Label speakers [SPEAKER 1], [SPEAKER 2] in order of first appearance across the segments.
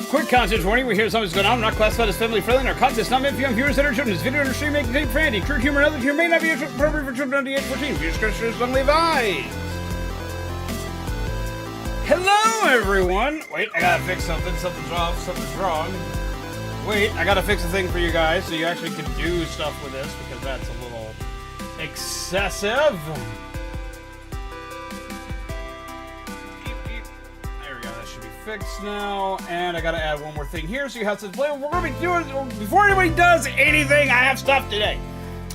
[SPEAKER 1] Quick content warning, we hear something's going on. We're not classified as family friendly, and our content is not meant for young viewers that are children. This video and stream may contain profanity, crude humor, and other humor may not be appropriate for children under the age of 14. Viewer discretion is strongly advised. Hello, everyone. Wait, I gotta fix something. Something's wrong. Wait, I gotta fix a thing for you guys so you actually can do stuff with this, because that's a little excessive. Fixed now, and I gotta add one more thing here so you have to play. We're gonna be doing, before anybody does anything, I have stuff today.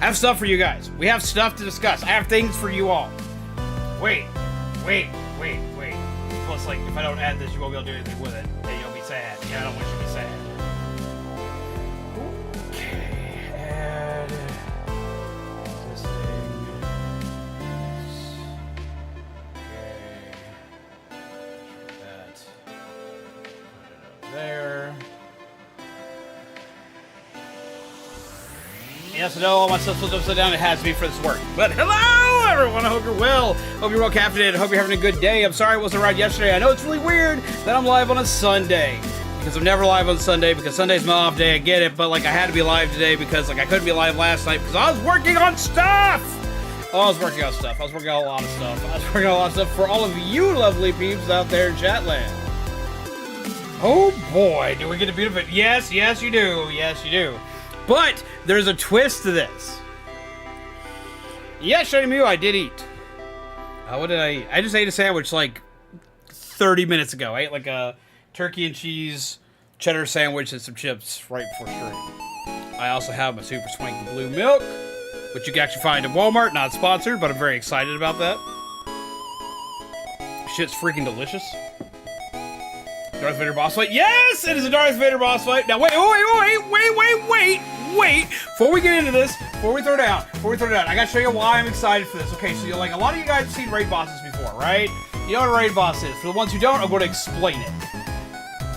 [SPEAKER 1] I have stuff for you guys. We have stuff to discuss. I have things for you all. Wait. Plus, like, if I don't add this, you won't be able to do anything with it. And you'll be sad. Yeah, I don't want you to be sad. Okay, add this thing. There. Yes, no, all my stuff flipped upside down. It has to be for this work. But hello, everyone. I hope you're well. Hope you're well caffeinated. Hope you're having a good day. I'm sorry I wasn't around yesterday. I know it's really weird that I'm live on a Sunday, because I'm never live on Sunday, because Sunday's my off day. I get it, but like I had to be live today because like I couldn't be live last night because I was working on stuff. I was working on a lot of stuff. For all of you lovely peeps out there in Chatland. Oh boy, do we get a bit of it? Yes, you do. Yes, you do. But there's a twist to this. Yes, Shiny Mew, I did eat. What did I eat? I just ate a sandwich like 30 minutes ago. I ate like a turkey and cheese cheddar sandwich and some chips right before stream. I also have my super swanky blue milk, which you can actually find at Walmart. Not sponsored, but I'm very excited about that. Shit's freaking delicious. Darth Vader boss fight. Yes, it is a Darth Vader boss fight. Now, wait. Before we get into this, before we throw down, I gotta show you why I'm excited for this. Okay, so you're like, a lot of you guys have seen raid bosses before, right? You know what a raid boss is. For the ones who don't, I'm going to explain it.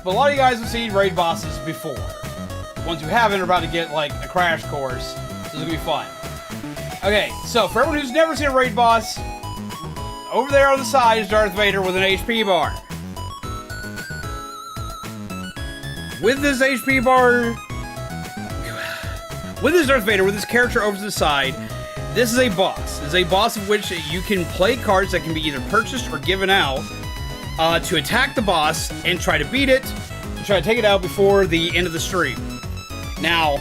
[SPEAKER 1] But a lot of you guys have seen raid bosses before. The ones who haven't are about to get, like, a crash course. This is gonna be fun. Okay, so for everyone who's never seen a raid boss, over there on the side is Darth Vader with an HP bar. With this HP bar, with this Darth Vader, with this character over to the side, this is a boss. This is a boss of which you can play cards that can be either purchased or given out to attack the boss and try to beat it, to try to take it out before the end of the stream. Now,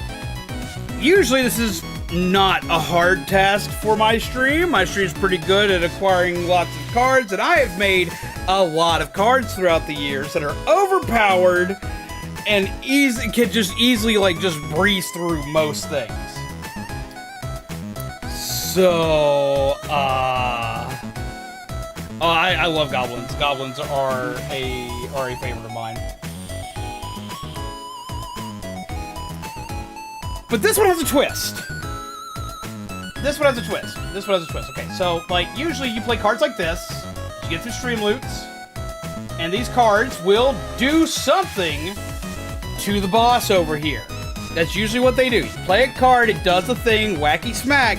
[SPEAKER 1] usually this is not a hard task for my stream. My stream's pretty good at acquiring lots of cards, and I have made a lot of cards throughout the years that are overpowered and can just easily, like, just breeze through most things. So, I love goblins. Goblins are a favorite of mine. But this one has a twist. Okay, so, like, usually you play cards like this, you get through stream loots, and these cards will do something to the boss over here. That's usually what they do. You play a card, it does a thing, wacky smack,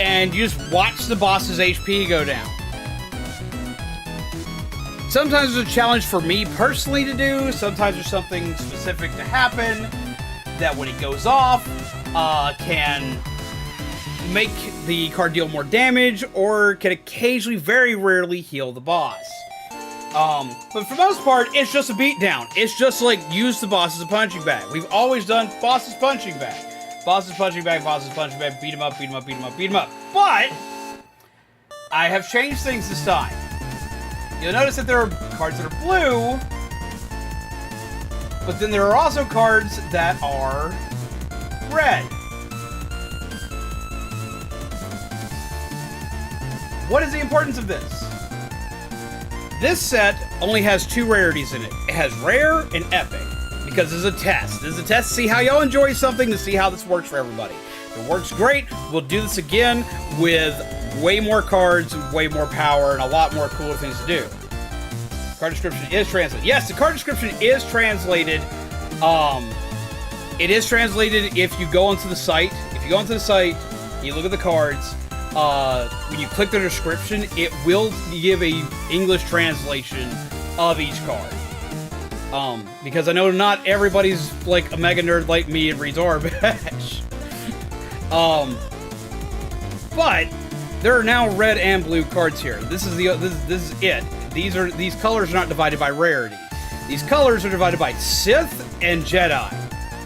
[SPEAKER 1] and you just watch the boss's HP go down. Sometimes there's a challenge for me personally to do, sometimes there's something specific to happen that when it goes off, can make the card deal more damage, or can occasionally, very rarely, heal the boss. But for the most part, it's just a beatdown. It's just like, use the boss as a punching bag. We've always done boss's punching bag. Beat him up. But I have changed things this time. You'll notice that there are cards that are blue, but then there are also cards that are red. What is the importance of this? This set only has 2 rarities in it. It has rare and epic, because this is a test. This is a test to see how y'all enjoy something, to see how this works for everybody. If it works great, we'll do this again with way more cards, way more power, and a lot more cooler things to do. Card description is translated. Yes, the card description is translated. It is translated if you go onto the site. If you go onto the site, you look at the cards, when you click the description, it will give a English translation of each card. Because I know not everybody's like a mega nerd like me and reads Orbash. But there are now red and blue cards here. This is it. These colors are not divided by rarity. These colors are divided by Sith and Jedi.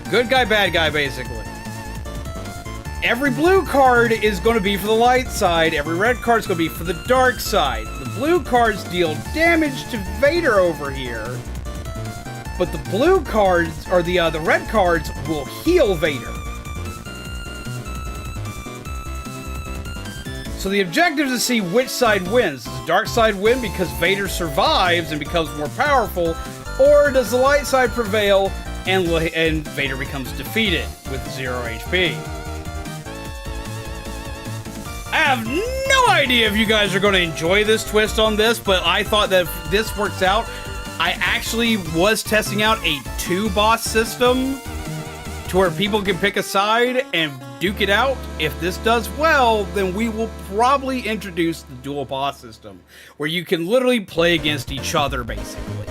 [SPEAKER 1] Good guy, bad guy, basically. Every blue card is going to be for the light side. Every red card is going to be for the dark side. The blue cards deal damage to Vader over here, but the blue cards, or the red cards, will heal Vader. So the objective is to see which side wins. Does the dark side win because Vader survives and becomes more powerful, or does the light side prevail and Vader becomes defeated with 0 HP? I have no idea if you guys are going to enjoy this twist on this, but I thought that if this works out, I actually was testing out a 2-boss system to where people can pick a side and duke it out. If this does well, then we will probably introduce the dual boss system, where you can literally play against each other, basically.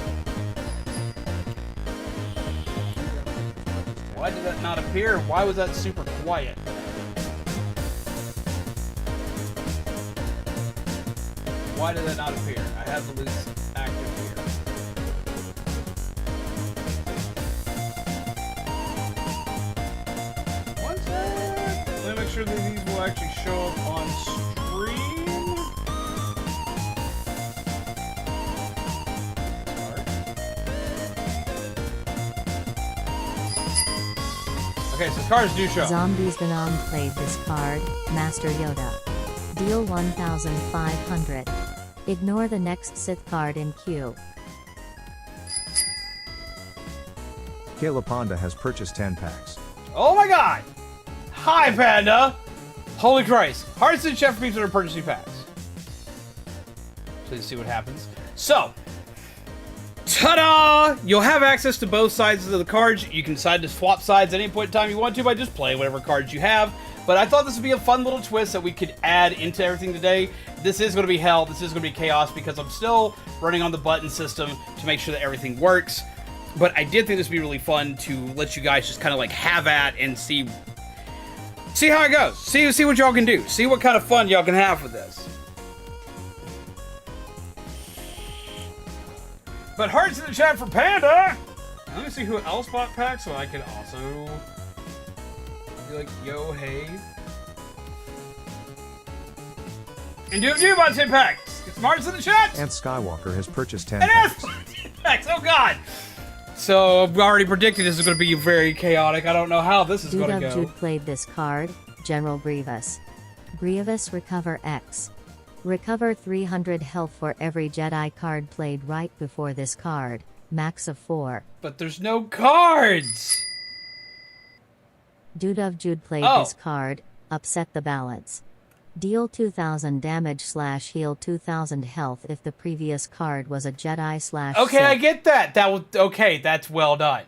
[SPEAKER 1] Why did that not appear? Why was that super quiet? Why did that not appear? I have the loose active here. One sec. Let me make sure that these will actually show up on stream. Okay, so cards do show.
[SPEAKER 2] Zombies Venom played this card, Master Yoda. Deal 1,500. Ignore the next Sith card in queue.
[SPEAKER 3] Kayla Panda has purchased 10 packs.
[SPEAKER 1] Oh my god! Hi, Panda! Holy Christ. Hearts and Chef Beats are purchasing packs. Please see what happens. So, ta-da! You'll have access to both sides of the cards. You can decide to swap sides at any point in time you want to by just playing whatever cards you have. But I thought this would be a fun little twist that we could add into everything today. This is going to be hell. This is going to be chaos because I'm still running on the button system to make sure that everything works. But I did think this would be really fun to let you guys just kind of like have at and see how it goes. See what y'all can do. See what kind of fun y'all can have with this. But hearts in the chat for Panda. Let me see who else bought packs so I can also be like, yo, hey. And do about 10 packs. Get some hearts in the chat.
[SPEAKER 3] And Skywalker has purchased 10
[SPEAKER 1] and
[SPEAKER 3] packs.
[SPEAKER 1] 10 packs. Oh god. So I've already predicted this is going to be very chaotic. I don't know how this is going to go.
[SPEAKER 2] Jude played this card, General Grievous. Grievous Recover X. Recover 300 health for every Jedi card played right before this card, max of 4.
[SPEAKER 1] But there's no cards!
[SPEAKER 2] Dude of Jude played this card, Upset the Balance. Deal 2,000 damage / heal 2,000 health if the previous card was a Jedi /
[SPEAKER 1] Okay,
[SPEAKER 2] Sith.
[SPEAKER 1] I get that. Okay, that's well done.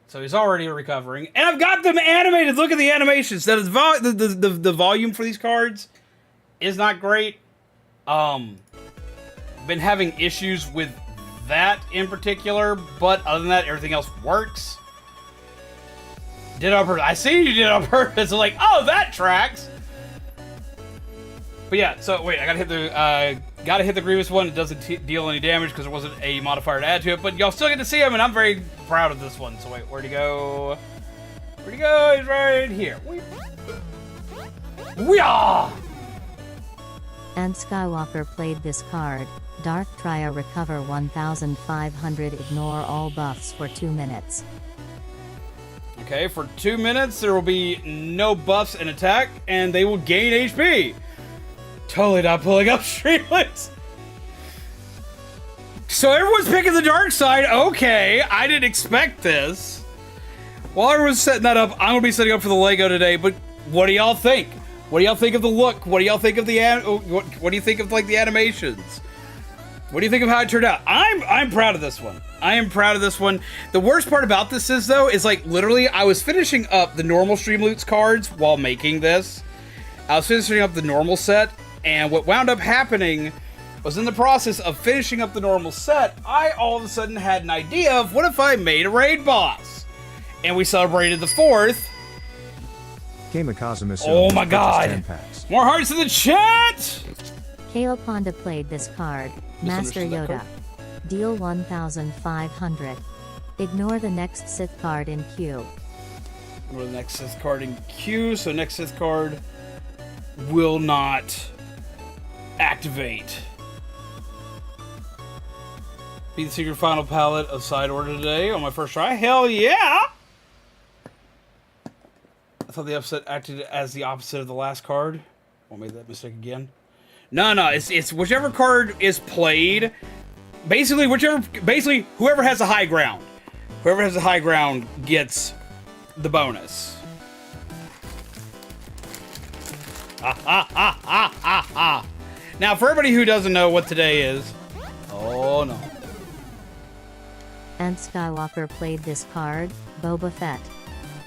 [SPEAKER 1] So he's already recovering. And I've got them animated. Look at the animations. That is the volume for these cards is not great. Been having issues with that in particular, but other than that, everything else works. Did it on purpose. I see you did it on purpose. I'm like, oh, that tracks. But yeah, so wait, I gotta hit the Grievous one. It doesn't deal any damage because there wasn't a modifier to add to it, but y'all still get to see him, and I'm very proud of this one. So wait, where'd he go? Where'd he go? He's right here. Weeah!
[SPEAKER 2] And Skywalker played this card, Dark Trier Recover 1,500 Ignore all buffs for 2 minutes.
[SPEAKER 1] Okay, for 2 minutes, there will be no buffs and attack, and they will gain HP. Totally not pulling up Streamlets. So everyone's picking the dark side. Okay, I didn't expect this. While everyone's setting that up, I'm going to be setting up for the Lego today, but what do y'all think? What do y'all think of the look? What do y'all think of the what do you think of like the animations? What do you think of how it turned out? I'm proud of this one. I am proud of this one. The worst part about this is though, is like literally I was finishing up the normal Streamloots cards while making this. I was finishing up the normal set, and what wound up happening was in the process of finishing up the normal set, I all of a sudden had an idea of what if I made a raid boss? And we celebrated the 4th.
[SPEAKER 3] Kamikaze
[SPEAKER 1] Oh my god!
[SPEAKER 3] 10 packs.
[SPEAKER 1] More hearts in the chat!
[SPEAKER 2] Kale Ponda played this card, Master
[SPEAKER 1] Misunderstood that
[SPEAKER 2] Yoda. Deal 1,500. Ignore the next Sith card in queue.
[SPEAKER 1] Or the next Sith card in queue, so next Sith card will not activate. Beat the secret final palette of side order today on my first try. Hell yeah! I thought the upset acted as the opposite of the last card. Won't make that mistake again. No, it's whichever card is played. Basically, whoever has the high ground. Whoever has the high ground gets the bonus. Now, for everybody who doesn't know what today is, oh no.
[SPEAKER 2] And Skywalker played this card, Boba Fett.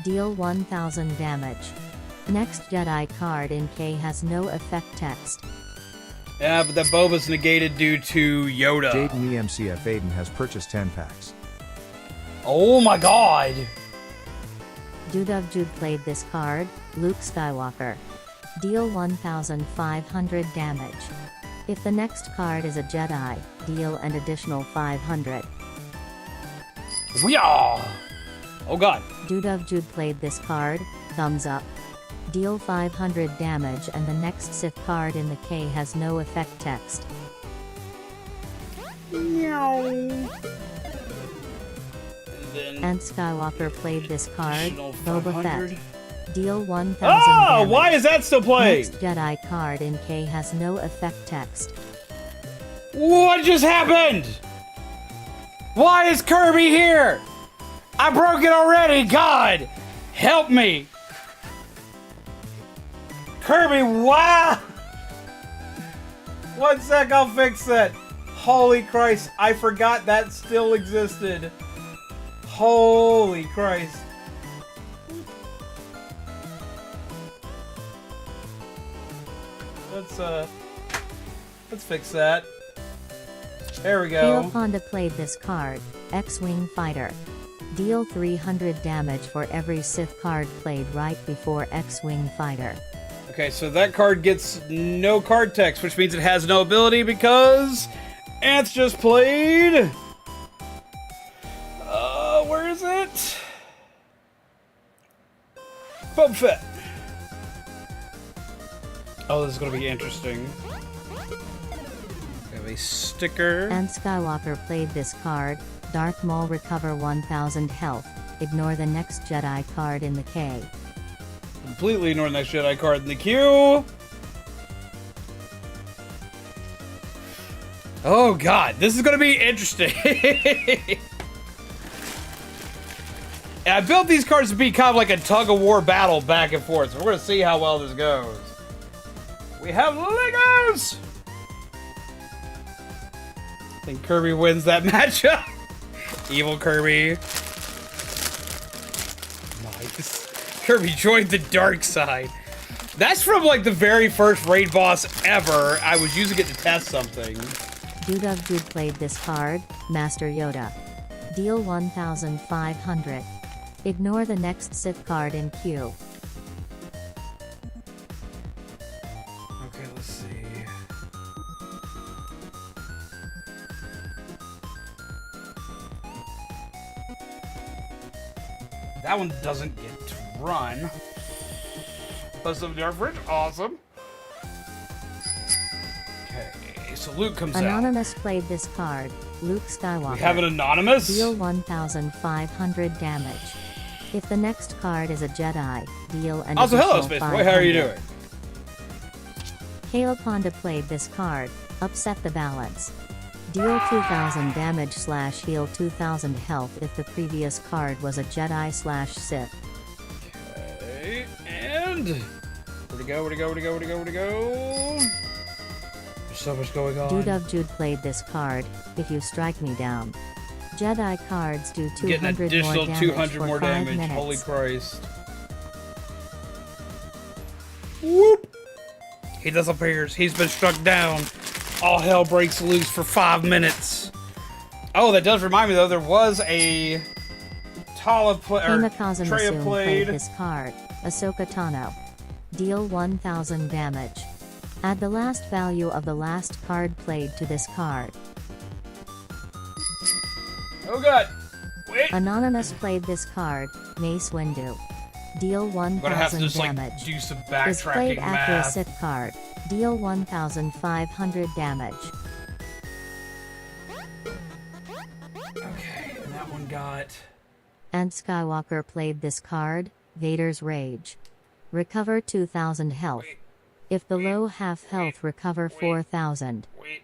[SPEAKER 2] Deal 1,000 damage. Next Jedi card in K has no effect text.
[SPEAKER 1] Yeah, but that Boba's negated due to Yoda.
[SPEAKER 3] Jaden EMCF Aiden has purchased 10 packs.
[SPEAKER 1] Oh my god!
[SPEAKER 2] Dudov Jude played this card, Luke Skywalker. Deal 1,500 damage. If the next card is a Jedi, deal an additional 500.
[SPEAKER 1] Weeah! Oh god.
[SPEAKER 2] Dudov Jude played this card, Thumbs Up. Deal 500 damage and the next Sith card in the K has no effect text.
[SPEAKER 1] Meow.
[SPEAKER 2] And Skywalker played this card, Boba
[SPEAKER 1] 500.
[SPEAKER 2] Fett. Deal 1,000
[SPEAKER 1] Oh,
[SPEAKER 2] damage.
[SPEAKER 1] why is that still playing?
[SPEAKER 2] Next Jedi card in K has no effect text.
[SPEAKER 1] What just happened? Why is Kirby here? I broke it already, God! Help me! Kirby, wow! 1 sec, I'll fix it. Holy Christ, I forgot that still existed. Holy Christ. Let's fix that. There we go.
[SPEAKER 2] Kale Ponda played this card, X-Wing Fighter. Deal 300 damage for every Sith card played right before X-Wing Fighter.
[SPEAKER 1] Okay, so that card gets no card text, which means it has no ability because Ant's just played. Where is it? Boba Fett. Oh, this is gonna be interesting. We have a sticker.
[SPEAKER 2] And Skywalker played this card, Darth Maul recover 1,000 health. Ignore the next Jedi card in the K.
[SPEAKER 1] Completely ignore the next Jedi card in the queue. Oh god, this is gonna be interesting. And I built these cards to be kind of like a tug-of-war battle back and forth, so we're gonna see how well this goes. We have Legos! I think Kirby wins that matchup. Evil Kirby. Nice. Kirby joined the dark side. That's from like the very first raid boss ever. I was using it to test something.
[SPEAKER 2] Dudov Jude played this card, Master Yoda. Deal 1,500. Ignore the next Sith card in queue.
[SPEAKER 1] Okay, let's see. That one doesn't get to run. Plus of the average, awesome. Okay, so Luke comes out.
[SPEAKER 2] Anonymous played this card, Luke Skywalker.
[SPEAKER 1] We have an anonymous?
[SPEAKER 2] Deal 1,500 damage. If the next card is a Jedi, deal an
[SPEAKER 1] Also,
[SPEAKER 2] additional
[SPEAKER 1] hello, Space
[SPEAKER 2] 500.
[SPEAKER 1] Boy. How are you doing?
[SPEAKER 2] Kale Ponda played this card, Upset the Balance. Deal 2,000 damage / heal 2,000 health if the previous card was a Jedi / Sith.
[SPEAKER 1] Okay, and where'd it go? Where'd it go? Where'd it go? Where'd it go? Where'd it go? There's so much going on.
[SPEAKER 2] Dudov Jude played this card, If You Strike Me Down. Jedi cards do 200
[SPEAKER 1] Get an additional
[SPEAKER 2] more damage
[SPEAKER 1] 200
[SPEAKER 2] for
[SPEAKER 1] more
[SPEAKER 2] 5
[SPEAKER 1] damage.
[SPEAKER 2] minutes.
[SPEAKER 1] Holy Christ. Whoop! He disappears. He's been struck down. all hell breaks loose for 5 minutes. Oh, that does remind me though, there was a
[SPEAKER 2] Kamikaze
[SPEAKER 1] Treya
[SPEAKER 2] Musume played this card, Ahsoka Tano. Deal 1000 damage. Add the last value of the last card played to this card.
[SPEAKER 1] Oh god! Wait!
[SPEAKER 2] Anonymous played this card, Mace Windu. Deal 1000 damage.
[SPEAKER 1] Do some
[SPEAKER 2] Is played
[SPEAKER 1] backtracking
[SPEAKER 2] after a
[SPEAKER 1] math.
[SPEAKER 2] Sith card. Deal 1500 damage.
[SPEAKER 1] Okay, and that one got...
[SPEAKER 2] And Skywalker played this card, Vader's Rage. Recover 2000 health.
[SPEAKER 1] Wait.
[SPEAKER 2] If below half health, recover 4000.
[SPEAKER 1] Wait.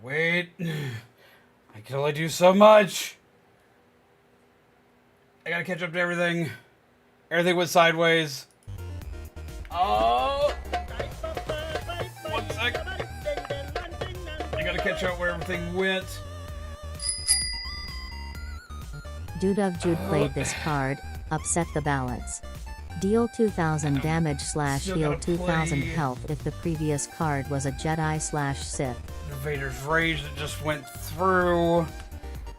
[SPEAKER 1] Wait. I can only do so much. I gotta catch up to everything. Everything went sideways. Oh! 1 sec. I gotta catch up where everything went.
[SPEAKER 2] Dude of Jude played this card, Upset the Balance. Deal 2000 damage /
[SPEAKER 1] Still
[SPEAKER 2] heal
[SPEAKER 1] gotta
[SPEAKER 2] 2000
[SPEAKER 1] play.
[SPEAKER 2] health if the previous card was a Jedi / Sith.
[SPEAKER 1] Vader's Rage that just went through.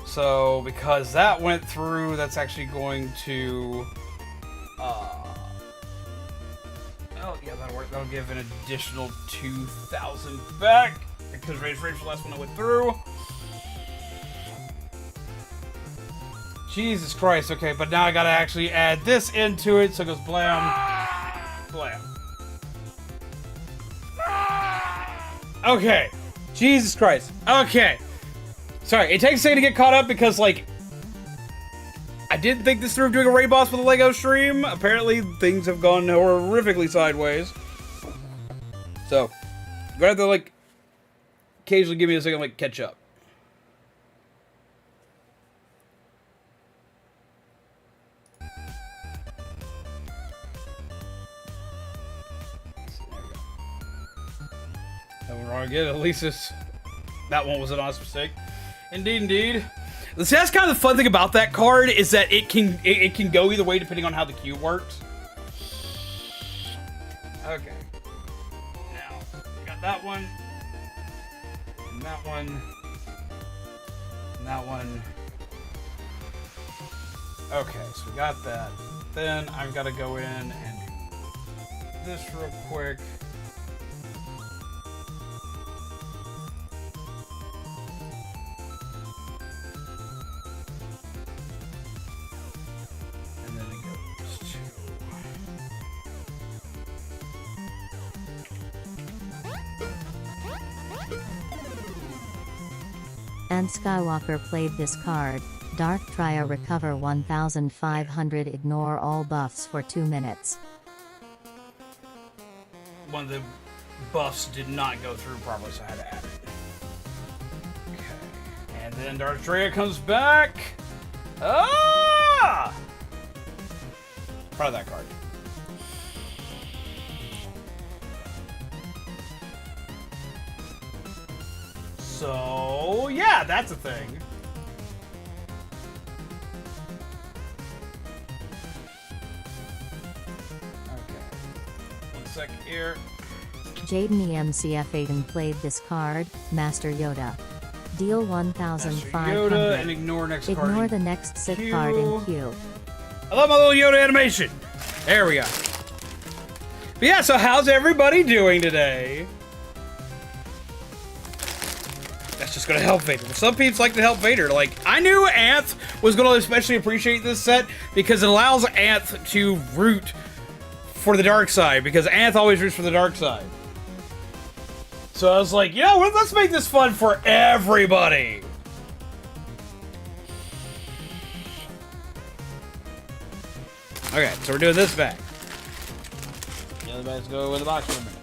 [SPEAKER 1] So, because that went through, that's actually going to... Oh, yeah, that'll work. That'll give an additional 2,000 back. Because Vader's Rage was the last one that went through. Jesus Christ, okay, but now I gotta actually add this into it, so it goes blam, blam. Okay, Jesus Christ, okay. Sorry, it takes a second to get caught up because, like, I didn't think this through doing a raid boss with a Lego stream. Apparently, things have gone horrifically sideways. So, you're gonna have to, like, occasionally give me a second to, like, catch up. That one wrong again. At least that one was an honest mistake. Indeed, indeed. See, that's kind of the fun thing about that card is that it can go either way depending on how the queue works. Okay. Now, we got that one. And that one. And that one. Okay, so we got that. Then I've got to go in and do this real quick.
[SPEAKER 2] And Skywalker played this card, Dark Tria recover 1500 ignore all buffs for 2 minutes.
[SPEAKER 1] One of the buffs did not go through properly, so I had to add it. Okay. And then Darth Vader comes back. Ah! Proud of that card. So, yeah, that's a thing. Okay. 1 second here.
[SPEAKER 2] Jaden EMCF Aiden played this card, Master Yoda. Deal 1500.
[SPEAKER 1] Yoda and ignore next card.
[SPEAKER 2] Ignore the next Sith
[SPEAKER 1] queue.
[SPEAKER 2] card in queue.
[SPEAKER 1] I love my little Yoda animation. There we go. But yeah, so how's everybody doing today? That's just gonna help Vader. Some peeps like to help Vader. Like, I knew Anth was gonna especially appreciate this set because it allows Anth to root for the dark side, because Anth always roots for the dark side. So I was like, you know what, let's make this fun for everybody. Okay, so we're doing this back. The other bags go in the box for a minute.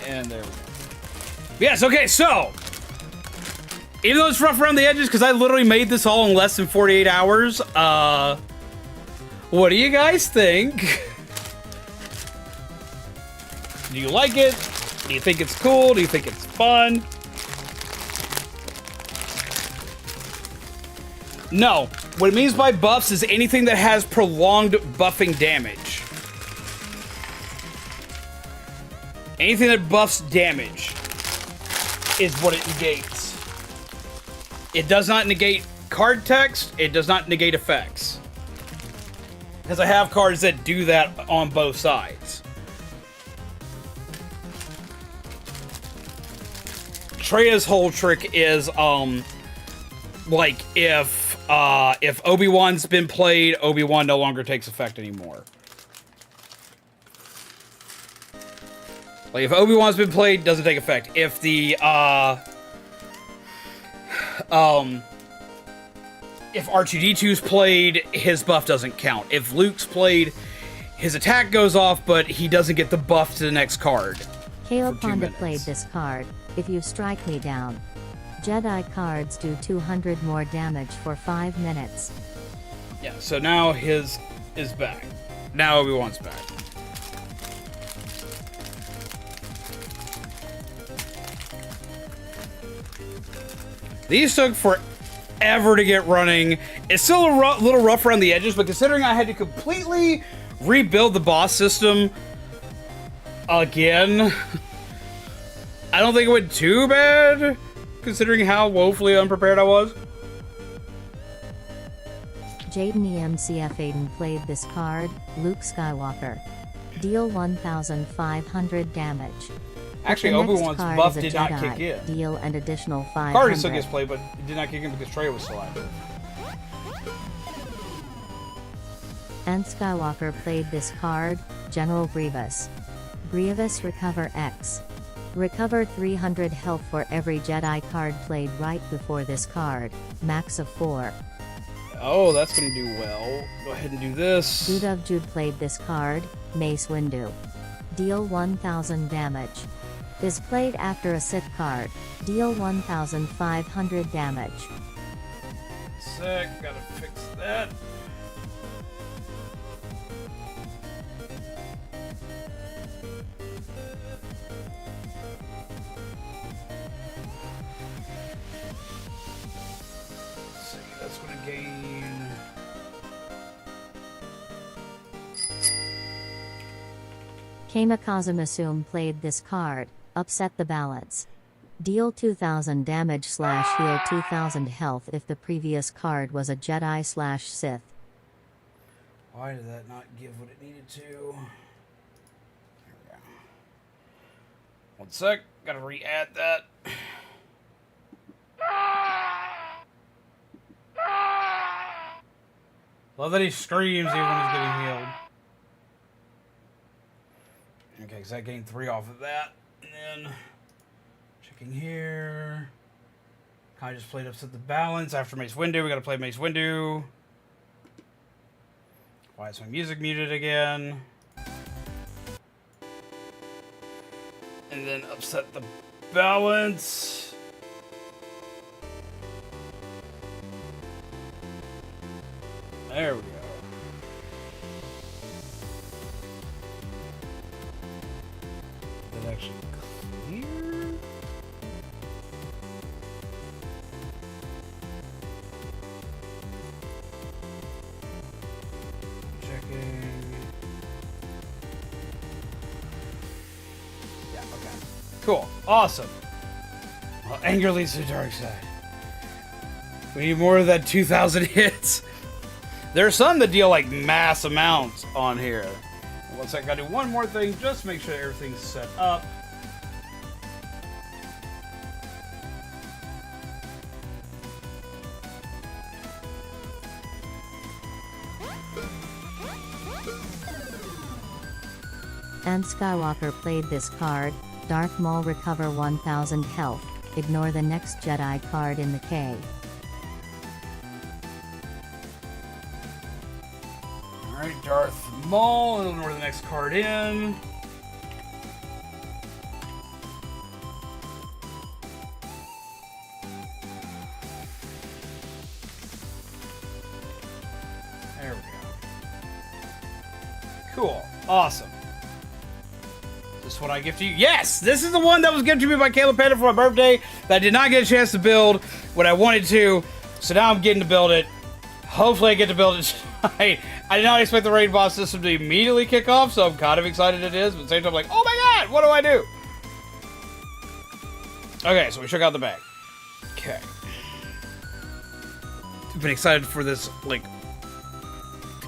[SPEAKER 1] And there we go. Yes, okay, so even though it's rough around the edges, because I literally made this all in less than 48 hours, what do you guys think? Do you like it? Do you think it's cool? Do you think it's fun? No. What it means by buffs is anything that has prolonged buffing damage. Anything that buffs damage is what it negates. It does not negate card text. It does not negate effects. Because I have cards that do that on both sides. Treya's whole trick is, like, if Obi-Wan's been played, Obi-Wan no longer takes effect anymore. Like, if Obi-Wan's been played, doesn't take effect. If the, if R2-D2's played, his buff doesn't count. If Luke's played, his attack goes off, but he doesn't get the buff to the next card.
[SPEAKER 2] Kale Ponda played this card. If you strike me down. Jedi cards do 200 more damage for 5 minutes.
[SPEAKER 1] Yeah, so now his is back. Now Obi-Wan's back. These took forever to get running. It's still a little rough around the edges, but considering I had to completely rebuild the boss system again, I don't think it went too bad, considering how woefully unprepared I was.
[SPEAKER 2] Jaden EMCF Aiden played this card, Luke Skywalker. Deal 1,500 damage.
[SPEAKER 1] Actually, Obi-Wan's buff did not kick in.
[SPEAKER 2] Deal an additional 500.
[SPEAKER 1] Card still gets played, but it did not kick in because Treya was still active.
[SPEAKER 2] And Skywalker played this card, General Grievous. Grievous Recover X. Recover 300 health for every Jedi card played right before this card, max of 4.
[SPEAKER 1] Oh, that's gonna do well. Go ahead and do this.
[SPEAKER 2] Dude of Jude played this card, Mace Windu. Deal 1,000 damage. Is played after a Sith card. Deal 1,500 damage.
[SPEAKER 1] Sick, gotta fix that. Let's see, that's gonna gain.
[SPEAKER 2] Kamikaze Masum played this card, Upset the Balance. Deal 2,000 damage / heal 2,000 health if the previous card was a Jedi / Sith.
[SPEAKER 1] Why did that not give what it needed to? There we go. One sec, gotta re-add that. Love that he screams even when he's getting healed. Okay, because I gained 3 off of that. And then, checking here. Kind of just played Upset the Balance. After Mace Windu, we gotta play Mace Windu. Why is my music muted again? And then Upset the Balance. There we go. That actually clear? Checking. Yeah, okay. Cool. Awesome. Well, anger leads to the dark side. We need more of that 2,000 hits. There are some that deal like mass amounts on here. One second, gotta do one more thing, just to make sure everything's set up.
[SPEAKER 2] And Skywalker played this card, Darth Maul Recover 1,000 health, ignore the next Jedi card in the K.
[SPEAKER 1] Alright, Darth Maul, and ignore the next card in. There we go. Cool. Awesome. Is this what I give to you? Yes! This is the one that was given to me by Caleb Panda for my birthday that I did not get a chance to build what I wanted to. So now I'm getting to build it. Hopefully I get to build it tonight. I did not expect the raid boss system to immediately kick off, so I'm kind of excited it is, but at the same time I'm like, oh my god, what do I do? Okay, so we shook out the bag. Okay. I've been excited for this, like...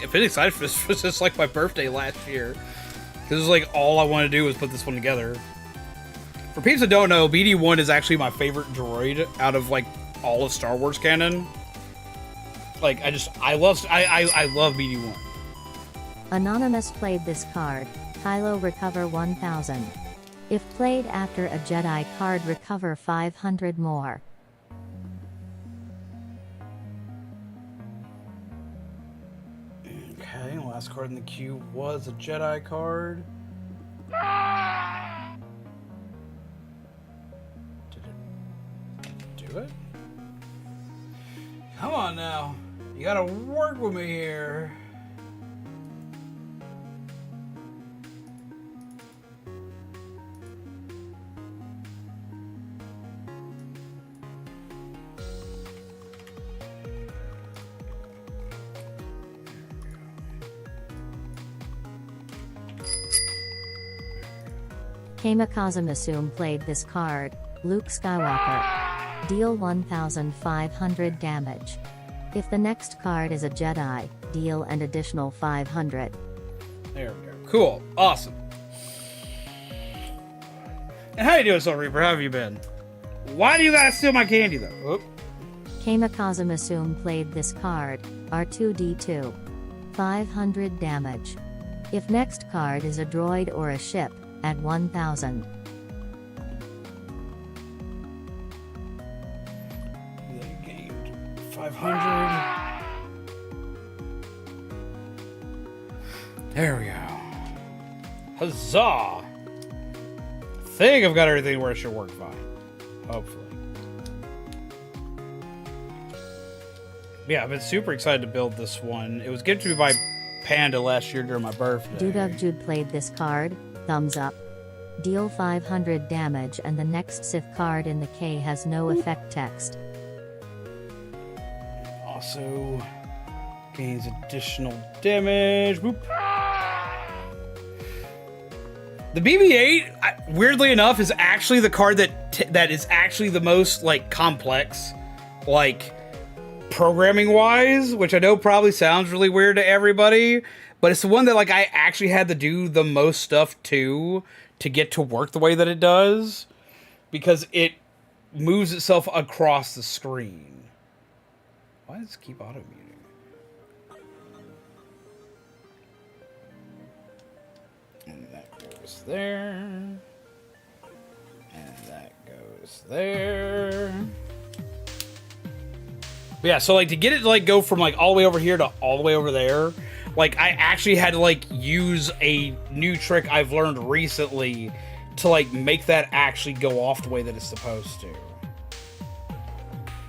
[SPEAKER 1] I've been excited for this since, like, my birthday last year. This is, like, all I wanted to do was put this one together. For people that don't know, BD-1 is actually my favorite droid out of, like, all of Star Wars canon. Like, I love BD-1.
[SPEAKER 2] Anonymous played this card. Kylo recover 1000. If played after a Jedi card, recover 500 more.
[SPEAKER 1] Okay, last card in the queue was a Jedi card. Did it do it? Come on now. You gotta work with me here.
[SPEAKER 2] Kamikaze Masum played this card. Luke Skywalker. Deal 1500 damage. If the next card is a Jedi, deal an additional 500.
[SPEAKER 1] There we go. Cool. Awesome. And how you doing, Soul Reaper? How have you been? Why do you gotta steal my candy, though? Oop.
[SPEAKER 2] Kamikaze Masum played this card. R2D2. 500 damage. If next card is a droid or a ship, add 1000.
[SPEAKER 1] They gained 500. There we go. Huzzah! Think I've got everything where it should work fine. Hopefully. Yeah, I've been super excited to build this one. It was given to me by Panda last year during my birthday.
[SPEAKER 2] Dude Jude played this card. Thumbs up. Deal 500 damage and the next Sith card in the K has no effect text.
[SPEAKER 1] Also gains additional damage. Boop. The BB-8, weirdly enough, is actually the card that is actually the most, like, complex, like, programming-wise, which I know probably sounds really weird to everybody, but it's the one that, like, I actually had to do the most stuff to get to work the way that it does, because it moves itself across the screen. Why does it keep auto-muting? And that goes there. And that goes there. But yeah, so, like, to get it to, like, go from, like, all the way over here to all the way over there, like, I actually had to, like, use a new trick I've learned recently to, like, make that actually go off the way that it's supposed to.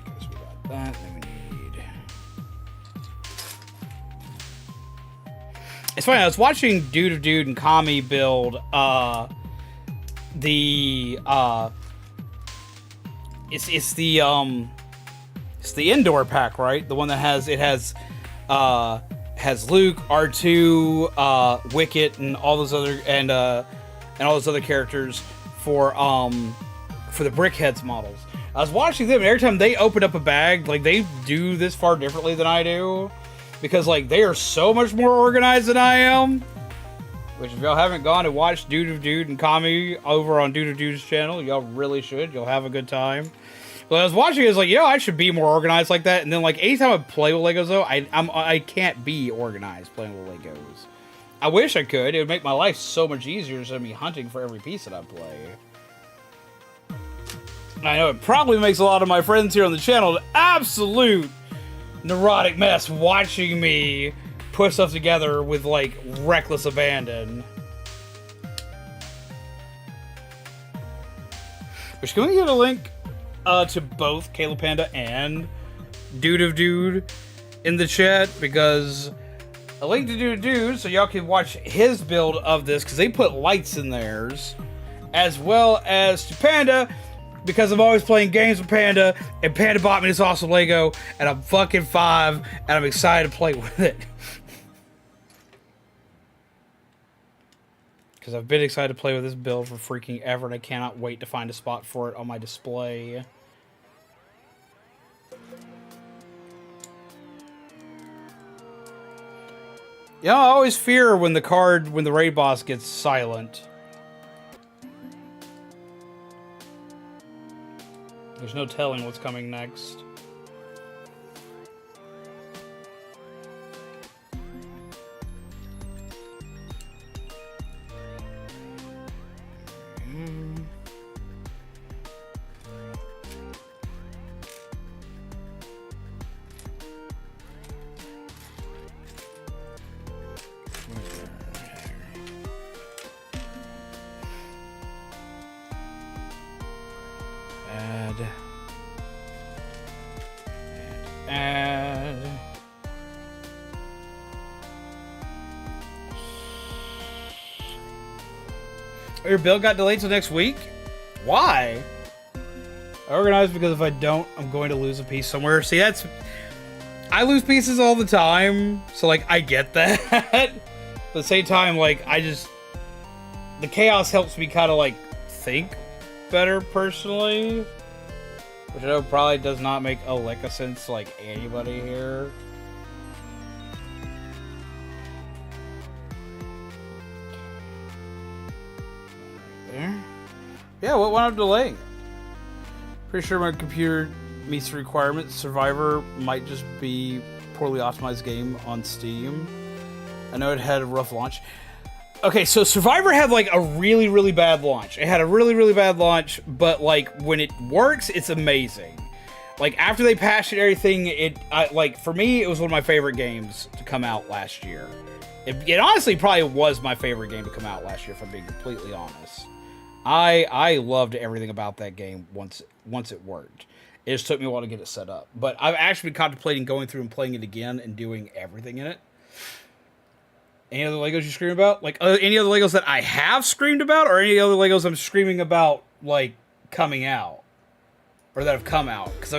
[SPEAKER 1] Because we got that, then we need... It's funny, I was watching Dude of Dude and Kami build, it's the indoor pack, right? The one that has Luke, R2, Wicket, and all those other and all those other characters for the Brickheads models. I was watching them, and every time they open up a bag, like, they do this far differently than I do, because, like, they are so much more organized than I am. Which, if y'all haven't gone and watched Dude of Dude and Kami over on Dude of Dude's channel, y'all really should. You'll have a good time. But I was watching it, I was like, I should be more organized like that. And then, like, anytime I play with Legos, though, I can't be organized playing with Legos. I wish I could. It would make my life so much easier instead of me hunting for every piece that I play. I know it probably makes a lot of my friends here on the channel an absolute neurotic mess watching me put stuff together with, like, reckless abandon. Which, can we get a link to both Caleb Panda and Dude of Dude in the chat? Because a link to Dude of Dude, so y'all can watch his build of this, because they put lights in theirs, as well as to Panda, because I'm always playing games with Panda, and Panda bought me this awesome Lego, and I'm fucking 5, and I'm excited to play with it. Because I've been excited to play with this build for freaking ever, and I cannot wait to find a spot for it on my display. Yeah, I always fear when the raid boss gets silent. There's no telling what's coming next. Add. Your build got delayed till next week? Why? I organized because if I don't, I'm going to lose a piece somewhere. See, I lose pieces all the time, so like I get that. But at the same time, like the chaos helps me kind of like think better personally. Which I know probably does not make a lick of sense to, like, anybody here. There. Yeah, what wound up delaying it? Pretty sure my computer meets the requirements. Survivor might just be a poorly optimized game on Steam. I know it had a rough launch. Okay, so Survivor had, like, a really, really bad launch. It had a really, really bad launch, but, like, when it works, it's amazing. Like, after they patched everything, like, for me, it was one of my favorite games to come out last year. It honestly probably was my favorite game to come out last year, if I'm being completely honest. I loved everything about that game once it worked. It just took me a while to get it set up. But I've actually been contemplating going through and playing it again and doing everything in it. Any other Legos you scream about? Like, any other Legos that I have screamed about? Or any other Legos I'm screaming about, like, coming out? Or that have come out? Because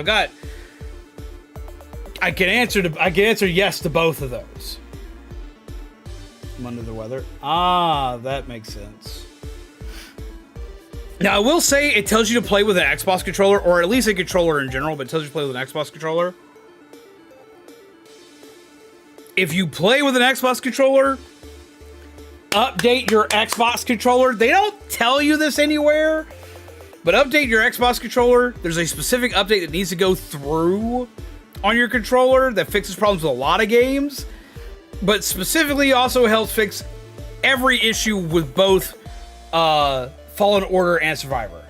[SPEAKER 1] I can answer yes to both of those. I'm under the weather. Ah, that makes sense. Now, I will say it tells you to play with an Xbox controller, or at least a controller in general, but it tells you to play with an Xbox controller. If you play with an Xbox controller, update your Xbox controller. They don't tell you this anywhere, but update your Xbox controller. There's a specific update that needs to go through on your controller that fixes problems with a lot of games, but specifically also helps fix every issue with both Fallen Order and Survivor.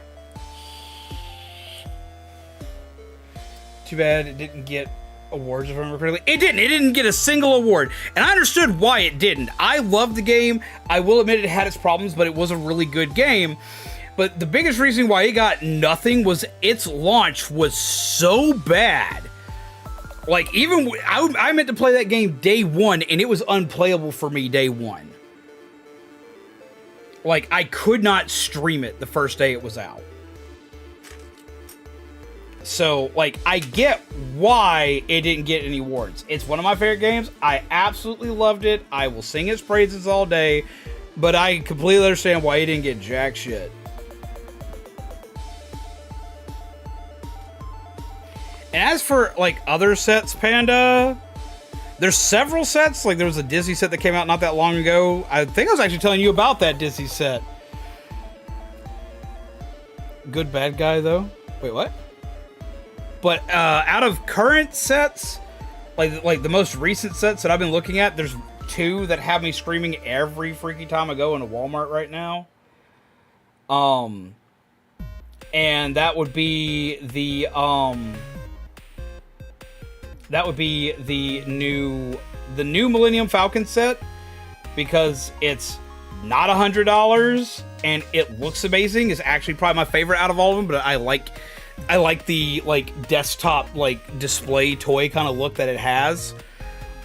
[SPEAKER 1] Too bad it didn't get awards, if I remember correctly. It didn't get a single award, and I understood why it didn't. I loved the game. I will admit it had its problems, but it was a really good game. But the biggest reason why it got nothing was its launch was so bad. Like, even I meant to play that game day one, and it was unplayable for me day one. Like, I could not stream it the first day it was out. So, like, I get why it didn't get any awards. It's one of my favorite games. I absolutely loved it. I will sing its praises all day. But I completely understand why it didn't get jack shit. And as for, like, other sets, Panda, there's several sets. Like, there was a Disney set that came out not that long ago. I think I was actually telling you about that Disney set. Good bad guy, though. Wait, what? But out of current sets, like the most recent sets that I've been looking at, there's 2 that have me screaming every freaking time I go into Walmart right now. And that would be the new Millennium Falcon set, because it's not $100 and it looks amazing. It's actually probably my favorite out of all of them, but I like the, like, desktop, like, display toy kind of look that it has.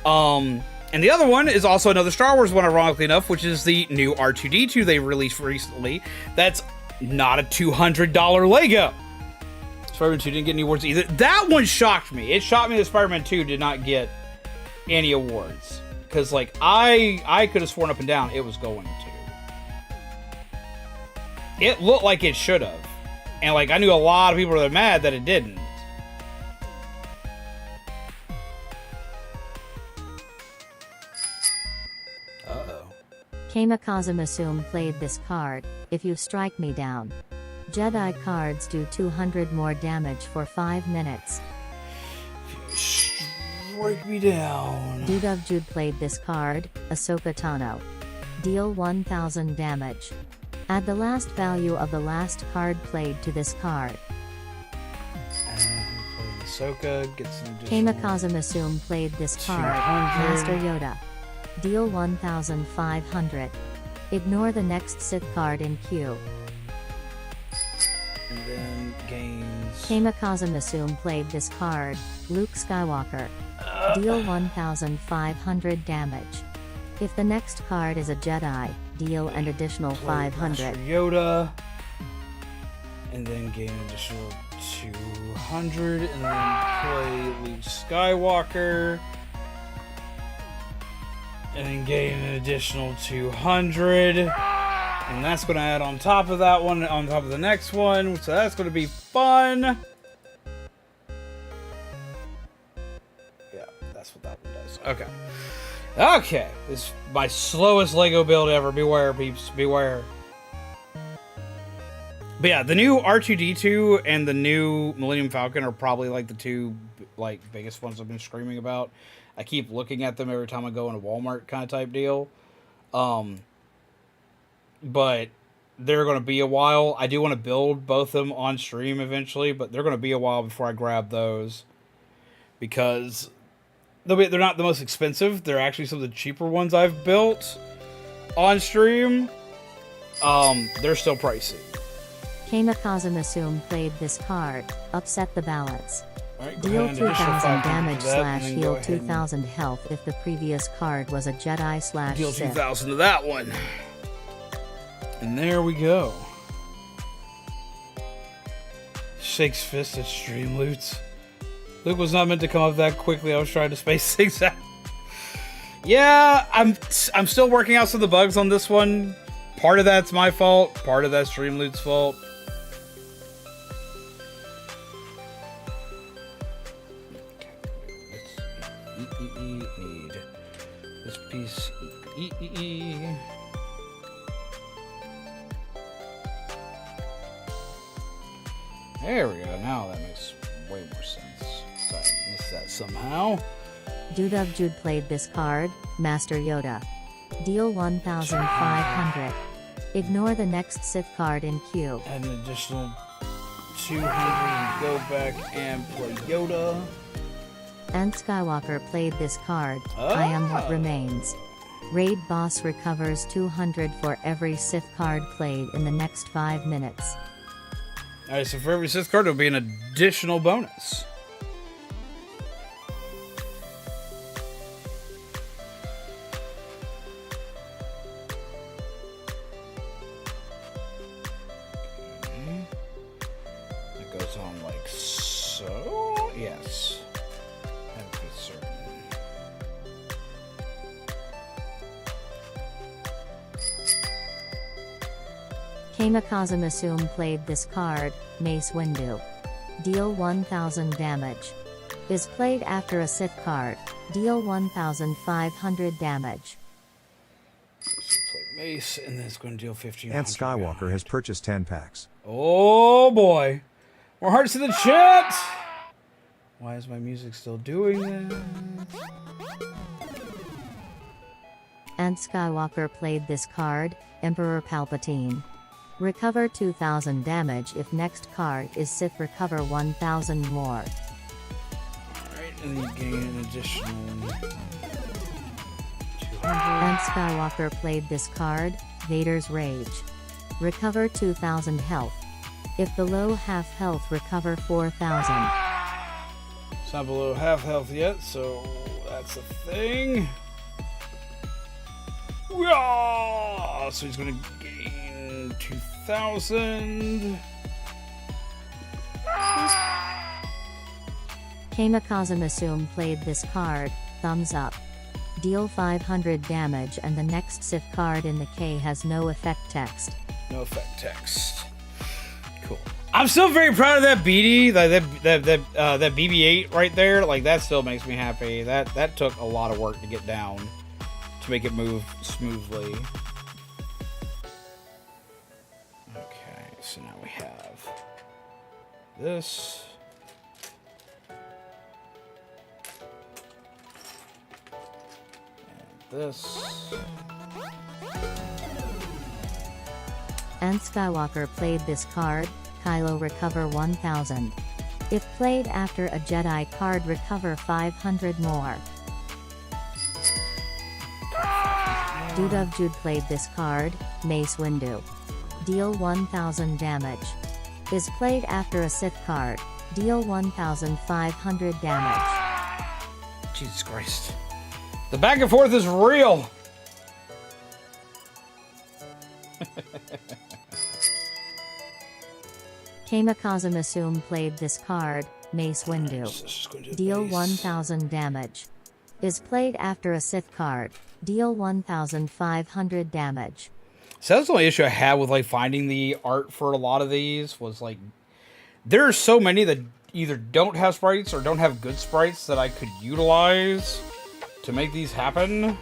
[SPEAKER 1] And the other one is also another Star Wars one, ironically enough, which is the new R2-D2 they released recently. That's not a $200 Lego. Spider-Man 2 didn't get any awards either. That one shocked me. It shocked me that Spider-Man 2 did not get any awards. Because, like, I could have sworn up and down it was going to. It looked like it should have. And, like, I knew a lot of people that were mad that it didn't. Uh-oh.
[SPEAKER 2] Kamikaze Masum played this card. If you strike me down. Jedi cards do 200 more damage for 5 minutes.
[SPEAKER 1] Strike me down.
[SPEAKER 2] Dude of Jude played this card. Ahsoka Tano. Deal 1000 damage. Add the last value of the last card played to this card.
[SPEAKER 1] And play Ahsoka, get some additional...
[SPEAKER 2] Kamikaze Masum played this card.
[SPEAKER 1] 200.
[SPEAKER 2] Master Yoda. Deal 1500. Ignore the next Sith card in queue.
[SPEAKER 1] And then gains...
[SPEAKER 2] Kamikaze Masum played this card. Luke Skywalker. Deal 1500 damage. If the next card is a Jedi, deal an additional 500.
[SPEAKER 1] Master Yoda. And then gain an additional 200. And then play Luke Skywalker. And then gain an additional 200. And that's going to add on top of that one, on top of the next one. So that's going to be fun. Yeah, that's what that one does. Okay. Okay. This is my slowest Lego build ever. Beware, peeps. Beware. But yeah, the new R2-D2 and the new Millennium Falcon are probably like the two like biggest ones I've been screaming about. I keep looking at them every time I go in a Walmart kind of type deal. But they're going to be a while. I do want to build both of them on stream eventually, but they're going to be a while before I grab those. Because they're not the most expensive. They're actually some of the cheaper ones I've built on stream. They're still pricey.
[SPEAKER 2] Kamikaze Masum played this card. Upset the balance.
[SPEAKER 1] Right,
[SPEAKER 2] Deal 2000 damage / heal
[SPEAKER 1] and
[SPEAKER 2] 2000 health if the previous card was a Jedi /
[SPEAKER 1] deal
[SPEAKER 2] Sith.
[SPEAKER 1] 2,000 to that one. And there we go. Shakes fist at stream loots. Luke was not meant to come up that quickly. I was trying to space things out. Yeah, I'm still working out some of the bugs on this one. Part of that's my fault. Part of that's stream loot's fault. Need this piece. There we go. Now that makes way more sense. Sorry, I missed that somehow.
[SPEAKER 2] Dude of Jude played this card. Master Yoda. Deal 1500. Ignore the next Sith card in queue.
[SPEAKER 1] Add an additional 200 and go back and play Yoda.
[SPEAKER 2] And Skywalker played this card. I am what remains. Raid boss recovers 200 for every Sith card played in the next 5 minutes.
[SPEAKER 1] Alright, so for every Sith card, there'll be an additional bonus. Okay. It goes on like so. Yes. Have to be certain.
[SPEAKER 2] Kamikaze Masum played this card. Mace Windu. Deal 1000 damage. Is played after a Sith card. Deal 1500 damage.
[SPEAKER 1] So play Mace, and then it's going to deal 1500.
[SPEAKER 3] And Skywalker has purchased 10 packs.
[SPEAKER 1] Oh boy. More hearts in the chat! Why is my music still doing this?
[SPEAKER 2] And Skywalker played this card. Emperor Palpatine. Recover 2000 damage if next card is Sith. Recover 1000 more.
[SPEAKER 1] Alright, and you gain an additional 200.
[SPEAKER 2] And Skywalker played this card. Vader's Rage. Recover 2000 health. If below half health, recover 4000.
[SPEAKER 1] It's not below half health yet, so that's a thing. Yeah! So he's going to gain 2000.
[SPEAKER 2] Kamikaze played this card, thumbs up. Deal 500 damage and the next Sith card in the K has no effect text.
[SPEAKER 1] No effect text. Cool. I'm still very proud of that BD, that BB-8 right there. Like, that still makes me happy. That took a lot of work to get down to make it move smoothly. Okay, so now we have this. This.
[SPEAKER 2] And Skywalker played this card, Kylo recover 1000. If played after a Jedi card, recover 500 more. Dude of Jude played this card, Mace Windu. Deal 1000 damage. Is played after a Sith card, deal 1500 damage.
[SPEAKER 1] Jesus Christ. The back and forth is real.
[SPEAKER 2] Kamikaze played this card, Mace Windu. Deal 1000 damage. Is played after a Sith card, deal 1500 damage.
[SPEAKER 1] So that's the only issue I had with like finding the art for a lot of these was like there are so many that either don't have sprites or don't have good sprites that I could utilize to make these happen.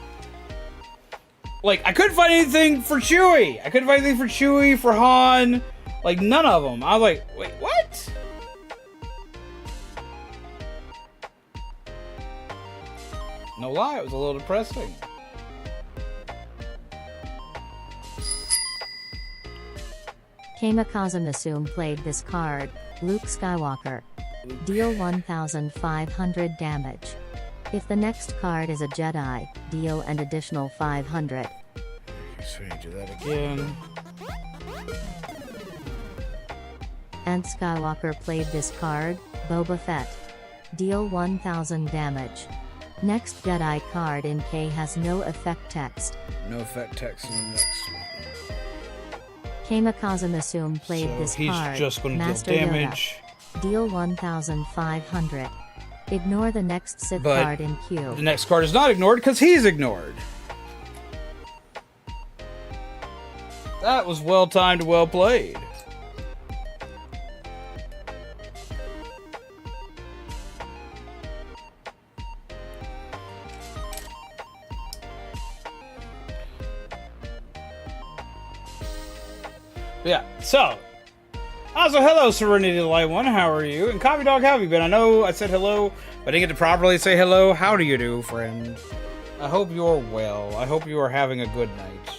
[SPEAKER 1] Like, I couldn't find anything for Chewie. I couldn't find anything for Chewie, for Han. Like, none of them. I was like, wait, what? No lie, it was a little depressing.
[SPEAKER 2] Kamikaze played this card, Luke Skywalker. Deal 1500 damage. If the next card is a Jedi, deal an additional 500.
[SPEAKER 1] So you do that again.
[SPEAKER 2] And Skywalker played this card, Boba Fett. Deal 1000 damage. Next Jedi card in K has no effect text.
[SPEAKER 1] No effect text in the next one.
[SPEAKER 2] Kamikaze played
[SPEAKER 1] So
[SPEAKER 2] this
[SPEAKER 1] he's
[SPEAKER 2] card,
[SPEAKER 1] just going to deal
[SPEAKER 2] Master
[SPEAKER 1] damage.
[SPEAKER 2] Yoda. Deal 1500. Ignore the next Sith
[SPEAKER 1] But
[SPEAKER 2] card in Q.
[SPEAKER 1] the next card is not ignored because he's ignored. That was well timed, well played. Yeah, so also hello Serenity the Light One, how are you? And Coffee Dog, how have you been? I know I said hello, but I didn't get to properly say hello. How do you do, friend? I hope you're well. I hope you are having a good night.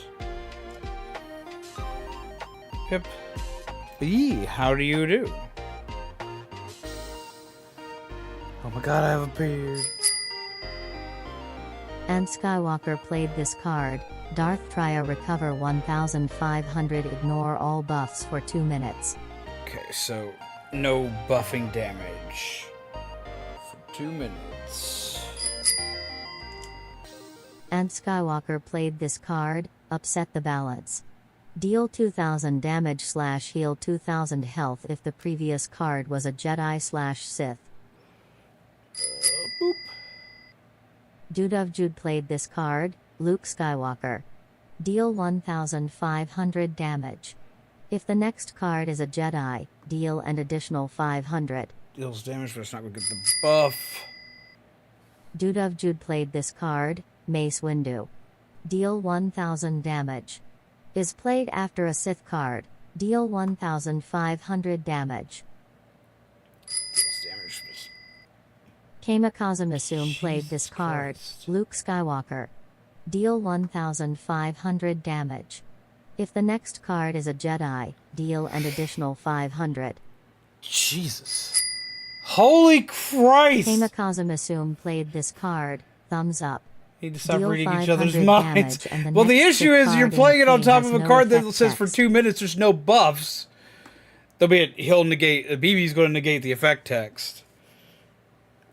[SPEAKER 1] Pip. Yee, how do you do? Oh my god, I have a beard.
[SPEAKER 2] And Skywalker played this card, Darth Tria recover 1500 ignore all buffs for 2 minutes.
[SPEAKER 1] Okay, so no buffing damage for 2 minutes.
[SPEAKER 2] And Skywalker played this card, upset the balance. Deal 2000 damage / heal 2000 health if the previous card was a Jedi / Sith.
[SPEAKER 1] Boop.
[SPEAKER 2] Dude of Jude played this card, Luke Skywalker. Deal 1500 damage. If the next card is a Jedi, deal an additional 500.
[SPEAKER 1] Deals damage, but it's not going to get the buff.
[SPEAKER 2] Dude of Jude played this card, Mace Windu. Deal 1000 damage. Is played after a Sith card, deal 1500 damage.
[SPEAKER 1] Deals damage.
[SPEAKER 2] Kamikaze played this card, Luke Skywalker. Deal 1500 damage. If the next card is a Jedi, deal an additional 500.
[SPEAKER 1] Jesus. Holy Christ!
[SPEAKER 2] Kamikaze played this card, thumbs up.
[SPEAKER 1] Need to stop
[SPEAKER 2] Deal
[SPEAKER 1] reading each other's
[SPEAKER 2] 500
[SPEAKER 1] minds.
[SPEAKER 2] damage, and the
[SPEAKER 1] Well, the
[SPEAKER 2] next
[SPEAKER 1] issue
[SPEAKER 2] Sith
[SPEAKER 1] is you're
[SPEAKER 2] card in
[SPEAKER 1] playing
[SPEAKER 2] the
[SPEAKER 1] it on
[SPEAKER 2] thing
[SPEAKER 1] top
[SPEAKER 2] has
[SPEAKER 1] of a
[SPEAKER 2] no
[SPEAKER 1] card that
[SPEAKER 2] effect
[SPEAKER 1] says for
[SPEAKER 2] text.
[SPEAKER 1] 2 minutes there's no buffs. There'll be he'll negate, BB's going to negate the effect text.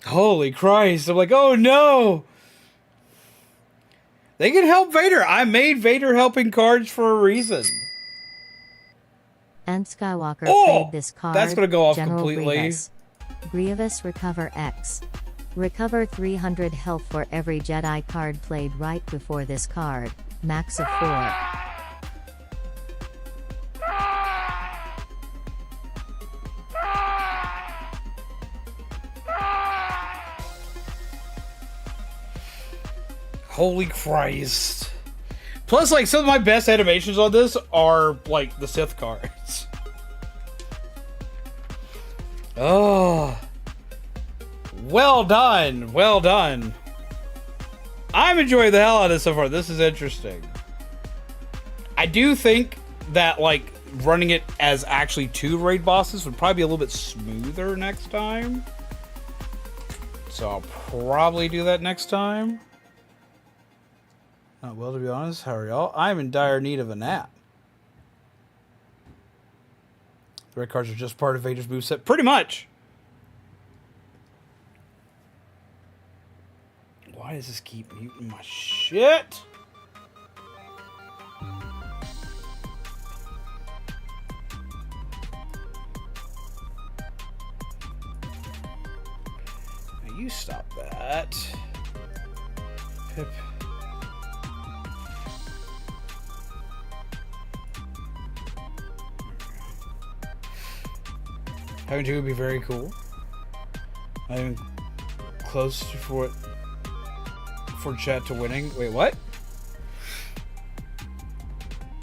[SPEAKER 1] Holy Christ. I'm like, oh no! They can help Vader. I made Vader helping cards for a reason.
[SPEAKER 2] And Skywalker
[SPEAKER 1] Oh!
[SPEAKER 2] played this card,
[SPEAKER 1] That's going to go off
[SPEAKER 2] General
[SPEAKER 1] completely.
[SPEAKER 2] Grievous. Grievous Recover X. Recover 300 health for every Jedi card played right before this card, max of 4.
[SPEAKER 1] Holy Christ. Plus, like, some of my best animations on this are, like, the Sith cards. Oh. Well done. Well done. I'm enjoying the hell out of this so far. This is interesting. I do think that, like, running it as actually 2 raid bosses would probably be a little bit smoother next time. So I'll probably do that next time. Not well, to be honest. How are y'all? I'm in dire need of a nap. The red cards are just part of Vader's moveset. Pretty much. Why does this keep muting my shit? Now you stop that. Pip. Having 2 would be very cool. I'm close for chat to winning. Wait, what?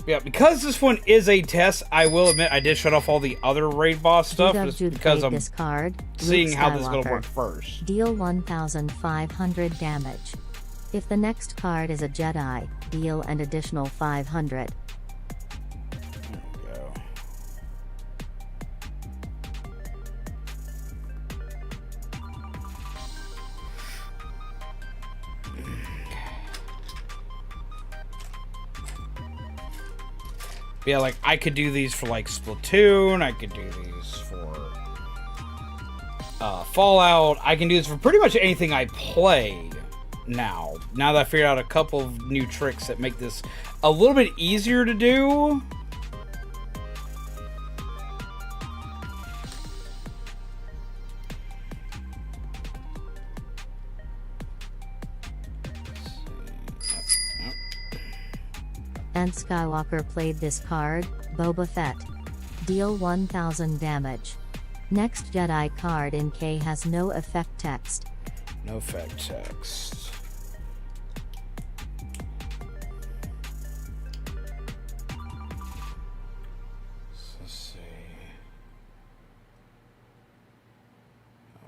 [SPEAKER 1] Yeah, because this one is a test, I will admit I did shut off all the other raid boss stuff just because I'm
[SPEAKER 2] this card,
[SPEAKER 1] seeing how this is going to work first.
[SPEAKER 2] Deal 1,500 damage. If the next card is a Jedi, deal an additional 500.
[SPEAKER 1] Yeah, like, I could do these for, like, Splatoon. I could do these for Fallout. I can do this for pretty much anything I play now. Now that I figured out a couple of new tricks that make this a little bit easier to do.
[SPEAKER 2] And Skywalker played this card, Boba Fett. Deal 1,000 damage. Next Jedi card in K has no effect text.
[SPEAKER 1] No effect text. Let's see.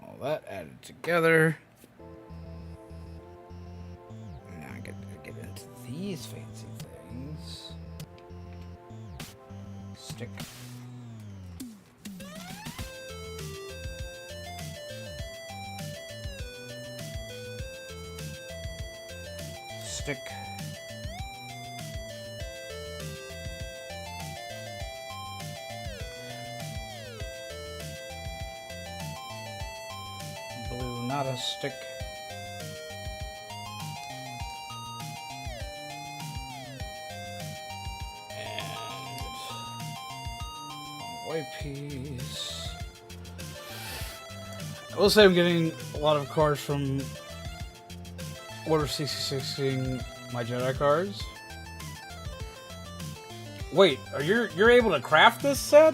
[SPEAKER 1] All that added together. Now I get into these fancy things. Stick. Stick. Blue, not a stick. White piece. I will say I'm getting a lot of cards from Order 66ing my Jedi cards. Wait, you're able to craft this set?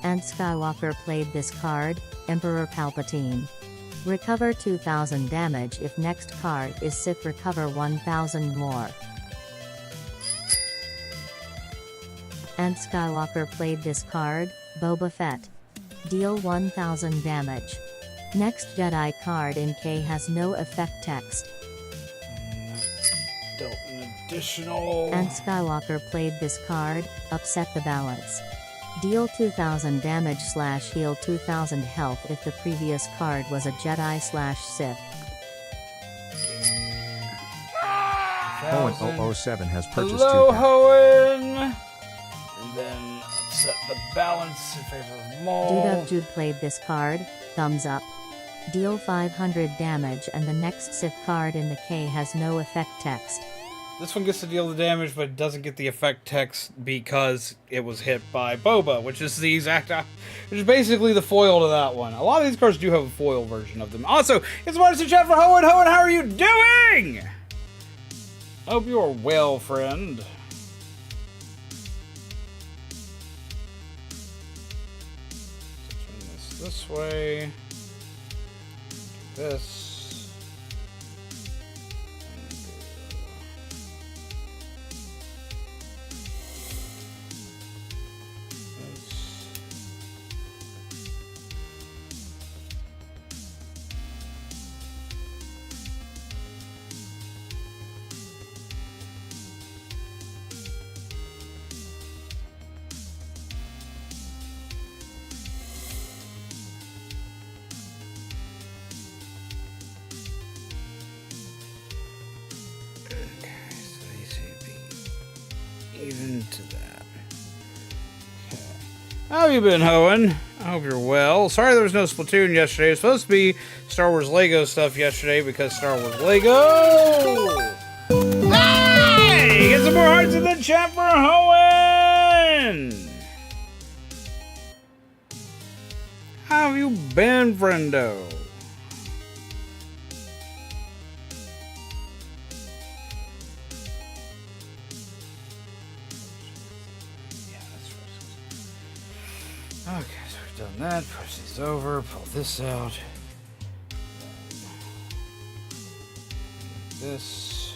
[SPEAKER 2] And Skywalker played this card, Emperor Palpatine. Recover 2,000 damage if next card is Sith, recover 1,000 more. And Skywalker played this card, Boba Fett. Deal 1,000 damage. Next Jedi card in K has no effect text.
[SPEAKER 1] Dealt an additional.
[SPEAKER 2] And Skywalker played this card, Upset the Balance. Deal 2,000 damage / heal 2,000 health if the previous card was a Jedi / Sith.
[SPEAKER 3] Hoenn007 has purchased
[SPEAKER 1] Hello,
[SPEAKER 3] 2 packs.
[SPEAKER 1] Hoenn! And then upset the balance in favor of Maul.
[SPEAKER 2] Jude played this card, Thumbs Up. Deal 500 damage and the next Sith card in the K has no effect text.
[SPEAKER 1] This one gets to deal the damage, but doesn't get the effect text because it was hit by Boba, which is the exact, which is basically the foil to that one. A lot of these cards do have a foil version of them. Also, it's Martin chat for Hoenn. Hoenn, how are you doing? Hope you are well, friend. Turn this way. Do this. Even to that. Okay. How have you been, Hoenn? I hope you're well. Sorry there was no Splatoon yesterday. It was supposed to be Star Wars Lego stuff yesterday because Star Wars Lego. Hey! Get some more hearts in the chat for Hoenn! How have you been, friendo? Okay, so we've done that. Push these over, pull this out. This.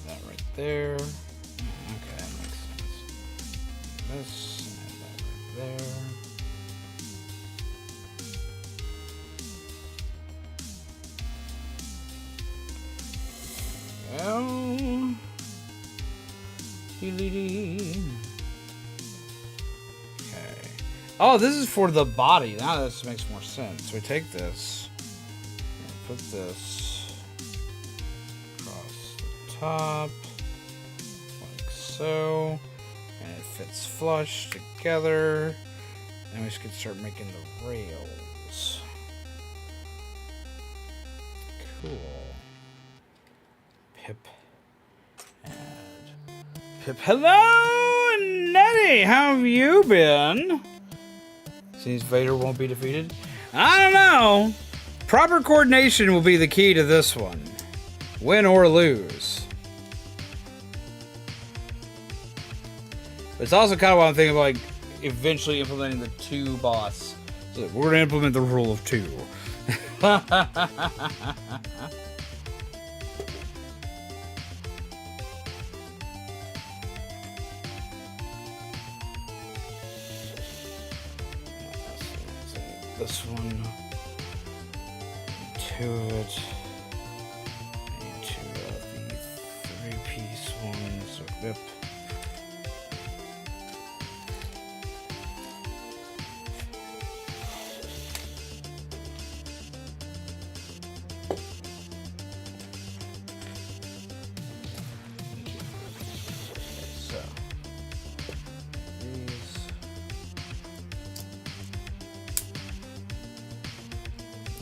[SPEAKER 1] That right there. Okay, that makes sense. This, and that right there. Well. Dee-dee-dee. Oh, this is for the body. Now this makes more sense. So we take this, put this across the top, like so, and it fits flush together. And we just can start making the rails. Cool. Pip. Add. Pip. Hello, Nettie. How have you been? Seems Vader won't be defeated. I don't know. Proper coordination will be the key to this one. Win or lose. But it's also kind of what I'm thinking of, like, eventually implementing the 2 boss. So we're going to implement the rule of 2. This one, 2 of it, and 2 of the 3-piece ones, whip. So,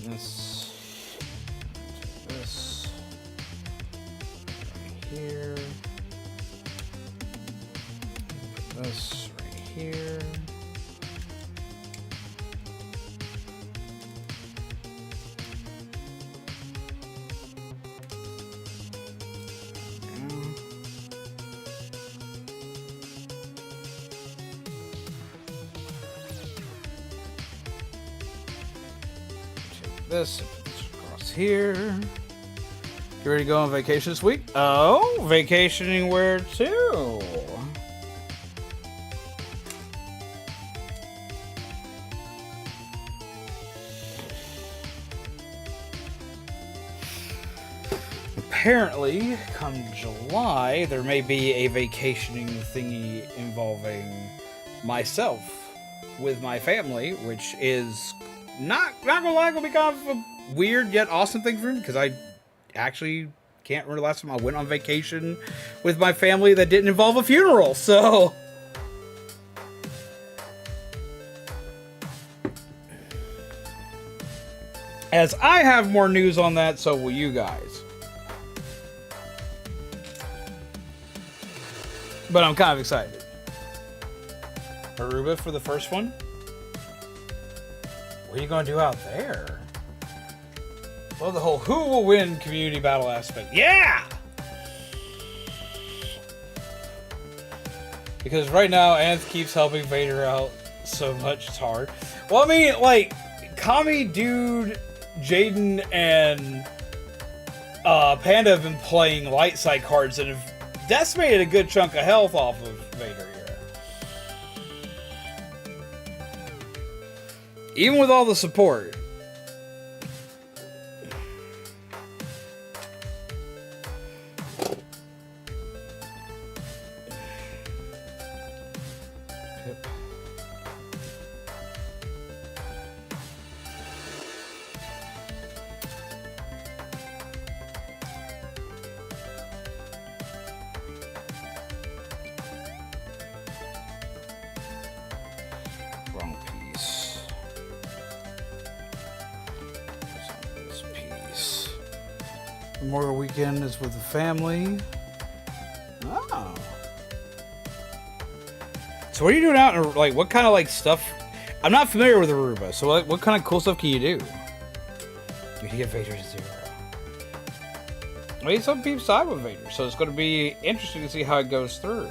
[SPEAKER 1] this right here, put this right here, this, put this across here. You ready to go on vacation this week? Oh, vacationing where to? Apparently, come July, there may be a vacationing thingy involving myself with my family, which is not gonna lie, gonna be kind of a weird yet awesome thing for me because I actually can't remember the last time I went on vacation with my family that didn't involve a funeral. So as I have more news on that, so will you guys. But I'm kind of excited. Aruba for the first one? What are you going to do out there? Love the whole who will win community battle aspect. Yeah! Because right now, Anth keeps helping Vader out so much, it's hard. Well, I mean, like, Kami, Dude, Jaden, and Panda have been playing light side cards and have decimated a good chunk of health off of Vader here. Even with all the support. Memorial weekend is with the family. Oh. So what are you doing out in, like, what kind of, like, stuff? I'm not familiar with Aruba, so what kind of cool stuff can you do? You get Vader to 0. Well, he's on Peep's side with Vader, so it's going to be interesting to see how it goes through.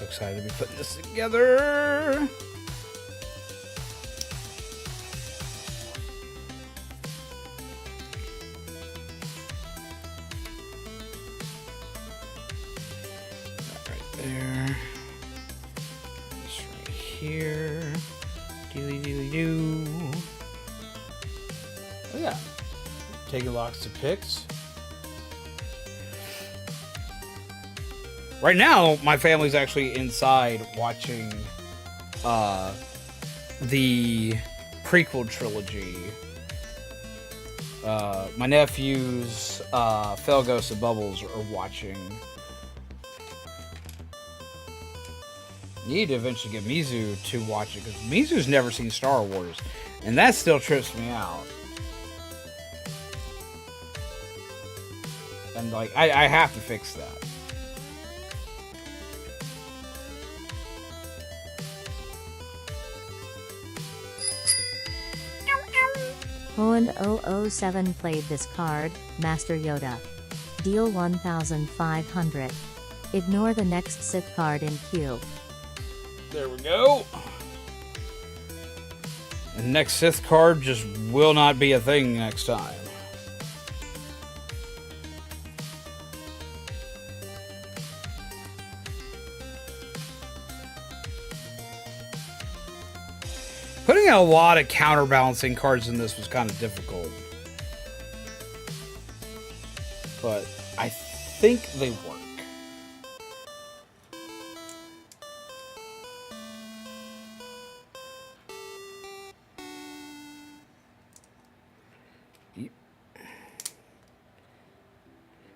[SPEAKER 1] Excited to be putting this together. Right there. This right here. Dealy dealy doo. Oh yeah. Taking lots of pics. Right now, my family's actually inside watching the prequel trilogy. My nephews, Felgos and Bubbles, are watching. Need to eventually get Mizu to watch it, because Mizu's never seen Star Wars, and that still trips me out. And, like, I have to fix that.
[SPEAKER 2] Owen007 played this card, Master Yoda. Deal 1,500. Ignore the next Sith card in queue.
[SPEAKER 1] There we go. The next Sith card just will not be a thing next time. Putting a lot of counterbalancing cards in this was kind of difficult. But I think they work.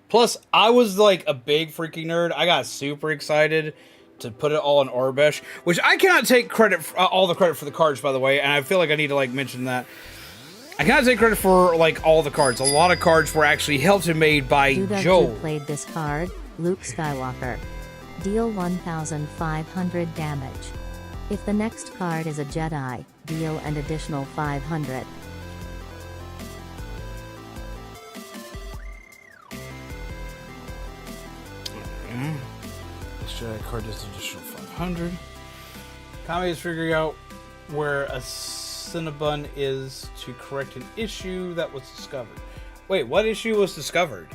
[SPEAKER 1] Plus, I was like a big freaking nerd. I got super excited to put it all in Orbesh, which I cannot take credit for, all the credit for the cards, by the way, and I feel like I need to like mention that. I cannot take credit for like all the cards. A lot of cards were actually helped and made by Joel.
[SPEAKER 2] Played this card, Luke Skywalker. Deal 1,500 damage. If the next card is a Jedi, deal an additional 500.
[SPEAKER 1] Jedi card is additional 500. Kami is figuring out where a Cinnabon is to correct an issue that was discovered. Wait, what issue was discovered?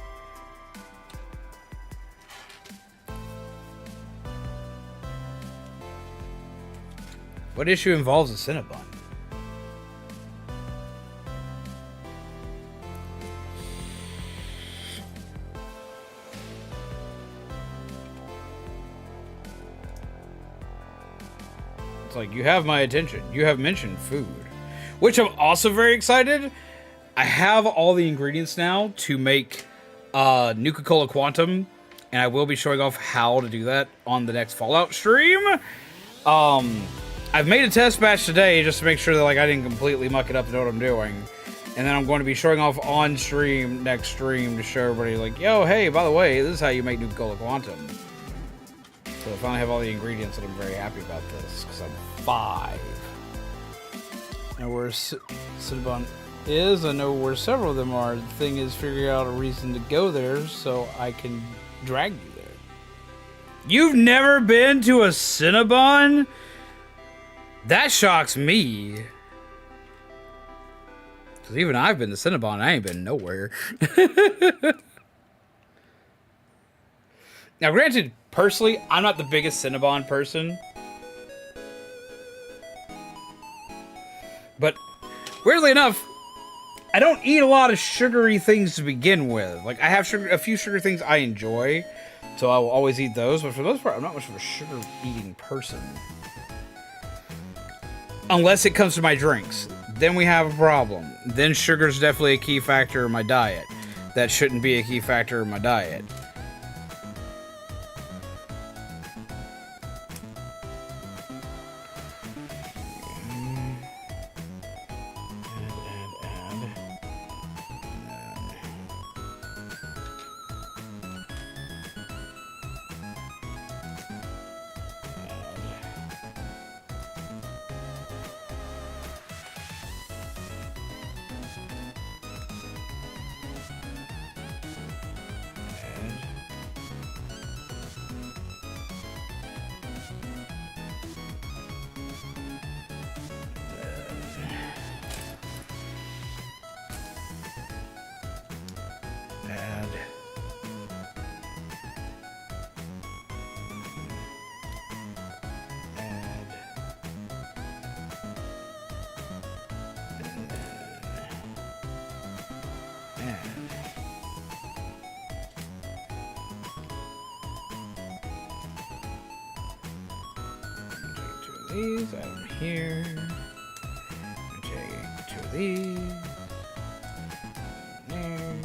[SPEAKER 1] What issue involves a Cinnabon? It's like, you have my attention. You have mentioned food. Which I'm also very excited. I have all the ingredients now to make Nuka-Cola Quantum. And I will be showing off how to do that on the next Fallout stream. I've made a test batch today just to make sure that like I didn't completely muck it up and know what I'm doing. And then I'm going to be showing off on stream next stream to show everybody like, yo, hey, by the way, this is how you make Nuka-Cola Quantum. So I finally have all the ingredients and I'm very happy about this because I'm 5. I know where Cinnabon is. I know where several of them are. The thing is figuring out a reason to go there so I can drag you there. You've never been to a Cinnabon? That shocks me. Because even I've been to Cinnabon, I ain't been nowhere. Now, granted, personally, I'm not the biggest Cinnabon person. But, weirdly enough, I don't eat a lot of sugary things to begin with. Like, I have a few sugar things I enjoy, so I will always eat those. But for the most part, I'm not much of a sugar-eating person. Unless it comes to my drinks. Then we have a problem. Then sugar's definitely a key factor in my diet. That shouldn't be a key factor in my diet. These out of here. Take 2 of these. There.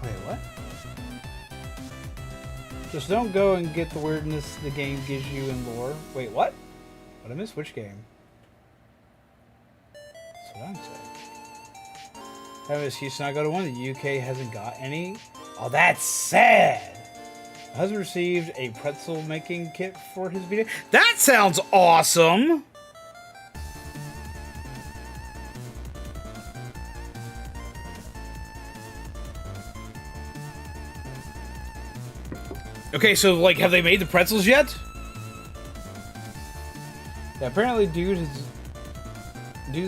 [SPEAKER 1] Wait, what? Just don't go and get the weirdness the game gives you in lore. Wait, what? What I missed? Which game? That's what I'm saying. Travis Houston, I go to one. The UK hasn't got any. Oh, that's sad. My husband received a pretzel making kit for his BD. That sounds awesome. Okay, so, like, have they made the pretzels yet? Yeah, apparently dudes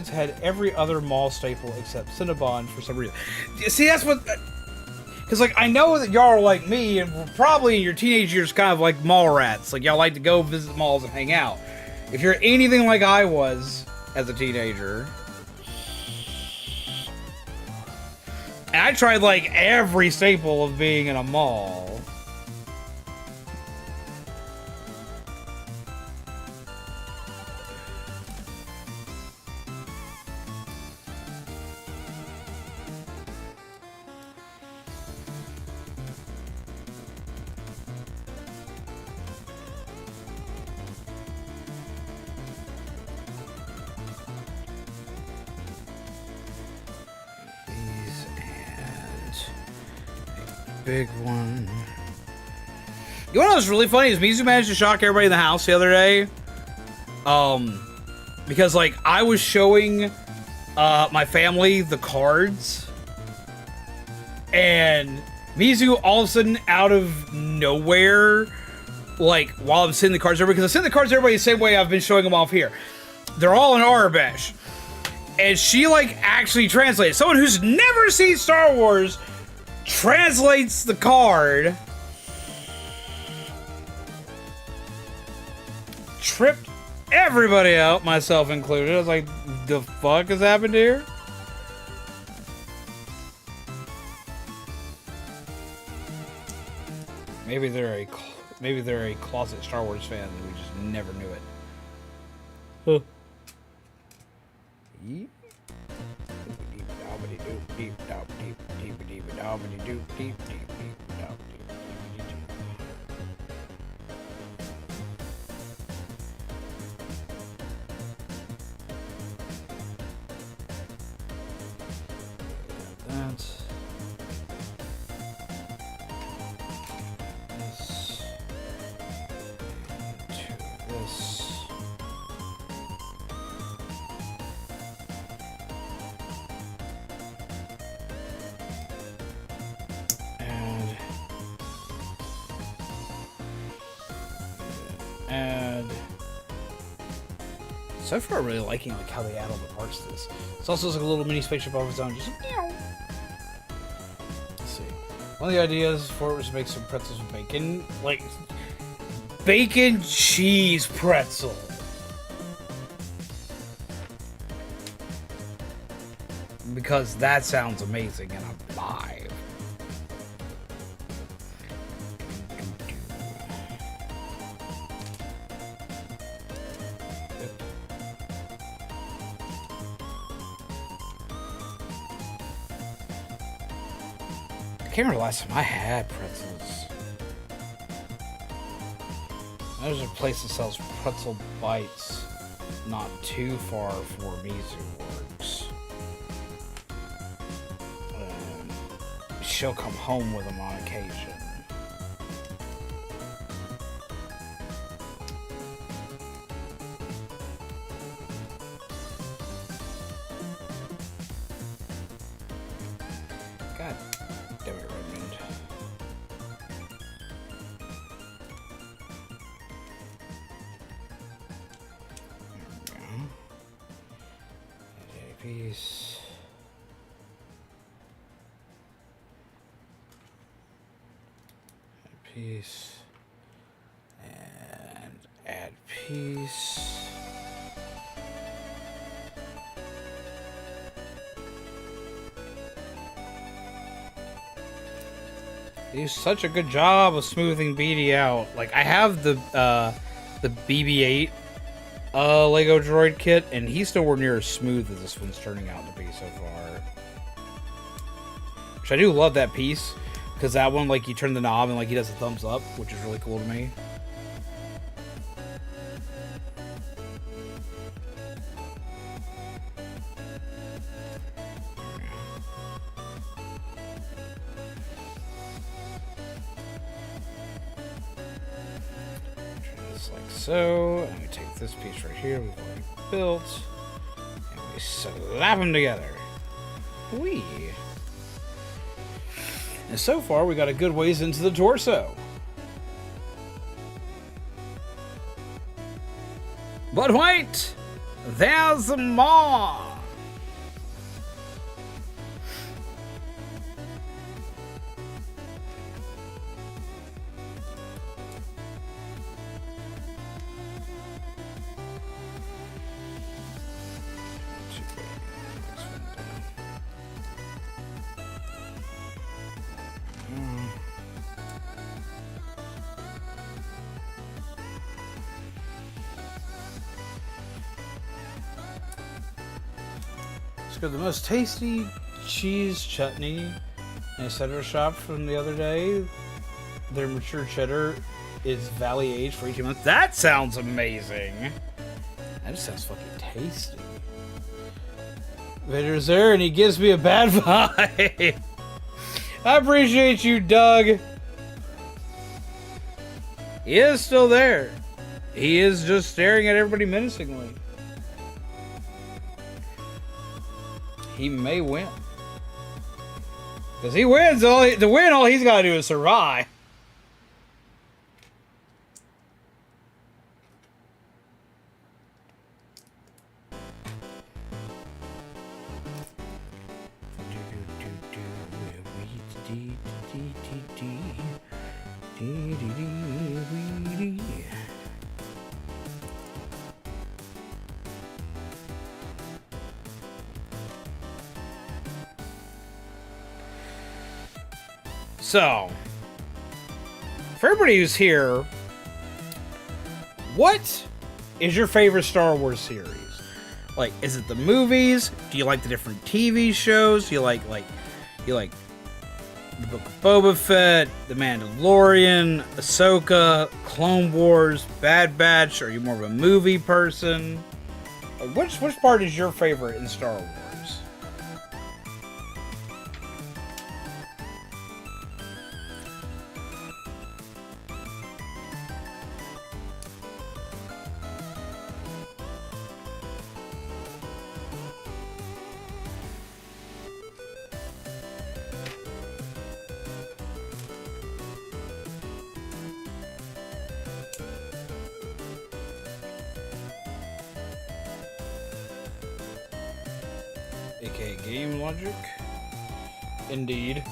[SPEAKER 1] had every other mall staple except Cinnabon for some reason. See, that's what... Because, like, I know that y'all are like me, and probably in your teenage years kind of like mall rats. Like, y'all like to go visit malls and hang out. If you're anything like I was as a teenager... And I tried, like, every staple of being in a mall. Big one. You know what's really funny is Mizu managed to shock everybody in the house the other day. Because like I was showing my family the cards, and Mizu all of a sudden out of nowhere, like while I'm sending the cards over, because I send the cards to everybody the same way I've been showing them off here. They're all in Arabesh, and she like actually translates. Someone who's never seen Star Wars translates the card tripped everybody out, myself included. I was like, the fuck has happened here? Maybe they're a closet Star Wars fan and we just never knew it. Huh. And so far, I'm really liking like how they add all the parts to this. It's also like a little mini spaceship of its own. Just let's see. One of the ideas for it was to make some pretzels with bacon, like bacon cheese pretzel. Because that sounds amazing and I'm live. I can't remember the last time I had pretzels. There's a place that sells pretzel bites not too far from where Mizu works. She'll come home with them on occasion. God damn it, Redmond. There we go. A piece. Piece and add piece. They do such a good job of smoothing BD out. Like I have the BB-8 Lego droid kit, and he's nowhere near as smooth as this one's turning out to be so far. Which I do love that piece. Because that one, like, you turn the knob and, like, he does a thumbs up, which is really cool to me. Just like so. And we take this piece right here we've already built. And we slap them together. Whee! And so far, we got a good ways into the torso. But wait! There's more! The most tasty cheese chutney in a cheddar shop from the other day. Their mature cheddar is valley aged for 18 months. That sounds amazing. That just sounds fucking tasty. Vader's there and he gives me a bad vibe. I appreciate you, Doug. He is still there. He is just staring at everybody menacingly. He may win. Because he wins, all he's got to do is survive. So, for everybody who's here, what is your favorite Star Wars series? Like, is it the movies? Do you like the different TV shows? Do you like the Book of Boba Fett, The Mandalorian, Ahsoka, Clone Wars, Bad Batch? Are you more of a movie person? Which part is your favorite in Star Wars? AKA game logic. Indeed.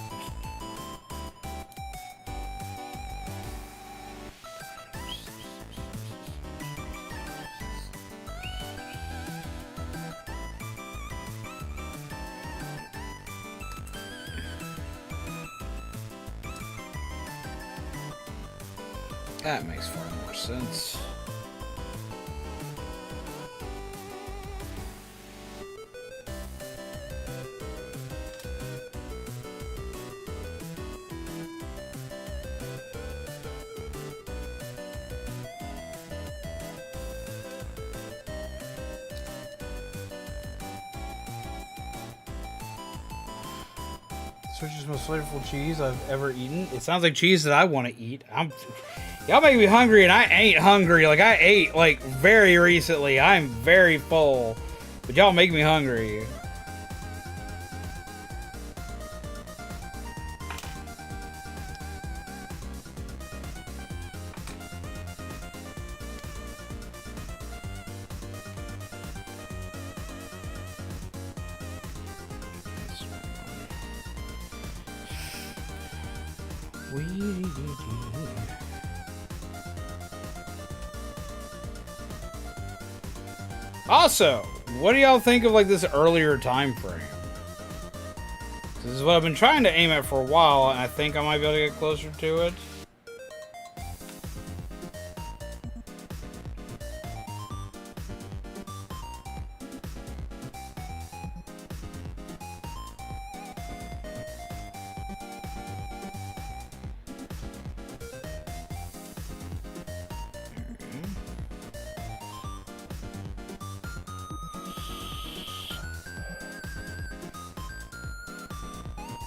[SPEAKER 1] That makes far more sense. Which is the most flavorful cheese I've ever eaten. It sounds like cheese that I want to eat. Y'all make me hungry, and I ain't hungry. Like, I ate, like, very recently. I'm very full. But y'all make me hungry. Also, what do y'all think of like this earlier time frame? This is what I've been trying to aim at for a while, and I think I might be able to get closer to it.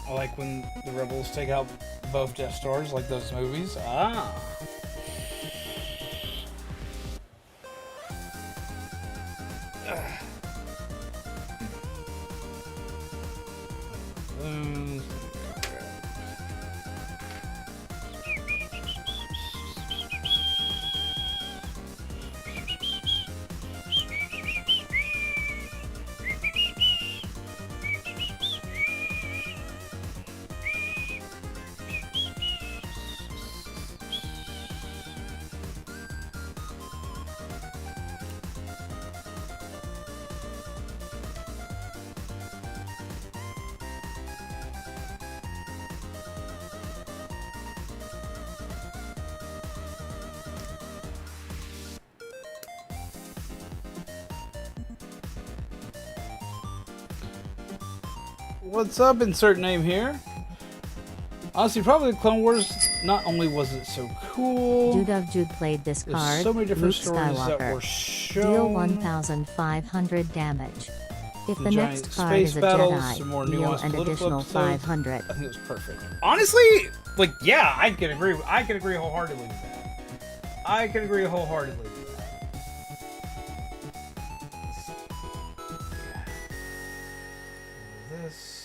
[SPEAKER 1] I like when the rebels take out both Death Stars, like those movies. Ah. What's up, insert name here? Honestly, probably Clone Wars, not only was it so cool,
[SPEAKER 2] Jude of Jude played this
[SPEAKER 1] there's
[SPEAKER 2] card,
[SPEAKER 1] so many different
[SPEAKER 2] Luke
[SPEAKER 1] stories that
[SPEAKER 2] Skywalker.
[SPEAKER 1] were shown.
[SPEAKER 2] Deal 1,500 damage. If the
[SPEAKER 1] Giant
[SPEAKER 2] next card
[SPEAKER 1] space
[SPEAKER 2] is a
[SPEAKER 1] battles, some
[SPEAKER 2] Jedi,
[SPEAKER 1] more
[SPEAKER 2] deal
[SPEAKER 1] nuanced
[SPEAKER 2] an
[SPEAKER 1] political
[SPEAKER 2] additional
[SPEAKER 1] episodes.
[SPEAKER 2] 500.
[SPEAKER 1] I think it was perfect. Honestly, like, yeah, I can agree wholeheartedly with that. I can agree wholeheartedly with that. This.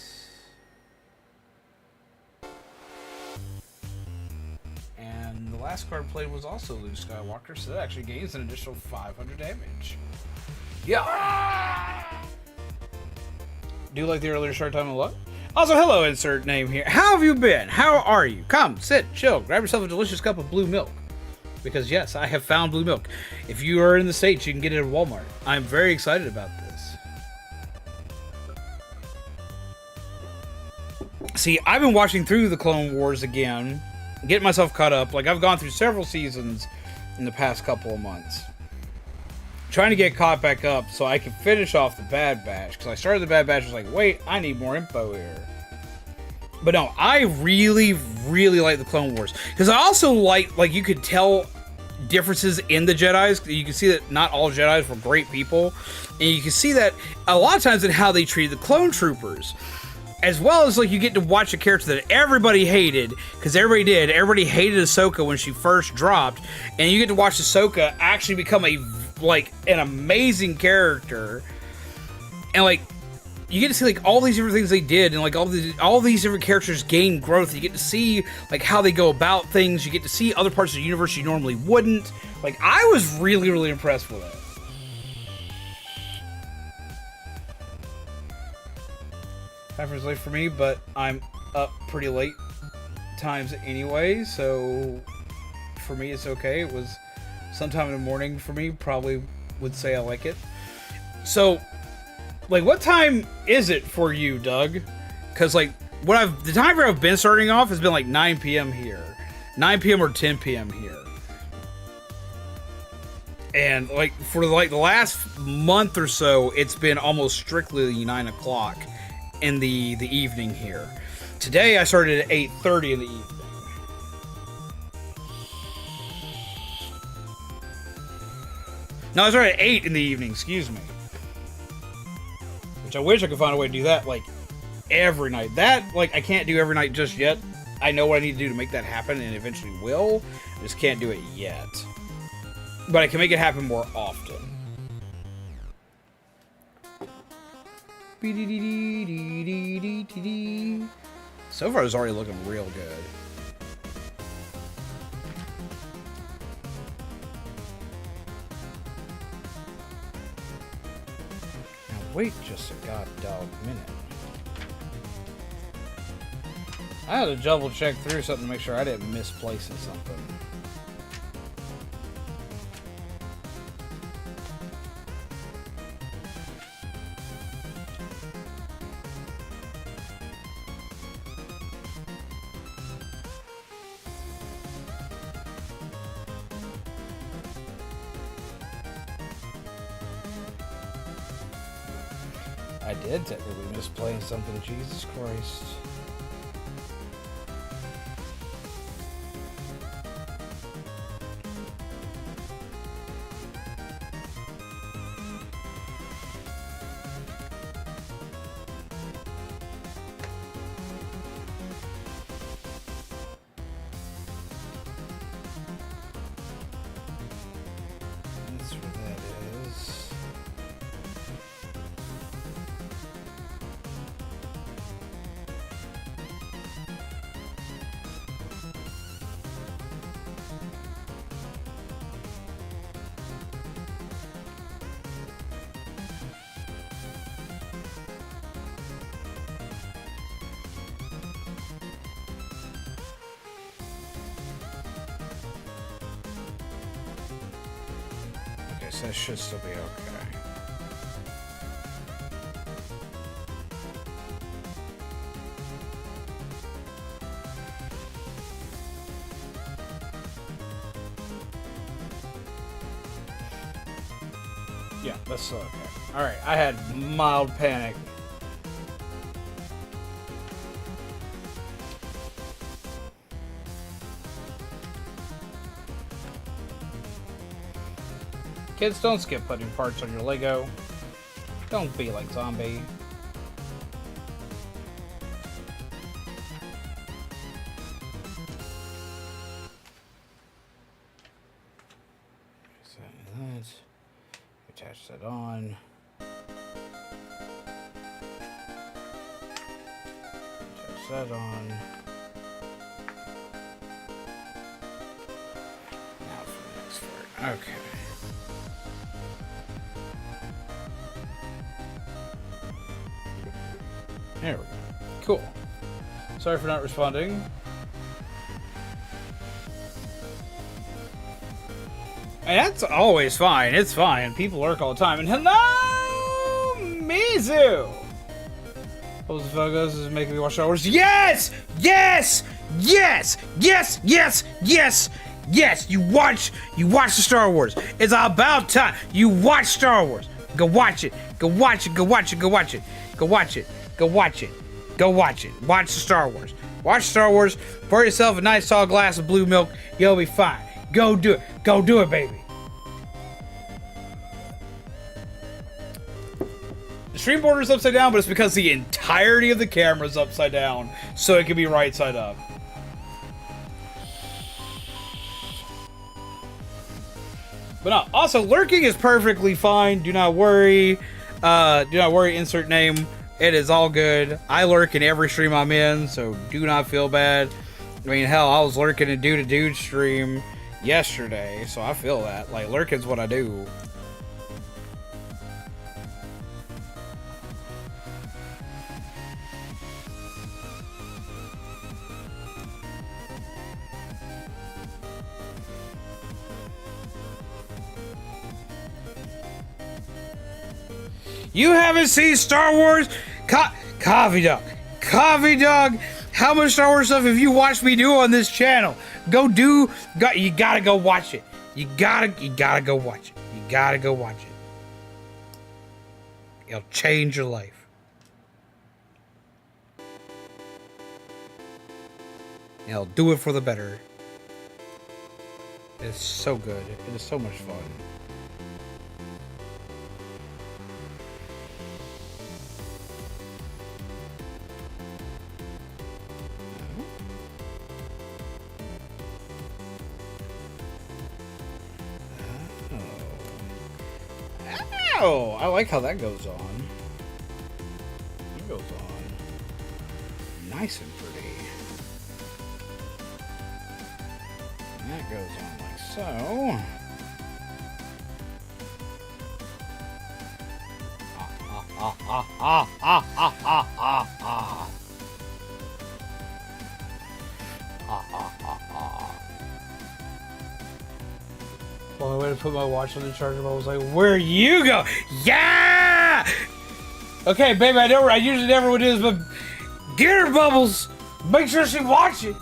[SPEAKER 1] And the last card played was also Luke Skywalker, so that actually gains an additional 500 damage. Yeah! Do you like the earlier start time a lot? Also, hello, insert name here. How have you been? How are you? Come, sit, chill, grab yourself a delicious cup of blue milk. Because yes, I have found blue milk. If you are in the States, you can get it at Walmart. I'm very excited about this. See, I've been watching through the Clone Wars again, getting myself caught up. Like, I've gone through several seasons in the past couple of months. Trying to get caught back up so I can finish off the Bad Batch. Because I started the Bad Batch, I was like, wait, I need more info here. But no, I really, really like the Clone Wars. Because I also like, you could tell differences in the Jedis. You can see that not all Jedis were great people. And you can see that a lot of times in how they treated the clone troopers. As well as, like, you get to watch a character that everybody hated, because everybody did. Everybody hated Ahsoka when she first dropped. And you get to watch Ahsoka actually become an amazing character. And, like, you get to see, like, all these different things they did, and, like, all these different characters gain growth. You get to see, like, how they go about things. You get to see other parts of the universe you normally wouldn't. Like, I was really, really impressed with it. Time is late for me, but I'm up pretty late times anyway, so for me it's okay. It was sometime in the morning for me, probably would say I like it. So, like, what time is it for you, Doug? Because, like, the time where I've been starting off has been like 9 p.m. here. 9 p.m. or 10 p.m. here. And, like, for, like, the last month or so, it's been almost strictly 9 o'clock in the evening here. Today I started at 8:30 in the evening. No, I started at 8 in the evening, excuse me. Which I wish I could find a way to do that, like, every night. That, like, I can't do every night just yet. I know what I need to do to make that happen, and eventually will. I just can't do it yet. But I can make it happen more often. So far, it's already looking real good. Now, wait just a goddamn minute. I had to double check through something to make sure I didn't misplace something. I did technically misplace something, Jesus Christ. That's where that is. So that should still be okay. Yeah, that's still okay. Alright, I had mild panic. Kids, don't skip putting parts on your Lego. Don't be like Zombie. Attach that on. Attach that on. Now for the next part. Okay. There we go. Cool. Sorry for not responding. And that's always fine. It's fine. People lurk all the time. And hello, Mizu! What was the focus? This is making me watch Star Wars. Yes! Yes! Yes! Yes! Yes! Yes! Yes! You watch the Star Wars. It's about time. You watch Star Wars. Go watch it. Go watch it. Go watch it. Go watch it. Go watch it. Go watch it. Go watch it. Watch the Star Wars. Watch Star Wars. Pour yourself a nice tall glass of blue milk. You'll be fine. Go do it. Go do it, baby. The stream border is upside down, but it's because the entirety of the camera is upside down, so it can be right side up. But no, also lurking is perfectly fine. Do not worry. Do not worry. Insert name. It is all good. I lurk in every stream I'm in, so do not feel bad. I mean, hell, I was lurking in Dude to Dude stream yesterday, so I feel that. Like, lurking's what I do. You haven't seen Star Wars? Coffee Dog. Coffee Dog. How much Star Wars stuff have you watched me do on this channel? You gotta go watch it. You gotta go watch it. You gotta go watch it. It'll change your life. It'll do it for the better. It's so good. It is so much fun. Oh, I like how that goes on. It goes on nice and pretty. And that goes on like so. Well, I went to put my watch on the charger, but I was like, where you go? Yeah! Okay, baby, I usually never would do this, but get her, Bubbles! Make sure she watch it!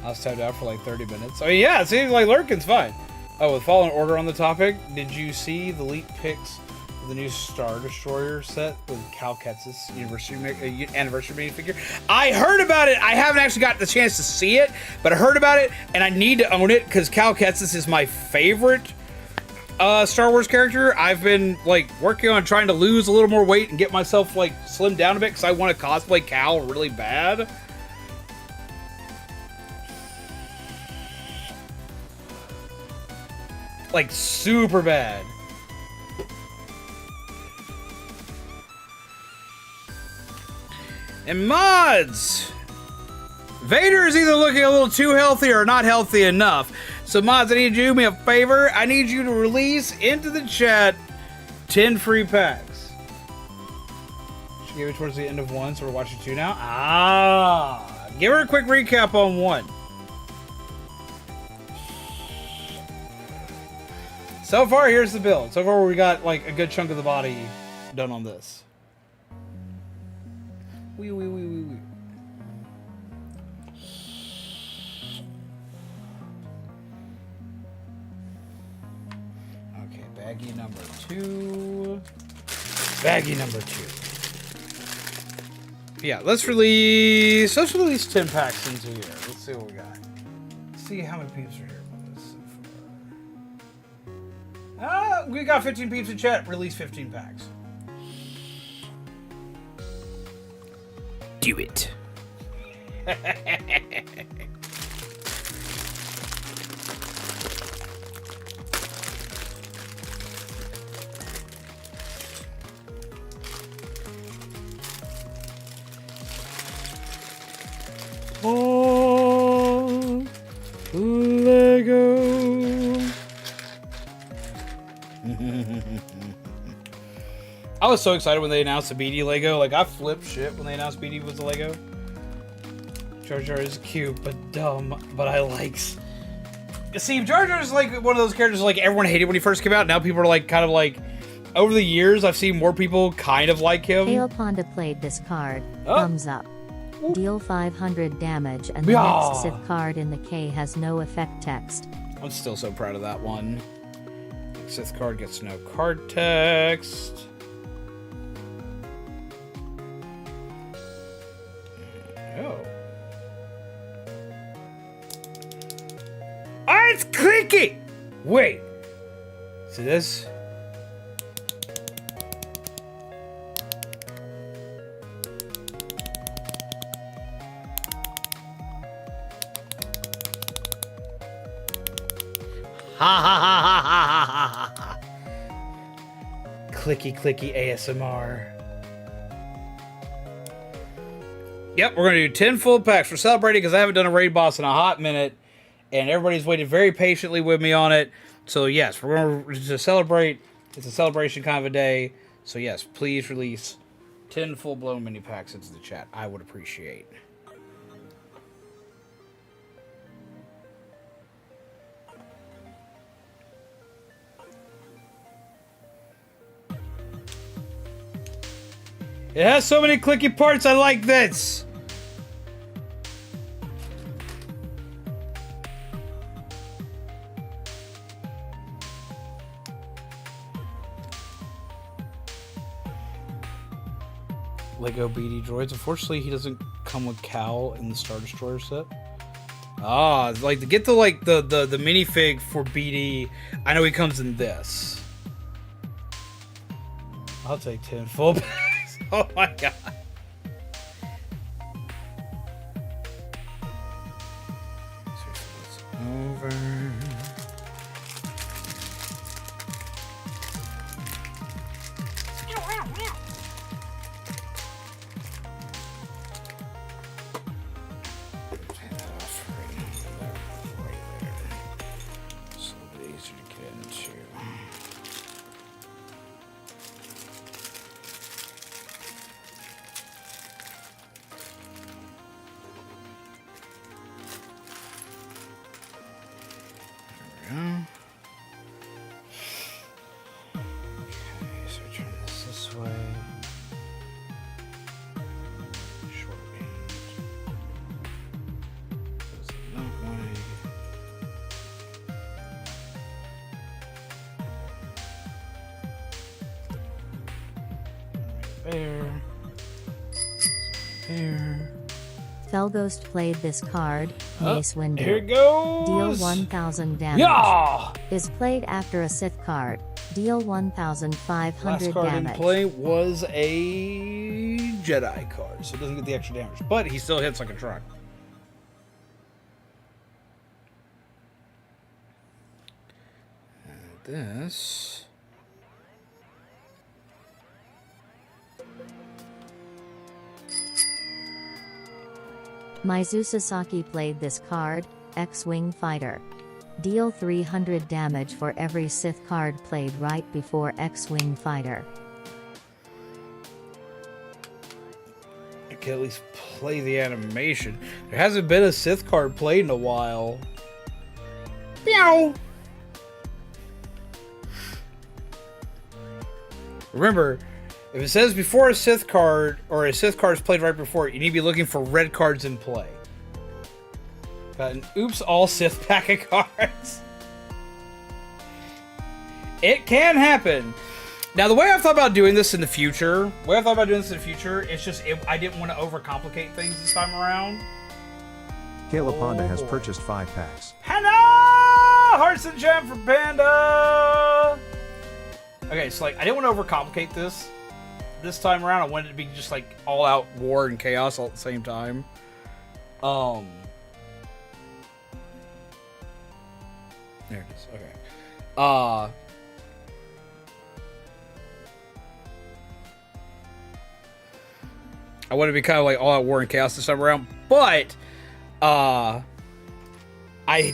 [SPEAKER 1] I was tapped out for like 30 minutes. I mean, yeah, it seems like lurking's fine. Oh, with Fallen Order on the topic, did you see the leaked pics? The new Star Destroyer set with Cal Ketz's anniversary figure. I heard about it. I haven't actually got the chance to see it, but I heard about it, and I need to own it because Cal Ketz's is my favorite Star Wars character. I've been like working on trying to lose a little more weight and get myself like slimmed down a bit because I want to cosplay Cal really bad. Like super bad. And mods! Vader is either looking a little too healthy or not healthy enough. So mods, I need you to do me a favor. I need you to release into the chat 10 free packs. Should give it towards the end of 1, so we're watching 2 now. Ah! Give her a quick recap on 1. So far, here's the build. So far, we got like a good chunk of the body done on this. Wee. Okay, baggie number 2. Baggie number 2. Yeah, let's release 10 packs into here. Let's see what we got. Let's see how many peeps are here with us so far. We got 15 peeps in chat. Release 15 packs. Do it. Oh, Lego. I was so excited when they announced the BD Lego. Like, I flipped shit when they announced BD was a Lego. Jar Jar is cute, but dumb. But I likes. See, Jar Jar's like one of those characters like everyone hated when he first came out. Now people are like kind of like, over the years, I've seen more people kind of like him.
[SPEAKER 2] Kale Ponda played this card.
[SPEAKER 1] Oh.
[SPEAKER 2] Thumbs up. Deal 500 damage, and the next Sith card in the K has no effect text.
[SPEAKER 1] I'm still so proud of that one. Sith card gets no card text. Oh. Oh, it's clicky! Wait. See this? Ha ha ha ha ha ha ha. Clicky clicky ASMR. Yep, we're gonna do 10 full packs. We're celebrating because I haven't done a raid boss in a hot minute, and everybody's waited very patiently with me on it. So yes, we're gonna celebrate. It's a celebration kind of a day. So yes, please release 10 full-blown mini packs into the chat. I would appreciate. It has so many clicky parts, I like this! Lego BD droids. Unfortunately, he doesn't come with Cal in the Star Destroyer set. Ah, like to get the the minifig for BD, I know he comes in this. I'll take 10 full packs. Oh my god. It's over. It's a little bit easier to get into.
[SPEAKER 2] Felghost played this card. Mace Windu.
[SPEAKER 1] Here it goes.
[SPEAKER 2] Deal 1,000 damage.
[SPEAKER 1] Yeah.
[SPEAKER 2] Is played after a Sith card. Deal 1,500
[SPEAKER 1] Last card
[SPEAKER 2] damage.
[SPEAKER 1] in play was a Jedi card, so it doesn't get the extra damage, but he still hits like a truck. And this.
[SPEAKER 2] Mizu Sasaki played this card, X-Wing Fighter. Deal 300 damage for every Sith card played right before X-Wing Fighter.
[SPEAKER 1] I can at least play the animation. There hasn't been a Sith card played in a while. Meow! Remember, if it says before a Sith card, or a Sith card is played right before it, you need to be looking for red cards in play. Got an oops all Sith pack of cards. It can happen. Now, the way I've thought about doing this in the future, it's just, I didn't want to overcomplicate things this time around.
[SPEAKER 3] Kayla Ponda has purchased 5 packs.
[SPEAKER 1] Hello! Hearts and Gem for Panda! Okay, so like, I didn't want to overcomplicate this time around. I wanted it to be just like all out war and chaos all at the same time. There it is. Okay. I want to be kind of like all out war and chaos this time around, but I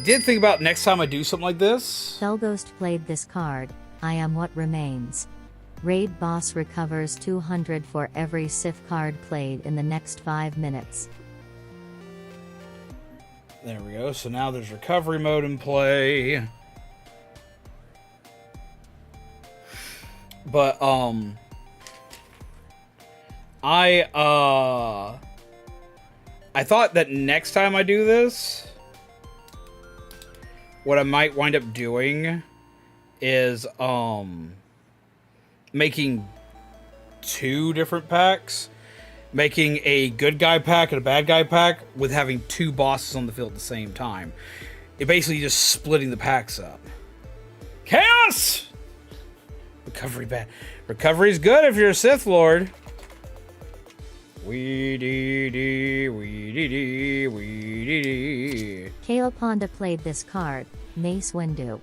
[SPEAKER 1] did think about next time I do something like this.
[SPEAKER 2] Felghost played this card, I Am What Remains. Raid boss recovers 200 for every Sith card played in the next 5 minutes.
[SPEAKER 1] There we go. So now there's recovery mode in play. But, I thought that next time I do this, what I might wind up doing is, making 2 different packs. Making a good guy pack and a bad guy pack with having 2 bosses on the field at the same time. It basically just splitting the packs up. Chaos! Recovery bad. Recovery's good if you're a Sith Lord. Wee-dee-dee, wee-dee-dee, wee-dee-dee.
[SPEAKER 2] Kayla Ponda played this card, Mace Windu.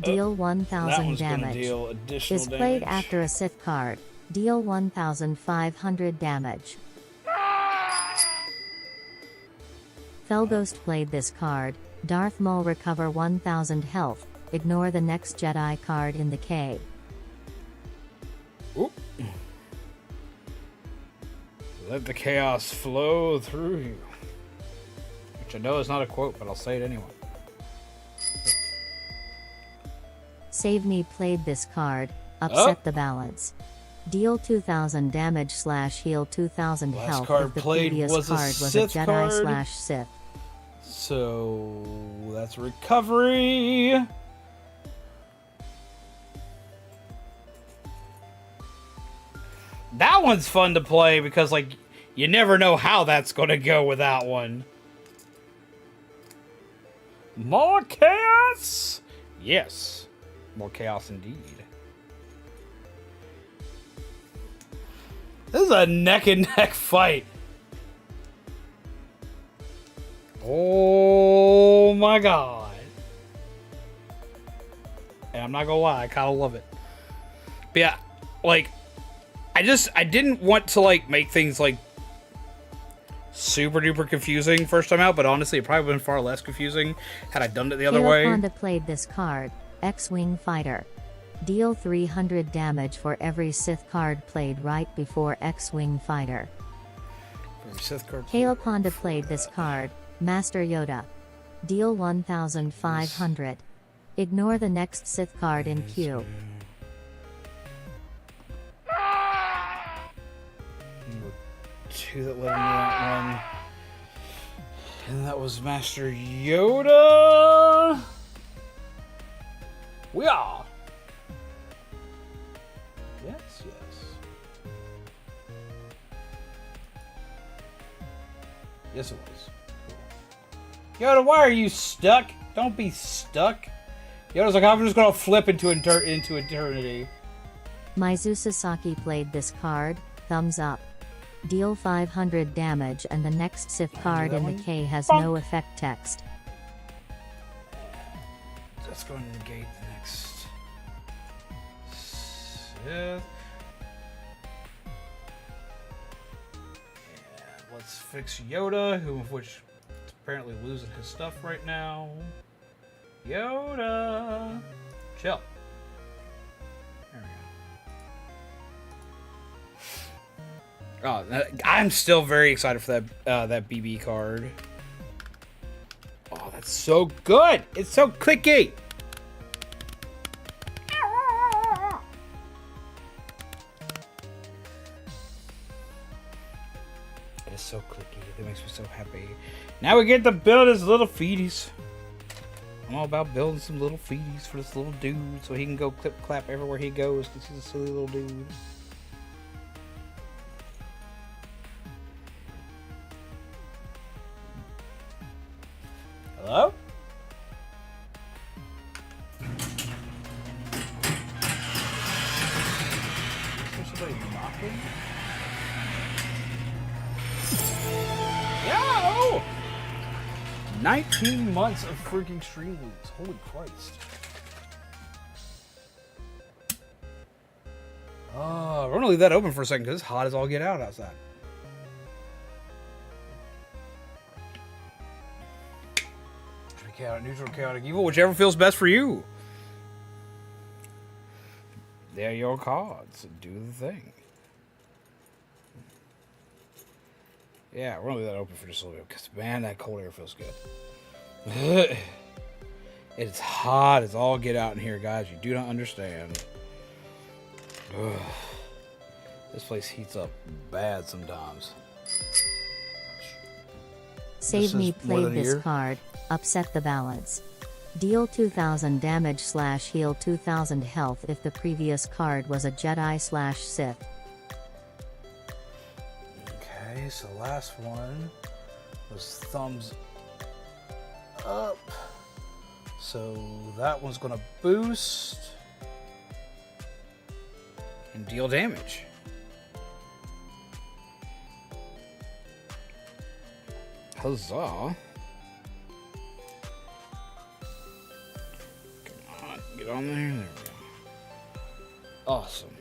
[SPEAKER 2] Deal 1000 damage.
[SPEAKER 1] Deal additional
[SPEAKER 2] Is played
[SPEAKER 1] damage.
[SPEAKER 2] after a Sith card. Deal 1500 damage. Felghost played this card. Darth Maul recover 1000 health. Ignore the next Jedi card in the K.
[SPEAKER 1] Oop. Let the chaos flow through you. Which I know is not a quote, but I'll say it anyway.
[SPEAKER 2] Save Me played this card. Upset the balance. Deal 2000 damage / heal 2000
[SPEAKER 1] Last
[SPEAKER 2] health
[SPEAKER 1] card
[SPEAKER 2] if the
[SPEAKER 1] played
[SPEAKER 2] previous
[SPEAKER 1] was a
[SPEAKER 2] card was a
[SPEAKER 1] Sith
[SPEAKER 2] Jedi
[SPEAKER 1] card.
[SPEAKER 2] / Sith.
[SPEAKER 1] So that's recovery. That one's fun to play because, like, you never know how that's going to go with that one. More chaos? Yes. More chaos indeed. This is a neck and neck fight. Oh my god. And I'm not gonna lie, I kind of love it. But yeah, like, I didn't want to, like, make things, like, super duper confusing first time out, but honestly, it probably would have been far less confusing had I done it the other way.
[SPEAKER 2] Honda played this card, X-Wing Fighter. Deal 300 damage for every Sith card played right before X-Wing Fighter. Caleb Honda played this card, Master Yoda. Deal 1500. Ignore the next Sith card in queue.
[SPEAKER 1] Two that led into that one. And that was Master Yoda. We are. Yes, yes. Yes, it was. Yoda, why are you stuck? Don't be stuck. Yoda's like, I'm just gonna flip into eternity.
[SPEAKER 2] Maizu Sasaki played this card, Thumbs Up. Deal 500 damage and the next Sith card in the K has no effect text.
[SPEAKER 1] That's going to negate the next Sith. And let's fix Yoda, which is apparently losing his stuff right now. Yoda! Chill. There we go. Oh, I'm still very excited for that BB card. Oh, that's so good! It's so clicky! It is so clicky. That makes me so happy. Now we get to build his little feeties. I'm all about building some little feeties for this little dude so he can go clip clap everywhere he goes because he's a silly little dude. Hello? Is there somebody knocking? Yo! 19 months of freaking StreamBeats. Holy Christ. We're gonna leave that open for a second because it's hot as all get out outside. Chaotic, neutral, chaotic, evil, whichever feels best for you. They're your cards. Do the thing. Yeah, we're gonna leave that open for just a little bit because, man, that cold air feels good. It's hot as all get out in here, guys. You do not understand. Ugh. This place heats up bad sometimes.
[SPEAKER 2] Save me played this
[SPEAKER 1] year?
[SPEAKER 2] card, upset the balance. Deal 2000 damage / heal 2000 health if the previous card was a Jedi / Sith.
[SPEAKER 1] Okay, so last one was thumbs up. So that one's gonna boost and deal damage. Huzzah. Come on, get on there. There we go. Awesome.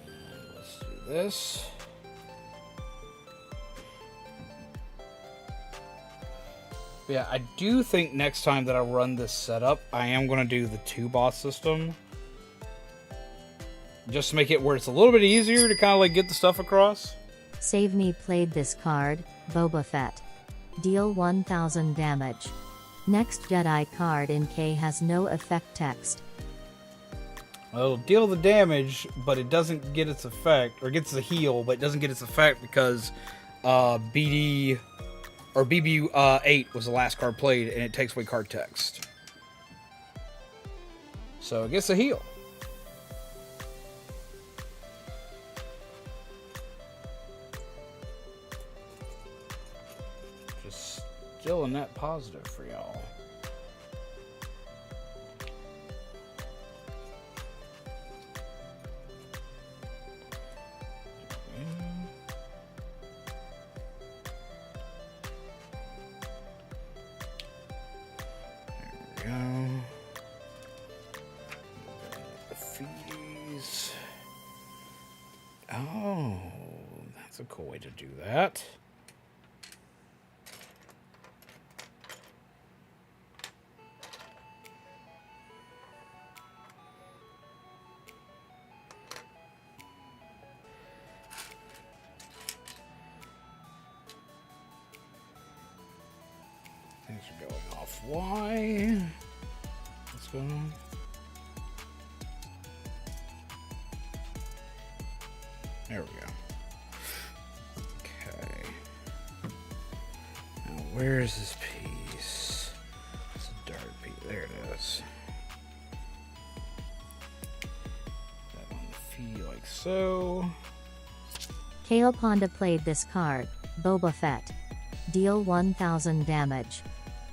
[SPEAKER 1] And let's do this. Yeah, I do think next time that I run this setup, I am going to do the 2-boss system. Just to make it where it's a little bit easier to kind of like get the stuff across.
[SPEAKER 2] Save me played this card, Boba Fett. Deal 1000 damage. Next Jedi card in K has no effect text.
[SPEAKER 1] Well, it'll deal the damage, but it doesn't get its effect, or gets the heal, but it doesn't get its effect because BD or BB-8 was the last card played, and it takes away card text. So it gets a heal. Just still a net positive for y'all. Fees. Oh, that's a cool way to do that. Things are going off. Why? What's going on? There we go. Okay. Now, where is this piece? It's a dark piece. There it is. That on the fee like so.
[SPEAKER 2] Kale Ponda played this card, Boba Fett. Deal 1000 damage.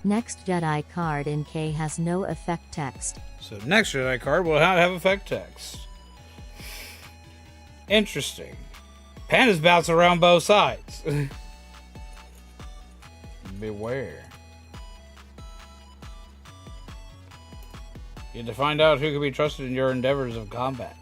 [SPEAKER 2] Next Jedi card in K has no effect text.
[SPEAKER 1] So next Jedi card will have effect text. Interesting. Pandas bounce around both sides. Beware. You have to find out who can be trusted in your endeavors of combat.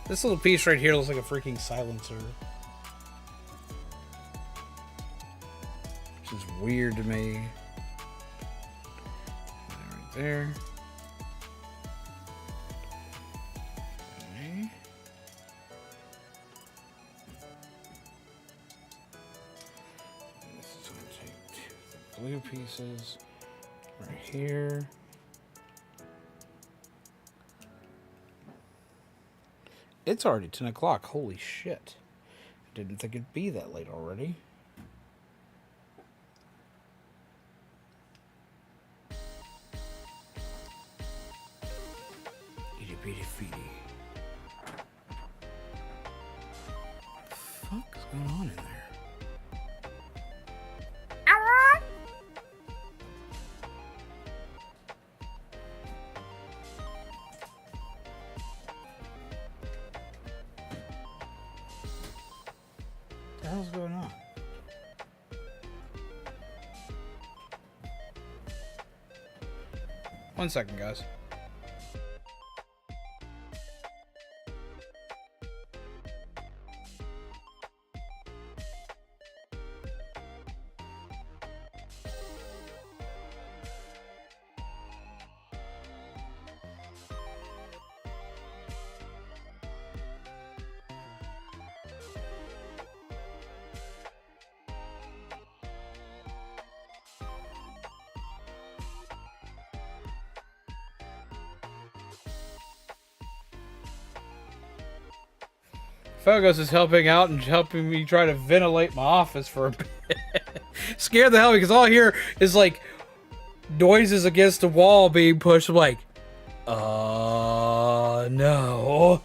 [SPEAKER 1] This little piece right here looks like a freaking silencer. Which is weird to me. Right there. Okay. This is going to take two of the blue pieces right here. It's already 10 o'clock. Holy shit. I didn't think it'd be that late already. Itty bitty feety. What the fuck is going on in there? What the hell's going on? 1 second, guys. Fogos is helping out and helping me try to ventilate my office for a bit. Scared the hell because all I hear is like noises against the wall being pushed. I'm like, no.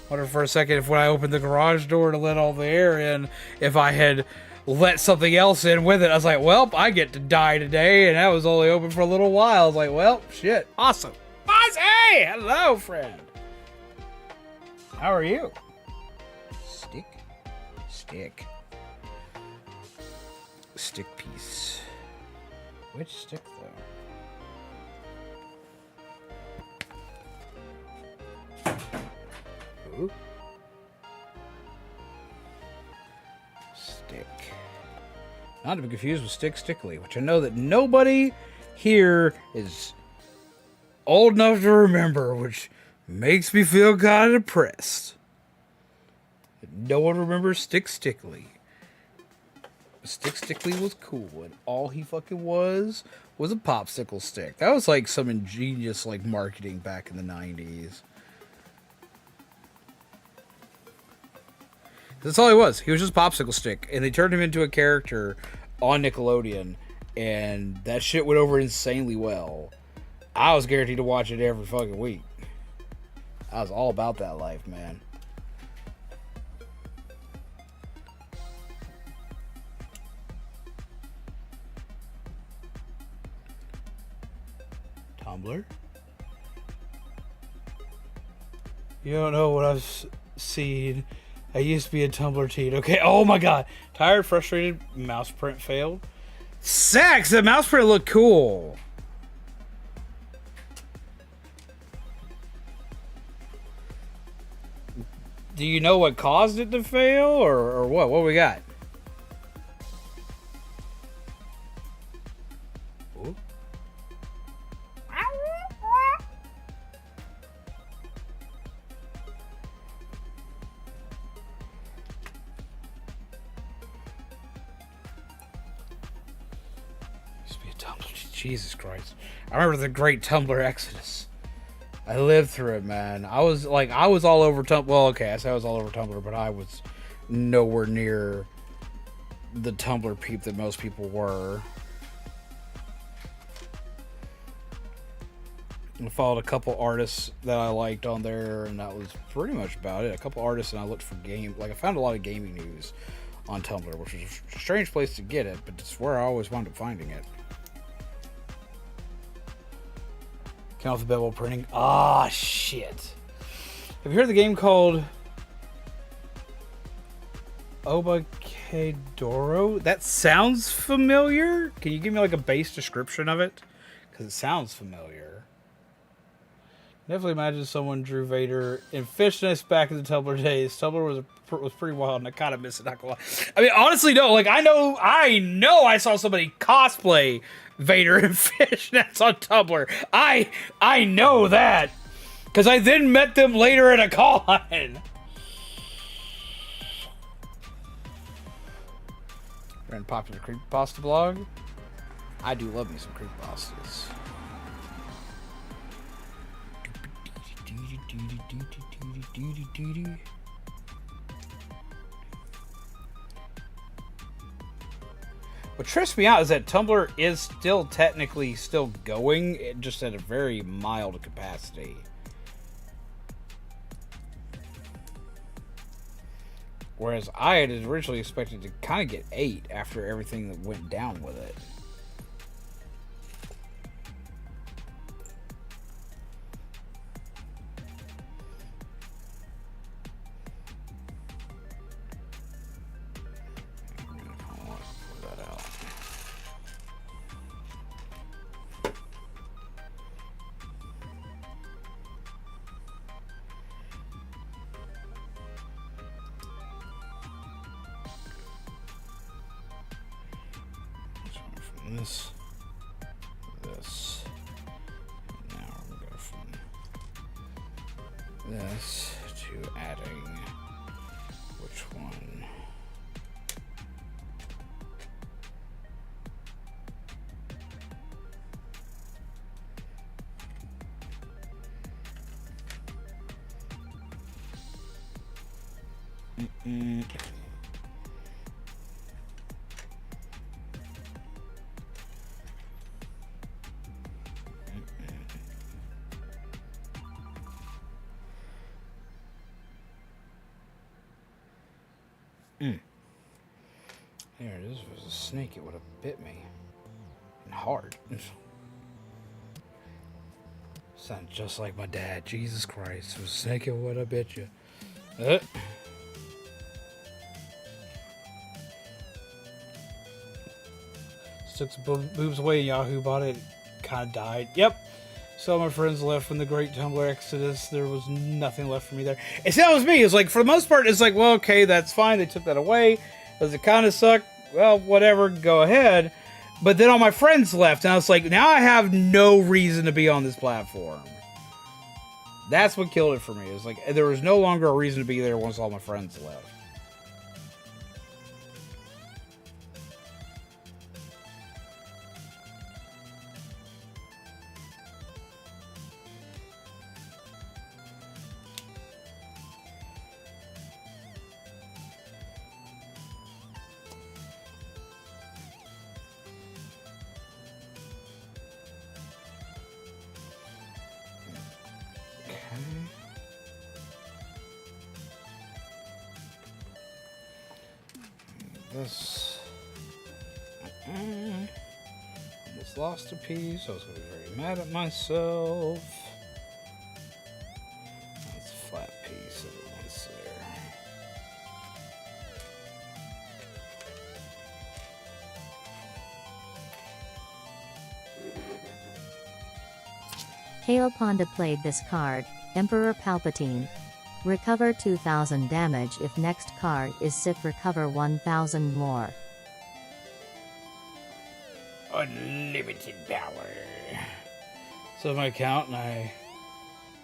[SPEAKER 1] Wonder for a second if when I opened the garage door to let all the air in, if I had let something else in with it. I was like, well, I get to die today, and that was only open for a little while. I was like, well, shit, awesome. Boss, hey, hello, friend. How are you? Stick piece. Which stick though? Ooh. Stick. Not to be confused with stickly, which I know that nobody here is old enough to remember, which makes me feel kind of depressed. No one remembers Stickly. Stickly was cool, and all he fucking was a popsicle stick. That was like some ingenious like marketing back in the 90s. That's all he was. He was just a popsicle stick, and they turned him into a character on Nickelodeon, and that shit went over insanely well. I was guaranteed to watch it every fucking week. I was all about that life, man. Tumblr? You don't know what I've seen. I used to be a Tumblr teen. Okay, oh my god. Tired, frustrated, mouse print failed. Sex! The mouse print looked cool. Do you know what caused it to fail, or what? What we got? Ooh. Used to be a Tumblr. Jesus Christ. I remember the great Tumblr exodus. I lived through it, man. I was all over Tumblr. Well, okay, I say I was all over Tumblr, but I was nowhere near the Tumblr peep that most people were. I followed a couple artists that I liked on there, and that was pretty much about it. A couple artists, and I looked for I found a lot of gaming news on Tumblr, which was a strange place to get it, but it's where I always wound up finding it. Came off the bevel printing. Ah, shit. Have you heard of the game called Obakadoro? That sounds familiar. Can you give me like a base description of it? Because it sounds familiar. Definitely imagine someone drew Vader in fishness back in the Tumblr days. Tumblr was pretty wild, and I kind of miss it. Not gonna lie. I mean, honestly, no. Like, I know I saw somebody cosplay Vader in fishnets on Tumblr. I know that because I then met them later at a con. Ran popular creepypasta blog. I do love me some creepypastas. What trips me out is that Tumblr is still technically still going, just at a very mild capacity. Whereas I had originally expected to kind of get 8 after everything that went down with it. this. This. Now we're going to go from this to adding which one? There it is. If it was a snake, it would have bit me. And hard. Sounds just like my dad. Jesus Christ. If it was a snake, it would have bit you. Took some boobs away. Yahoo bought it. Kind of died. Yep. So my friends left when the Great Tumblr Exodus. There was nothing left for me there. And that was me. It's like, for the most part, it's like, well, okay, that's fine. They took that away. Does it kind of suck? Well, whatever. Go ahead. But then all my friends left. And I was like, now I have no reason to be on this platform. That's what killed it for me. It was like, there was no longer a reason to be there once all my friends left. This almost lost a piece. I was going to be very mad at myself. That's a flat piece of it once there.
[SPEAKER 2] Hale Ponda played this card, Emperor Palpatine. Recover 2000 damage if next card is Sith, recover 1000 more.
[SPEAKER 1] Unlimited power. So my account, and I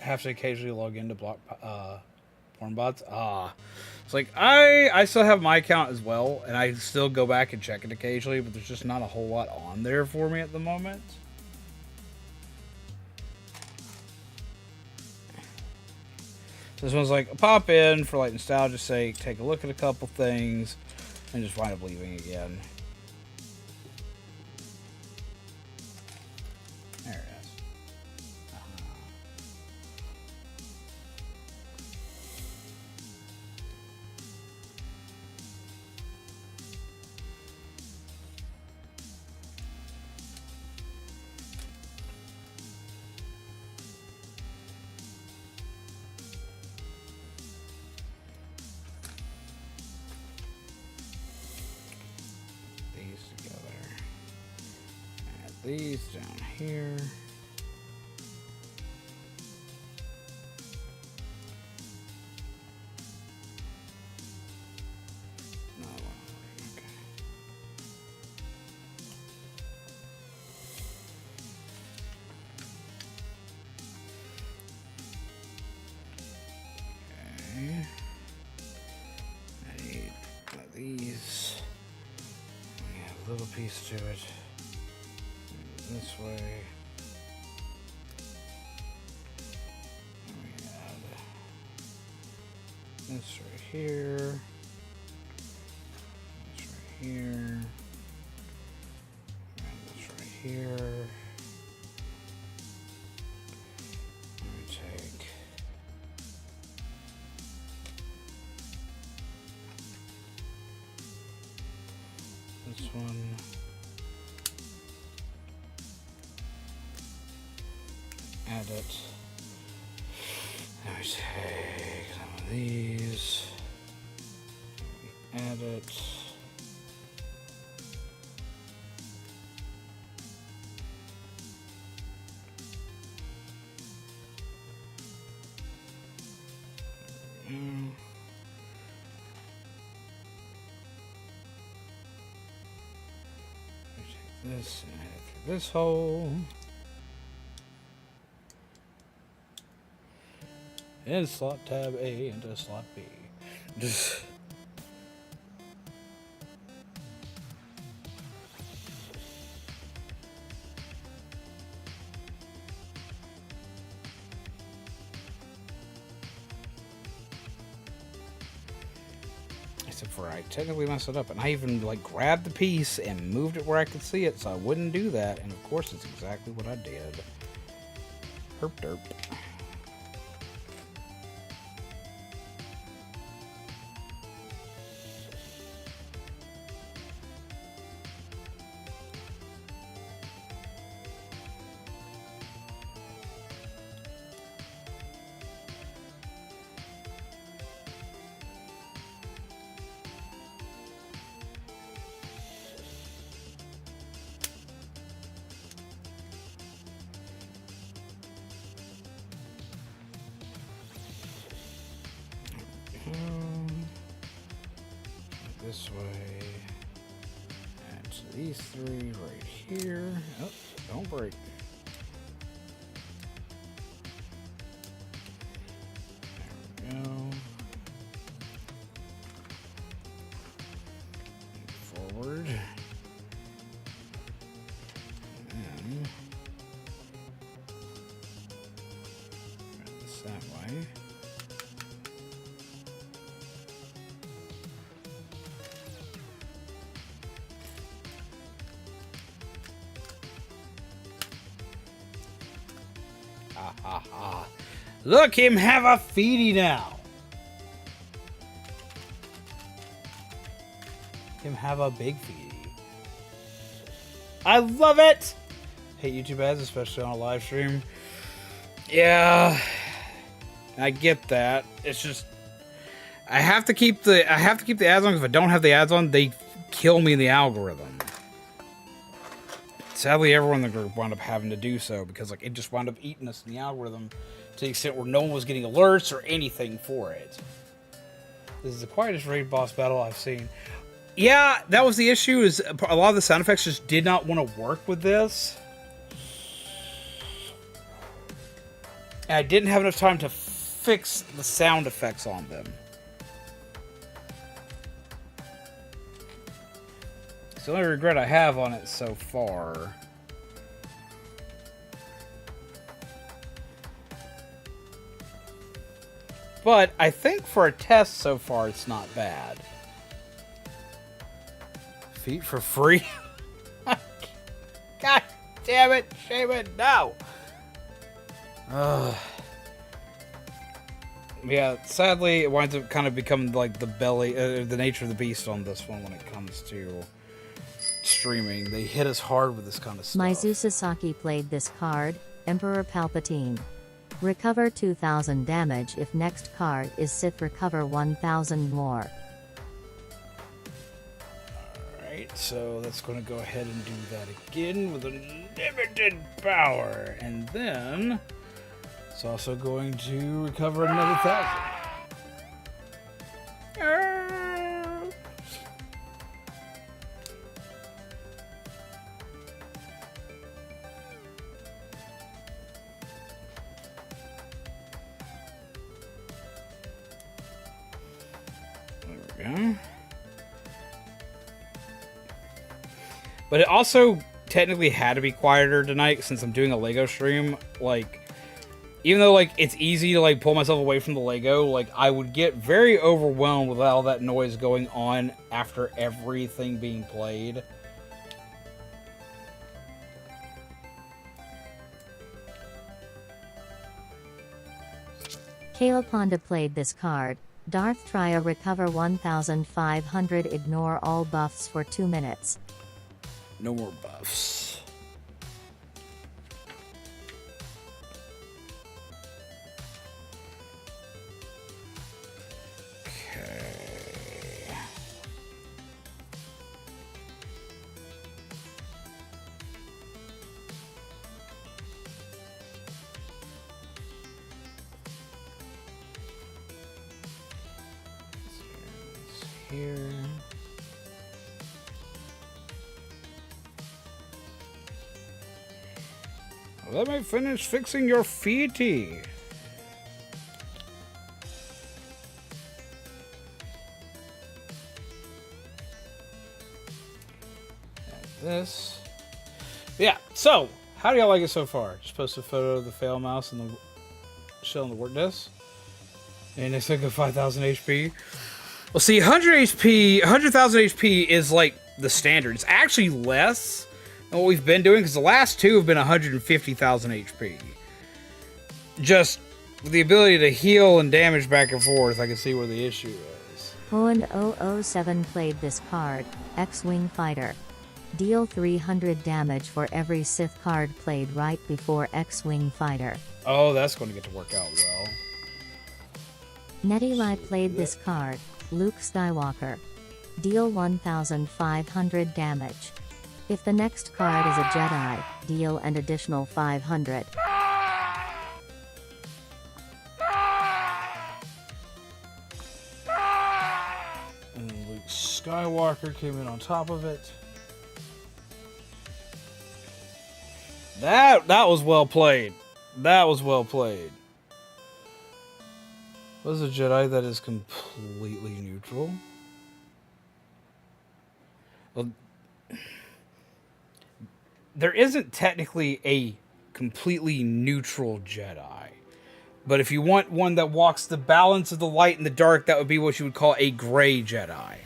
[SPEAKER 1] have to occasionally log in to block porn bots. It's like I still have my account as well, and I still go back and check it occasionally, but there's just not a whole lot on there for me at the moment. This one's like, pop in for like nostalgia's sake, take a look at a couple things, and just wind up leaving again. There it is. These down here. No, okay. Okay. I need one of these. We have a little piece to it. This way. And we add this right here. This right here. And this right here. And we take this one. Add it. Now we take some of these. We add it. We take this and head through this hole. And slot tab A into slot B. Just. Except for I technically messed it up, and I even like grabbed the piece and moved it where I could see it, so I wouldn't do that. And of course, it's exactly what I did. Herp derp. This way. And so these three right here. Oh, don't break. There we go. Forward. And then run this that way. Look him have a feedy now. Him have a big feedy. I love it. Hate YouTube ads, especially on a live stream. Yeah, I get that. It's just I have to keep the ads on. If I don't have the ads on, they kill me in the algorithm. Sadly, everyone in the group wound up having to do so because like it just wound up eating us in the algorithm to the extent where no one was getting alerts or anything for it. This is the quietest raid boss battle I've seen. Yeah, that was the issue. Is a lot of the sound effects just did not want to work with this, and I didn't have enough time to fix the sound effects on them. It's the only regret I have on it so far. But I think for a test so far, it's not bad. Feet for free? God damn it, Shaman, no! Yeah, sadly, it winds up kind of becoming like the belly, the nature of the beast on this one when it comes to streaming. They hit us hard with this kind of stuff.
[SPEAKER 2] Maizu Sasaki played this card, Emperor Palpatine. Recover 2000 damage if next card is Sith, recover 1000 more.
[SPEAKER 1] Alright, so that's going to go ahead and do that again with unlimited power. And then it's also going to recover another 1000. But it also technically had to be quieter tonight since I'm doing a Lego stream. Like, even though like it's easy to like pull myself away from the Lego, like I would get very overwhelmed with all that noise going on after everything being played.
[SPEAKER 2] Kayla Ponda played this card, Darth Trya, recover 1500, ignore all buffs for 2 minutes.
[SPEAKER 1] No more buffs. Okay. Here. Let me finish fixing your feety. This. Yeah, so, how do y'all like it so far? Just post a photo of the fail mouse and the shell on the work desk. And it's like a 5,000 HP. Well, see, 100,000 HP is like the standard. It's actually less than what we've been doing, because the last two have been 150,000 HP. Just with the ability to heal and damage back and forth, I can see where the issue is.
[SPEAKER 2] Hoenn007 played this card, X-Wing Fighter. Deal 300 damage for every Sith card played right before X-Wing Fighter.
[SPEAKER 1] Oh, that's going to get to work out well.
[SPEAKER 2] Neteli played this card, Luke Skywalker. Deal 1,500 damage. If the next card is a Jedi, deal an additional 500.
[SPEAKER 1] And Luke Skywalker came in on top of it. That was well played. That was well played. What is a Jedi that is completely neutral? Well, there isn't technically a completely neutral Jedi. But if you want one that walks the balance of the light and the dark, that would be what you would call a gray Jedi.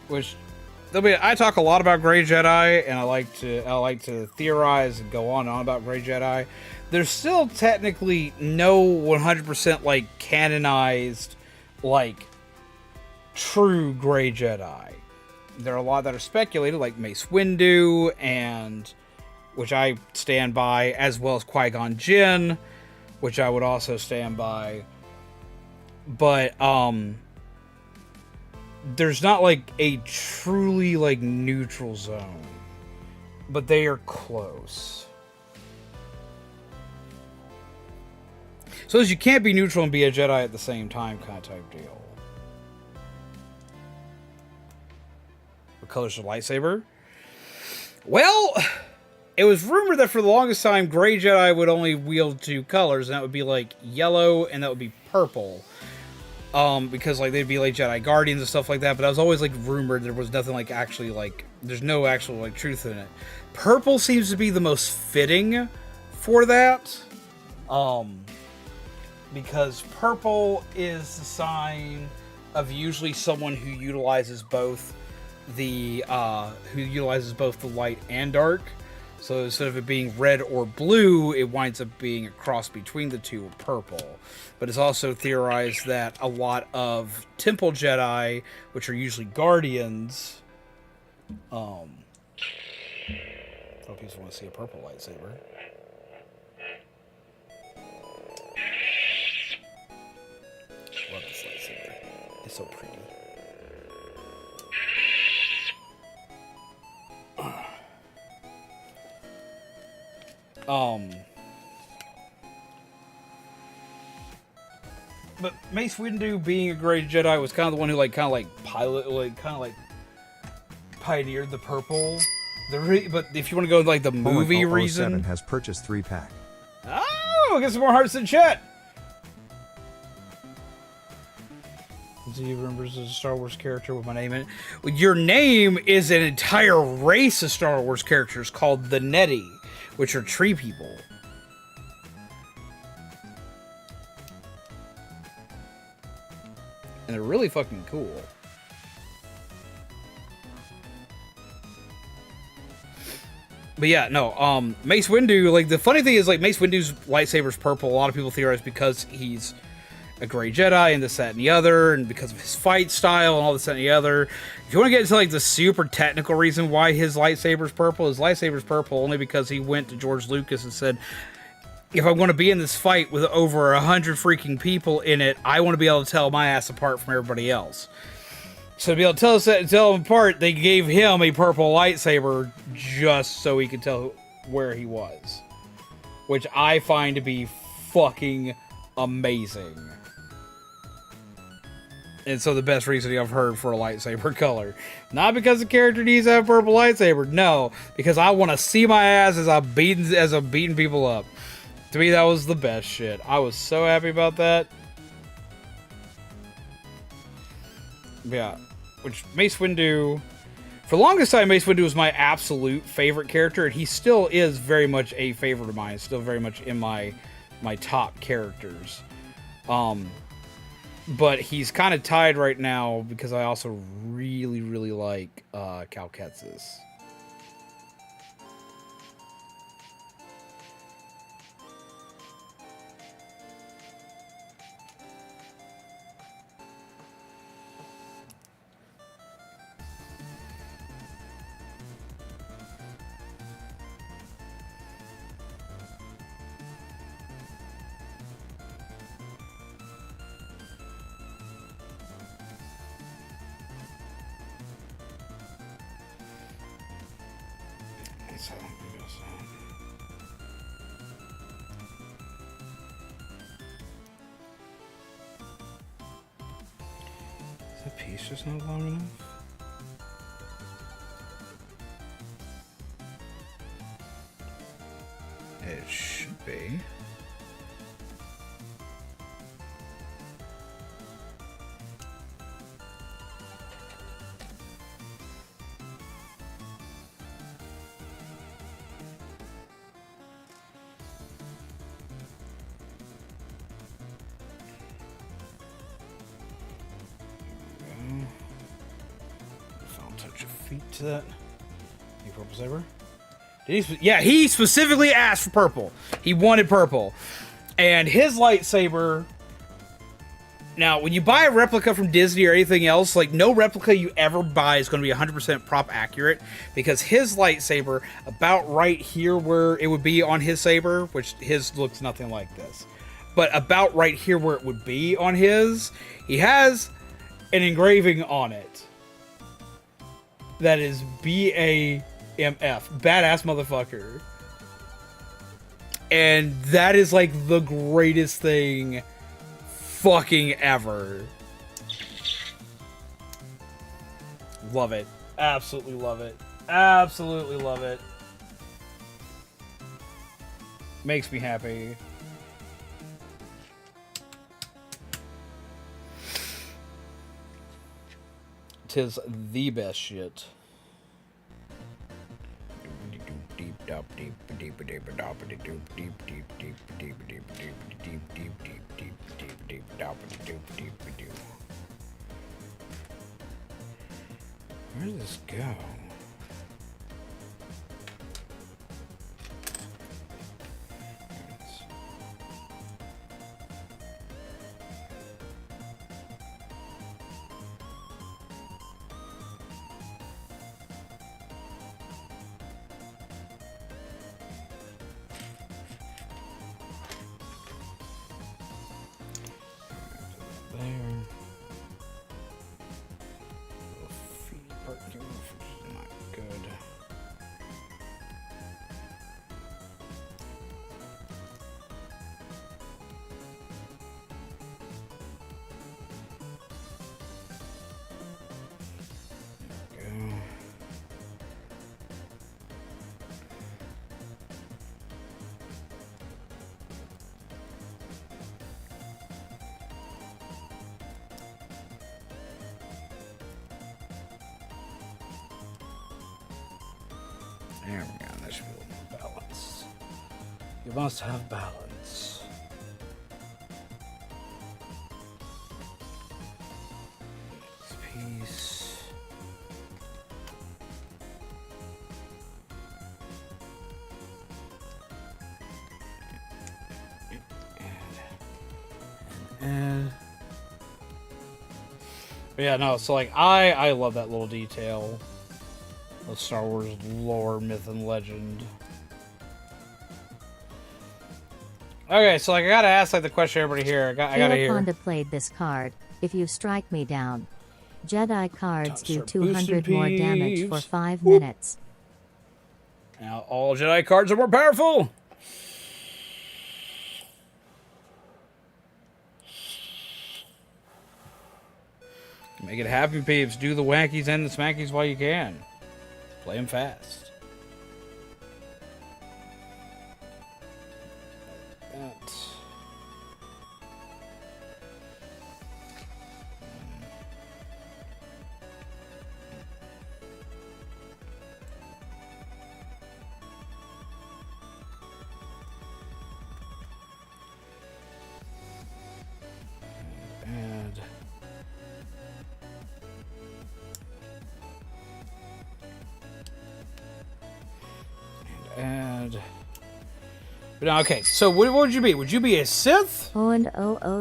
[SPEAKER 1] Which, I talk a lot about Grey Jedi, and I like to theorize and go on and on about Grey Jedi. There's still technically no 100% like canonized, like true Grey Jedi. There are a lot that are speculated, like Mace Windu, and which I stand by, as well as Qui-Gon Jinn, which I would also stand by. But there's not like a truly like neutral zone, but they are close. So as you can't be neutral and be a Jedi at the same time kind of type deal. What color's your lightsaber? Well, it was rumored that for the longest time Grey Jedi would only wield two colors, and that would be like yellow and that would be purple. Because like they'd be like Jedi Guardians and stuff like that, but that was always like rumored. There was nothing like actually like there's no actual like truth in it. Purple seems to be the most fitting for that, because purple is the sign of usually someone who utilizes both the light and dark. So instead of it being red or blue, it winds up being a cross between the two, purple. But it's also theorized that a lot of Temple Jedi, which are usually Guardians, I hope you just want to see a purple lightsaber. Love this lightsaber. It's so pretty. But Mace Windu being a Grey Jedi was kind of the one who pioneered the purple. But if you want to go with like the movie reason,
[SPEAKER 3] has purchased 3-pack.
[SPEAKER 1] Oh, get some more hearts in chat. Do you remember as a Star Wars character with my name in it? Well, your name is an entire race of Star Wars characters called the Neti, which are tree people. And they're really fucking cool. But yeah, no, Mace Windu, like, the funny thing is, like, Mace Windu's lightsaber's purple. A lot of people theorize because he's a Grey Jedi and this, that, and the other, and because of his fight style and all this, that, and the other. If you want to get into, like, the super technical reason why his lightsaber's purple only because he went to George Lucas and said, if I want to be in this fight with over 100 freaking people in it, I want to be able to tell my ass apart from everybody else. So to be able to tell them apart, they gave him a purple lightsaber just so he could tell where he was. which I find to be fucking amazing. And so the best reasoning I've heard for a lightsaber color. Not because the character needs to have a purple lightsaber. No, because I want to see my ass as I'm beating people up. To me, that was the best shit. I was so happy about that. Yeah. Which, Mace Windu... For the longest time, Mace Windu was my absolute favorite character. And he still is very much a favorite of mine. Still very much in my top characters. But he's kind of tied right now because I also really, really like Cal Kestis. That piece just not long enough? It should be. To that. You purple saber? He specifically asked for purple. He wanted purple. And his lightsaber... Now, when you buy a replica from Disney or anything else, like, no replica you ever buy is going to be 100% prop accurate, because his lightsaber, about right here where it would be on his saber, which his looks nothing like this, but about right here where it would be on his, he has an engraving on it. That is BAMF. Badass motherfucker. And that is like the greatest thing fucking ever. Love it. Absolutely love it. Absolutely love it. Makes me happy. 'Tis the best shit. Where does this go? There we go, that should be a little more balance. You must have balance. This piece. And but yeah, no, so like I love that little detail of Star Wars lore, myth, and legend. Okay, so like I gotta ask like the question everybody here. I gotta hear.
[SPEAKER 2] Honda played this card. If you strike me down, Jedi cards do 200 more damage for 5 minutes.
[SPEAKER 1] Now all Jedi cards are more powerful. Make it happen, peeps. Do the wankies and the smackies while you can. Play them fast. But now, okay, so what would you be? Would you be a Sith?
[SPEAKER 2] Owen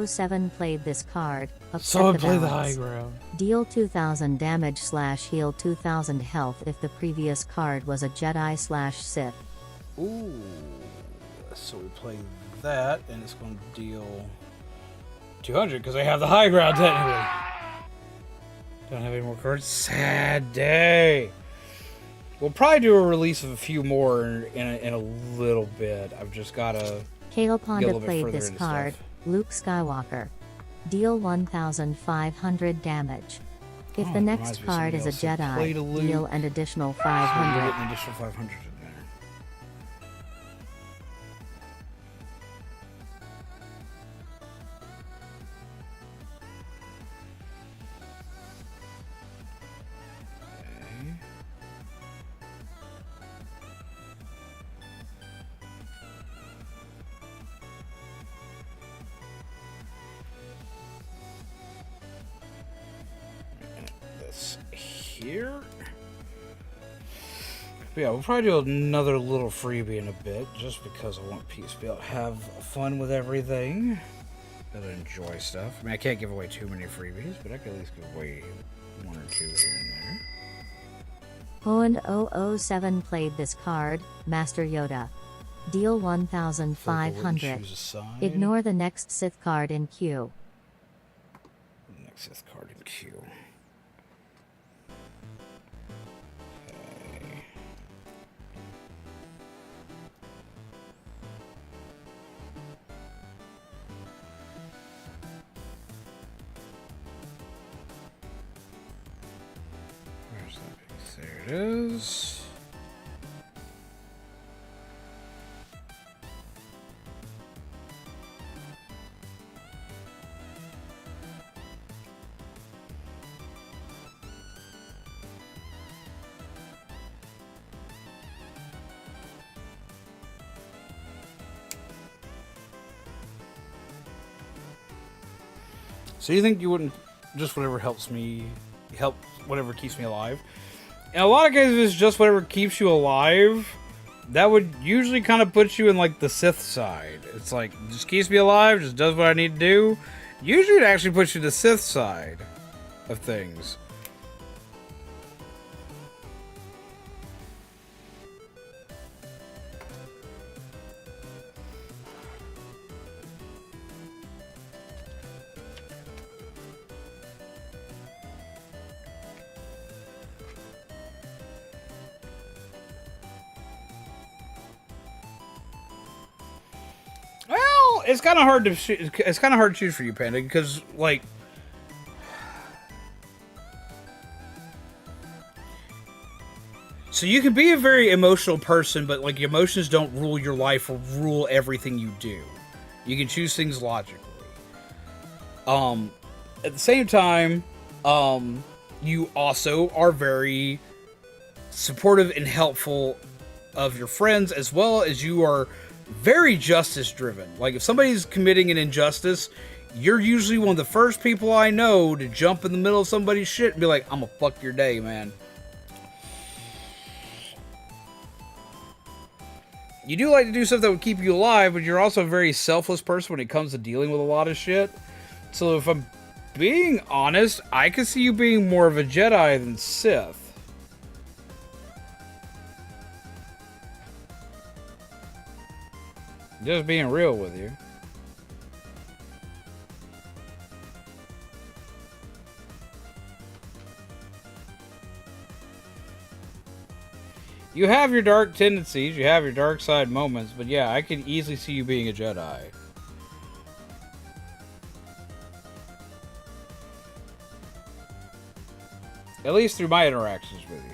[SPEAKER 2] 007 played this card. Upset
[SPEAKER 1] So I
[SPEAKER 2] the
[SPEAKER 1] play the
[SPEAKER 2] balance.
[SPEAKER 1] high ground.
[SPEAKER 2] Deal 2000 damage / heal 2000 health if the previous card was a Jedi / Sith.
[SPEAKER 1] Ooh. So we play that, and it's going to deal 200 because I have the high ground technically. Don't have any more cards. Sad day. We'll probably do a release of a few more in a little bit. I've just got to
[SPEAKER 2] Kale
[SPEAKER 1] get a
[SPEAKER 2] Ponda
[SPEAKER 1] little bit
[SPEAKER 2] played
[SPEAKER 1] further
[SPEAKER 2] this
[SPEAKER 1] into
[SPEAKER 2] card.
[SPEAKER 1] stuff.
[SPEAKER 2] Luke Skywalker. Deal 1500 damage. If
[SPEAKER 1] Oh,
[SPEAKER 2] the
[SPEAKER 1] it
[SPEAKER 2] next
[SPEAKER 1] reminds me of
[SPEAKER 2] card is a
[SPEAKER 1] something else. So play
[SPEAKER 2] Jedi,
[SPEAKER 1] to Luke.
[SPEAKER 2] deal an additional
[SPEAKER 1] So we
[SPEAKER 2] 500.
[SPEAKER 1] get an additional 500 in there. Okay. This here. But yeah, we'll probably do another little freebie in a bit, just because I want Pete's to be able to have fun with everything. Gotta enjoy stuff. I mean, I can't give away too many freebies, but I can at least give away 1 or 2 here and there.
[SPEAKER 2] Owen 007 played this card. Master Yoda. Deal
[SPEAKER 1] Choose
[SPEAKER 2] 1500.
[SPEAKER 1] a side.
[SPEAKER 2] Ignore the next Sith card in queue.
[SPEAKER 1] Next Sith card in queue. Okay. Where's that piece? There it is. So you think you wouldn't just whatever helps me help whatever keeps me alive? In a lot of cases, if it's just whatever keeps you alive, that would usually kind of put you in like the Sith side. It's like just keeps me alive, just does what I need to do. Usually it actually puts you to the Sith side of things. Well, it's kind of hard to it's kind of hard to choose for you, Panda, because like so you can be a very emotional person, but like emotions don't rule your life or rule everything you do. You can choose things logically. At the same time, you also are very supportive and helpful of your friends, as well as you are very justice driven. Like if somebody's committing an injustice, you're usually one of the first people I know to jump in the middle of somebody's shit and be like, I'm gonna fuck your day, man. You do like to do stuff that would keep you alive, but you're also a very selfless person when it comes to dealing with a lot of shit. So if I'm being honest, I could see you being more of a Jedi than Sith. Just being real with you. You have your dark tendencies, you have your dark side moments, but yeah, I could easily see you being a Jedi. At least through my interactions with you.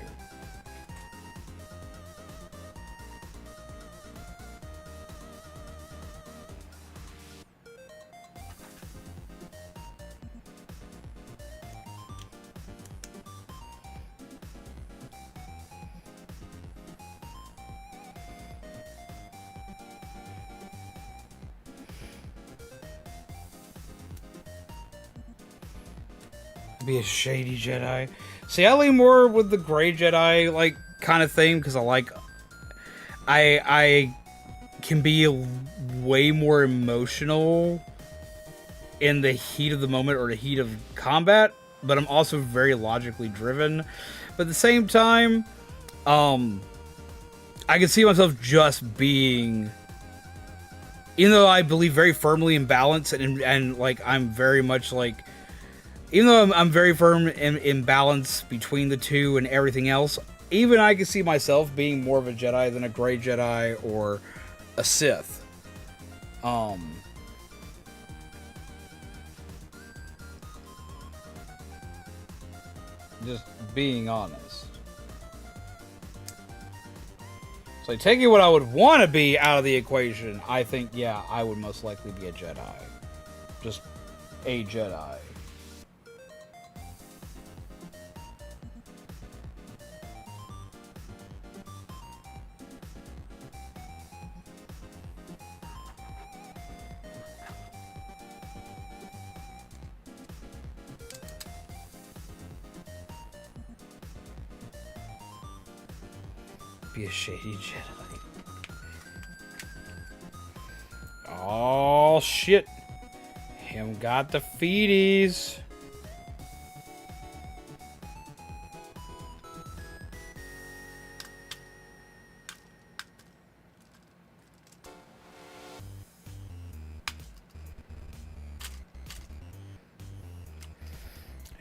[SPEAKER 1] Be a shady Jedi. See, I lean more with the gray Jedi like kind of thing because I can be way more emotional in the heat of the moment or the heat of combat, but I'm also very logically driven. But at the same time, I can see myself just being, even though I believe very firmly in balance and like I'm very much like, even though I'm very firm in balance between the two and everything else, even I can see myself being more of a Jedi than a gray Jedi or a Sith. Just being honest. So taking what I would want to be out of the equation, I think, yeah, I would most likely be a Jedi. Just a Jedi. Be a shady Jedi. Oh shit. Him got the feeties.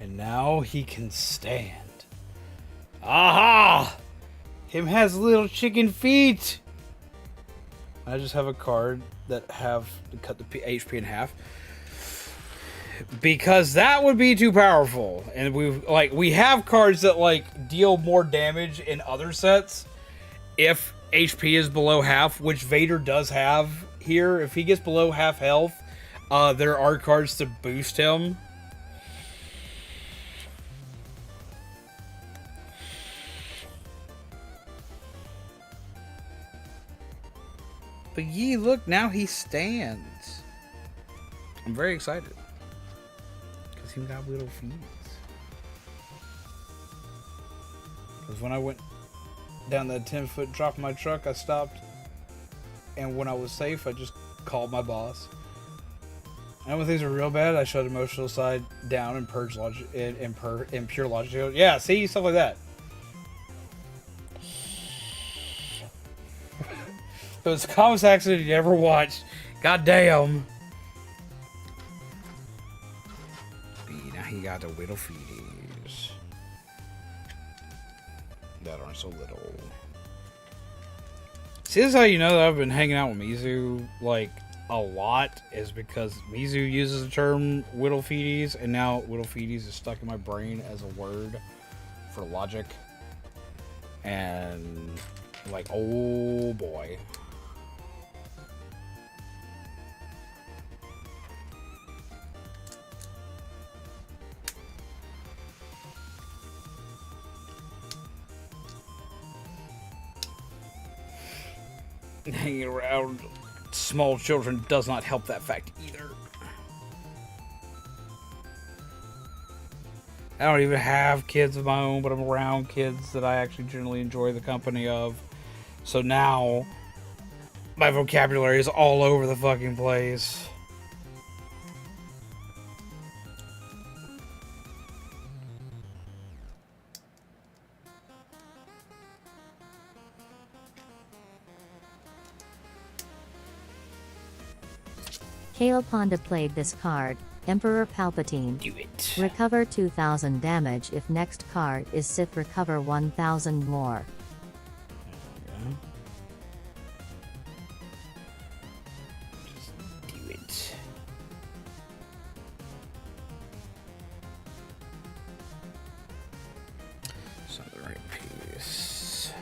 [SPEAKER 1] And now he can stand. Aha! Him has little chicken feet. I just have a card that have to cut the HP in half because that would be too powerful. And we have cards that like deal more damage in other sets if HP is below half, which Vader does have here. If he gets below half health, there are cards to boost him. But ye, look, now he stands. I'm very excited. Because he got little feet. Because when I went down that 10-foot drop in my truck, I stopped. And when I was safe, I just called my boss. And when things are real bad, I shut emotional side down and purge logic and pure logic. Yeah, see? Stuff like that. Those comics accident you ever watched. God damn. Now he got the little feeties. That aren't so little. See, this is how you know that I've been hanging out with Mizu, like, a lot, is because Mizu uses the term whittle feeties, and now whittle feeties is stuck in my brain as a word for logic. And, like, oh boy. Hanging around small children does not help that fact either. I don't even have kids of my own, but I'm around kids that I actually generally enjoy the company of. So now, my vocabulary is all over the fucking place.
[SPEAKER 2] Kale Ponda played this card, Emperor Palpatine.
[SPEAKER 1] Do it.
[SPEAKER 2] Recover 2000 damage if next card is Sith, recover 1000 more.
[SPEAKER 1] Just do it. Right piece.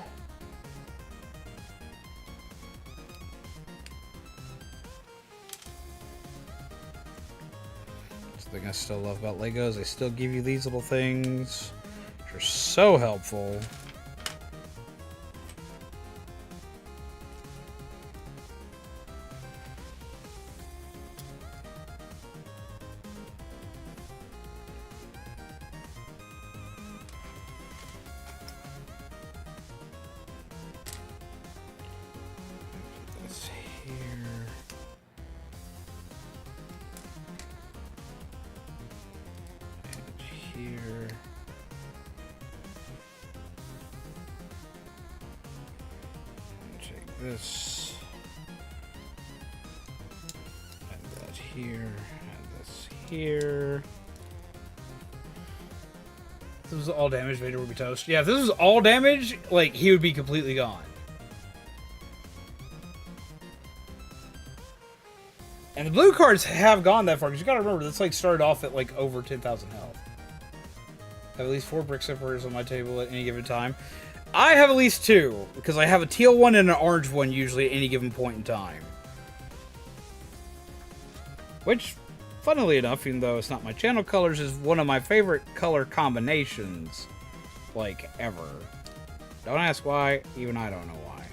[SPEAKER 1] That's the thing I still love about Legos. They still give you these little things, which are so helpful. This and that here and this here. If this was all damage, Vader would be toast. Yeah, if this was all damage, like, he would be completely gone. And the blue cards have gone that far, because you gotta remember, this like started off at like over 10,000 health. I have at least 4 brick separators on my table at any given time. I have at least 2, because I have a teal one and an orange one usually at any given point in time. Which, funnily enough, even though it's not my channel colors, is one of my favorite color combinations, like, ever. Don't ask why, even I don't know why.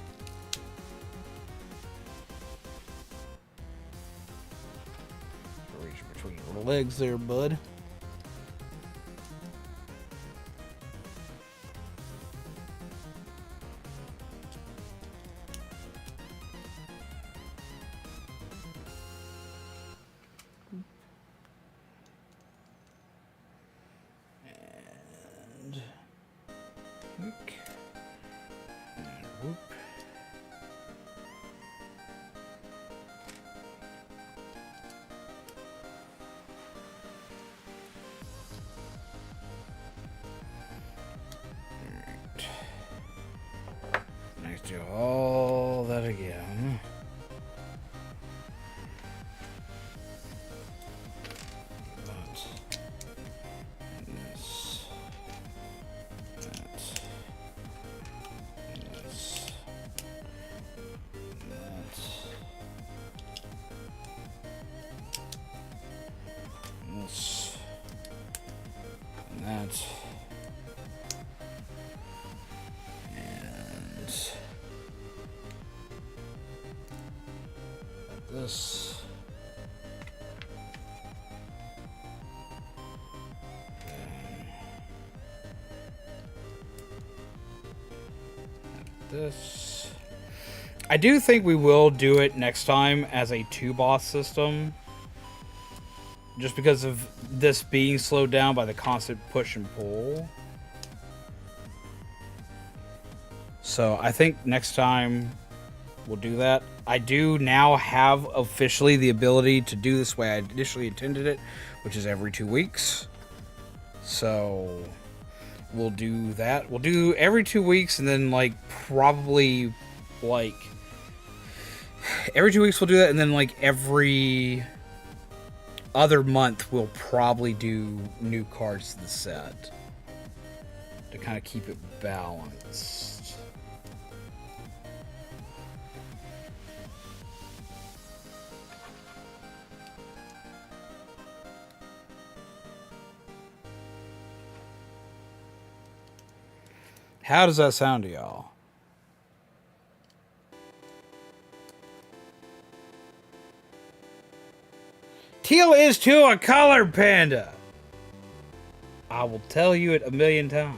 [SPEAKER 1] Reach between your legs there, bud. Do all that again. That. And this. That. And this. And that. And this. And that. This. This. I do think we will do it next time as a 2-boss system. Just because of this being slowed down by the constant push and pull. So I think next time we'll do that. I do now have officially the ability to do this way I initially intended it, which is every 2 weeks. So we'll do that. We'll do every 2 weeks, and then like probably like every 2 weeks we'll do that, and then like every other month we'll probably do new cards to the set to kind of keep it balanced. How does that sound to y'all? Teal is too a color, Panda. I will tell you it 1,000,000 times.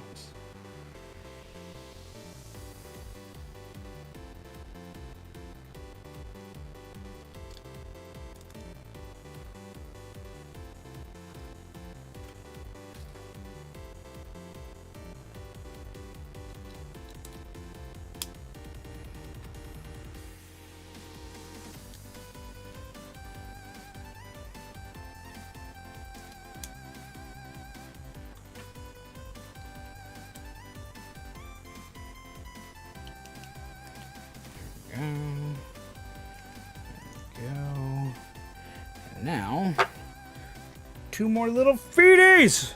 [SPEAKER 1] Now, 2 more little feeties.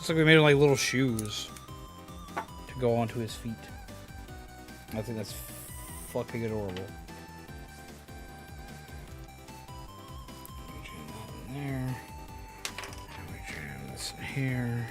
[SPEAKER 1] Looks like we made him like little shoes to go onto his feet. I think that's fucking adorable. Jam that in there. And we jam this in here.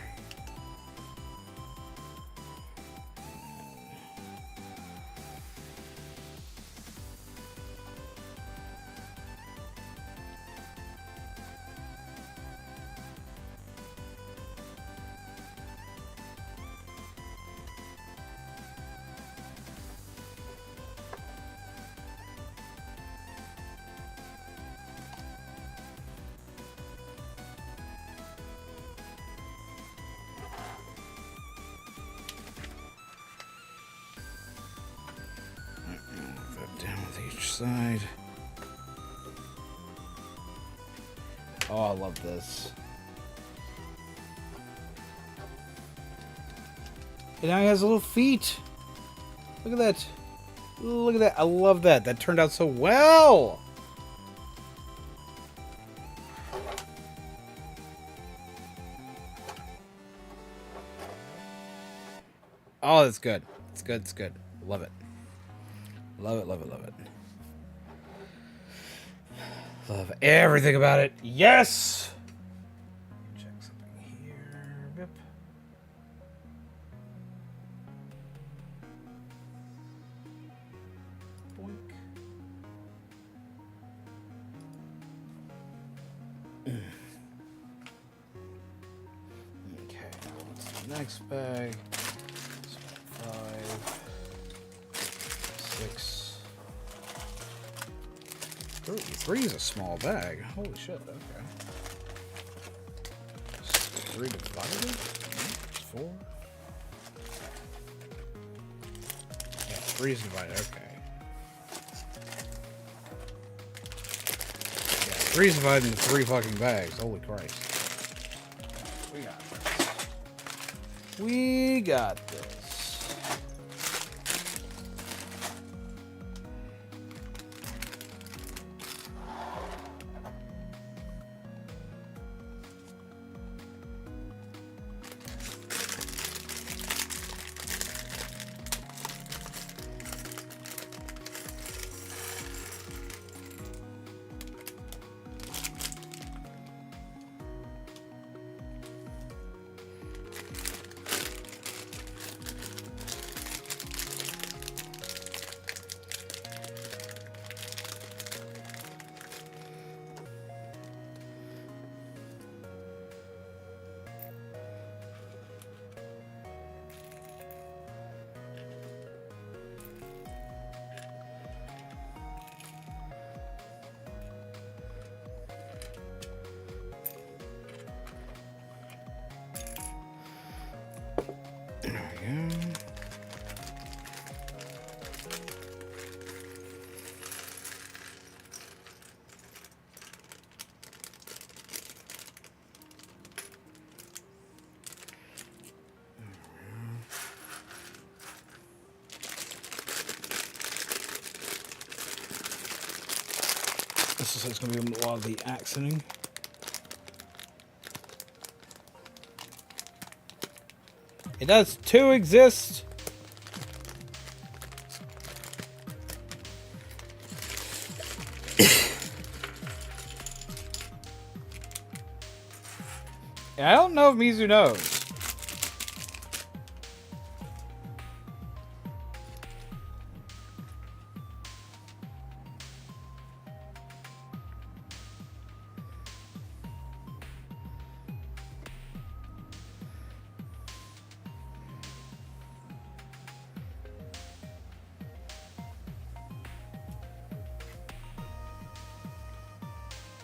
[SPEAKER 1] Down with each side. Oh, I love this. And now he has little feet. Look at that. Look at that. I love that. That turned out so well. Oh, that's good. It's good. It's good. Love it. Love it, love it, love it. Love everything about it. Yes! Check something here. Yep. Boink. Okay, what's the next bag? 5, 6. Ooh, 3 is a small bag. Holy shit, okay. 3 divided? 4? Yeah, 3 is divided, okay. Yeah, 3 is divided into 3 fucking bags. Holy Christ. We got this. We got this. This is going to be a lot of the accenting. It does 2 exist. I don't know if Mizu knows.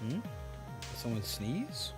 [SPEAKER 1] Did someone sneeze?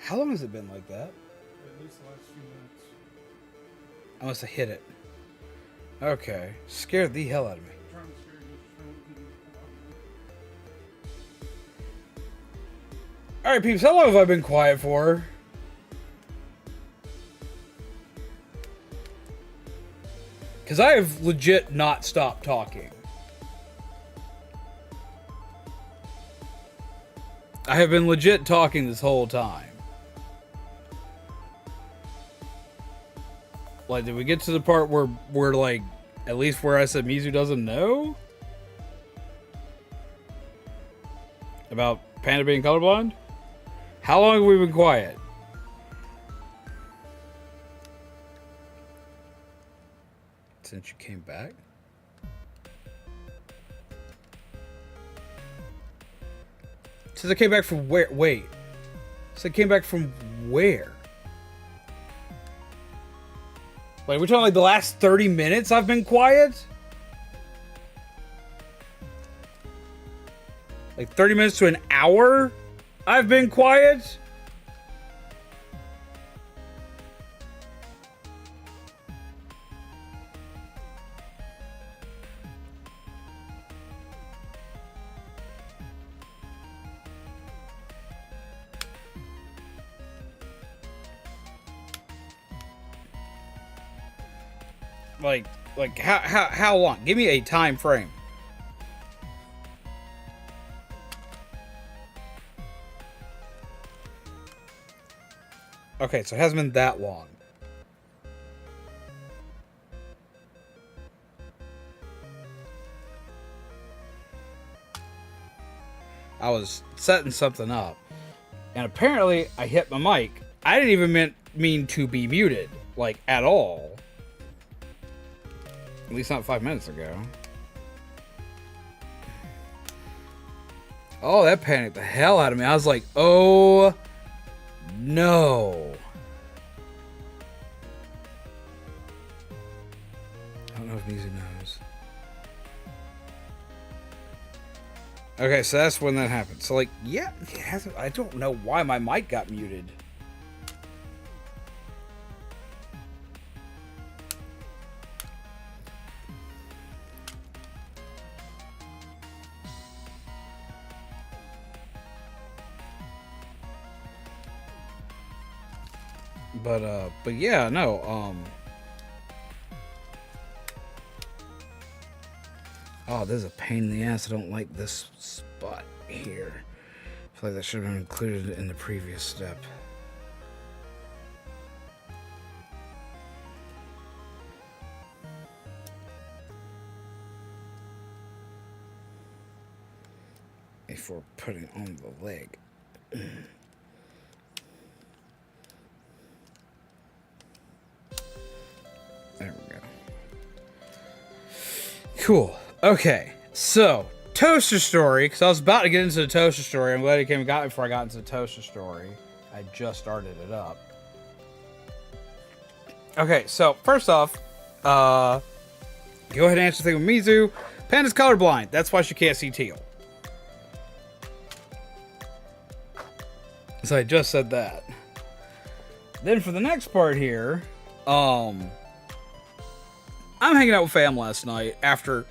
[SPEAKER 1] How long has it been like that?
[SPEAKER 4] At least the last few minutes.
[SPEAKER 1] I must have hit it. Okay. Scared the hell out of me.
[SPEAKER 4] I'm trying to scare you.
[SPEAKER 1] Alright, peeps, how long have I been quiet for? Because I have legit not stopped talking. I have been legit talking this whole time. Like, did we get to the part where we're like, at least where I said Mizu doesn't know? About Panda being colorblind? How long have we been quiet? Since you came back? Since I came back from where? Wait. So I came back from where? Like, we're talking like the last 30 minutes I've been quiet? Like 30 minutes to an hour I've been quiet? Like how long? Give me a time frame. Okay, so it hasn't been that long. I was setting something up, and apparently I hit my mic. I didn't even mean to be muted, like, at all. At least not 5 minutes ago. Oh, that panicked the hell out of me. I was like, oh, no. I don't know if Mizu knows. Okay, so that's when that happened. So, like, yeah, it hasn't, I don't know why my mic got muted. But yeah, no, oh, this is a pain in the ass. I don't like this spot here. I feel like that should have been included in the previous step. Before putting on the leg. There we go. Cool. Okay. So, toaster story. Because I was about to get into the toaster story. I'm glad you came and got me before I got into the toaster story. I just started it up. Okay. So, first off, go ahead and answer the thing with Mizu. Panda's colorblind. That's why she can't see teal. So I just said that. Then for the next part here, I'm hanging out with fam last night after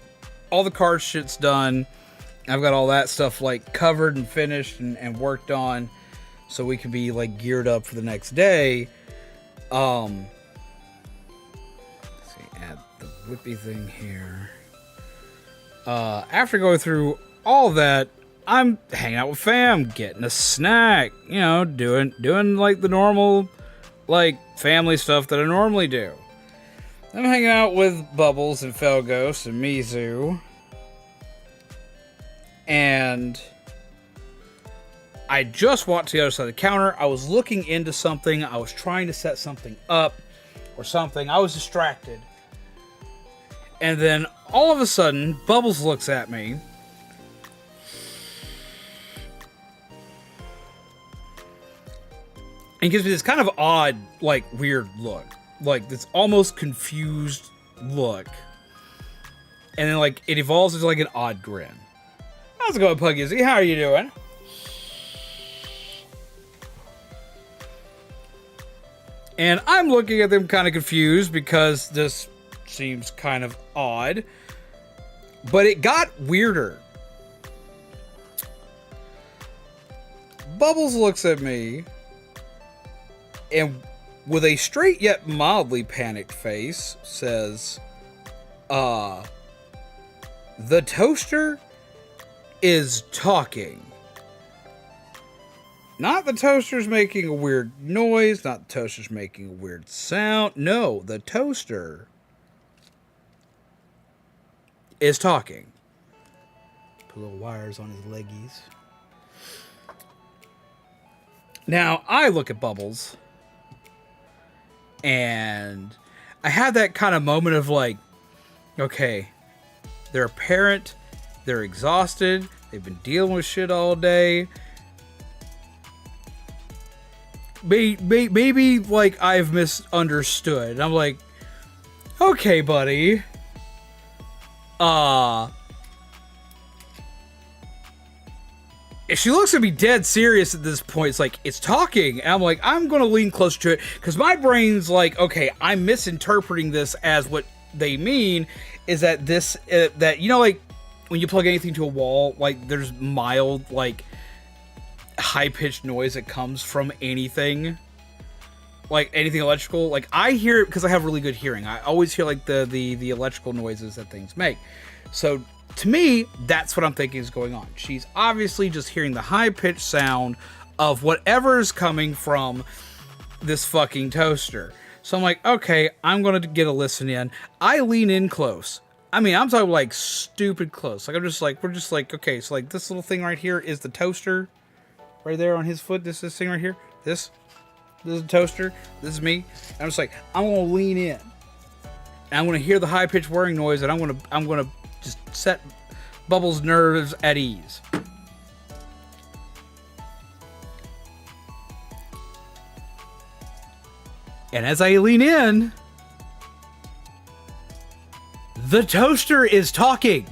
[SPEAKER 1] all the card shit's done. I've got all that stuff like covered and finished and worked on so we can be like geared up for the next day. Let's see, add the whippy thing here. After going through all that, I'm hanging out with fam, getting a snack, you know, doing like the normal like family stuff that I normally do. I'm hanging out with Bubbles and Felgos and Mizu. And I just walked to the other side of the counter. I was looking into something. I was trying to set something up or something. I was distracted. And then all of a sudden, Bubbles looks at me. And gives me this kind of odd, like, weird look. Like, this almost confused look. And then, like, it evolves into, like, an odd grin. How's it going, Puggy? How are you doing? And I'm looking at them kind of confused because this seems kind of odd. But it got weirder. Bubbles looks at me and with a straight yet mildly panicked face says, the toaster is talking. Not the toaster's making a weird noise, not the toaster's making a weird sound. No, the toaster is talking. Put little wires on his leggies. Now, I look at Bubbles, and I have that kind of moment of like, okay, they're a parent, they're exhausted, they've been dealing with shit all day. Maybe like I've misunderstood. And I'm like, okay, buddy. She looks at me dead serious at this point. It's like, it's talking. And I'm like, I'm going to lean closer to it. Because my brain's like, okay, I'm misinterpreting this as what they mean is that this, that, you know, like when you plug anything to a wall, like there's mild, like high-pitched noise that comes from anything. Like anything electrical. Like I hear it because I have really good hearing. I always hear like the electrical noises that things make. So to me, that's what I'm thinking is going on. She's obviously just hearing the high-pitched sound of whatever's coming from this fucking toaster. So I'm like, okay, I'm going to get a listen in. I lean in close. I mean, I'm talking like stupid close. Like I'm just like, we're just like, okay, so like this little thing right here is the toaster. Right there on his foot. This thing right here. This is the toaster. This is me. And I'm just like, I'm going to lean in. And I'm going to hear the high-pitched whirring noise, and I'm going to just set Bubbles' nerves at ease. And as I lean in, the toaster is talking.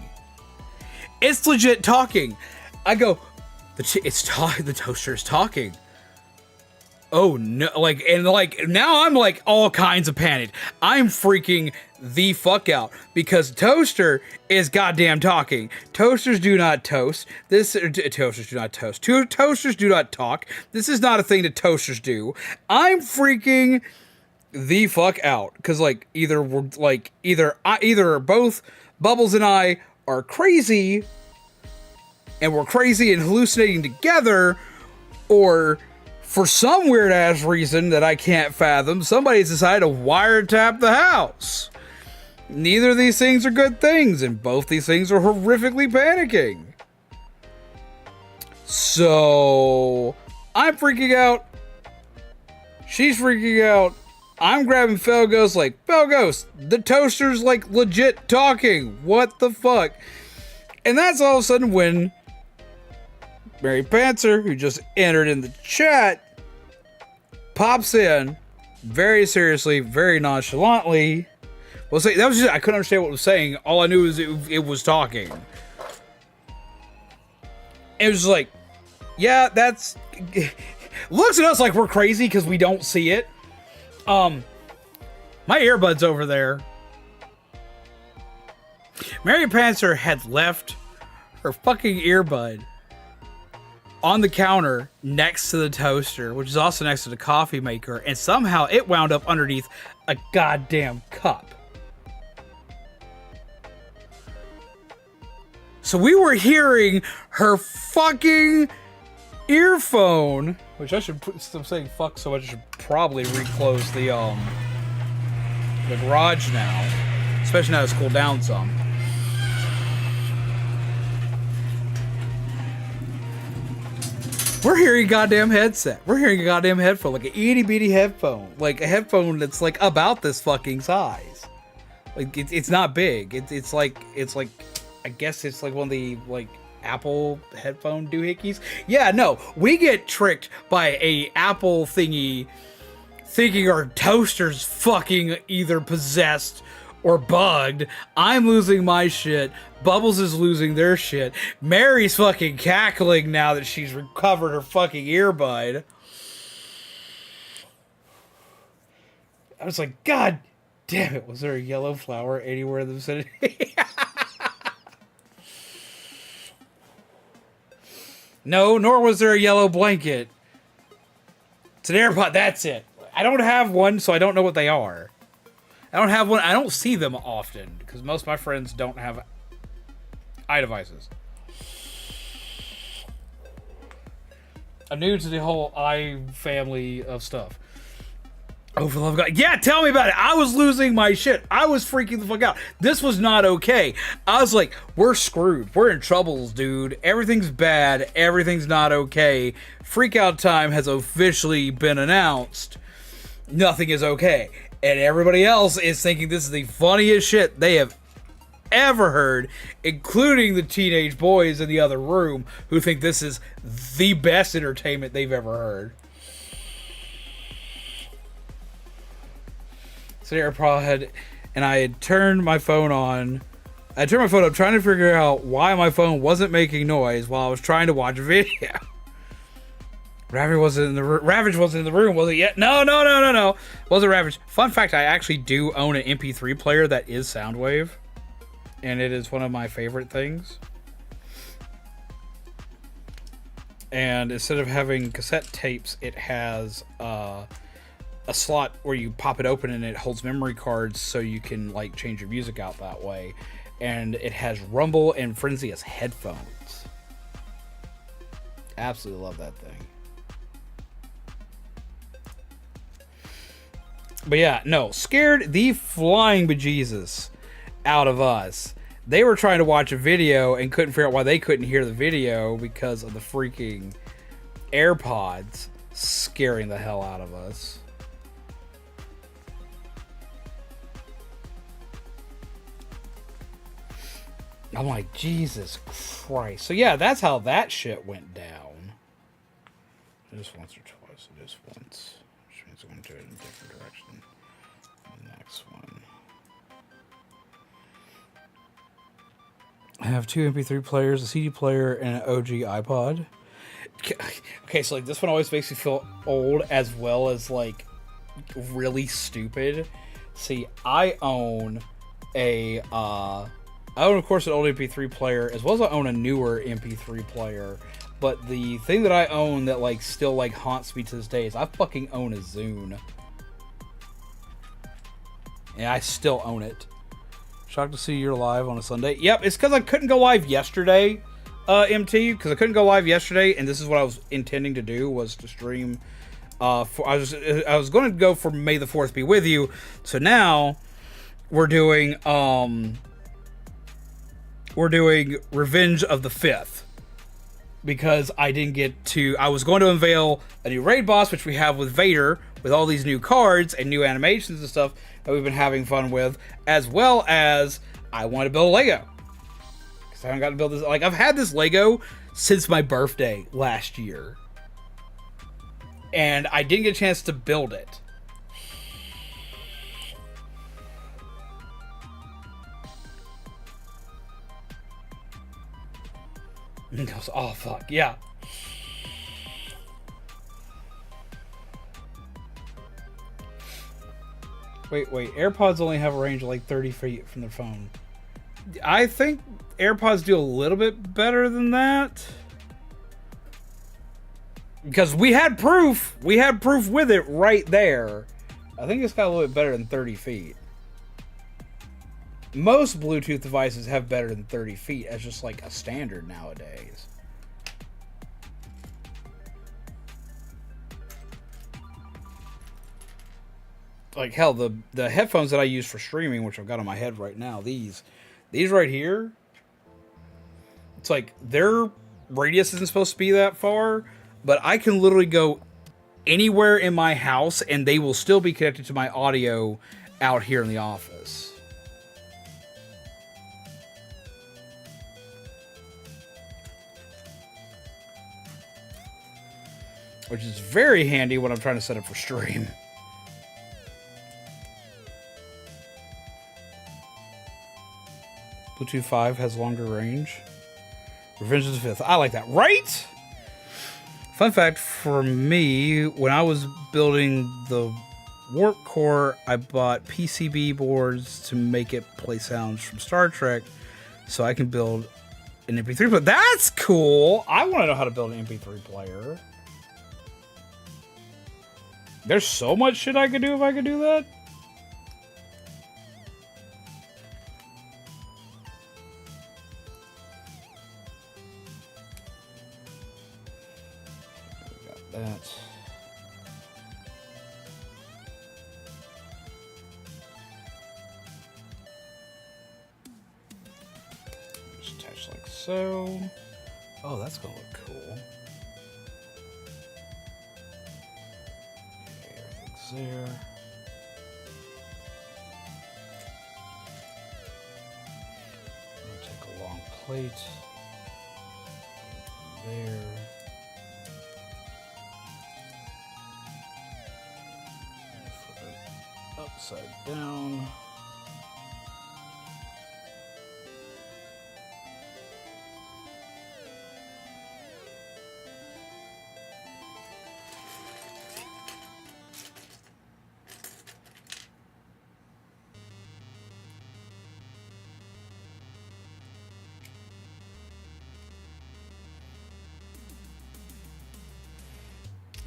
[SPEAKER 1] It's legit talking. I go, the toaster is talking. Oh no, like, and like, now I'm like all kinds of panicked. I'm freaking the fuck out because toaster is goddamn talking. Toasters do not toast. Toasters do not toast. Toasters do not talk. This is not a thing that toasters do. I'm freaking the fuck out because like either both Bubbles and I are crazy and we're crazy and hallucinating together, or for some weird ass reason that I can't fathom, somebody's decided to wiretap the house. Neither of these things are good things, and both these things are horrifically panicking. So I'm freaking out. She's freaking out. I'm grabbing Felgos like, Felgos, the toaster's like legit talking. What the fuck? And that's all of a sudden when Mary Panther, who just entered in the chat, pops in very seriously, very nonchalantly. Well, say that was just, I couldn't understand what it was saying. All I knew was it was talking. It was like, yeah, that's looks at us like we're crazy because we don't see it. My earbud's over there. Mary Panther had left her fucking earbud on the counter next to the toaster, which is also next to the coffee maker, and somehow it wound up underneath a goddamn cup. So we were hearing her fucking earphone, which I should stop saying fuck so much. I should probably reclose the garage now, especially now it's cooled down some. We're hearing a goddamn headset. We're hearing a goddamn headphone, like an itty bitty headphone, like a headphone that's like about this fucking size. Like it's not big. It's like I guess it's like one of the like Apple headphone doohickeys. Yeah, no, we get tricked by a Apple thingy thinking our toaster's fucking either possessed or bugged. I'm losing my shit. Bubbles is losing their shit. Mary's fucking cackling now that she's recovered her fucking earbud. I was like, God damn it, was there a yellow flower anywhere in the vicinity? No, nor was there a yellow blanket. It's an AirPod, that's it. I don't have one, so I don't know what they are. I don't have one, I don't see them often, because most of my friends don't have iDevices. I'm new to the whole family of stuff. Oh, for the love of God. Yeah, tell me about it. I was losing my shit. I was freaking the fuck out. This was not okay. I was like, we're screwed. We're in troubles, dude. Everything's bad. Everything's not okay. Freak out time has officially been announced. Nothing is okay. And everybody else is thinking this is the funniest shit they have ever heard, including the teenage boys in the other room who think this is the best entertainment they've ever heard. So AirPod, and I had turned my phone on. I turned my phone up trying to figure out why my phone wasn't making noise while I was trying to watch a video. Ravage wasn't in the room, was it yet? No. Wasn't Ravage. Fun fact, I actually do own an MP3 player that is Soundwave. And it is one of my favorite things. And instead of having cassette tapes, it has a slot where you pop it open and it holds memory cards so you can like change your music out that way. And it has Rumble and Frenzy as headphones. Absolutely love that thing. But yeah, no, scared the flying bejesus out of us. They were trying to watch a video and couldn't figure out why they couldn't hear the video because of the freaking AirPods scaring the hell out of us. I'm like, Jesus Christ. So yeah, that's how that shit went down. Just once or twice. Just once. Which means I'm going to do it in a different direction. The next one. I have two MP3 players, a CD player, and an OG iPod. Okay, so like this one always makes me feel old as well as like really stupid. See, I own of course an old MP3 player as well as I own a newer MP3 player. But the thing that I own that like still like haunts me to this day is I fucking own a Zune. And I still own it. Shocked to see you're live on a Sunday. Yep, it's because I couldn't go live yesterday, MT. Because I couldn't go live yesterday, and this is what I was intending to do was to stream. I was going to go for May the 4th be with you. So now we're doing Revenge of the 5th. Because I didn't get to... I was going to unveil a new raid boss, which we have with Vader, with all these new cards and new animations and stuff that we've been having fun with, as well as I want to build a Lego. Because I haven't got to build this... Like, I've had this Lego since my birthday last year. And I didn't get a chance to build it. And goes, oh fuck, yeah. Wait, AirPods only have a range of like 30 feet from the phone. I think AirPods do a little bit better than that. Because we had proof with it right there. I think it's got a little bit better than 30 feet. Most Bluetooth devices have better than 30 feet as just like a standard nowadays. Like hell, the headphones that I use for streaming, which I've got on my head right now, these right here, it's like their radius isn't supposed to be that far, but I can literally go anywhere in my house and they will still be connected to my audio out here in the office. Which is very handy when I'm trying to set up for stream. Bluetooth 5 has longer range. Revenge of the 5th. I like that. Right? Fun fact for me, when I was building the warp core, I bought PCB boards to make it play sounds from Star Trek, so I can build an MP3 player. That's cool. I want to know how to build an MP3 player. There's so much shit I could do if I could do that. That. Just attach like so. Oh, that's gonna look cool. Okay, everything's there. I'm gonna take a long plate. There. Upside down.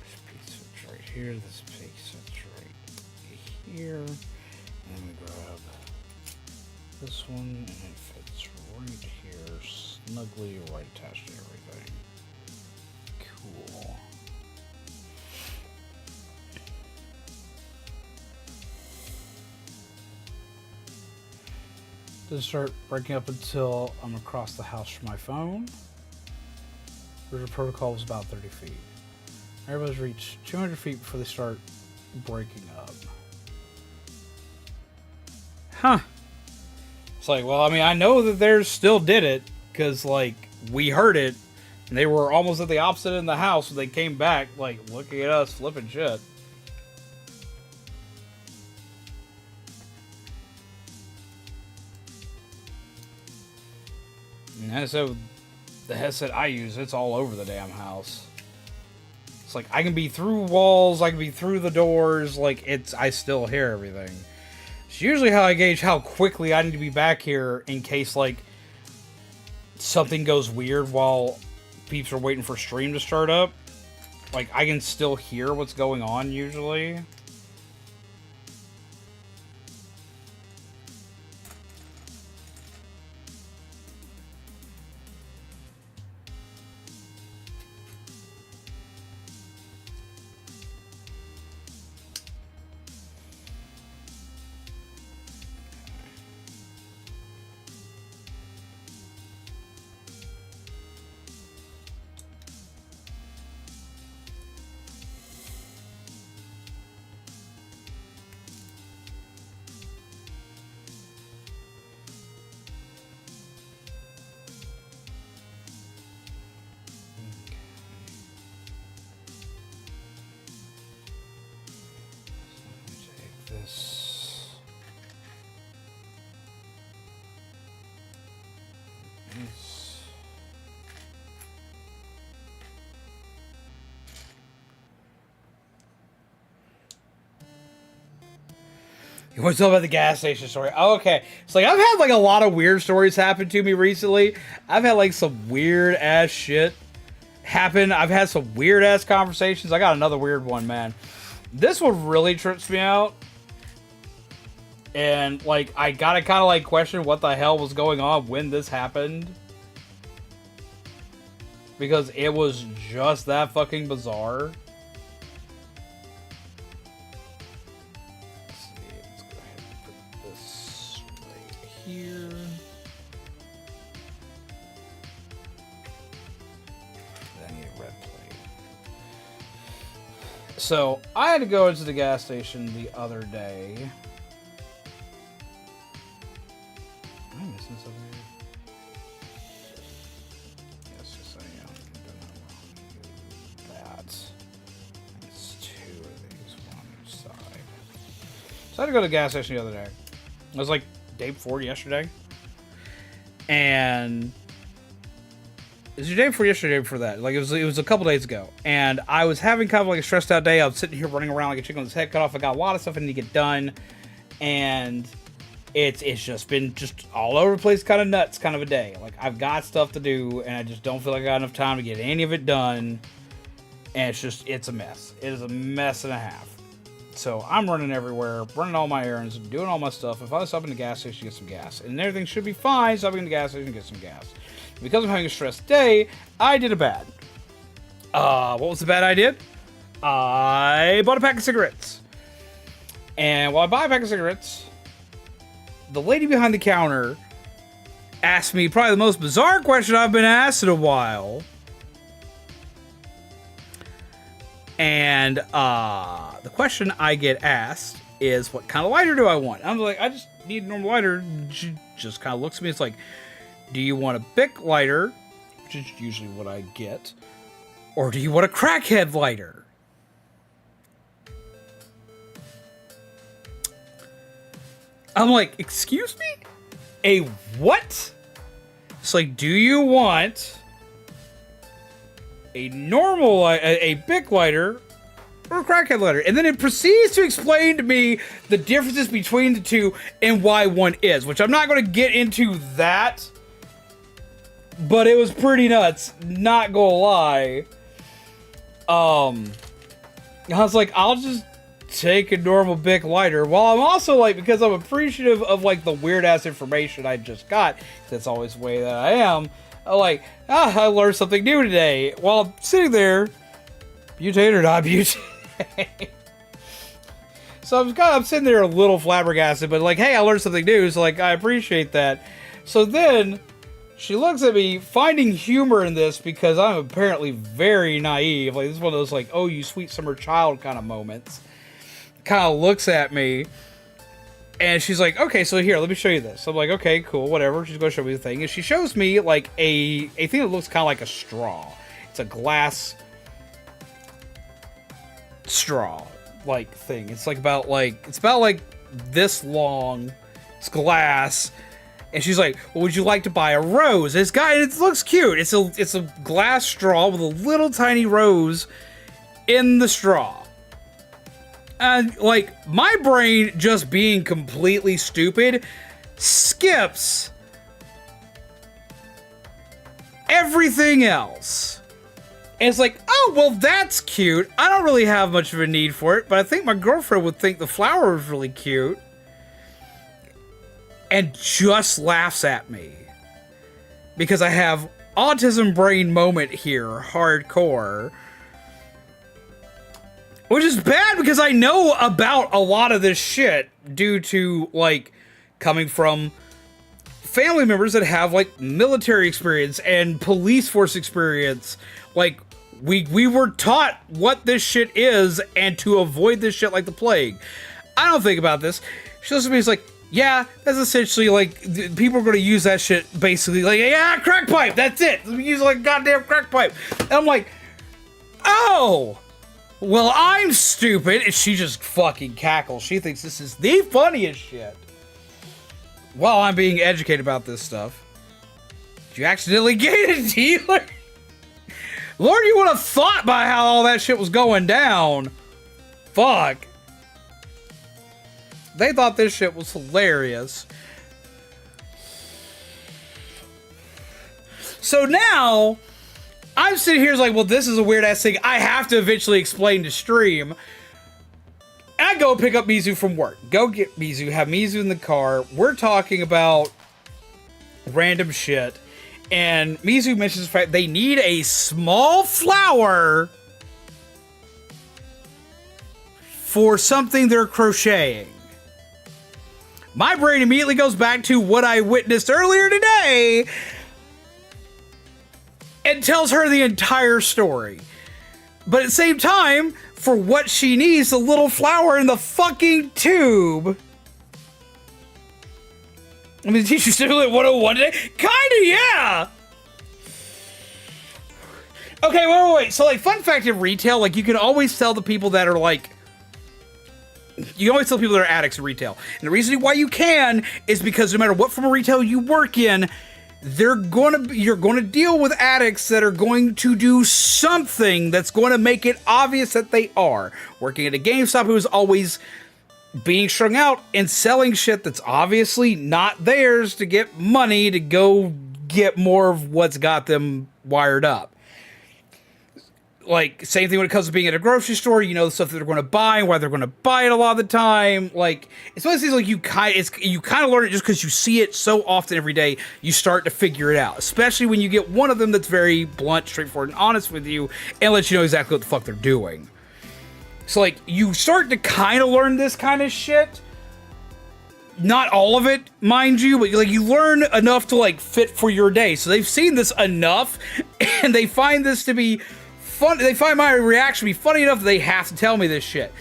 [SPEAKER 1] This piece fits right here. This piece fits right here. And then we grab this one, and it fits right here, snugly right attached to everything. Cool. Doesn't start breaking up until I'm across the house from my phone. River protocol was about 30 feet. Everybody's reached 200 feet before they start breaking up. Huh. It's like, well, I mean, I know that theirs still did it, because, like, we heard it, and they were almost at the opposite end of the house when they came back, like, looking at us flipping shit. And so, the headset I use, it's all over the damn house. It's like, I can be through walls, I can be through the doors, like, I still hear everything. It's usually how I gauge how quickly I need to be back here in case, like, something goes weird while peeps are waiting for stream to start up. Like, I can still hear what's going on, usually. You want to talk about the gas station story? Oh, okay. It's like, I've had, like, a lot of weird stories happen to me recently. I've had, like, some weird-ass shit happen. I've had some weird-ass conversations. I got another weird one, man. This one really trips me out. And, like, I gotta kind of, like, question what the hell was going on when this happened. Because it was just that fucking bizarre. Here. I need a red plate. So, I had to go into the gas station the other day. Am I missing something here? Yes, yes I am. That. It's two of these, one on each side. So I had to go to the gas station the other day. I was like, day before yesterday, and It was the day before yesterday, day before that. Like, it was a couple days ago. And I was having kind of like a stressed out day. I was sitting here running around like a chicken with his head cut off. I got a lot of stuff I need to get done. And it's just been just all over the place, kind of nuts kind of a day. Like, I've got stuff to do, and I just don't feel like I got enough time to get any of it done. And it's a mess. It is a mess and a half. So I'm running everywhere, running all my errands, doing all my stuff. If I stop in the gas station to get some gas, and everything should be fine, stopping in the gas station to get some gas. Because I'm having a stressed day, I did a bad. What was the bad I did? I bought a pack of cigarettes. And while I buy a pack of cigarettes, the lady behind the counter asked me probably the most bizarre question I've been asked in a while. And the question I get asked is, what kind of lighter do I want? I'm like, I just need a normal lighter. She just kind of looks at me. It's like, do you want a Bic lighter, which is usually what I get, or do you want a crackhead lighter? I'm like, excuse me? A what? It's like, do you want a normal, a Bic lighter, or a crackhead lighter? And then it proceeds to explain to me the differences between the two and why one is, which I'm not going to get into that, but it was pretty nuts, not gonna lie. I was like, I'll just take a normal Bic lighter, while I'm also like, because I'm appreciative of like the weird ass information I just got, that's always the way that I am. I'm like, I learned something new today. While I'm sitting there, butane or not butane. So I'm sitting there a little flabbergasted, but like, hey, I learned something new, so like, I appreciate that. So then she looks at me, finding humor in this because I'm apparently very naive. Like, this is one of those like, oh, you sweet summer child kind of moments. Kind of looks at me, and she's like, okay, so here, let me show you this. I'm like, okay, cool, whatever. She's going to show me the thing. And she shows me like a thing that looks kind of like a straw. It's a glass straw like thing. It's about this long. It's glass. And she's like, well, would you like to buy a rose? And it looks cute. It's a glass straw with a little tiny rose in the straw. And like, my brain, just being completely stupid, skips everything else. And it's like, oh, well, that's cute. I don't really have much of a need for it, but I think my girlfriend would think the flower was really cute. And just laughs at me. Because I have autism brain moment here, hardcore. Which is bad because I know about a lot of this shit due to, like, coming from family members that have, like, military experience and police force experience. Like, we were taught what this shit is and to avoid this shit like the plague. I don't think about this. She looks at me, it's like, yeah, that's essentially like, people are going to use that shit basically like, yeah, crack pipe, that's it. Let me use like a goddamn crack pipe. And I'm like, oh, well, I'm stupid. And she just fucking cackles. She thinks this is the funniest shit. While I'm being educated about this stuff. Did you accidentally get a dealer? Lord, you would have thought by how all that shit was going down. Fuck. They thought this shit was hilarious. So now, I'm sitting here like, well, this is a weird ass thing I have to eventually explain to stream. And I go pick up Mizu from work. Go get Mizu, have Mizu in the car. We're talking about random shit. And Mizu mentions the fact they need a small flower for something they're crocheting. My brain immediately goes back to what I witnessed earlier today and tells her the entire story. But at the same time, for what she needs, a little flower in the fucking tube. I mean, teach you still at 101 today? Kinda, yeah! Okay, wait. So, like, fun fact in retail, like, you can always tell the people that are, like, you always tell people that are addicts in retail. And the reason why you can is because no matter what form of retail you work in, you're going to deal with addicts that are going to do something that's going to make it obvious that they are working at a GameStop, who's always being strung out and selling shit that's obviously not theirs to get money to go get more of what's got them wired up. Like, same thing when it comes to being at a grocery store, you know, the stuff that they're going to buy and why they're going to buy it a lot of the time. Like, it's one of these things like you kind of learn it just because you see it so often every day, you start to figure it out. Especially when you get one of them that's very blunt, straightforward, and honest with you and lets you know exactly what the fuck they're doing. So, like, you start to kind of learn this kind of shit. Not all of it, mind you, but like you learn enough to like fit for your day. So they've seen this enough and they find this to be fun. They find my reaction to be funny enough that they have to tell me this shit.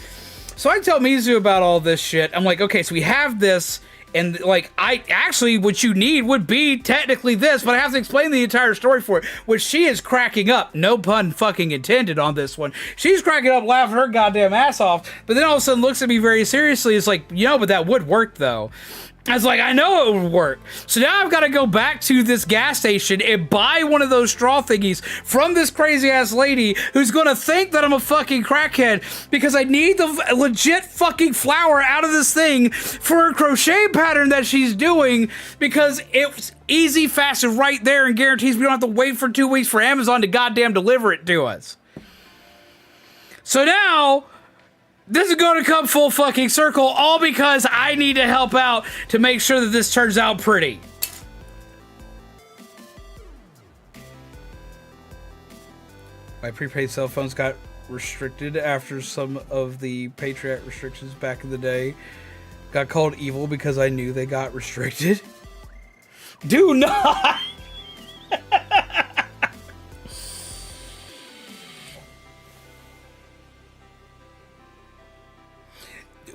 [SPEAKER 1] So I tell Mizu about all this shit. I'm like, okay, so we have this, and like, what you need would be technically this, but I have to explain the entire story for it, which she is cracking up. No pun fucking intended on this one. She's cracking up, laughing her goddamn ass off, but then all of a sudden looks at me very seriously. It's like, you know, but that would work though. I was like, I know it would work. So now I've got to go back to this gas station and buy one of those straw thingies from this crazy ass lady who's going to think that I'm a fucking crackhead because I need the legit fucking flour out of this thing for a crochet pattern that she's doing because it's easy, fast, and right there and guarantees we don't have to wait for 2 weeks for Amazon to goddamn deliver it to us. So now this is going to come full fucking circle, all because I need to help out to make sure that this turns out pretty. My prepaid cell phones got restricted after some of the Patriot restrictions back in the day. Got called evil because I knew they got restricted. Do not!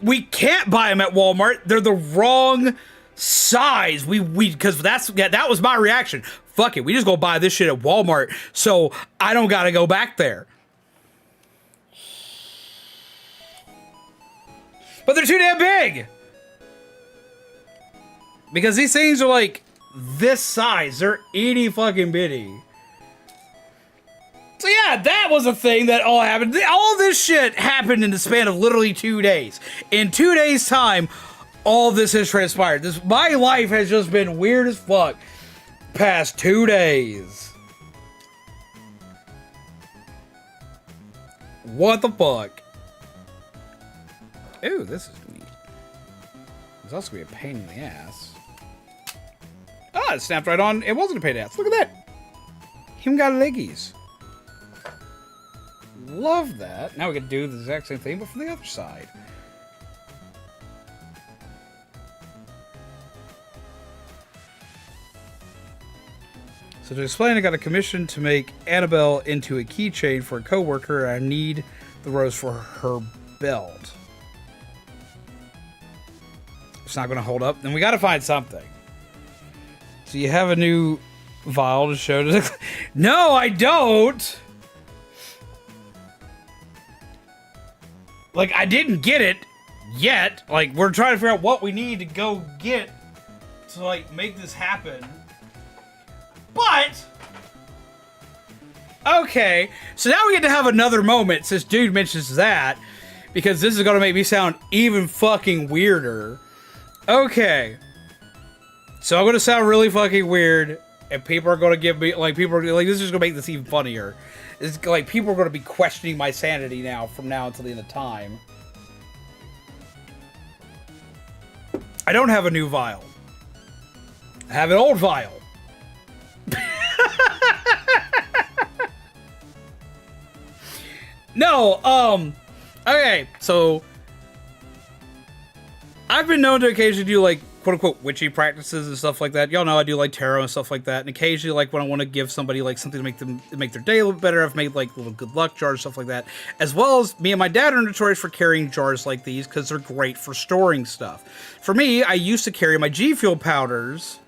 [SPEAKER 1] We can't buy them at Walmart. They're the wrong size. Because that was my reaction. Fuck it. We just go buy this shit at Walmart so I don't got to go back there. But they're too damn big. Because these things are like this size. They're itty fucking bitty. So yeah, that was a thing that all happened. All this shit happened in the span of literally 2 days. In 2 days' time, all this has transpired. My life has just been weird as fuck past 2 days. What the fuck? Ooh, this is neat. It's also gonna be a pain in the ass. Ah, it snapped right on. It wasn't a pain in the ass. Look at that. Him got leggies. Love that. Now we can do the exact same thing, but from the other side. So to explain, I got a commission to make Annabelle into a keychain for a coworker. I need the rose for her belt. It's not going to hold up. Then we got to find something. So you have a new vial to show to... No, I don't! Like, I didn't get it yet. Like, we're trying to figure out what we need to go get to, like, make this happen. But, okay. So now we get to have another moment since dude mentions that. Because this is going to make me sound even fucking weirder. Okay. So I'm going to sound really fucking weird. And people are going to give me, like, this is going to make this even funnier. It's like people are going to be questioning my sanity now from now until the end of time. I don't have a new vial. I have an old vial. No, okay, so I've been known to occasionally do like quote-unquote witchy practices and stuff like that. Y'all know I do like tarot and stuff like that. And occasionally, like when I want to give somebody like something to make their day a little better, I've made like little good luck jars, stuff like that. As well as me and my dad are notorious for carrying jars like these because they're great for storing stuff. For me, I used to carry my G Fuel powders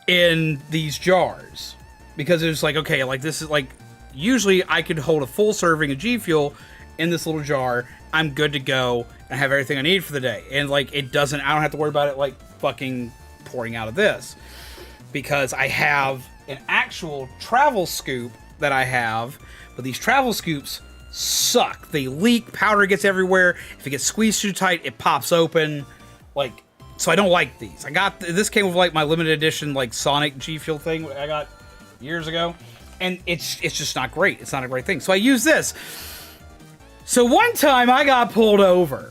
[SPEAKER 1] in these jars because it was like, okay, like this is like, usually I could hold a full serving of G Fuel in this little jar. I'm good to go. I have everything I need for the day. And like, I don't have to worry about it like fucking pouring out of this. because I have an actual travel scoop that I have, but these travel scoops suck. They leak, powder gets everywhere. If it gets squeezed too tight, it pops open. Like, so I don't like these. I got, this came with like my limited edition like Sonic G Fuel thing I got years ago, and it's just not great. It's not a great thing. So I use this. So one time I got pulled over.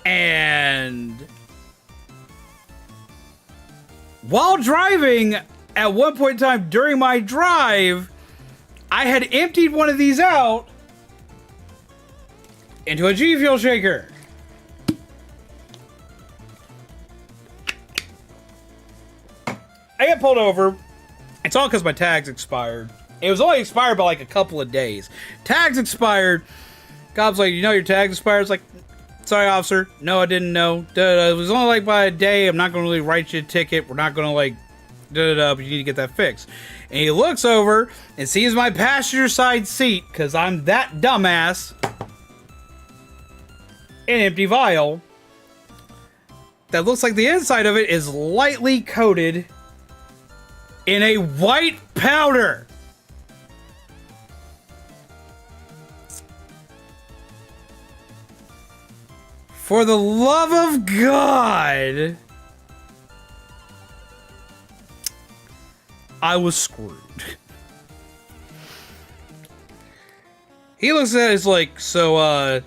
[SPEAKER 1] And while driving, at one point in time during my drive, I had emptied one of these out into a G Fuel shaker. I got pulled over. It's all because my tags expired. It was only expired by like a couple of days. Tags expired. Cop's like, you know your tags expired? I was like, sorry, officer. No, I didn't know. It was only like by a day. I'm not going to really write you a ticket. We're not going to like, but you need to get that fixed. And he looks over and sees my passenger side seat, because I'm that dumbass, an empty vial that looks like the inside of it is lightly coated in a white powder. For the love of God, I was screwed. He looks at it, it's like, so,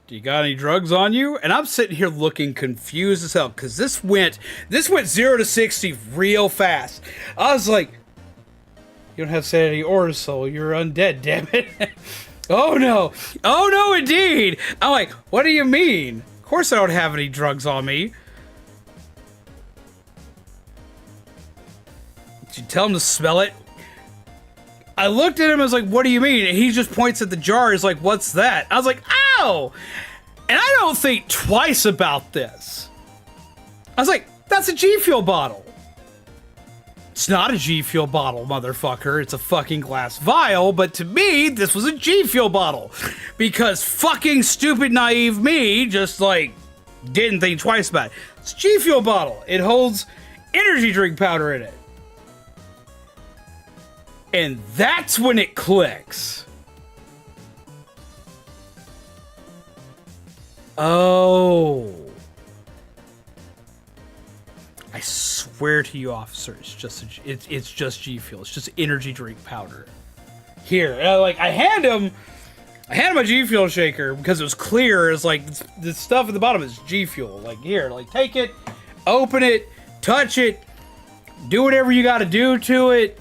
[SPEAKER 1] do you got any drugs on you? And I'm sitting here looking confused as hell, because this went 0 to 60 real fast. I was like, you don't have sanity or soul, you're undead, damn it. Oh no, indeed. I'm like, what do you mean? Of course I don't have any drugs on me. Did you tell him to smell it? I looked at him and was like, what do you mean? And he just points at the jar. He's like, what's that? I was like, ow! And I don't think twice about this. I was like, that's a G Fuel bottle. It's not a G Fuel bottle, motherfucker. It's a fucking glass vial, but to me, this was a G Fuel bottle. Because fucking stupid, naive me just, like, didn't think twice about it. It's a G Fuel bottle. It holds energy drink powder in it. And that's when it clicks. Oh. I swear to you, officer, it's just G Fuel. It's just energy drink powder. Here, I hand him my G Fuel shaker because it was clear. It's like the stuff at the bottom is G Fuel. Like, here, like, take it, open it, touch it, do whatever you got to do to it.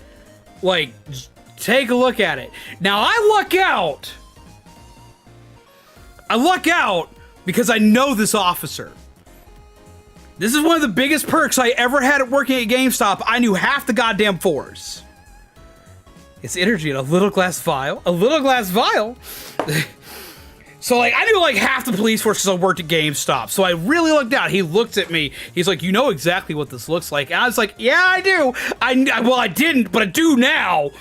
[SPEAKER 1] Like, just take a look at it. Now I luck out because I know this officer. This is one of the biggest perks I ever had at working at GameStop. I knew half the goddamn force. It's energy in a little glass vial. A little glass vial? So, like, I knew, like, half the police force because I worked at GameStop. So I really looked out. He looked at me. He's like, you know exactly what this looks like. And I was like, yeah, I do. Well, I didn't, but I do now.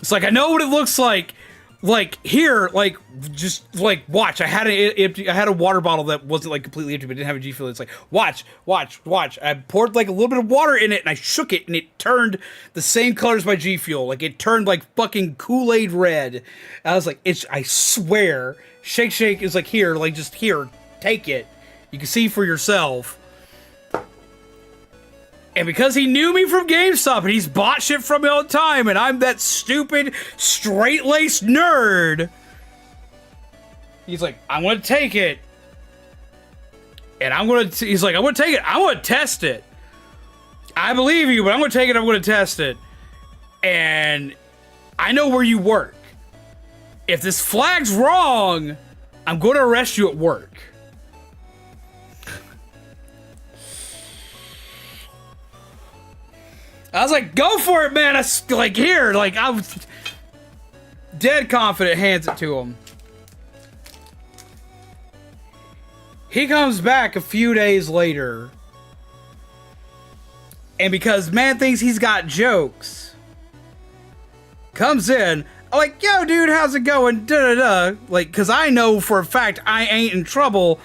[SPEAKER 1] It's like, I know what it looks like. Like, here, like, just, like, watch. I had a water bottle that wasn't, like, completely empty, but didn't have a G Fuel. It's like, watch. I poured, like, a little bit of water in it, and I shook it, and it turned the same color as my G Fuel. Like, it turned, like, fucking Kool-Aid red. I was like, I swear. Shake is like, here, like, just here, take it. You can see for yourself. And because he knew me from GameStop and he's bought shit from me all the time, and I'm that stupid, straight-laced nerd, he's like, I'm gonna take it. And he's like, I'm gonna take it. I want to test it. I believe you, but I'm gonna take it. I'm gonna test it. And I know where you work. If this flag's wrong, I'm going to arrest you at work. I was like, go for it, man. I was dead confident, hands it to him. He comes back a few days later. And because man thinks he's got jokes, comes in. I'm like, yo, dude, how's it going? Da-da-da. Like, because I know for a fact I ain't in trouble.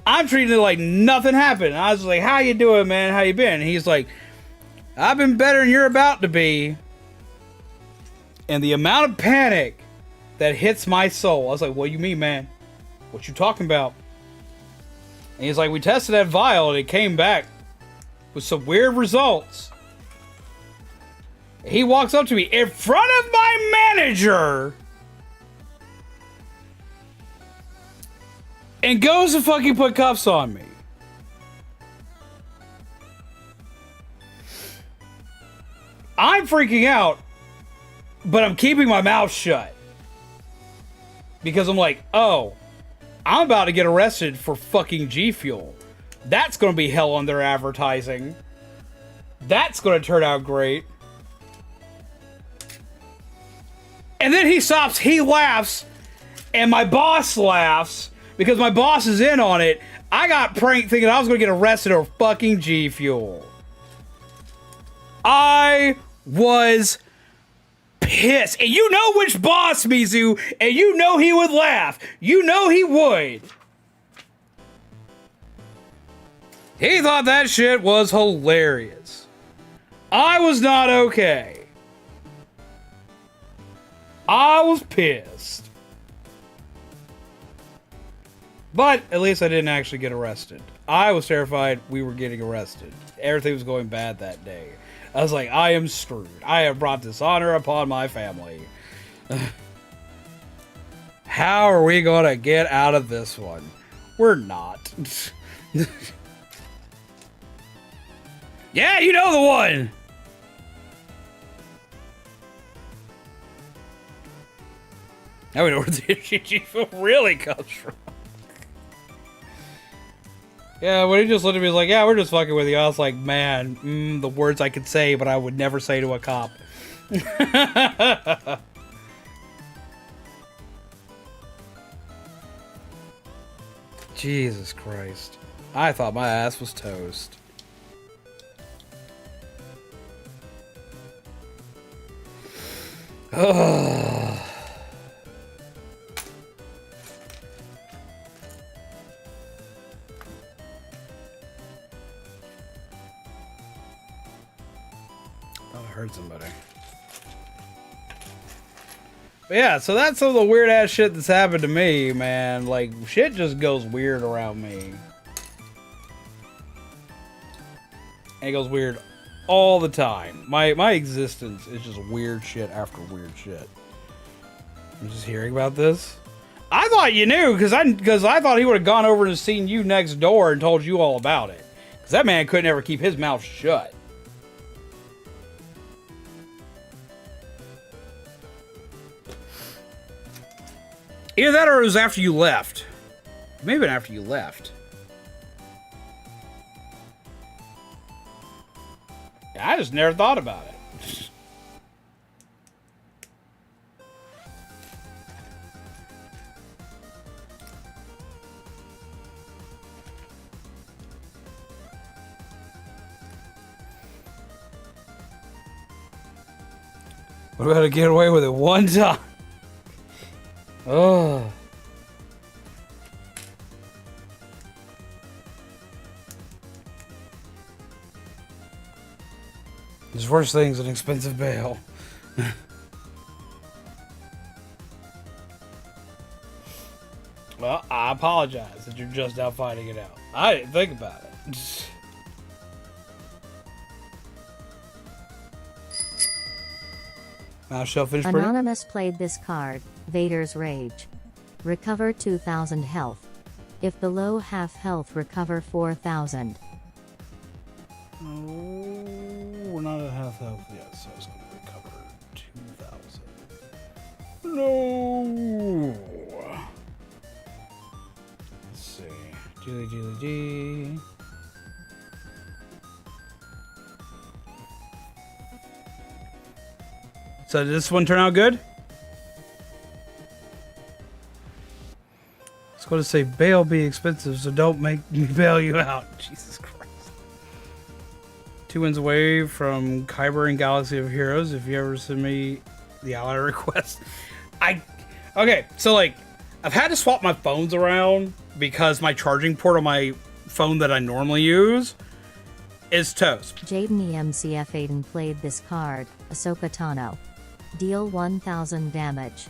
[SPEAKER 1] I'm treating it like nothing happened. I was like, how you doing, man? How you been? And he's like, I've been better than you're about to be. And the amount of panic that hits my soul. I was like, what do you mean, man? What you talking about? And he's like, we tested that vial and it came back with some weird results. He walks up to me in front of my manager and goes to fucking put cuffs on me. I'm freaking out, but I'm keeping my mouth shut. Because I'm like, oh, I'm about to get arrested for fucking G Fuel. That's going to be hell on their advertising. That's going to turn out great. And then he stops, he laughs, and my boss laughs because my boss is in on it. I got pranked thinking I was going to get arrested for fucking G Fuel. I was pissed. And you know which boss, Mizu, and you know he would laugh. You know he would. He thought that shit was hilarious. I was not okay. I was pissed. But at least I didn't actually get arrested. I was terrified we were getting arrested. Everything was going bad that day. I was like, I am screwed. I have brought dishonor upon my family. How are we going to get out of this one? We're not. Yeah, you know the one. Now we know where the issue really comes from. Yeah, when he just looked at me, he was like, yeah, we're just fucking with you. I was like, man, the words I could say, but I would never say to a cop. Jesus Christ. I thought my ass was toast. Ugh. Hurt somebody. But yeah, so that's some of the weird ass shit that's happened to me, man. Like, shit just goes weird around me. And it goes weird all the time. My existence is just weird shit after weird shit. I'm just hearing about this. I thought you knew, because I thought he would have gone over and seen you next door and told you all about it. Because that man couldn't ever keep his mouth shut. Either that or it was after you left. Maybe after you left. Yeah, I just never thought about it. What about to get away with it one time? Oh. There's worse things than expensive bail. Well, I apologize that you're just now finding it out. I didn't think about it. Now, shall finish pretty?
[SPEAKER 2] Anonymous played this card, Vader's Rage. Recover 2,000 health. If below half health, recover 4,000.
[SPEAKER 1] Oh, we're not at half health yet, so it's going to recover 2,000. No! Let's see. G. So did this one turn out good? It's going to say bail be expensive, so don't make me bail you out. Jesus Christ. 2 wins away from Kyber and Galaxy of Heroes. If you ever send me the ally request. Okay, so like I've had to swap my phones around because my charging port on my phone that I normally use is toast.
[SPEAKER 2] Jaden EMCF Aiden played this card, Ahsoka Tano. Deal 1000 damage.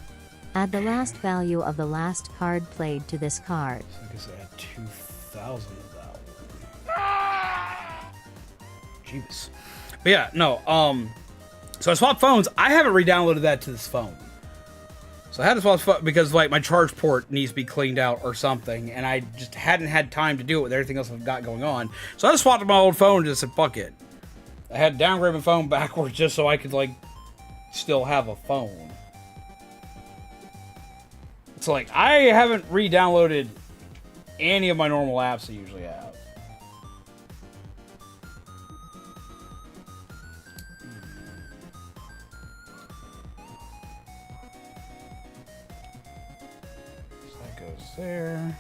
[SPEAKER 2] Add the last value of the last card played to this card.
[SPEAKER 1] So I guess I had 2,000 of that one. Jeez. But yeah, no, so I swapped phones. I haven't re-downloaded that to this phone. So I had to swap because like my charge port needs to be cleaned out or something, and I just hadn't had time to do it with everything else I've got going on. So I just swapped to my old phone and just said, fuck it. I had to downgrade my phone backwards just so I could like still have a phone. So like I haven't re-downloaded any of my normal apps I usually have. There.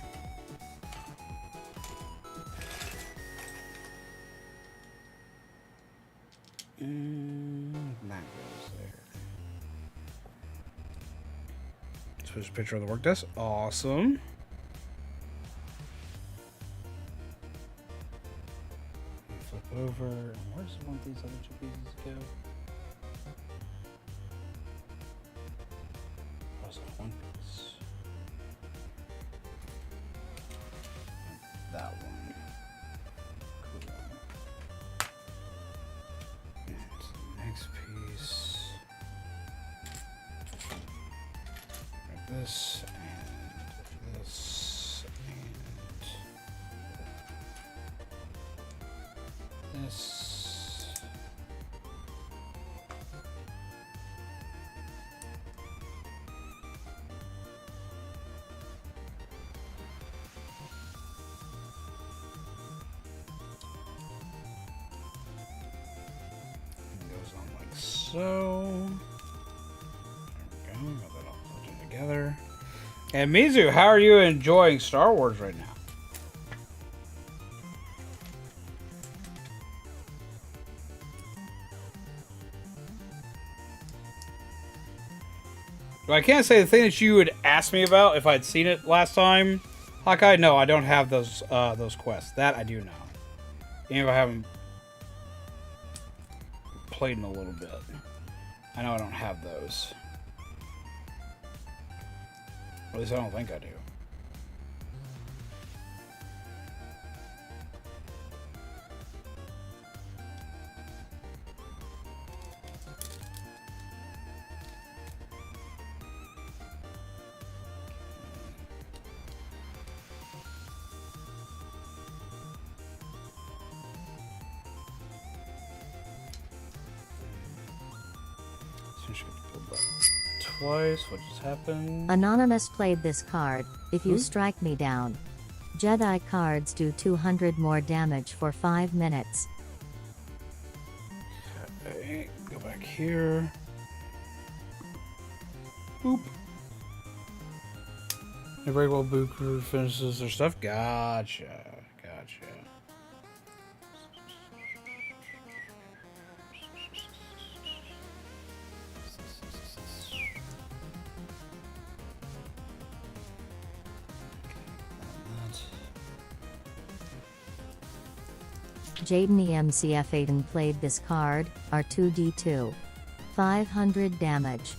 [SPEAKER 1] That goes there. Switch picture of the work desk. Awesome. Flip over. Where's one of these other two pieces go? Oh, it's one piece. That one. Cool. And next piece. Like this and this and this. So, there we go. Got that all put in together. And Mizu, how are you enjoying Star Wars right now? Well, I can't say the thing that you would ask me about if I'd seen it last time, Hawkeye. No, I don't have those quests. That I do know. Even if I haven't played in a little bit. I know I don't have those. At least I don't think I do. Twice. What just happened?
[SPEAKER 2] Anonymous played this card. If you strike me down. Jedi cards do 200 more damage for 5 minutes.
[SPEAKER 1] Okay, go back here. Boop. Every well boot crew finishes their stuff. Gotcha. Gotcha.
[SPEAKER 2] Jaden EMCF Aiden played this card, R2D2. 500 damage.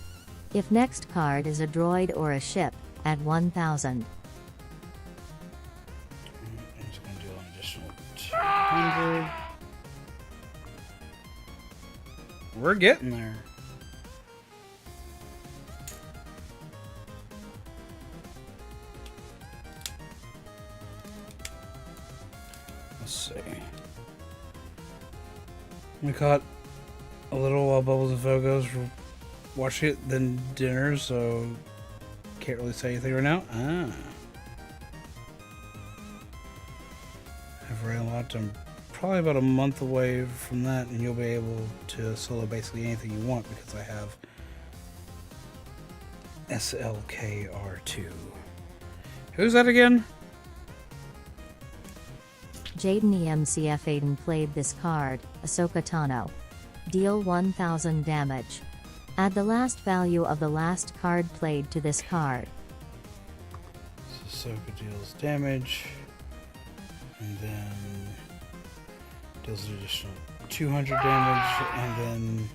[SPEAKER 2] If next card is a droid or a ship, at 1000.
[SPEAKER 1] I'm just going to do an additional 200. We're getting there. Let's see. We caught a little while Bubbles and Fo goes for watching it, then dinner, so can't really say anything right now. I've ran a lot. I'm probably about a month away from that, and you'll be able to solo basically anything you want because I have SLKR2. Who's that again?
[SPEAKER 2] Jaden EMCF Aiden played this card, Ahsoka Tano. Deal 1000 damage. Add the last value of the last card played to this card.
[SPEAKER 1] So Soka deals damage, and then deals an additional 200 damage, and then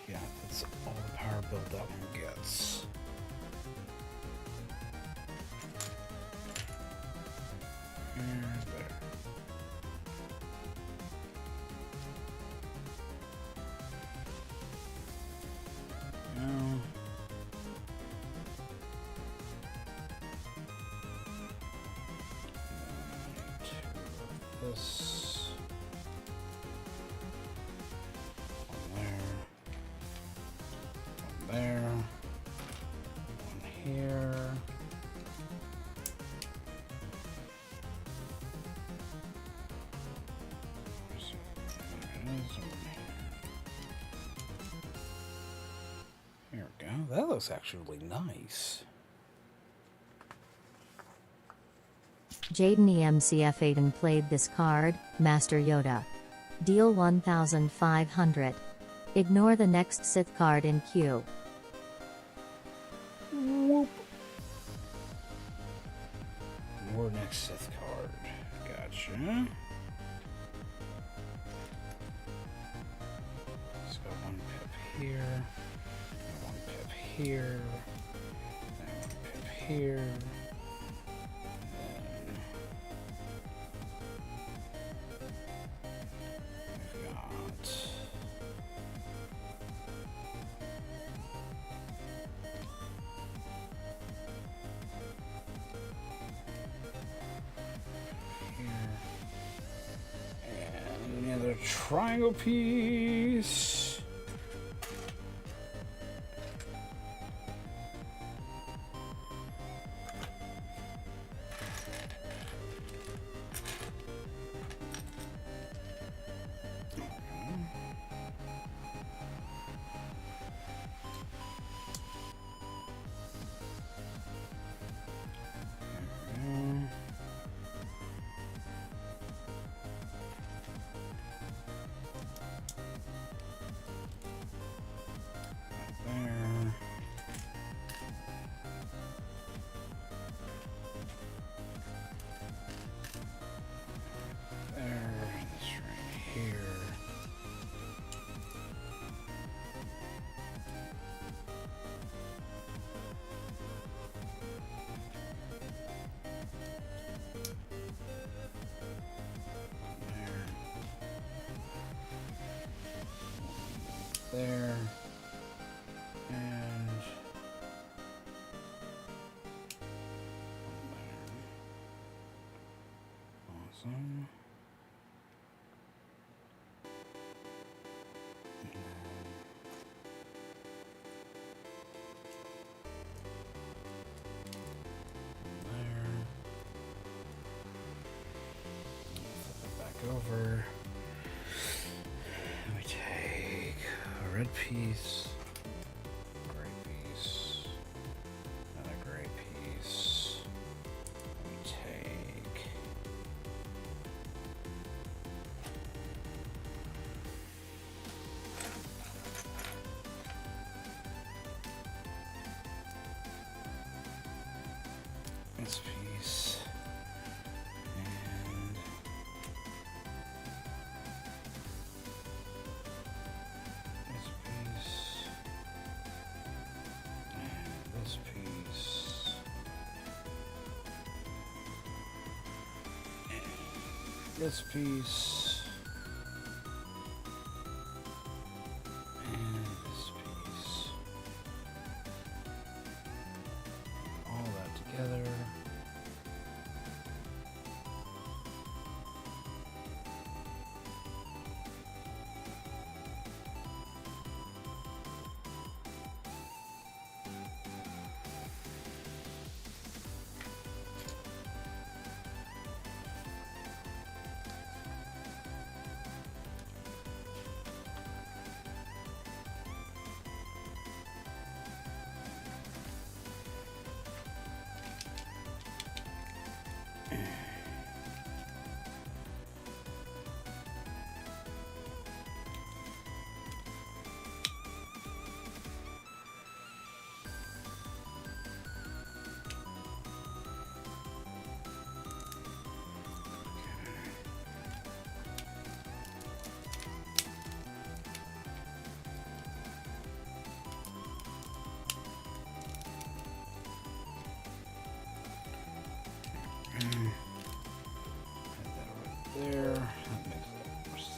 [SPEAKER 1] yeah, that's all the power build that one gets. And there. Now, this one there, one here. There we go. That looks actually nice.
[SPEAKER 2] Jaden EMCF Aiden played this card, Master Yoda. Deal 1,500. Ignore the next Sith card in queue.
[SPEAKER 1] Whoop. More next Sith card. Gotcha. Let's go one pip here. One pip here. And one pip here. Triangle piece. There and there. Awesome. There. Flip it back over. We take a red piece, gray piece, and a gray piece. We take this piece and this piece and this piece and this piece and this piece. All that together.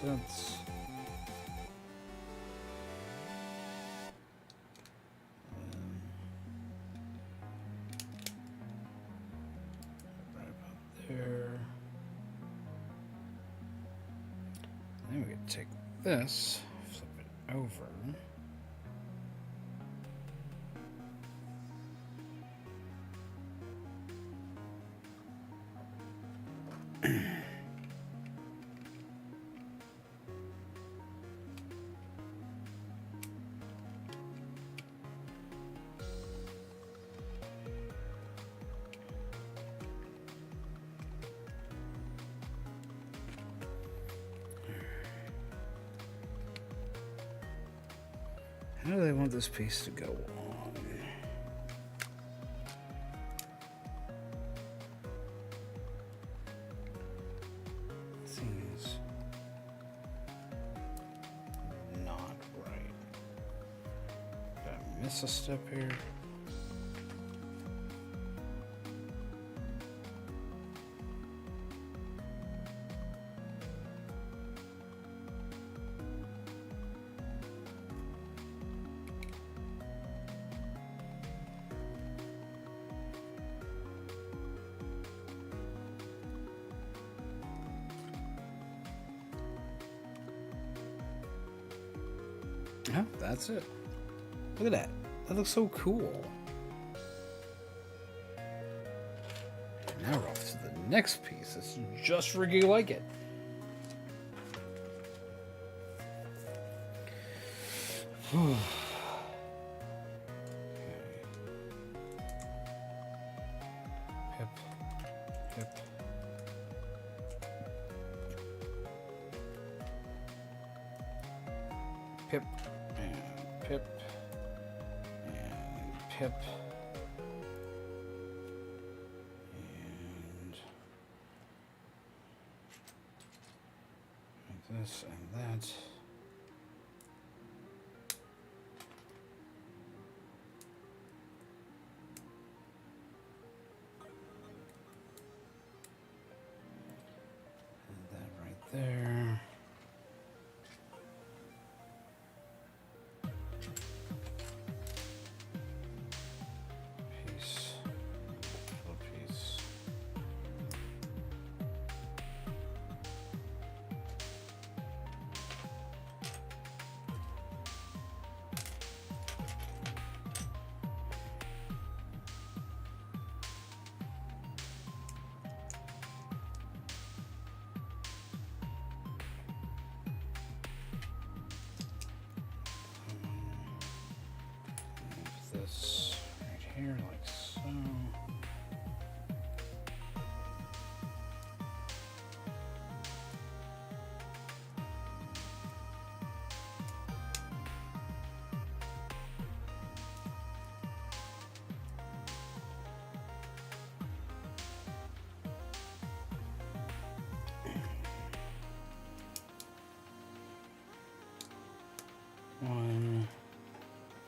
[SPEAKER 1] sense. Right about there. Then we can take this, flip it over. How do they want this piece to go on? Seems not right. Did I miss a step here? Oh, that's it. Look at that. That looks so cool. Now we're off to the next piece. It's just freaking like it. Pip. Pip. Pip. Pip and pip and this and that. And that right there. This right here, like so. One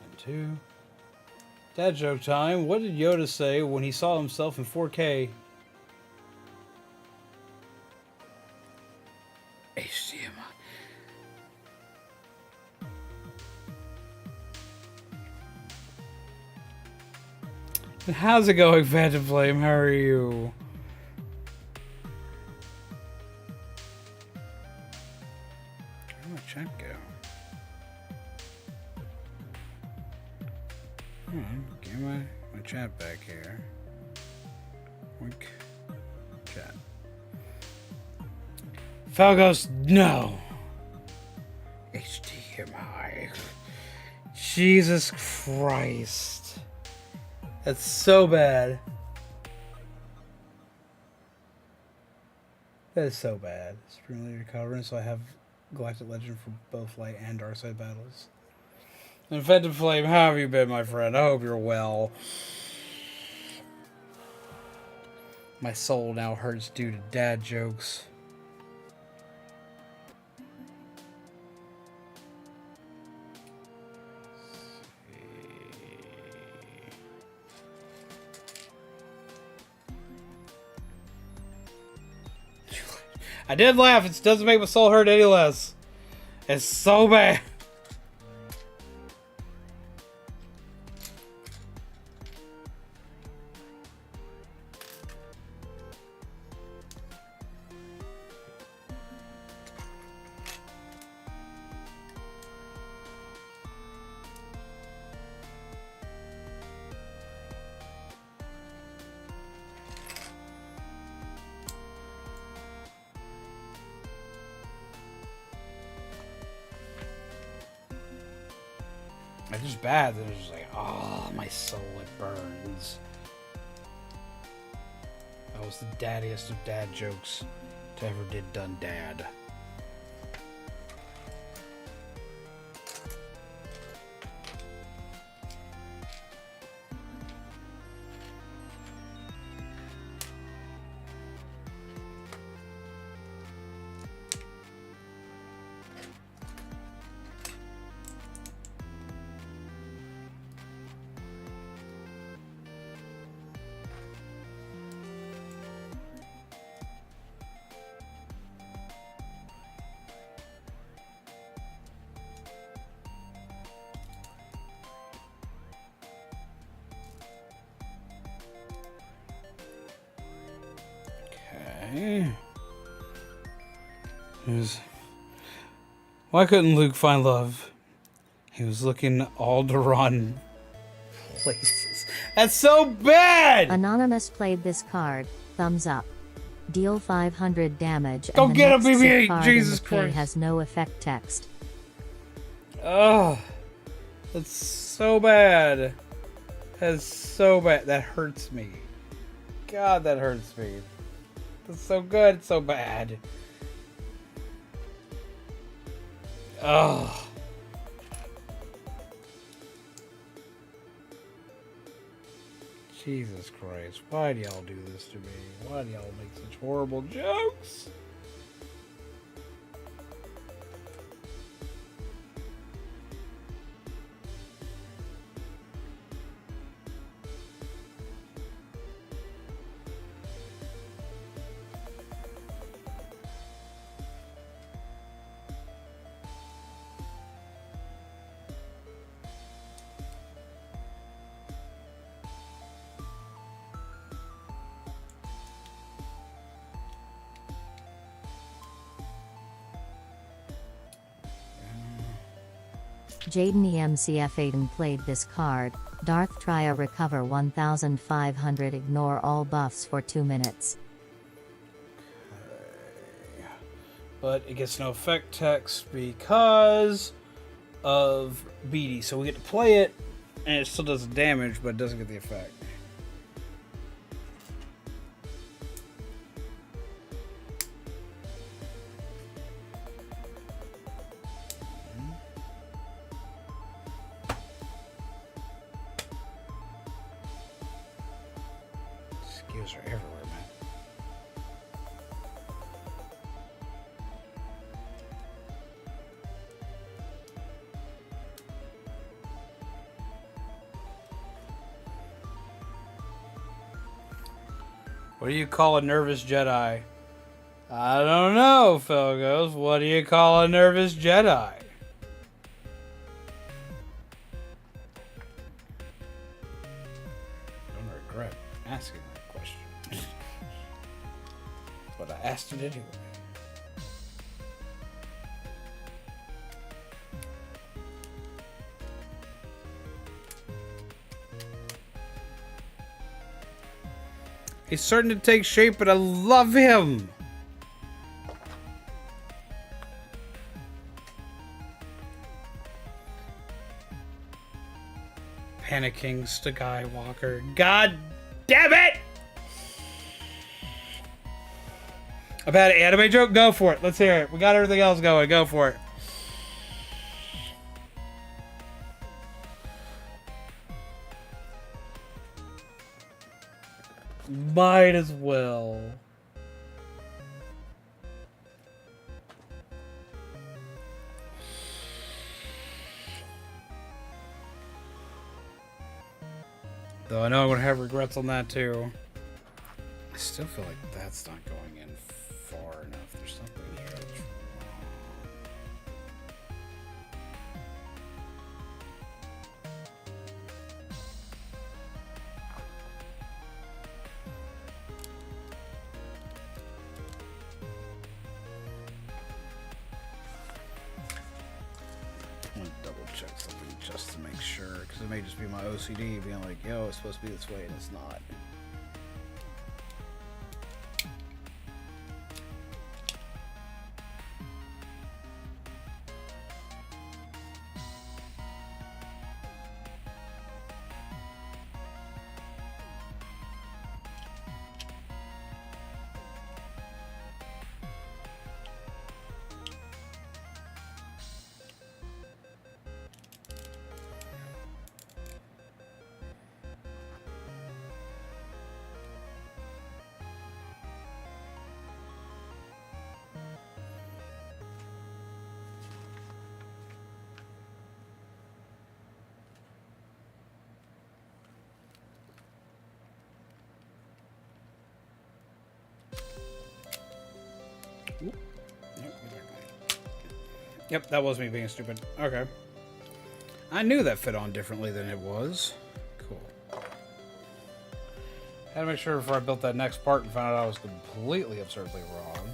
[SPEAKER 1] and two. Dad joke time. What did Yoda say when he saw himself in 4K? HDMI. How's it going, Phantom Flame? How are you? Where'd my chat go? Get my chat back here. Wink. Chat. Falgos, no. HDMI. Jesus Christ. That's so bad. That is so bad. Spring Leader covering, so I have Galactic Legend for both light and dark side battles. And Phantom Flame, how have you been, my friend? I hope you're well. My soul now hurts due to dad jokes. I did laugh. It doesn't make my soul hurt any less. It's so bad. It's just bad. It was just like, oh, my soul, it burns. That was the daddiest of dad jokes to ever did done dad. Why couldn't Luke find love? He was looking all the wrong places. That's so bad!
[SPEAKER 2] Anonymous played this card. Thumbs up. Deal 500 damage.
[SPEAKER 1] Go
[SPEAKER 2] and the
[SPEAKER 1] get him,
[SPEAKER 2] next
[SPEAKER 1] BB-8!
[SPEAKER 2] card
[SPEAKER 1] Jesus
[SPEAKER 2] in the K
[SPEAKER 1] Christ.
[SPEAKER 2] has no effect text.
[SPEAKER 1] Oh, that's so bad. That's so bad. That hurts me. God, that hurts me. That's so good. It's so bad. Oh. Jesus Christ. Why do y'all do this to me? Why do y'all make such horrible jokes?
[SPEAKER 2] Jaden EMCF Aiden played this card. Darth Tria recover 1500 ignore all buffs for 2 minutes.
[SPEAKER 1] But it gets no effect text because of BD. So we get to play it, and it still does damage, but it doesn't get the effect. Skills are everywhere, man. What do you call a nervous Jedi? I don't know, Felgos. What do you call a nervous Jedi? Don't regret asking that question. But I asked it anyway. He's starting to take shape, but I love him. Panicking Skywalker. God damn it! A bad anime joke? Go for it. Let's hear it. We got everything else going. Go for it. Might as well. Though I know I'm going to have regrets on that too. I still feel like that's not going in far enough. There's something to make sure, because it may just be my OCD being like, yo, it's supposed to be this way, and it's not. Yep, that was me being stupid. Okay. I knew that fit on differently than it was. Cool. Had to make sure before I built that next part and found out I was completely absurdly wrong.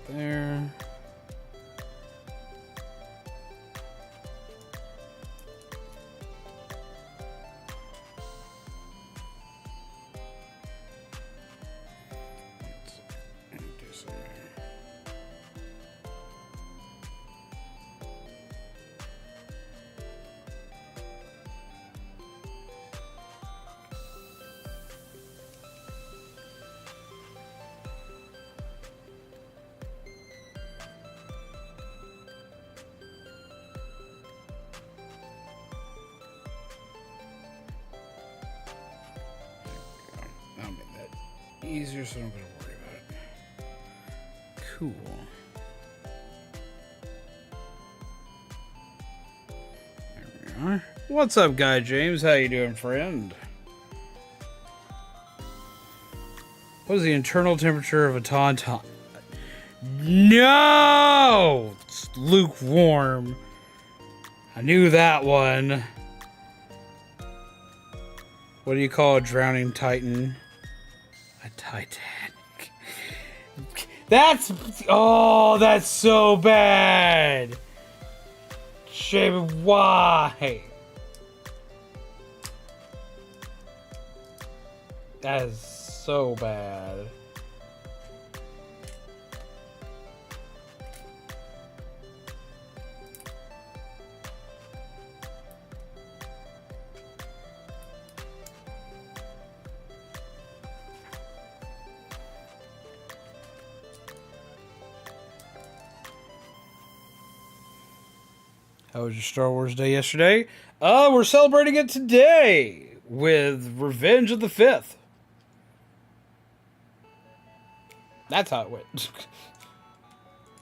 [SPEAKER 1] There. Easier, so I don't gotta worry about it. Cool. There we are. What's up, Guy James? How you doing, friend? What is the internal temperature of a tauntaun? No! It's lukewarm. I knew that one. What do you call a drowning titan? A Titanic. That's... Oh, that's so bad. Shame, why? That is so bad. How was your Star Wars day yesterday? We're celebrating it today with Revenge of the 5th. That's how it went.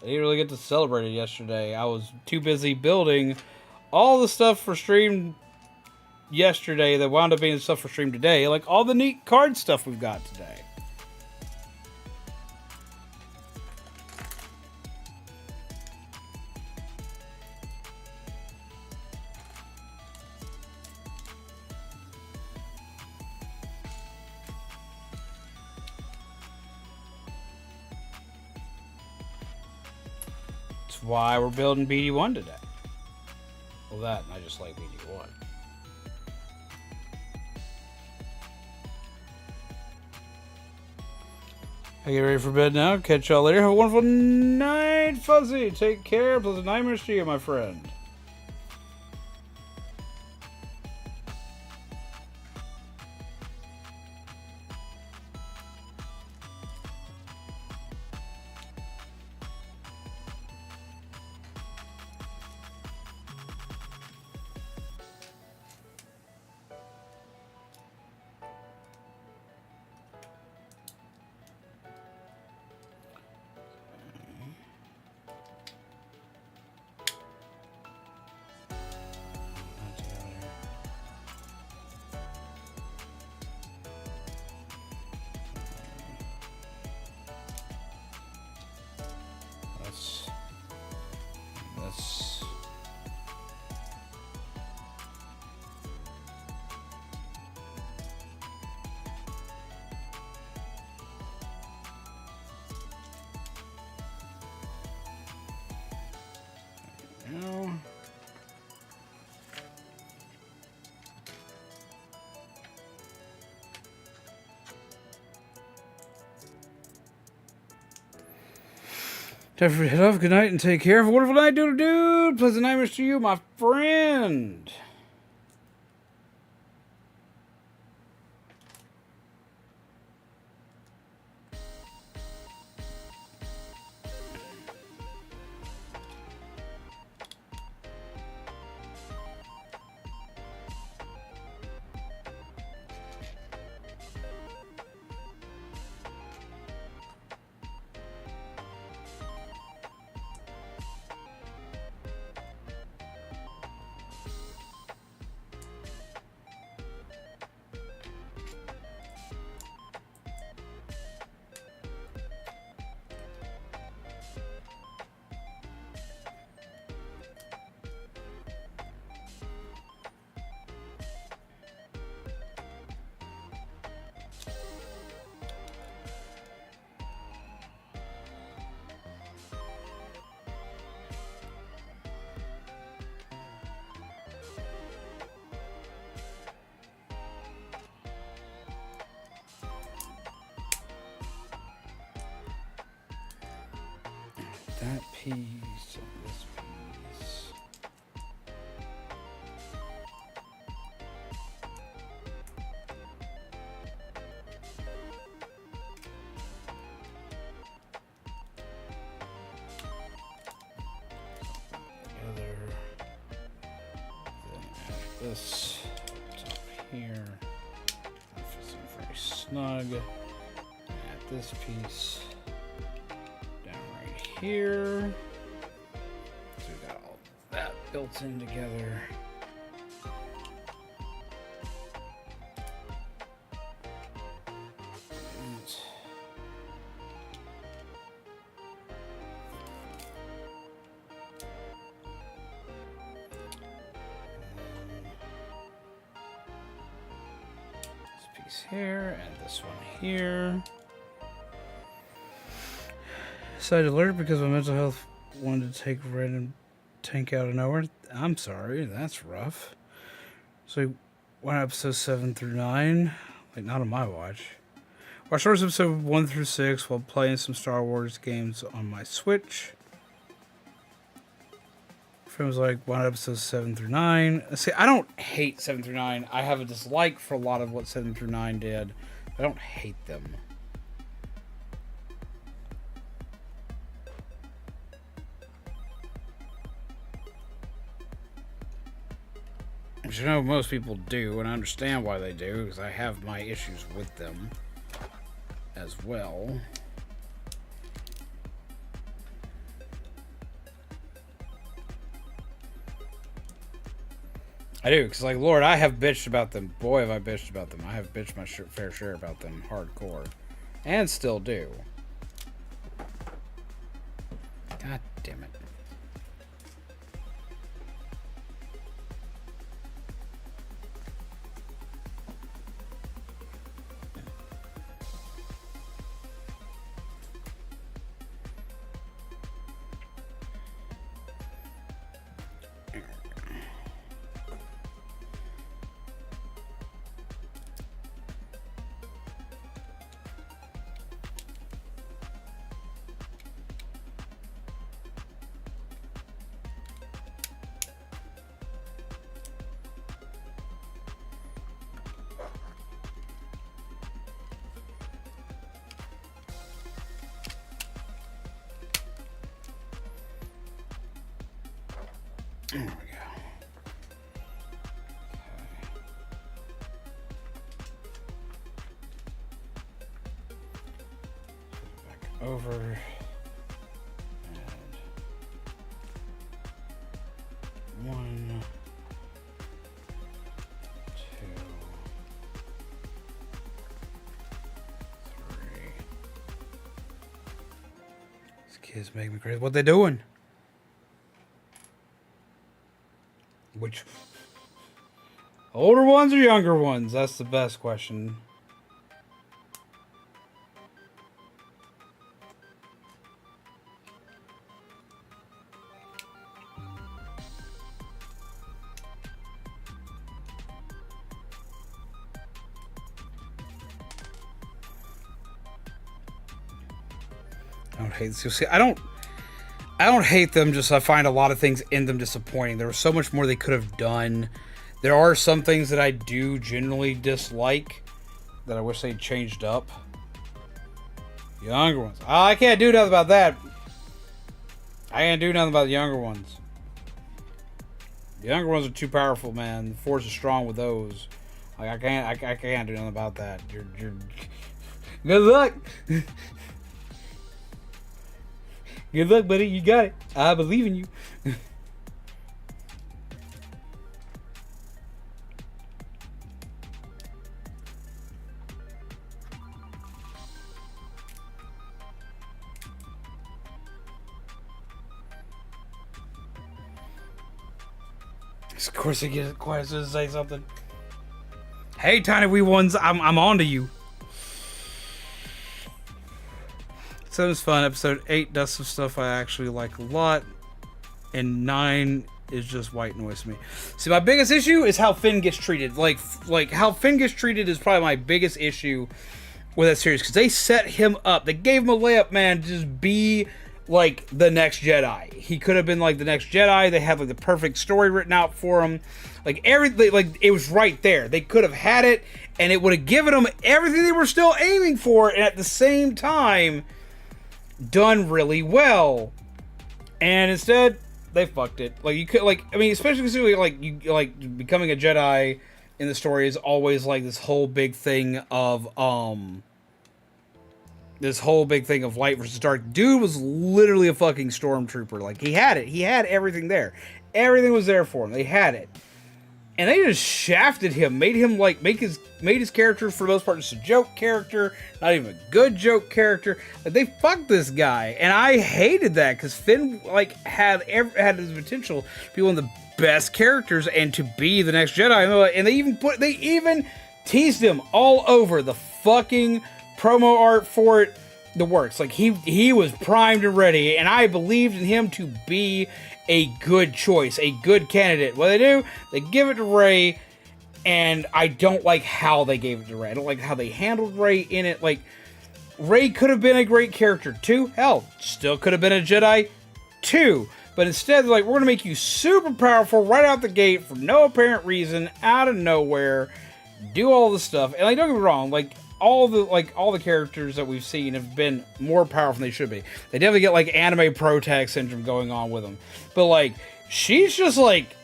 [SPEAKER 1] I didn't really get to celebrate it yesterday. I was too busy building all the stuff for stream yesterday that wound up being stuff for stream today. Like all the neat card stuff we've got today. Why we're building BD-1 today. Well, that, and I just like BD-1. I get ready for bed now. Catch y'all later. Have a wonderful night, Fuzzy. Take care. Pleasant nightmares to you, my friend. Time for you to head off. Good night and take care. Have a wonderful night, dude. Pleasant nightmares to you, my friend. That piece and this piece. Together. Then add this top here. That fits in very snug. Add this piece. Here, so we got all that built in together. This piece here and this one here. Side alert because my mental health wanted to take a random tank out of nowhere. I'm sorry, that's rough. So, one episode 7 through 9, like not on my watch. Watch episode 1 through 6 while playing some Star Wars games on my Switch. Films like one episode 7 through 9. See, I don't hate 7 through 9. I have a dislike for a lot of what 7 through 9 did. I don't hate them. Which I know most people do, and I understand why they do, because I have my issues with them as well. I do, because, like, Lord, I have bitched about them. Boy, have I bitched about them. I have bitched my fair share about them hardcore. And still do. God damn it. There we go. Okay. Back over. And 1, 2, 3. These kids make me crazy. What they doing? Which older ones or younger ones? That's the best question. I don't hate this. See, I don't. I don't hate them, just I find a lot of things in them disappointing. There was so much more they could have done. There are some things that I do generally dislike that I wish they'd changed up. Younger ones. Oh, I can't do nothing about that. I can't do nothing about the younger ones. The younger ones are too powerful, man. The Force is strong with those. Like I can't do nothing about that. You're good luck. Good luck, buddy. You got it. I believe in you. Of course, I get quiet as soon as I say something. Hey, tiny wee ones, I'm on to you. So it's fun. Episode 8 does some stuff I actually like a lot, and 9 is just white noise to me. See, my biggest issue is how Finn gets treated. Like how Finn gets treated is probably my biggest issue with that series, because they set him up. They gave him a layup, man, to just be like the next Jedi. He could have been like the next Jedi. They have like the perfect story written out for him. Like everything, like it was right there. They could have had it, and it would have given them everything they were still aiming for, and at the same time done really well. And instead, they fucked it. Like you could, like, I mean, especially considering like you like becoming a Jedi in the story is always like this whole big thing of light versus dark. Dude was literally a fucking stormtrooper. Like he had it. He had everything there. Everything was there for him. They had it. And they just shafted him, made him like made his character for the most part just a joke character, not even a good joke character. Like they fucked this guy, and I hated that because Finn like had his potential to be one of the best characters and to be the next Jedi. And they even teased him all over the fucking promo art for it. The works, like he was primed and ready, and I believed in him to be a good choice, a good candidate. What they do, they give it to Rey, and I don't like how they gave it to Rey. I don't like how they handled Rey in it. Like, Rey could have been a great character too. Hell, still could have been a Jedi too. But instead, they're like, we're gonna make you super powerful right out the gate for no apparent reason, out of nowhere. Do all this stuff, and like, don't get me wrong, like all the characters that we've seen have been more powerful than they should be. They definitely get like anime pro-tag syndrome going on with them. But like, she's just like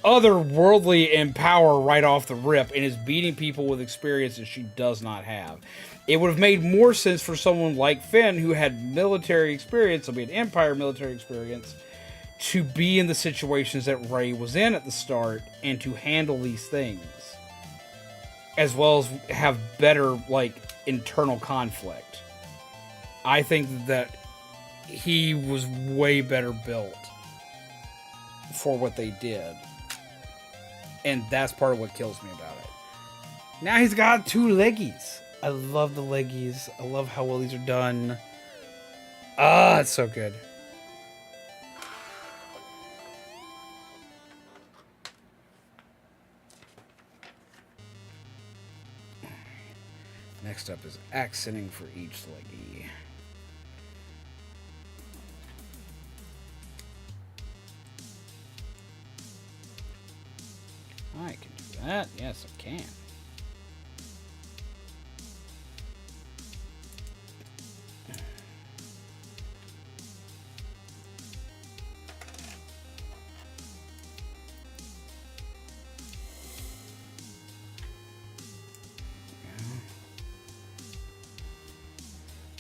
[SPEAKER 1] otherworldly in power right off the rip and is beating people with experience that she does not have. It would have made more sense for someone like Finn, who had military experience, albeit Empire military experience, to be in the situations that Rey was in at the start and to handle these things, as well as have better, like, internal conflict. I think that he was way better built for what they did. And that's part of what kills me about it. Now he's got 2 leggies. I love the leggies. I love how well these are done. Ah, it's so good. Next up is accenting for each leggy. I can do that. Yes, I can.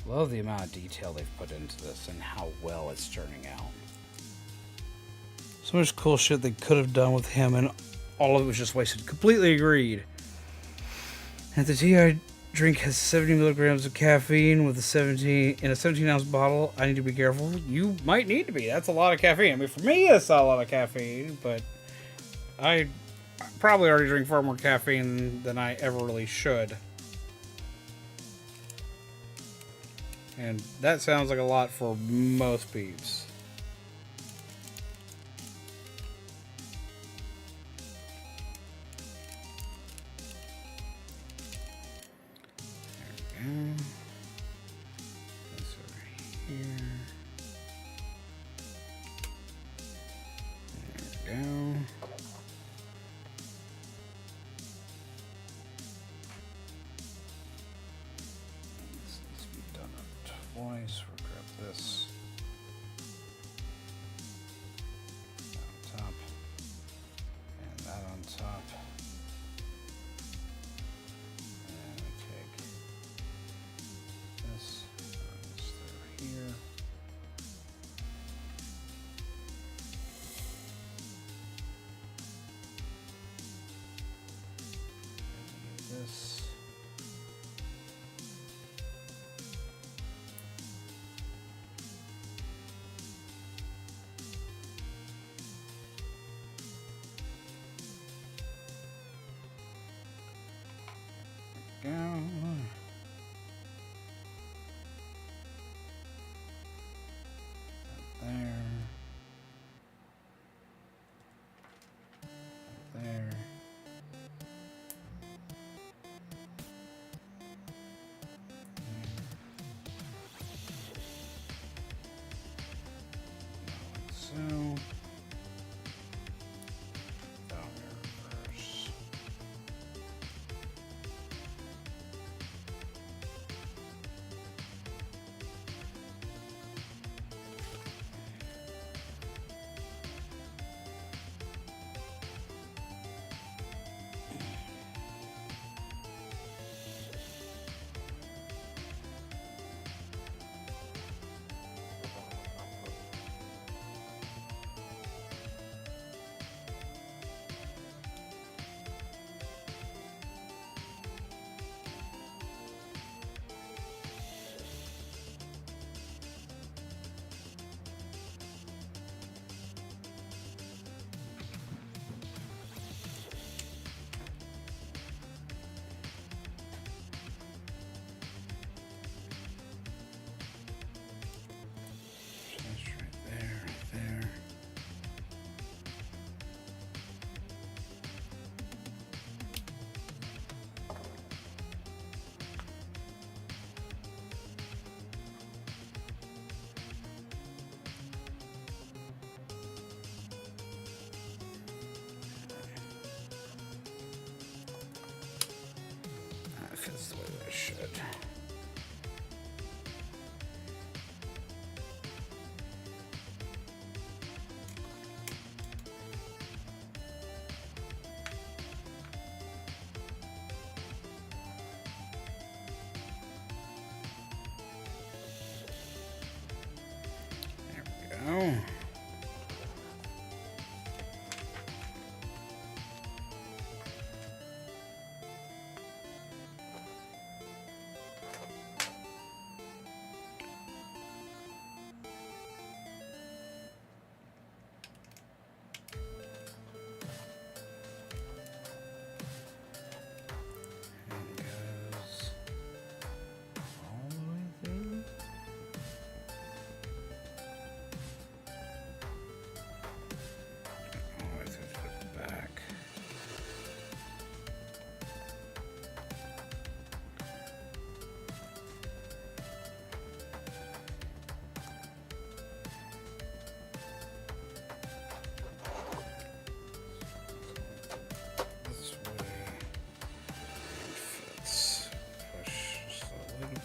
[SPEAKER 1] Love the amount of detail they've put into this and how well it's turning out. So much cool shit they could have done with him, and all of it was just wasted. Completely agreed. And the tea drink has 70 milligrams of caffeine with a 17-ounce bottle. I need to be careful. You might need to be. That's a lot of caffeine. I mean, for me, it's not a lot of caffeine, but I probably already drink far more caffeine than I ever really should. And that sounds like a lot for most peeps. There we go. This over here. shit. There we go.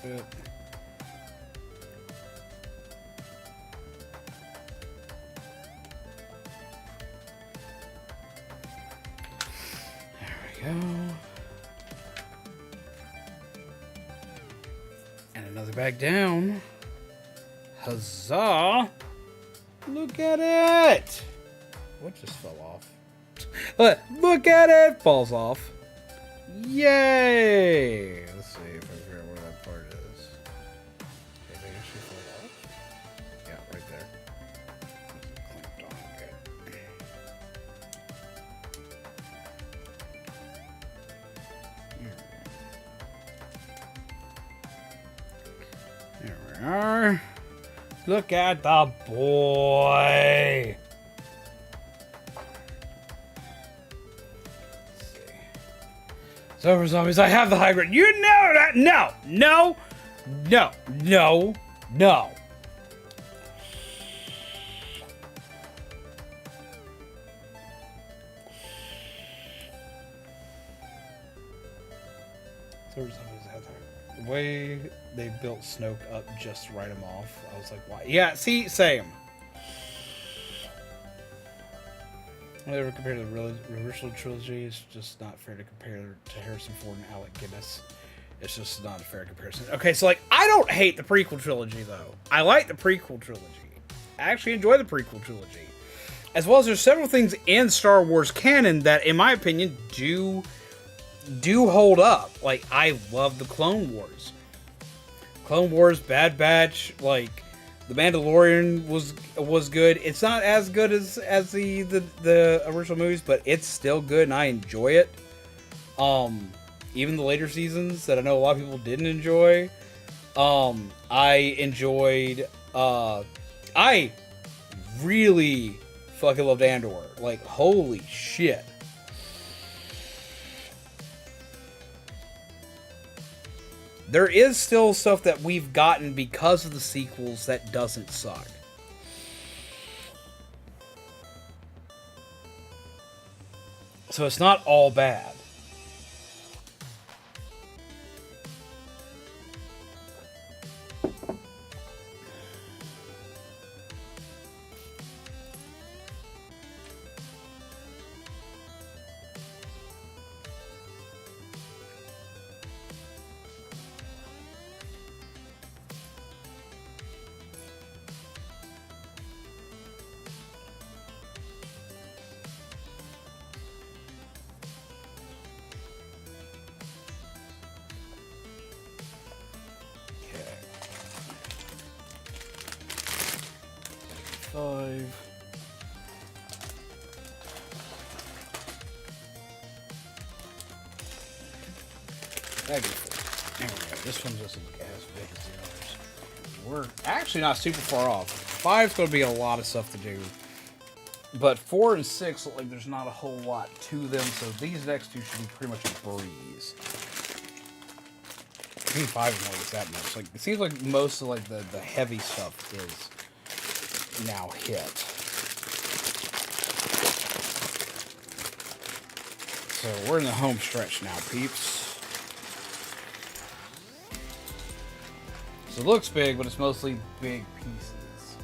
[SPEAKER 1] Bit. There we go. And another bag down. Huzzah! Look at it! What just fell off? Look at it! Falls off. Yay! Let's see if I figure out where that part is. Did they actually fall off? Yeah, right there. Clamped on. Okay. There we are. Look at the boy! Over zombies, I have the high ground. You know that? No, no, no, no, no. Over zombies, I have the way they built Snoke up just to write him off. I was like, why? Yeah, see, same. Whenever compared to the original trilogy, it's just not fair to compare to Harrison Ford and Alec Guinness. It's just not a fair comparison. Okay, so like, I don't hate the prequel trilogy though. I like the prequel trilogy. I actually enjoy the prequel trilogy. As well as there's several things in Star Wars canon that, in my opinion, do hold up. Like, I love the Clone Wars. Clone Wars, Bad Batch, like, The Mandalorian was good. It's not as good as the original movies, but it's still good and I enjoy it. Even the later seasons that I know a lot of people didn't enjoy. I enjoyed I really fucking loved Andor. Like, holy shit. There is still stuff that we've gotten because of the sequels that doesn't suck. So it's not all bad. That'd be cool. There we go. This one's just as big as the others. We're actually not super far off. 5's going to be a lot of stuff to do. But 4 and 6 look like there's not a whole lot to them, so these next two should be pretty much a breeze. I think 5 is not like that much. Like, it seems like most of like the heavy stuff is now hit. So we're in the home stretch now, peeps. So it looks big, but it's mostly big pieces.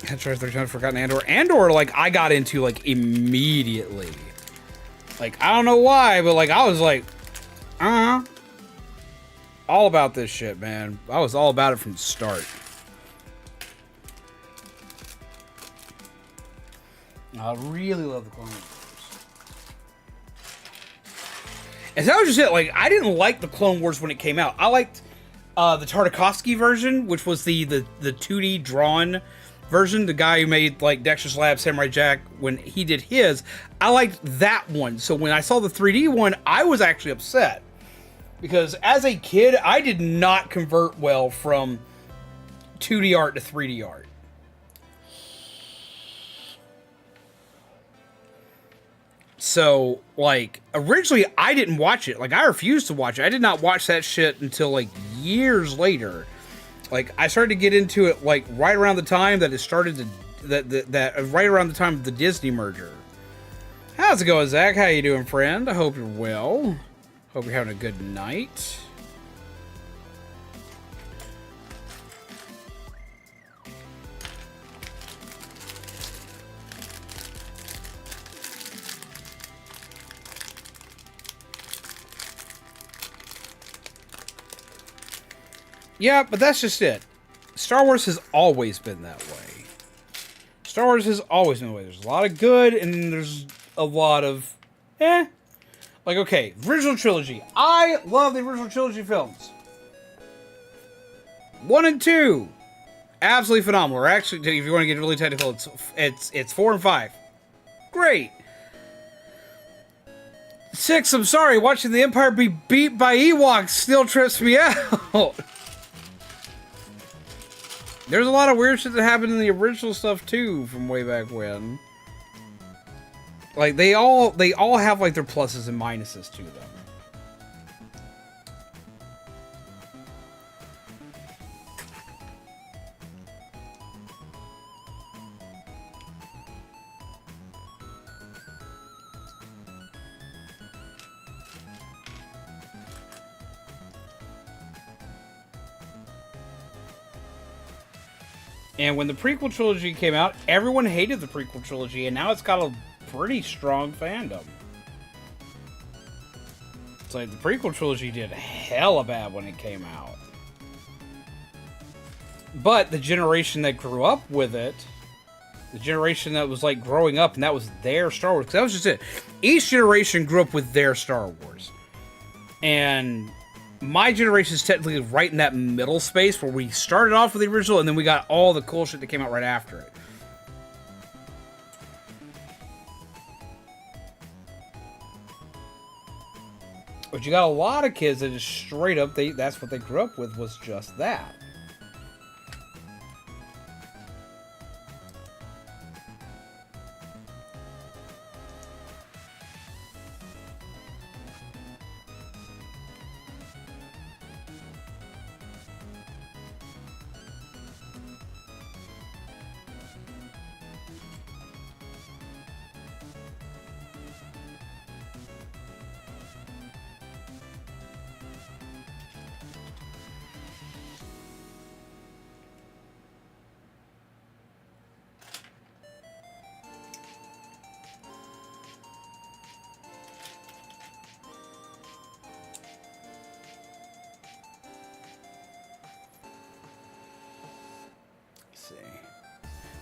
[SPEAKER 1] That's right, 300 Forgotten Andor. Andor, like, I got into, like, immediately. Like, I don't know why, but, like, I was like, all about this shit, man. I was all about it from the start. I really love the Clone Wars. And that was just it. Like, I didn't like the Clone Wars when it came out. I liked the Tartakovsky version, which was the 2D drawn version. The guy who made, like, Dexter's Lab, Samurai Jack, when he did his, I liked that one. So when I saw the 3D one, I was actually upset. Because as a kid, I did not convert well from 2D art to 3D art. So, like, originally, I didn't watch it. Like, I refused to watch it. I did not watch that shit until, like, years later. Like, I started to get into it, like, right around the time that it started to... right around the time of the Disney merger. How's it going, Zach? How you doing, friend? I hope you're well. Hope you're having a good night. Yeah, but that's just it. Star Wars has always been that way. Star Wars has always been that way. There's a lot of good, and then there's a lot of eh. Like, okay, original trilogy. I love the original trilogy films. 1 and 2. Absolutely phenomenal. Or actually, if you want to get really technical, it's 4 and 5. Great. 6, I'm sorry, watching the Empire be beat by Ewoks still trips me out. There's a lot of weird shit that happened in the original stuff too, from way back when. Like, they all have, like, their pluses and minuses to them. And when the prequel trilogy came out, everyone hated the prequel trilogy, and now it's got a pretty strong fandom. It's like the prequel trilogy did hella bad when it came out. But the generation that grew up with it, the generation that was like growing up and that was their Star Wars, because that was just it. Each generation grew up with their Star Wars. And my generation is technically right in that middle space where we started off with the original and then we got all the cool shit that came out right after it. But you got a lot of kids that just straight up, that's what they grew up with, was just that.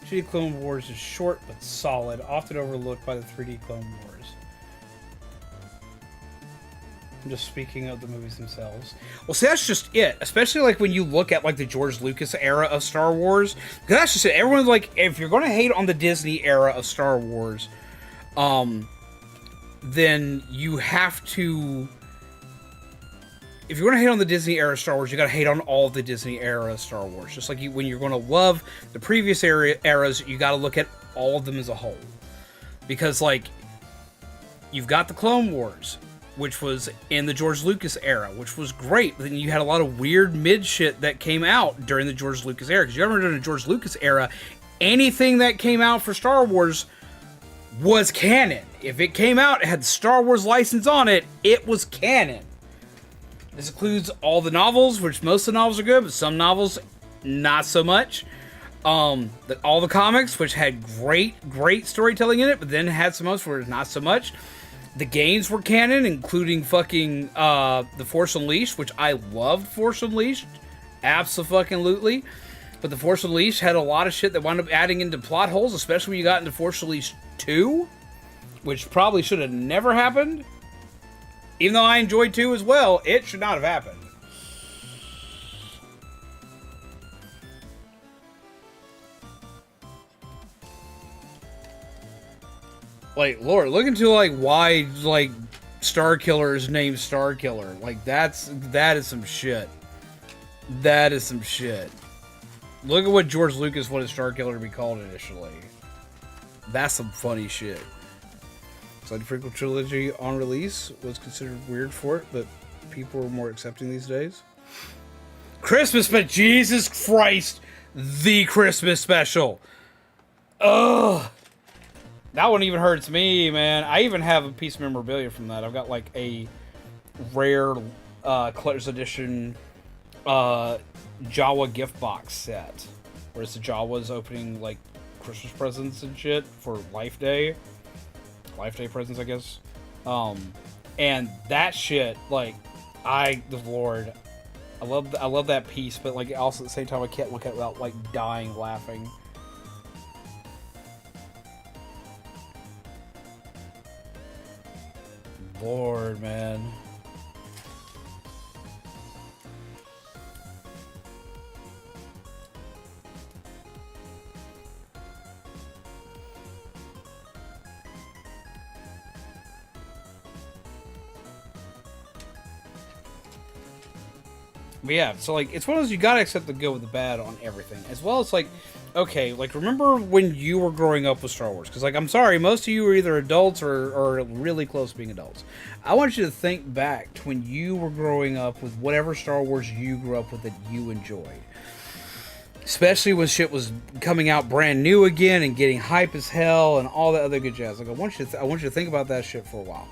[SPEAKER 1] Shitty Clone Wars is short but solid, often overlooked by the 3D Clone Wars. I'm just speaking of the movies themselves. Well, see, that's just it. Especially like when you look at like the George Lucas era of Star Wars. Because that's just it. Everyone's like, if you're going to hate on the Disney era of Star Wars, then you have to... If you're going to hate on the Disney era Star Wars, you got to hate on all the Disney era Star Wars. Just like when you're going to love the previous eras, you got to look at all of them as a whole. Because, like, you've got the Clone Wars, which was in the George Lucas era, which was great. But then you had a lot of weird mid shit that came out during the George Lucas era. Because you remember during the George Lucas era, anything that came out for Star Wars was canon. If it came out, it had the Star Wars license on it, it was canon. This includes all the novels, which most of the novels are good, but some novels, not so much. All the comics, which had great storytelling in it, but then had some others where it's not so much. The games were canon, including fucking The Force Unleashed, which I loved Force Unleashed. Abso-fucking-lutely. But The Force Unleashed had a lot of shit that wound up adding into plot holes, especially when you got into Force Unleashed 2, which probably should have never happened. Even though I enjoyed 2 as well, it should not have happened. Like, Lord, look into, like, why, like, Starkiller is named Starkiller. Like, that is some shit. That is some shit. Look at what George Lucas wanted Starkiller to be called initially. That's some funny shit. So the prequel trilogy on release was considered weird for it, but people are more accepting these days. Christmas, but Jesus Christ, the Christmas special. Ugh. That one even hurts me, man. I even have a piece of memorabilia from that. I've got like a rare collector's edition Jawa gift box set, where it's the Jawas opening like Christmas presents and shit for Life Day presents, I guess. And that shit, like, the Lord, I love that piece, but like also at the same time I can't look at it without like dying laughing. Lord, man. But yeah, so like, it's one of those, you gotta accept the good with the bad on everything. As well as like, okay, like, remember when you were growing up with Star Wars? Because, like, I'm sorry, most of you are either adults or really close to being adults. I want you to think back to when you were growing up with whatever Star Wars you grew up with that you enjoyed. Especially when shit was coming out brand new again and getting hype as hell and all that other good jazz. Like, I want you to think about that shit for a while.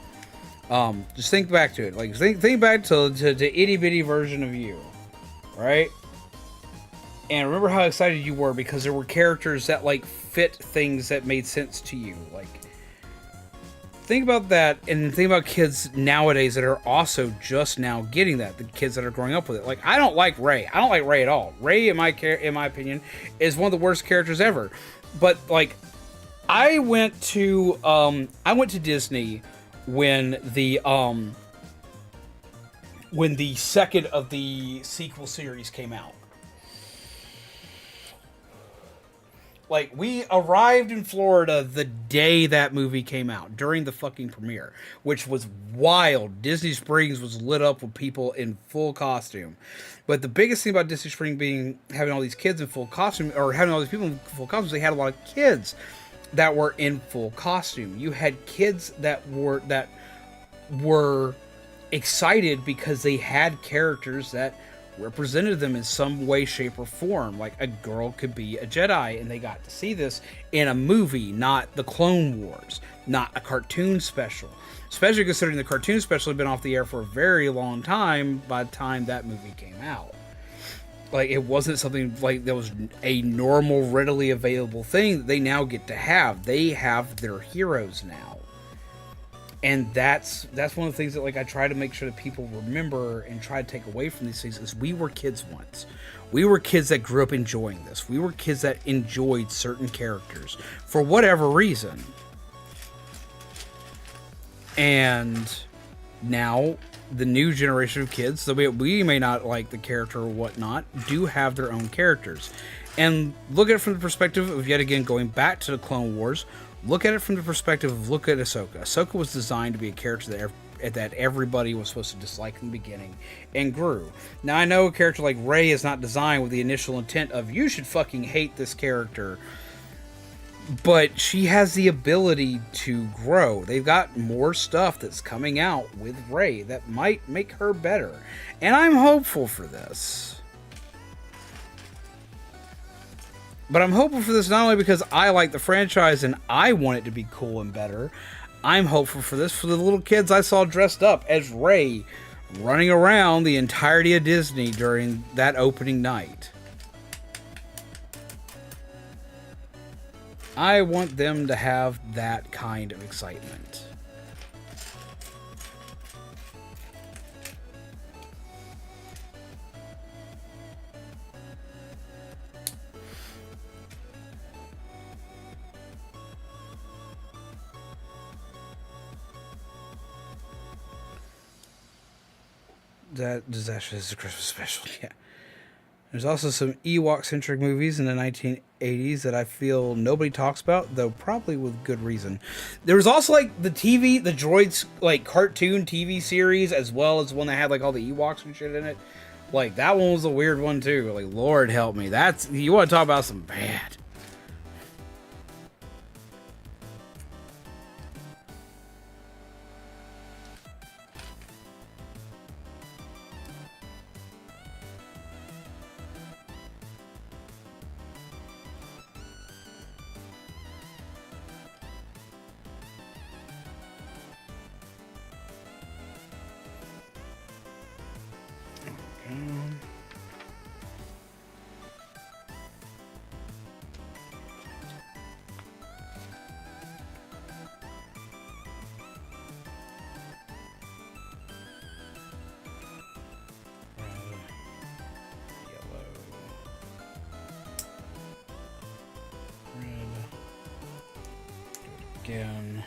[SPEAKER 1] Just think back to it. Like, think back to the itty bitty version of you, right? And remember how excited you were because there were characters that like fit things that made sense to you. Like, think about that, and think about kids nowadays that are also just now getting that. The kids that are growing up with it. Like, I don't like Rey. I don't like Rey at all. Rey, in my opinion, is one of the worst characters ever. But like, I went to Disney when the second of the sequel series came out. Like, we arrived in Florida the day that movie came out, during the fucking premiere, which was wild. Disney Springs was lit up with people in full costume. But the biggest thing about Disney Springs having all these kids in full costume, or having all these people in full costumes, they had a lot of kids that were in full costume. You had kids that were excited because they had characters that represented them in some way, shape, or form. Like, a girl could be a Jedi, and they got to see this in a movie, not the Clone Wars, not a cartoon special. Especially considering the cartoon special had been off the air for a very long time by the time that movie came out. Like, it wasn't something like that was a normal, readily available thing that they now get to have. They have their heroes now. And that's one of the things that, like, I try to make sure that people remember and try to take away from these things is we were kids once. We were kids that grew up enjoying this. We were kids that enjoyed certain characters for whatever reason. And now the new generation of kids, though we may not like the character or whatnot, do have their own characters. And look at it from the perspective of, yet again, going back to the Clone Wars. Look at it from the perspective of, look at Ahsoka. Ahsoka was designed to be a character that everybody was supposed to dislike in the beginning and grew. Now, I know a character like Rey is not designed with the initial intent of, you should fucking hate this character. But she has the ability to grow. They've got more stuff that's coming out with Rey that might make her better. And I'm hopeful for this. But I'm hopeful for this not only because I like the franchise and I want it to be cool and better. I'm hopeful for this for the little kids I saw dressed up as Rey running around the entirety of Disney during that opening night. I want them to have that kind of excitement. That disaster is a Christmas special, yeah. There's also some Ewok-centric movies in the 1980s that I feel nobody talks about, though probably with good reason. There was also like the Droids like cartoon TV series, as well as one that had like all the Ewoks and shit in it. Like that one was a weird one too. Like Lord help me, that's you want to talk about some bad. Again.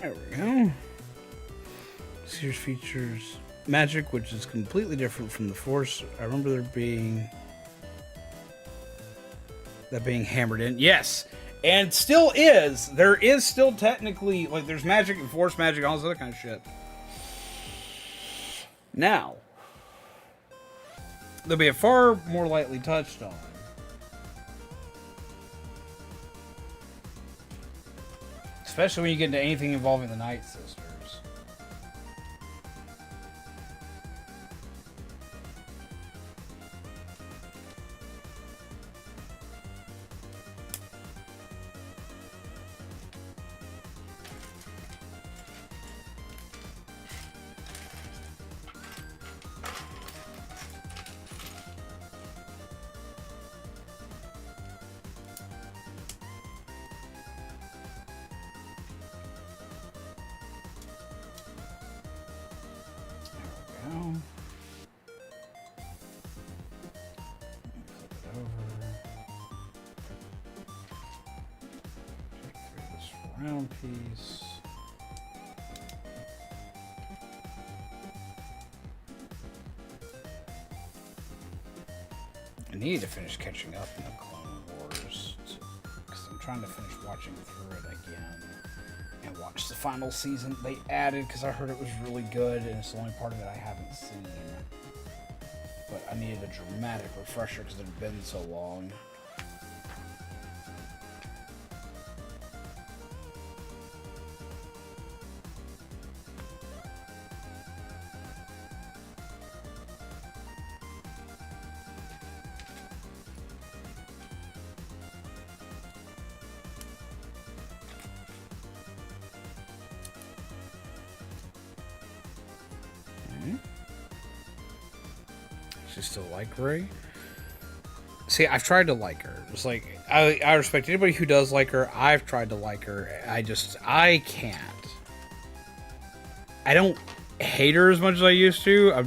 [SPEAKER 1] There we go. Series features magic, which is completely different from the Force. I remember that being hammered in. Yes, and still is. There is still technically, like, there's magic and Force magic and all this other kind of shit. Now, there'll be a far more lightly touched on. Especially when you get into anything involving the Night Sisters. Round piece. I need to finish catching up in the Clone Wars because I'm trying to finish watching through it again and watch the final season they added because I heard it was really good and it's the only part of it I haven't seen. But I needed a dramatic refresher because it had been so long. Still like Rey. See, I've tried to like her. It's like I respect anybody who does like her. I've tried to like her. I can't. I don't hate her as much as I used to. I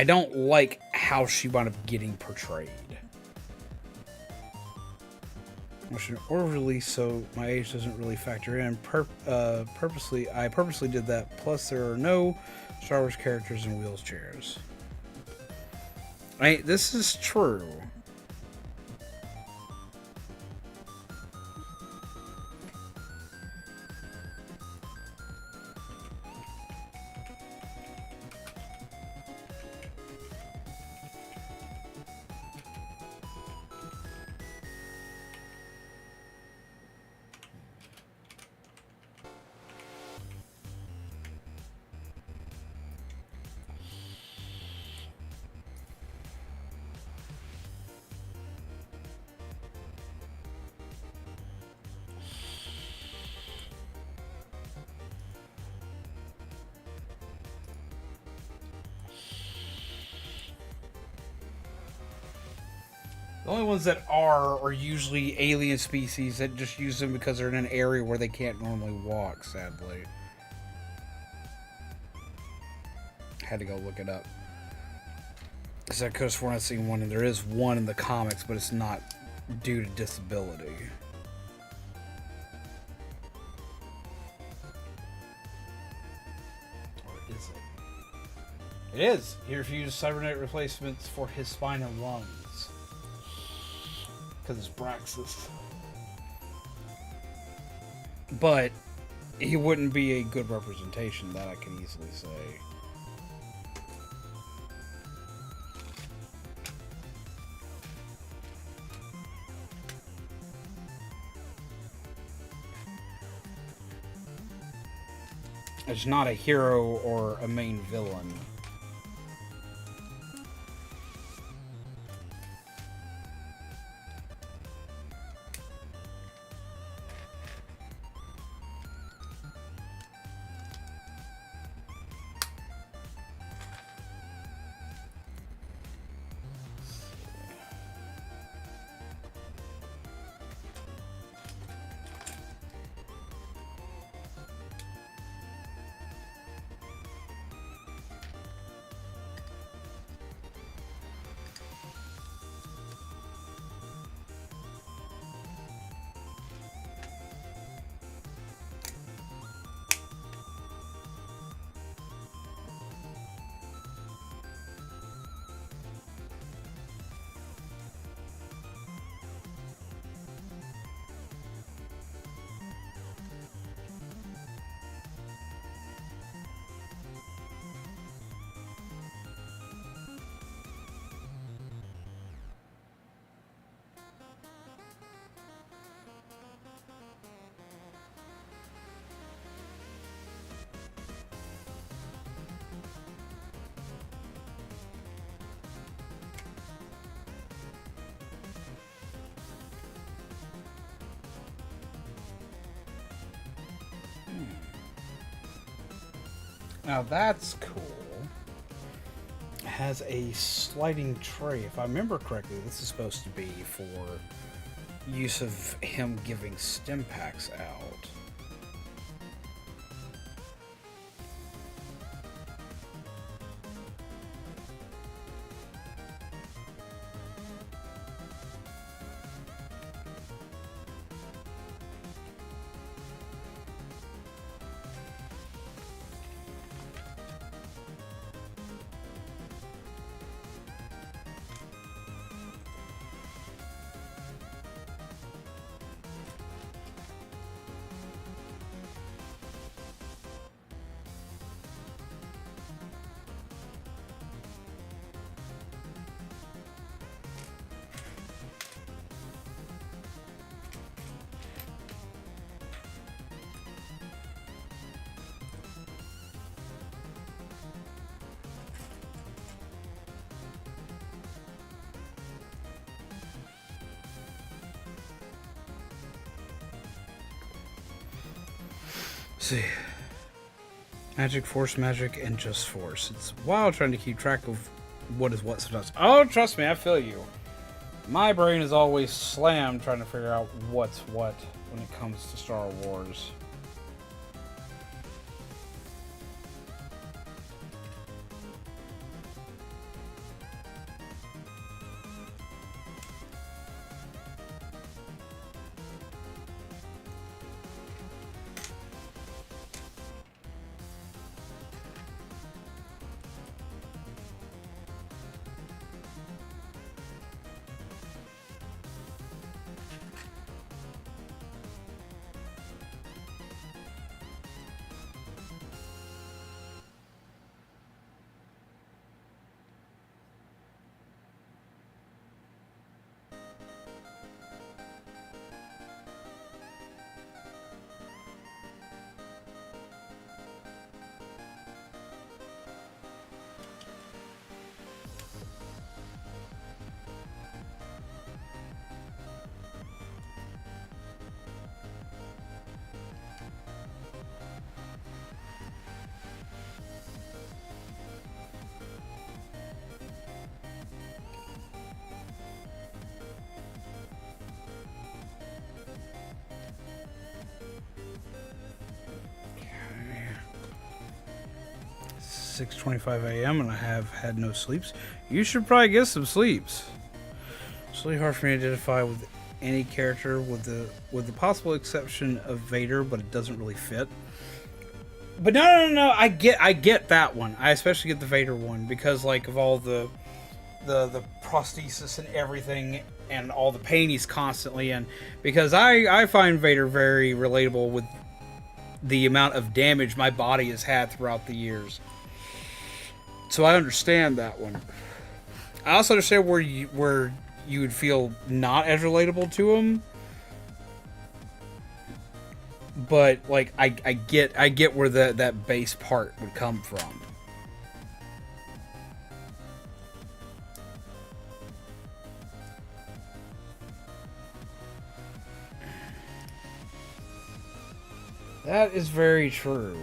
[SPEAKER 1] don't like how she wound up getting portrayed. Motion or release, so my age doesn't really factor in. I purposely did that. Plus, there are no Star Wars characters in wheelchairs. This is true. The only ones that are usually alien species that just use them because they're in an area where they can't normally walk, sadly. Had to go look it up. Because I could have sworn I'd seen one, and there is one in the comics, but it's not due to disability. Or is it? It is! He refused cybernetic replacements for his spine and lungs. Because it's Braxis. But he wouldn't be a good representation, that I can easily say. It's not a hero or a main villain. Now that's cool. It has a sliding tray. If I remember correctly, this is supposed to be for use of him giving stim packs out. See. Magic, Force Magic, and Just Force. It's wild trying to keep track of what is what sometimes. Oh, trust me, I feel you. My brain is always slammed trying to figure out what's what when it comes to Star Wars. 6:25 a.m. and I have had no sleeps. You should probably get some sleeps. It's really hard for me to identify with any character, with the possible exception of Vader, but it doesn't really fit. But no. I get that one. I especially get the Vader one because like of all the prosthesis and everything and all the pain he's constantly in. Because I find Vader very relatable with the amount of damage my body has had throughout the years. So I understand that one. I also understand where you would feel not as relatable to him. But like I get where that base part would come from. That is very true.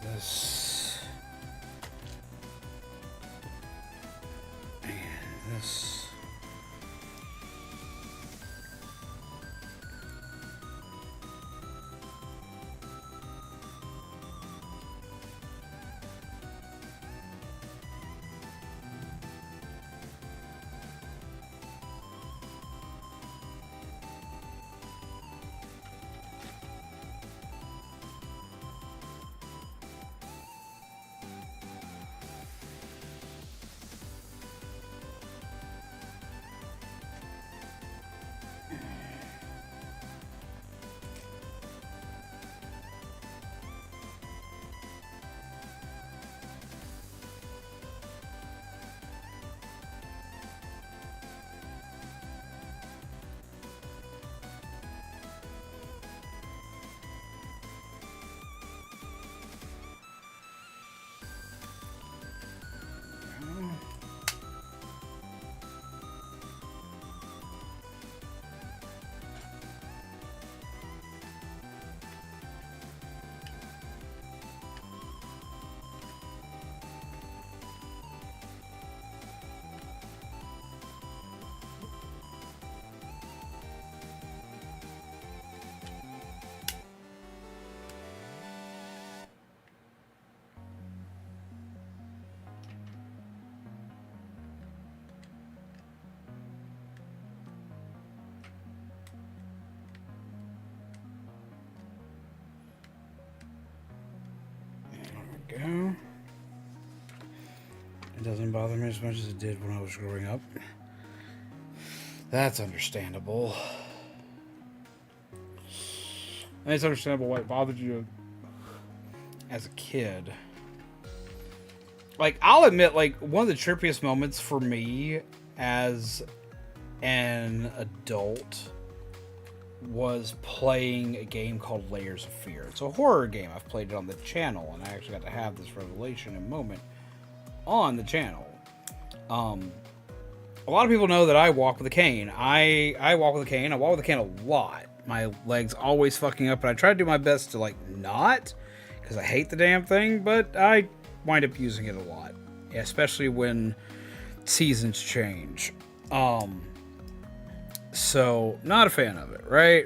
[SPEAKER 1] This and this. Go. It doesn't bother me as much as it did when I was growing up. That's understandable. And it's understandable why it bothered you as a kid. Like, I'll admit, like, one of the trippiest moments for me as an adult was playing a game called Layers of Fear. It's a horror game. I've played it on the channel, and I actually got to have this revelation and moment on the channel. A lot of people know that I walk with a cane. I walk with a cane. I walk with a cane a lot. My legs always fucking up, and I try to do my best to, like, not, because I hate the damn thing, but I wind up using it a lot, especially when seasons change. So, not a fan of it, right?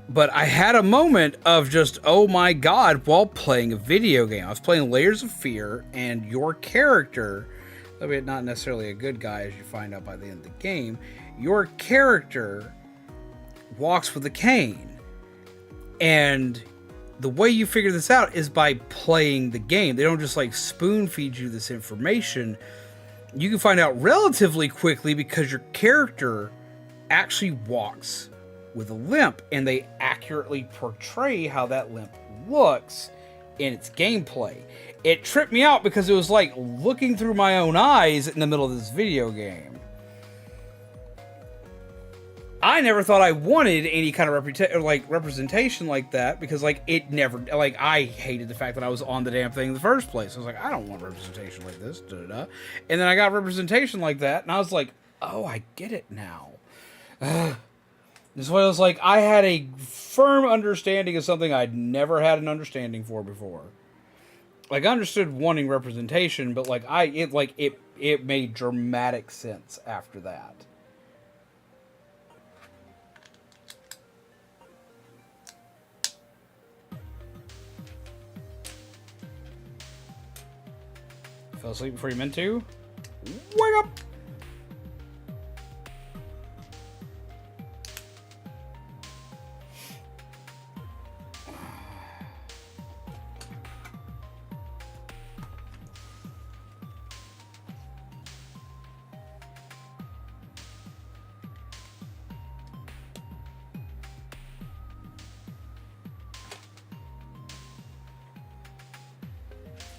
[SPEAKER 1] But I had a moment of just, oh my god, while playing a video game. I was playing Layers of Fear, and your character, albeit not necessarily a good guy as you find out by the end of the game, your character walks with a cane. And the way you figure this out is by playing the game. They don't just like spoon feed you this information. You can find out relatively quickly because your character actually walks with a limp, and they accurately portray how that limp looks in its gameplay. It tripped me out because it was like looking through my own eyes in the middle of this video game. I never thought I wanted any kind of representation like that, because like it never, like I hated the fact that I was on the damn thing in the first place. I was like, I don't want representation like this, da-da-da. And then I got representation like that, and I was like, oh, I get it now. This way, I was like, I had a firm understanding of something I'd never had an understanding for before. Like, I understood wanting representation, but like it made dramatic sense after that. Fell asleep before you meant to? Wake up!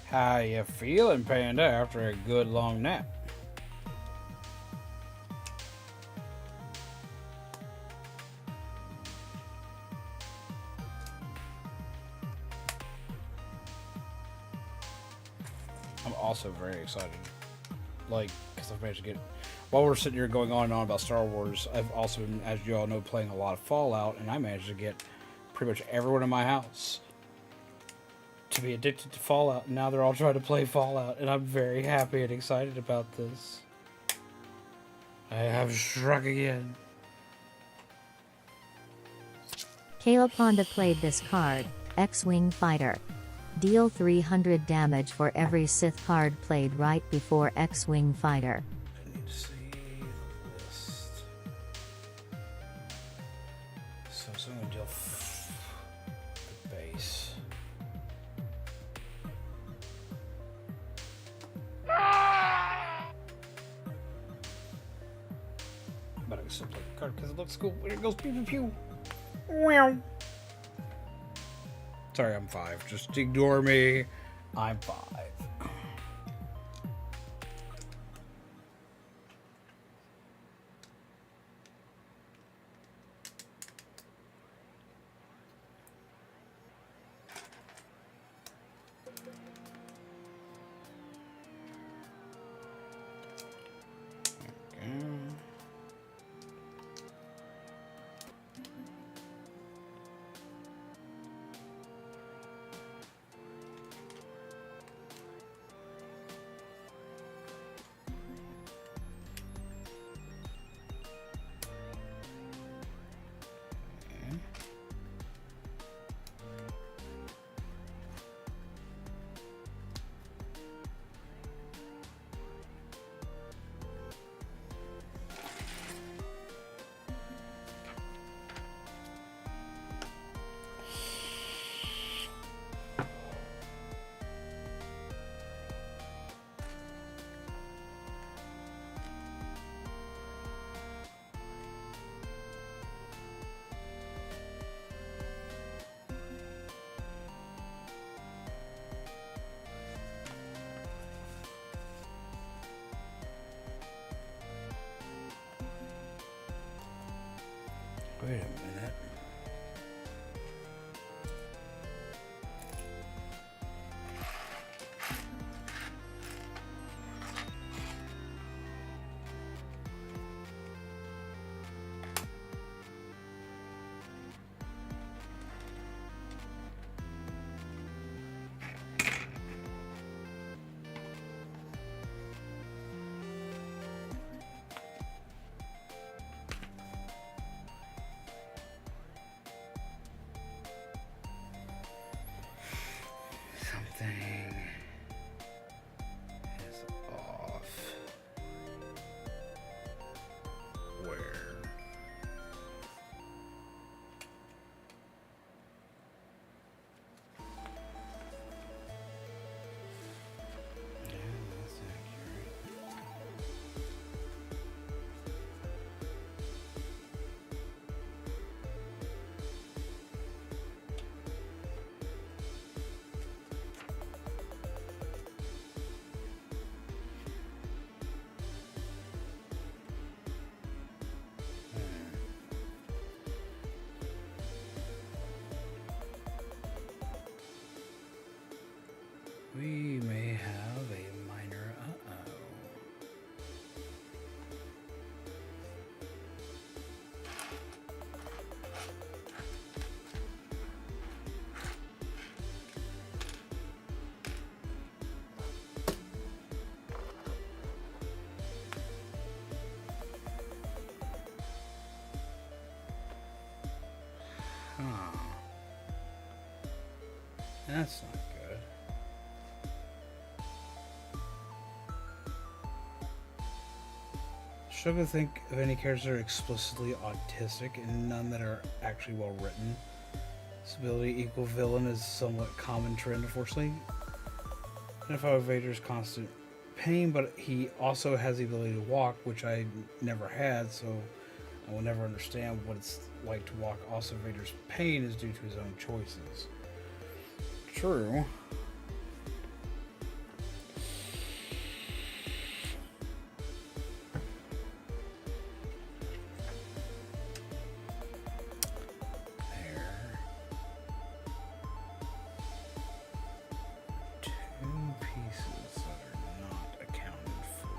[SPEAKER 1] How you feeling, Panda, after a good long nap? I'm also very excited. Like, because I've managed to get... While we're sitting here going on and on about Star Wars, I've also been, as you all know, playing a lot of Fallout, and I managed to get pretty much everyone in my house to be addicted to Fallout, and now they're all trying to play Fallout, and I'm very happy and excited about this. I have struck again.
[SPEAKER 2] Kayla Ponda played this card, X-Wing Fighter. Deal 300 damage for every Sith card played right before X-Wing Fighter.
[SPEAKER 1] I need to see the list. So I'm going to deal the base. But I can still play the card because it looks cool when it goes pew pew pew. Meow. Sorry, I'm 5. Just ignore me. I'm 5. Wait a minute. we may have a minor uh-oh. Huh. That's not good. Struggle to think of any characters that are explicitly autistic and none that are actually well written. Stability equal villain is somewhat common trend, unfortunately. Identify with Vader's constant pain, but he also has the ability to walk, which I never had, so I will never understand what it's like to walk. Also, Vader's pain is due to his own choices. True. There. Two pieces that are not accounted for.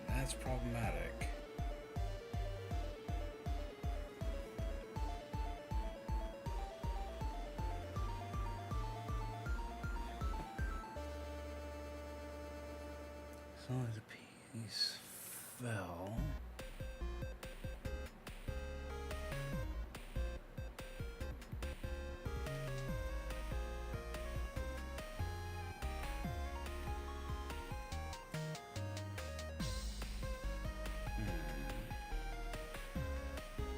[SPEAKER 1] And that's problematic. So the piece fell.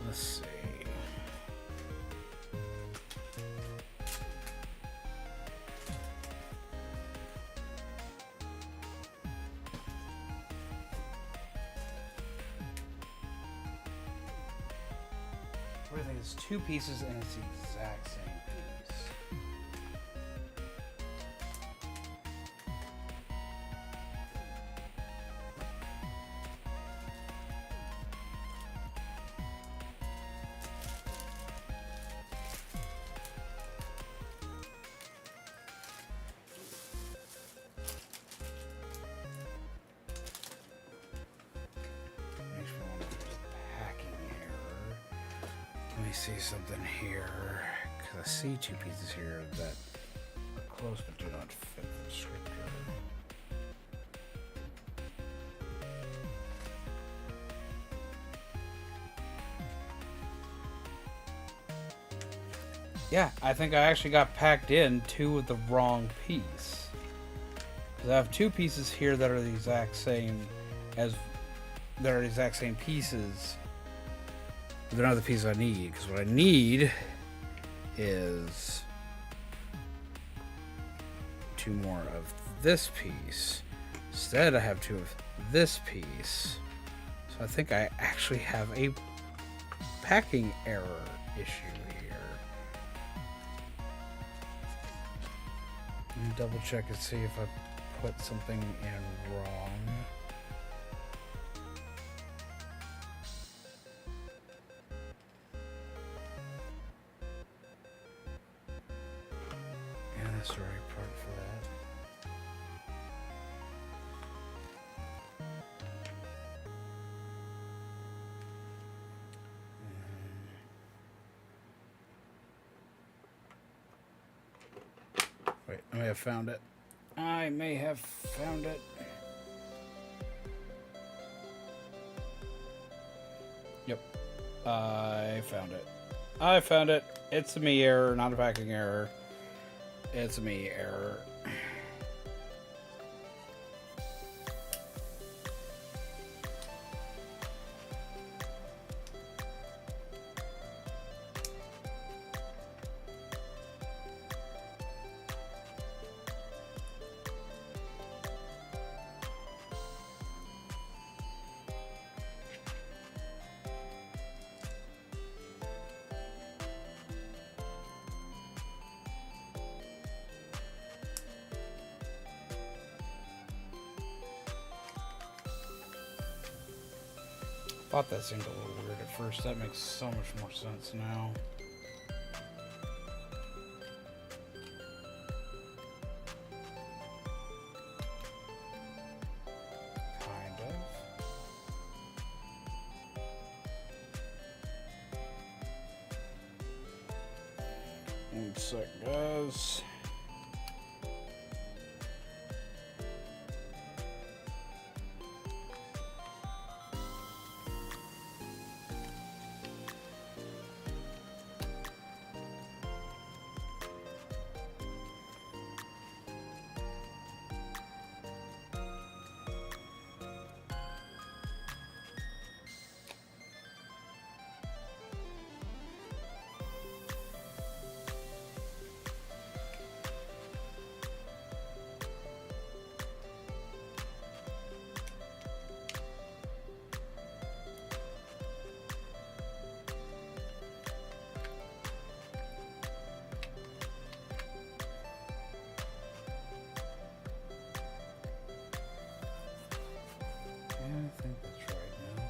[SPEAKER 1] Let's see. Everything is two pieces and it's the exact same piece. Makes me wonder if there's a packing error. Let me see something here, because I see two pieces here that are close but do not fit the descriptor. Yeah, I think I actually got packed in two with the wrong piece. Because I have two pieces here that are the exact same pieces. But they're not the pieces I need, because what I need is two more of this piece. Instead, I have two of this piece. So I think I actually have a packing error issue here. Let me double check and see if I put something in wrong. Yeah, that's the right part for that. Wait, I may have found it. I may have found it. Yep. I found it. I found it. It's a me error, not a packing error. It's a me error. Thought that seemed a little weird at first. That makes so much more sense now. 1 sec, guys. I think that's right now.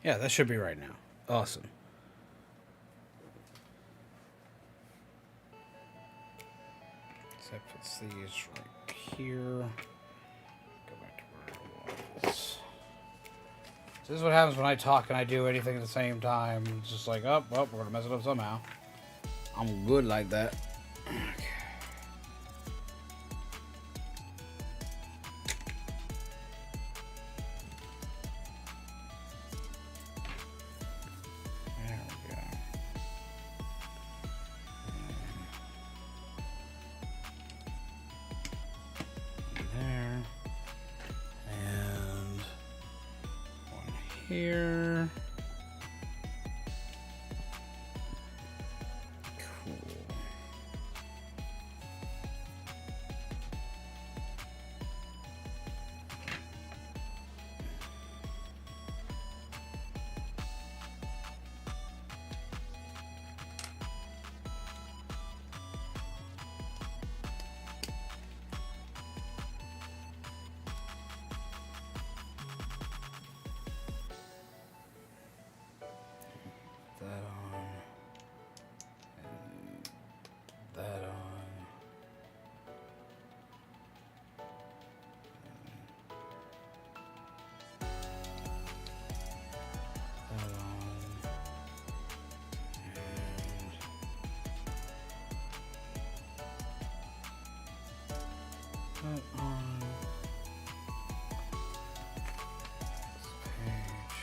[SPEAKER 1] Yeah, that should be right now. Awesome. Except it's these right here. Go back to where it was. So this is what happens when I talk and I do anything at the same time. It's just like, oh, well, we're gonna mess it up somehow. I'm good like that. Okay. There we go. There. And one here. Cool. That on. And that on. That on. And that on. This page.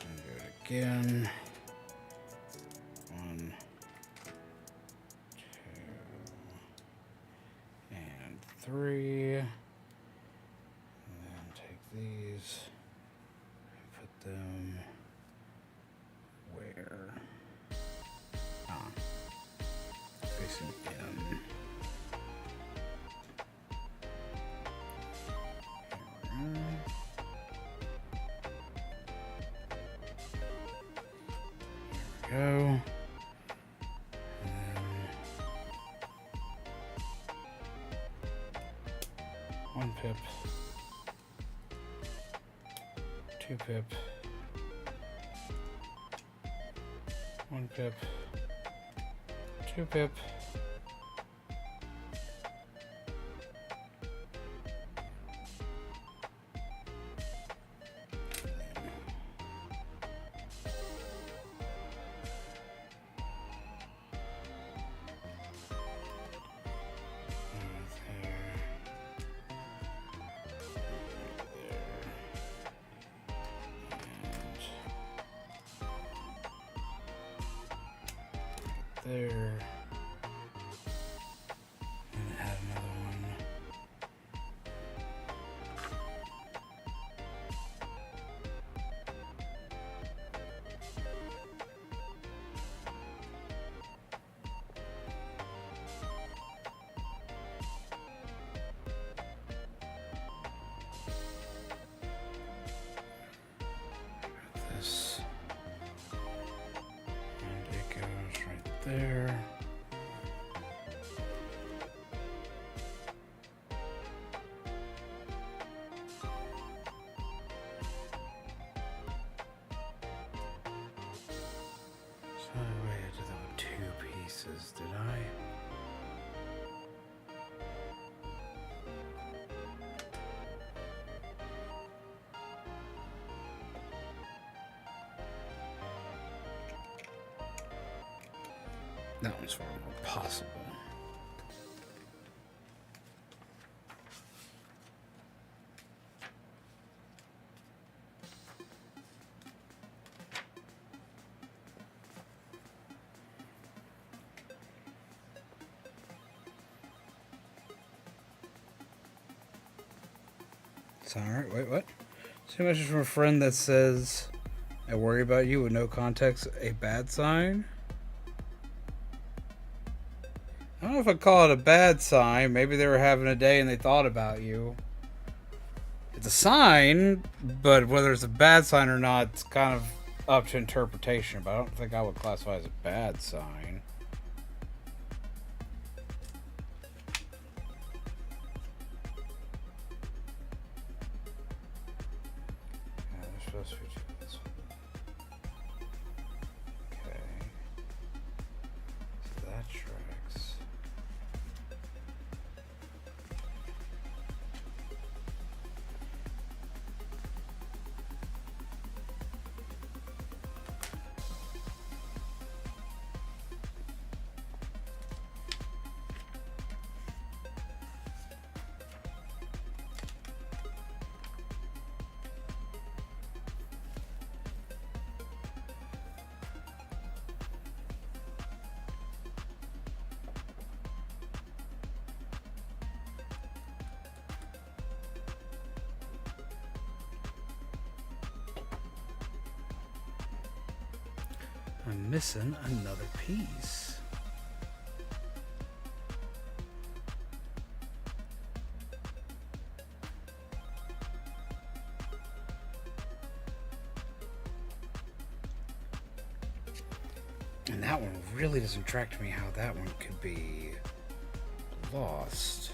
[SPEAKER 1] And do it again. 1, 2, and 3. And then take these and put them where? Facing in. There we go. And then 1 pip, 2 pip, 1 pip, 2 pip. There. And add another one. This. And it goes right there. That one's far more possible. It's alright. Wait, what? See a message from a friend that says, I worry about you with no context, a bad sign? I don't know if I'd call it a bad sign. Maybe they were having a day and they thought about you. It's a sign, but whether it's a bad sign or not, it's kind of up to interpretation. But I don't think I would classify it as a bad sign. Yeah, they're supposed to be this one. Okay. So that tracks. I'm missing another piece. And that one really doesn't track to me how that one could be lost.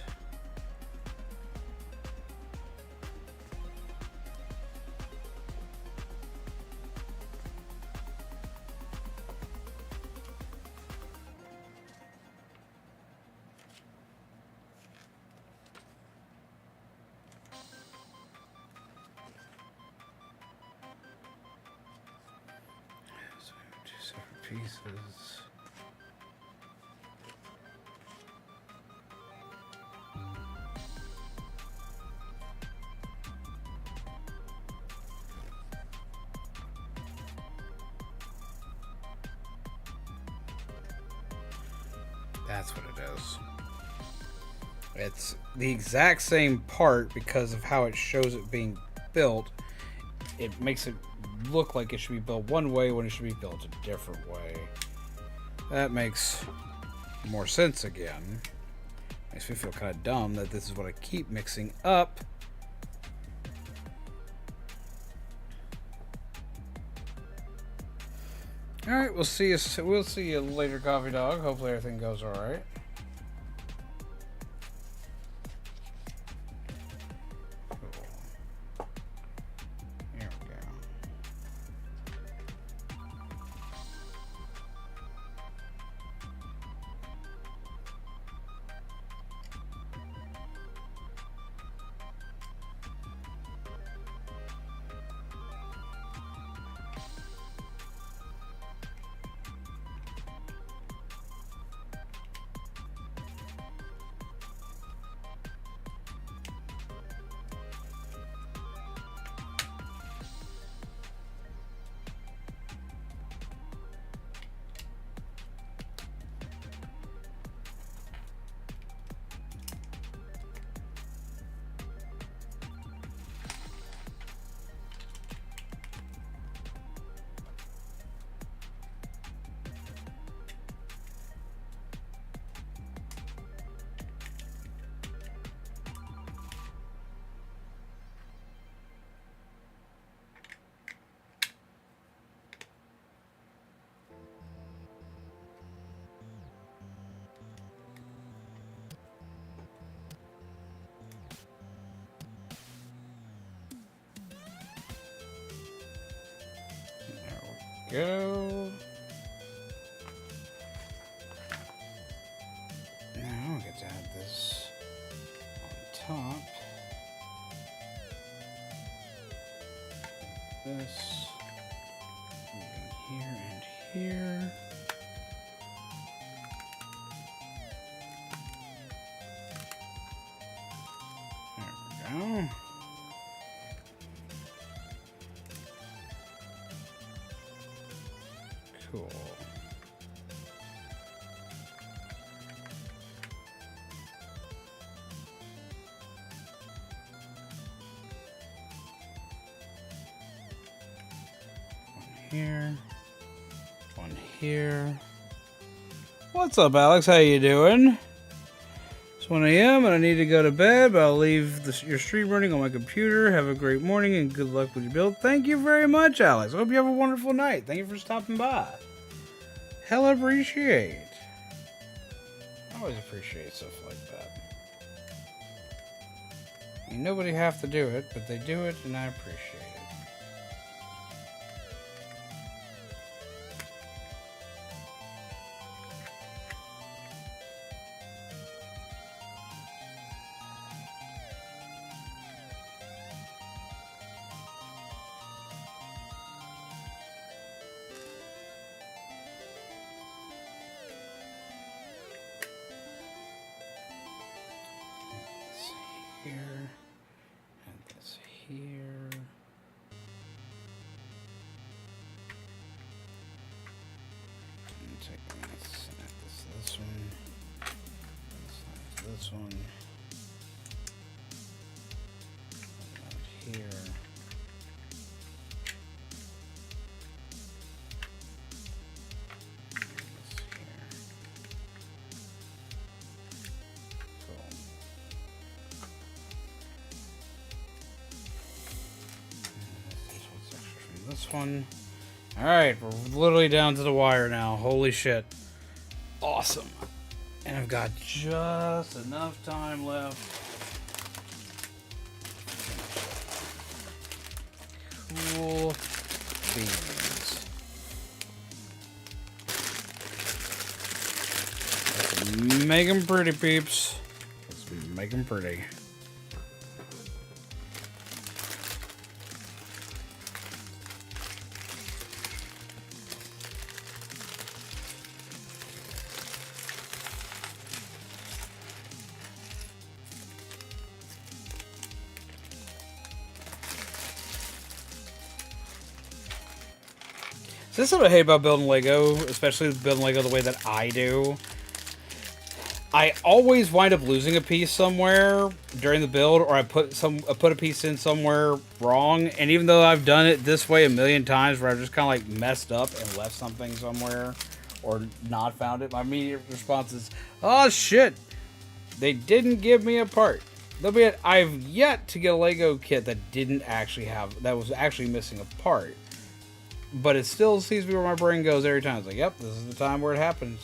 [SPEAKER 1] So two separate pieces. That's what it is. It's the exact same part because of how it shows it being built. It makes it look like it should be built one way when it should be built a different way. That makes more sense again. Makes me feel kind of dumb that this is what I keep mixing up. All right, we'll see you. We'll see you later, Coffee Dog. Hopefully everything goes all right. Cool. Here we go. Go. Now I get to add this on top. This moving here and here. Cool. Here, one here. What's up, Alex? How you doing? It's 1 a.m. and I need to go to bed, but I'll leave your stream running on my computer. Have a great morning and good luck with your build. Thank you very much, Alex. I hope you have a wonderful night. Thank you for stopping by. Hell, appreciate. I always appreciate stuff like that. I mean, nobody have to do it, but they do it, and I appreciate it. Here, and this here. And take this, and this one. This one. And here. This one. Alright, we're literally down to the wire now. Holy shit. Awesome. And I've got just enough time left. Cool beans. Let's make them pretty, peeps. Let's make them pretty. This is what I hate about building Lego, especially building Lego the way that I do. I always wind up losing a piece somewhere during the build, or I put a piece in somewhere wrong. And even though I've done it this way a million times, where I've just kind of like messed up and left something somewhere, or not found it, my immediate response is, "Oh shit! They didn't give me a part." I've yet to get a Lego kit that was actually missing a part. But it still seems to be where my brain goes every time. It's like, yep, this is the time where it happens.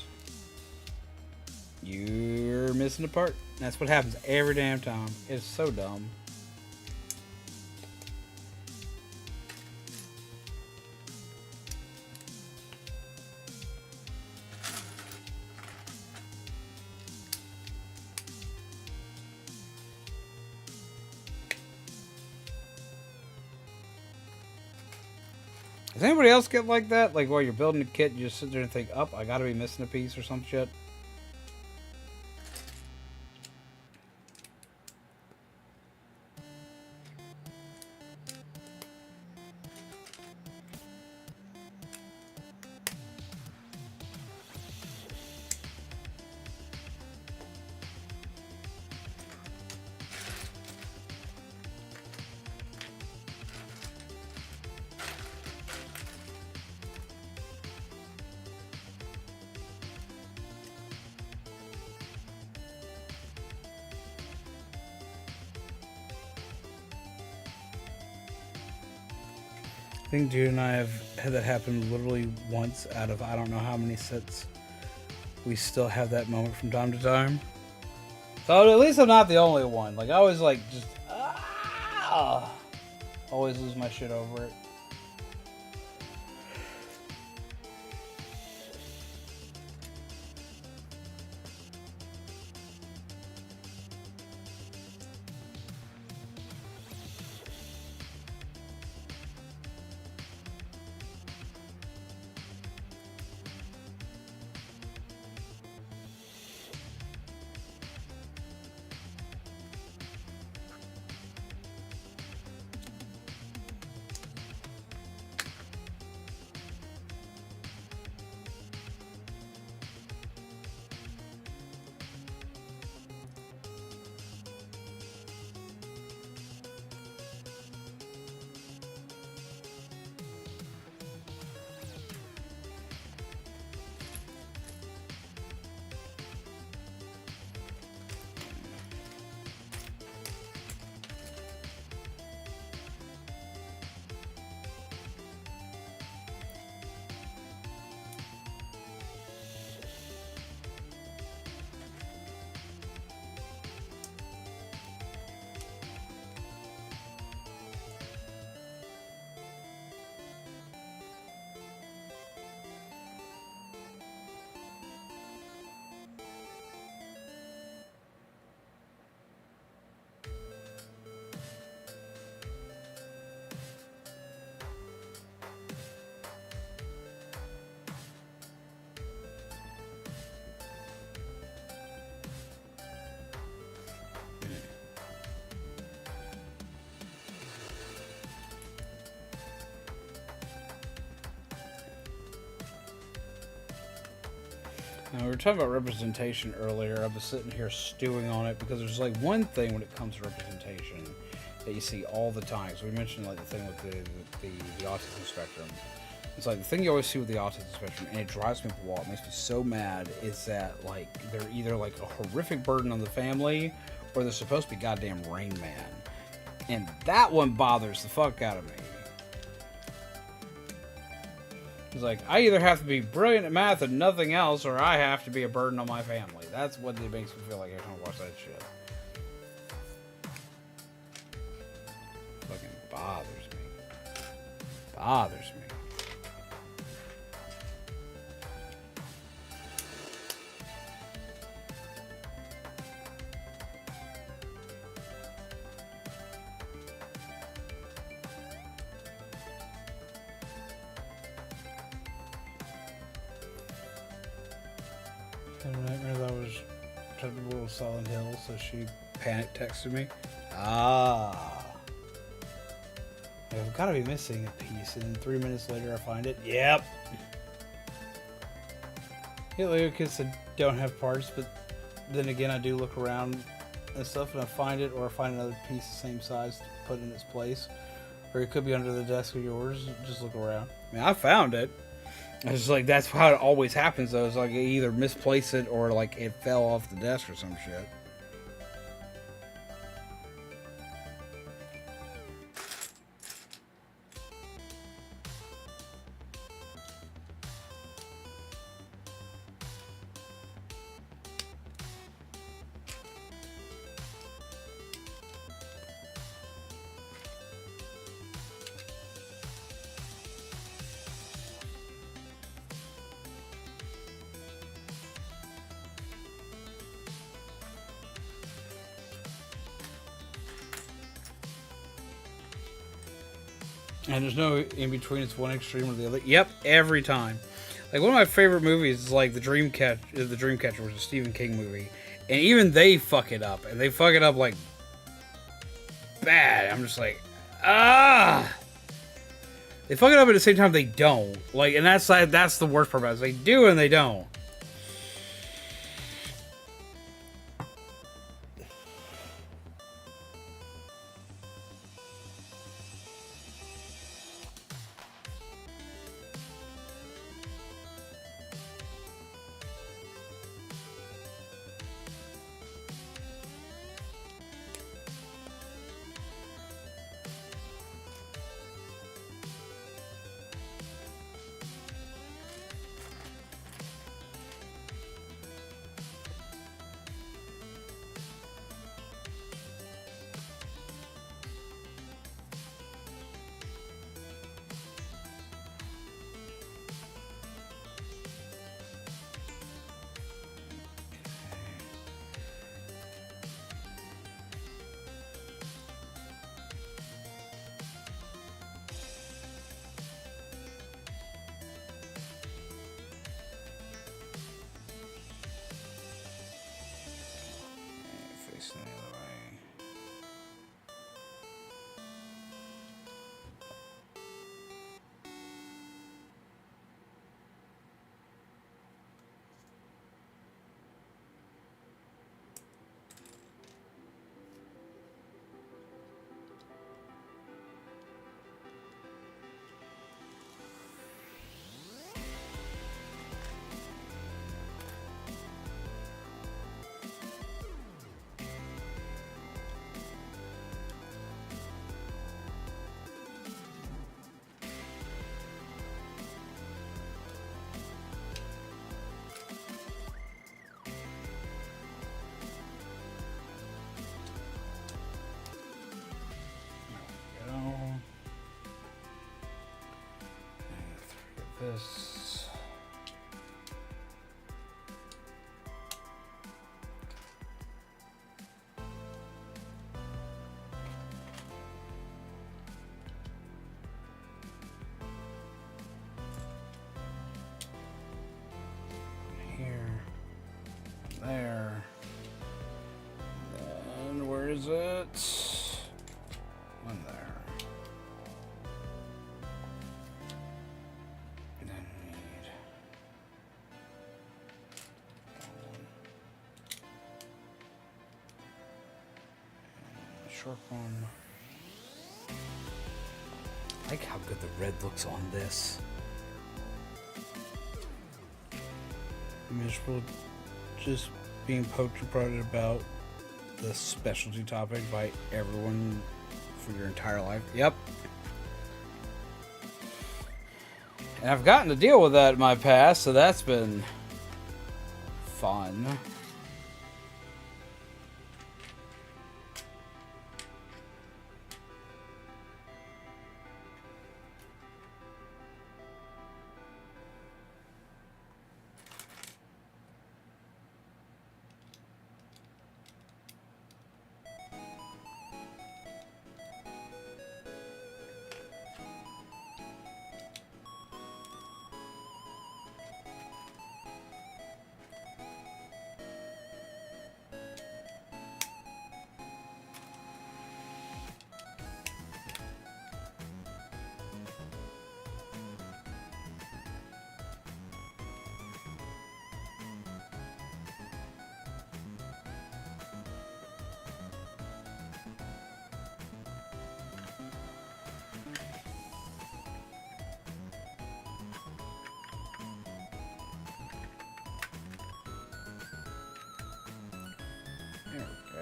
[SPEAKER 1] You're missing a part. That's what happens every damn time. It's so dumb. Does anybody else get like that? Like while you're building a kit, you just sit there and think, oh, I gotta be missing a piece or some shit? I think Jude and I have had that happen literally once out of I don't know how many sets. We still have that moment from time to time. So at least I'm not the only one. Like I always like just always lose my shit over it. Now, we were talking about representation earlier. I was sitting here stewing on it because there's like one thing when it comes to representation that you see all the time. So we mentioned like the thing with the autism spectrum. It's like the thing you always see with the autism spectrum, and it drives me up the wall. It makes me so mad. Is that like they're either like a horrific burden on the family, or they're supposed to be goddamn Rain Man, and that one bothers the fuck out of me. It's like, I either have to be brilliant at math and nothing else, or I have to be a burden on my family. That's what it makes me feel like every time I watch that shit. Fucking bothers me. Bothers me.
[SPEAKER 4] Had a nightmare that I was trying to roll Silent Hill, so she
[SPEAKER 1] Panic texted me. Ah.
[SPEAKER 4] I've got to be missing a piece, and then 3 minutes later I find it.
[SPEAKER 1] Yep.
[SPEAKER 4] Yeah, Lego kits that don't have parts, but then again I do look around and stuff, and I find it, or I find another piece the same size to put in its place. Or it could be under the desk of yours. Just look around.
[SPEAKER 1] I mean, I found it. It's like, that's how it always happens, though. It's like I either misplace it or like it fell off the desk or some shit.
[SPEAKER 4] And there's no in between. It's one extreme or the other.
[SPEAKER 1] Yep, every time. Like, one of my favorite movies is like The Dreamcatcher, which is a Stephen King movie. And even they fuck it up. And they fuck it up like bad. I'm just like, ah. They fuck it up at the same time they don't. Like, and that's the worst part about it. They do and they don't. Facing the other way. This. Here. There. And where is it? One there. sharp on. I like how good the red looks on this. Miserable, just being poked and prodded about the specialty topic by everyone for your entire life. Yep. And I've gotten to deal with that in my past, so that's been fun.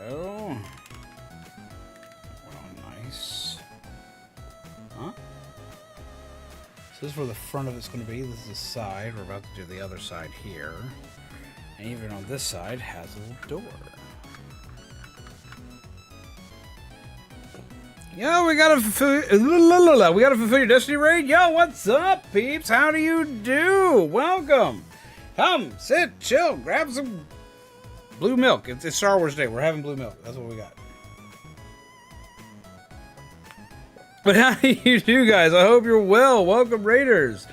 [SPEAKER 1] Oh, nice. Huh? So this is where the front of it's going to be. This is the side. We're about to do the other side here. And even on this side has a little door. Yo, we gotta fulfill your destiny raid. Yo, what's up, peeps? How do you do? Welcome. Come, sit, chill, grab some blue milk. It's Star Wars Day. We're having blue milk. That's what we got. But how do you do, guys? I hope you're well. Welcome, Raiders.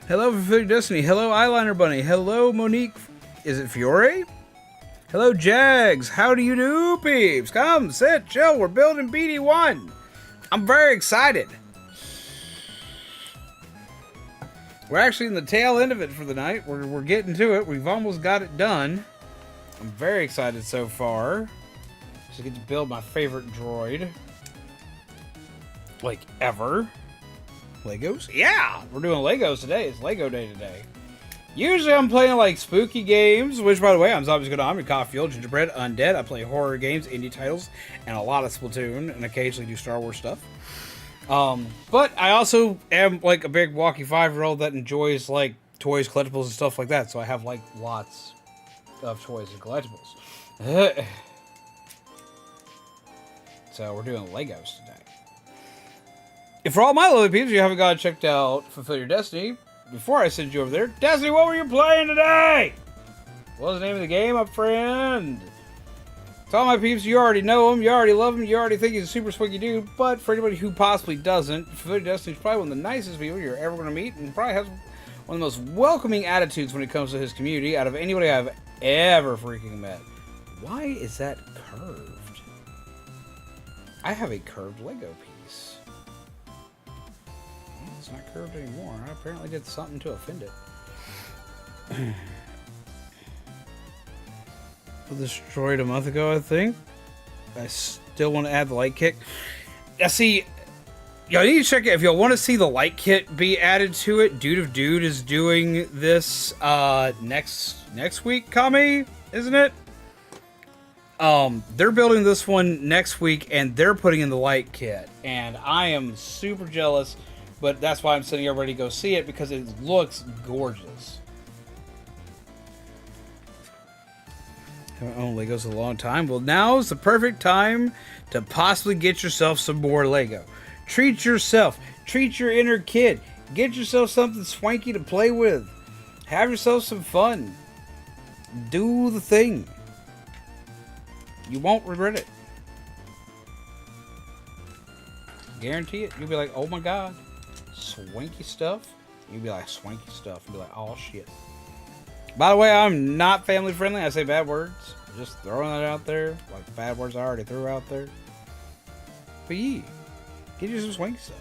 [SPEAKER 1] Hello, Fulfill Your Destiny. Hello, Eyeliner Bunny. Hello, Monique. Is it Fiore? Hello, Jags. How do you do, peeps? Come, sit, chill. We're building BD-1. I'm very excited. We're actually in the tail end of it for the night. We're getting to it. We've almost got it done. I'm very excited so far. Just get to build my favorite droid. Like, ever. Legos? Yeah! We're doing Legos today. It's Lego Day today. Usually I'm playing, like, spooky games, which, by the way, I'm Zombies Good On, Coffee Fuel, Gingerbread, Undead. I play horror games, indie titles, and a lot of Splatoon, and occasionally do Star Wars stuff. But I also am, like, a big walkie 5-year-old that enjoys, like, toys, collectibles, and stuff like that, so I have, like, lots of toys and collectibles. So we're doing Legos today. And for all my lovely people, you haven't got checked out Fulfill Your Destiny, before I send you over there, Destiny, what were you playing today? What was the name of the game, my friend? To all my peeps, you already know him, you already love him, you already think he's a super swinky dude, but for anybody who possibly doesn't, Fulfill Your Destiny is probably one of the nicest people you're ever going to meet, and probably has one of the most welcoming attitudes when it comes to his community out of anybody I've ever freaking met. Why is that curved? I have a curved Lego piece. Well, it's not curved anymore. I apparently did something to offend it. Destroyed a month ago, I think. I still want to add the light kit. Now, see, y'all need to check it. If y'all want to see the light kit be added to it, Dude of Dude is doing this next week, Kami, isn't it? They're building this one next week, and they're putting in the light kit. And I am super jealous, but that's why I'm sending everybody to go see it, because it looks gorgeous. Haven't owned Legos a long time. Well, now's the perfect time to possibly get yourself some more Lego. Treat yourself. Treat your inner kid. Get yourself something swanky to play with. Have yourself some fun. Do the thing. You won't regret it. Guarantee it. You'll be like, oh my god. Swanky stuff. You'll be like, swanky stuff. You'll be like, oh shit. By the way, I'm not family friendly. I say bad words. Just throwing that out there. Like bad words I already threw out there. But yeah. Get you some swanky stuff.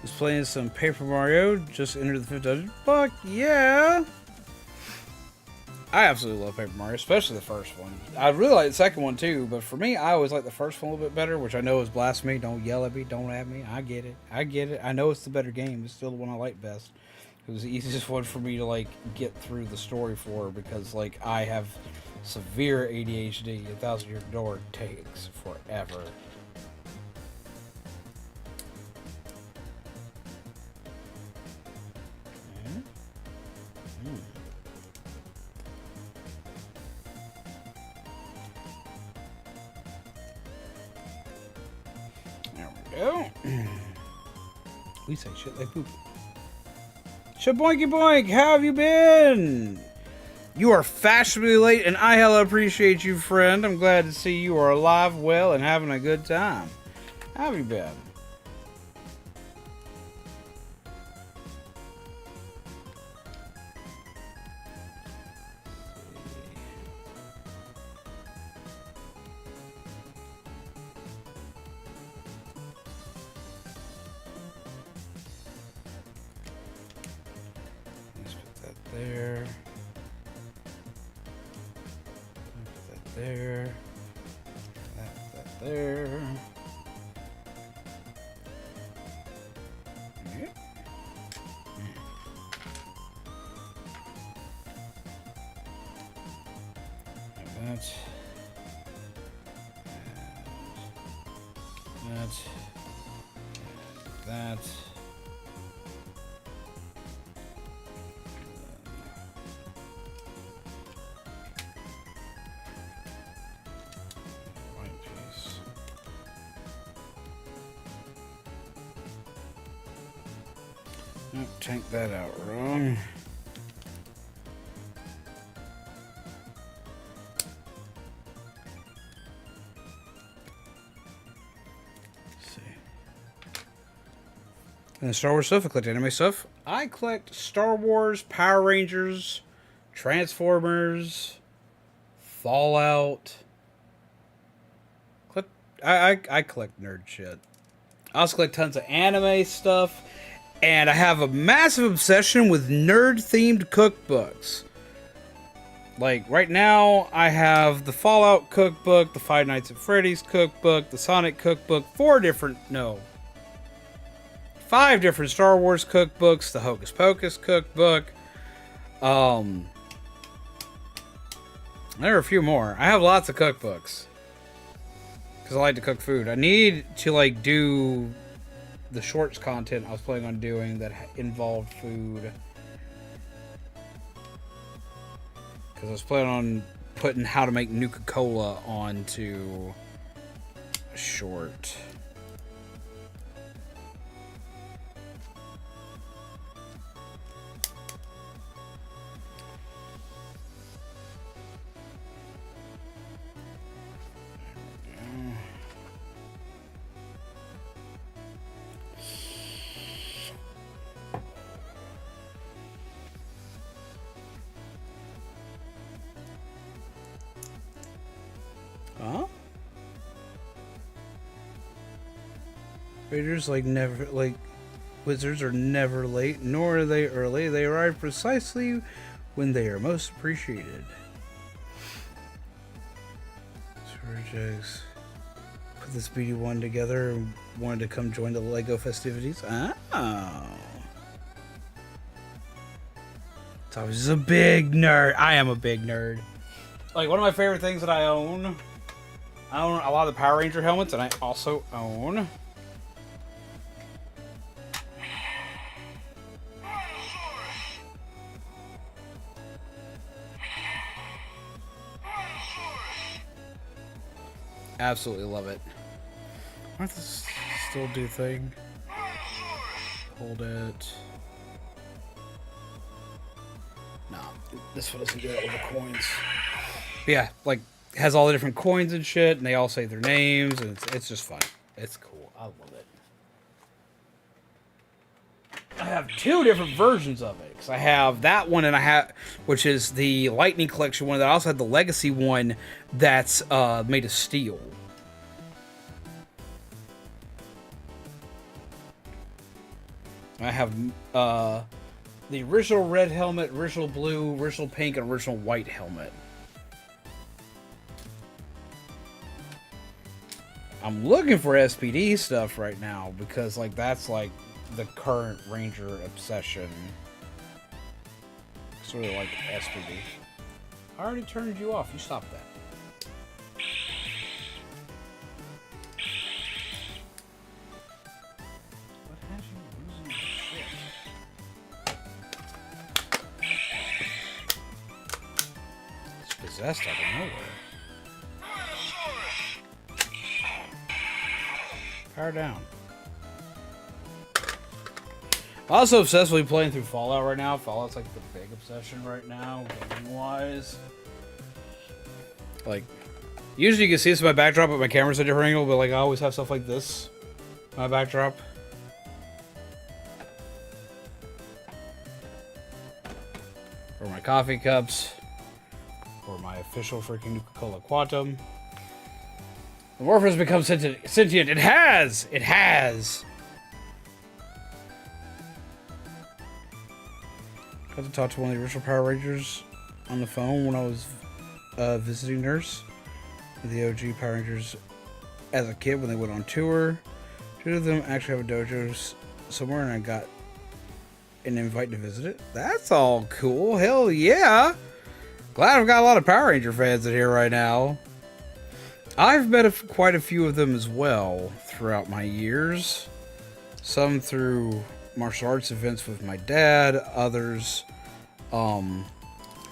[SPEAKER 1] Was playing some Paper Mario. Just entered the 5th dungeon. Fuck yeah. I absolutely love Paper Mario, especially the first one. I really like the second one too, but for me, I always like the first one a little bit better, which I know is blasphemy. Don't yell at me, don't at me. I get it. I get it. I know it's the better game. It's still the one I like best. It was the easiest one for me to like get through the story for because like I have severe ADHD. 1,000 Year Door takes forever. There we go. We say shit like poop. Shaboinky boink, how have you been? You are fashionably late, and I hella appreciate you, friend. I'm glad to see you are alive, well, and having a good time. How have you been? There. Put that there. That there. Okay. That. That. Tank that out wrong. Let's see. And the Star Wars stuff, I collect anime stuff. I collect Star Wars, Power Rangers, Transformers, Fallout. I collect nerd shit. I also collect tons of anime stuff. And I have a massive obsession with nerd-themed cookbooks. Like, right now, I have the Fallout cookbook, the Five Nights at Freddy's cookbook, the Sonic cookbook, 5 different Star Wars cookbooks, the Hocus Pocus cookbook. There are a few more. I have lots of cookbooks. Because I like to cook food. I need to, like, do the shorts content I was planning on doing that involved food. Because I was planning on putting how to make Nuka-Cola onto a short. Huh? Raiders wizards are never late, nor are they early. They arrive precisely when they are most appreciated. Surgex put this BD-1 together and wanted to come join the LEGO festivities. Oh. So I was just a big nerd. I am a big nerd. Like, one of my favorite things that I own a lot of the Power Ranger helmets, and I also own absolutely love it. Why does this still do thing? Hold it. No, this one doesn't do that with the coins. But yeah, like, has all the different coins and shit, and they all say their names, and it's just fun. It's cool. I love it. I have 2 different versions of it. Cause I have that one, and which is the Lightning Collection one. That I also had the Legacy one that's made of steel. I have the original red helmet, original blue, original pink, and original white helmet. I'm looking for SPD stuff right now because, like, that's like the current Ranger obsession. Sort of like SPD. I already turned you off. You stop that. What has you losing your shit? It's possessed out of nowhere. Power down. Also obsessively playing through Fallout right now. Fallout's like the big obsession right now, gaming-wise. Like, usually you can see this in my backdrop, but my camera's a different angle, but like I always have stuff like this in my backdrop. Or my coffee cups. Or my official freaking Nuka-Cola Quantum. The morph has become sentient. It has! It has! Got to talk to one of the original Power Rangers on the phone when I was visiting nurse with the OG Power Rangers as a kid when they went on tour. Two of them actually have a dojo somewhere, and I got an invite to visit it. That's all cool. Hell yeah! Glad I've got a lot of Power Ranger fans in here right now. I've met quite a few of them as well throughout my years. Some through martial arts events with my dad, others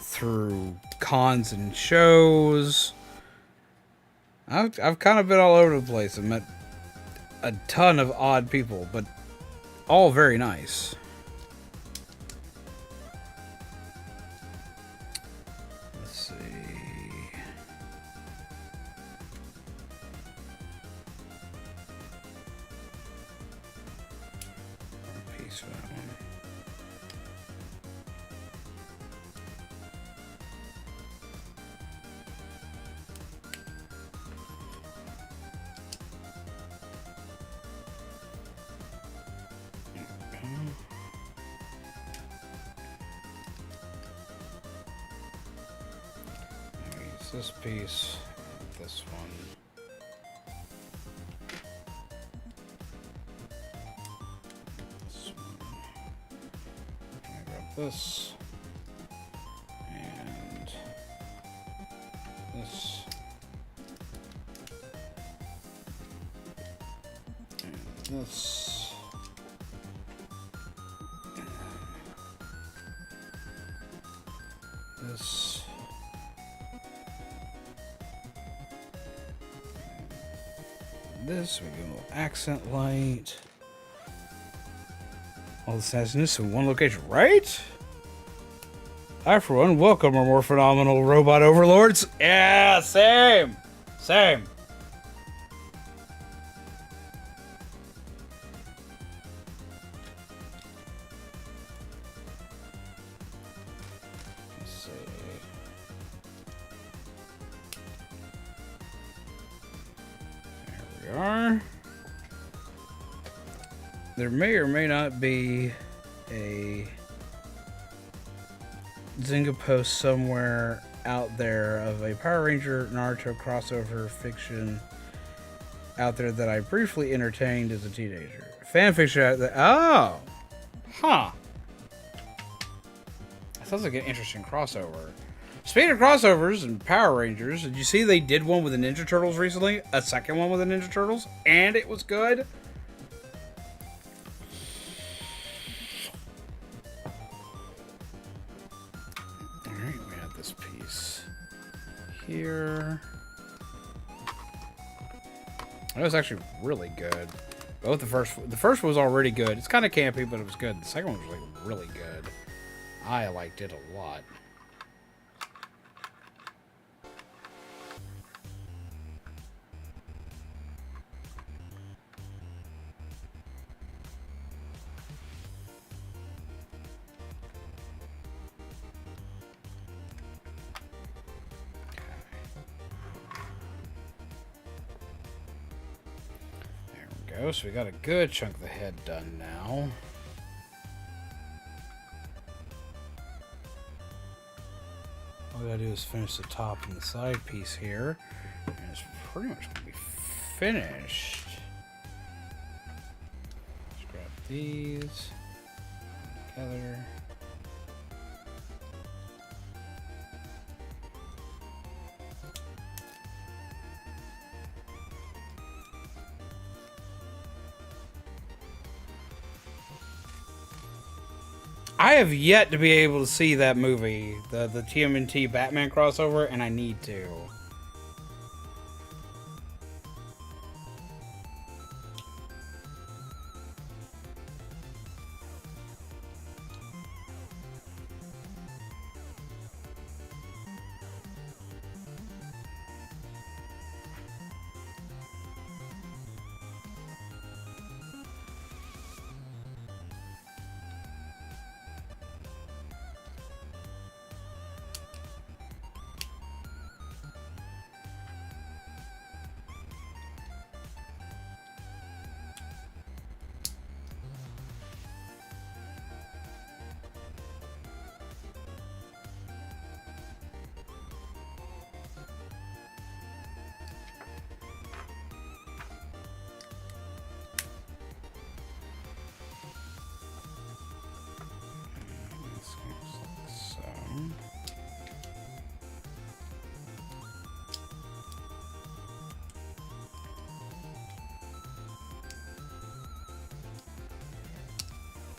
[SPEAKER 1] through cons and shows. I've kind of been all over the place and met a ton of odd people, but all very nice. Let's see. Piece for that one. Use this piece, this one. This one. I grab this. And this. And this. This. This, we get a little accent light. All this nastiness in one location, right? I, for one, welcome our more phenomenal robot overlords. Yeah, same. Same. Let's see. There we are. There may or may not be a Zynga post somewhere out there of a Power Ranger Naruto crossover fiction out there that I briefly entertained as a teenager. Fan fiction out there. Oh! Huh. That sounds like an interesting crossover. Speaking of crossovers and Power Rangers, did you see they did one with the Ninja Turtles recently? A second one with the Ninja Turtles? And it was good? Alright, we have this piece here. That was actually really good. Both the first one was already good. It's kind of campy, but it was good. The second one was like really good. I liked it a lot. So we got a good chunk of the head done now. do is finish the top and the side piece here. And it's pretty much going to be finished. Let's grab these together. I have yet to be able to see that movie, the TMNT Batman crossover, and I need to.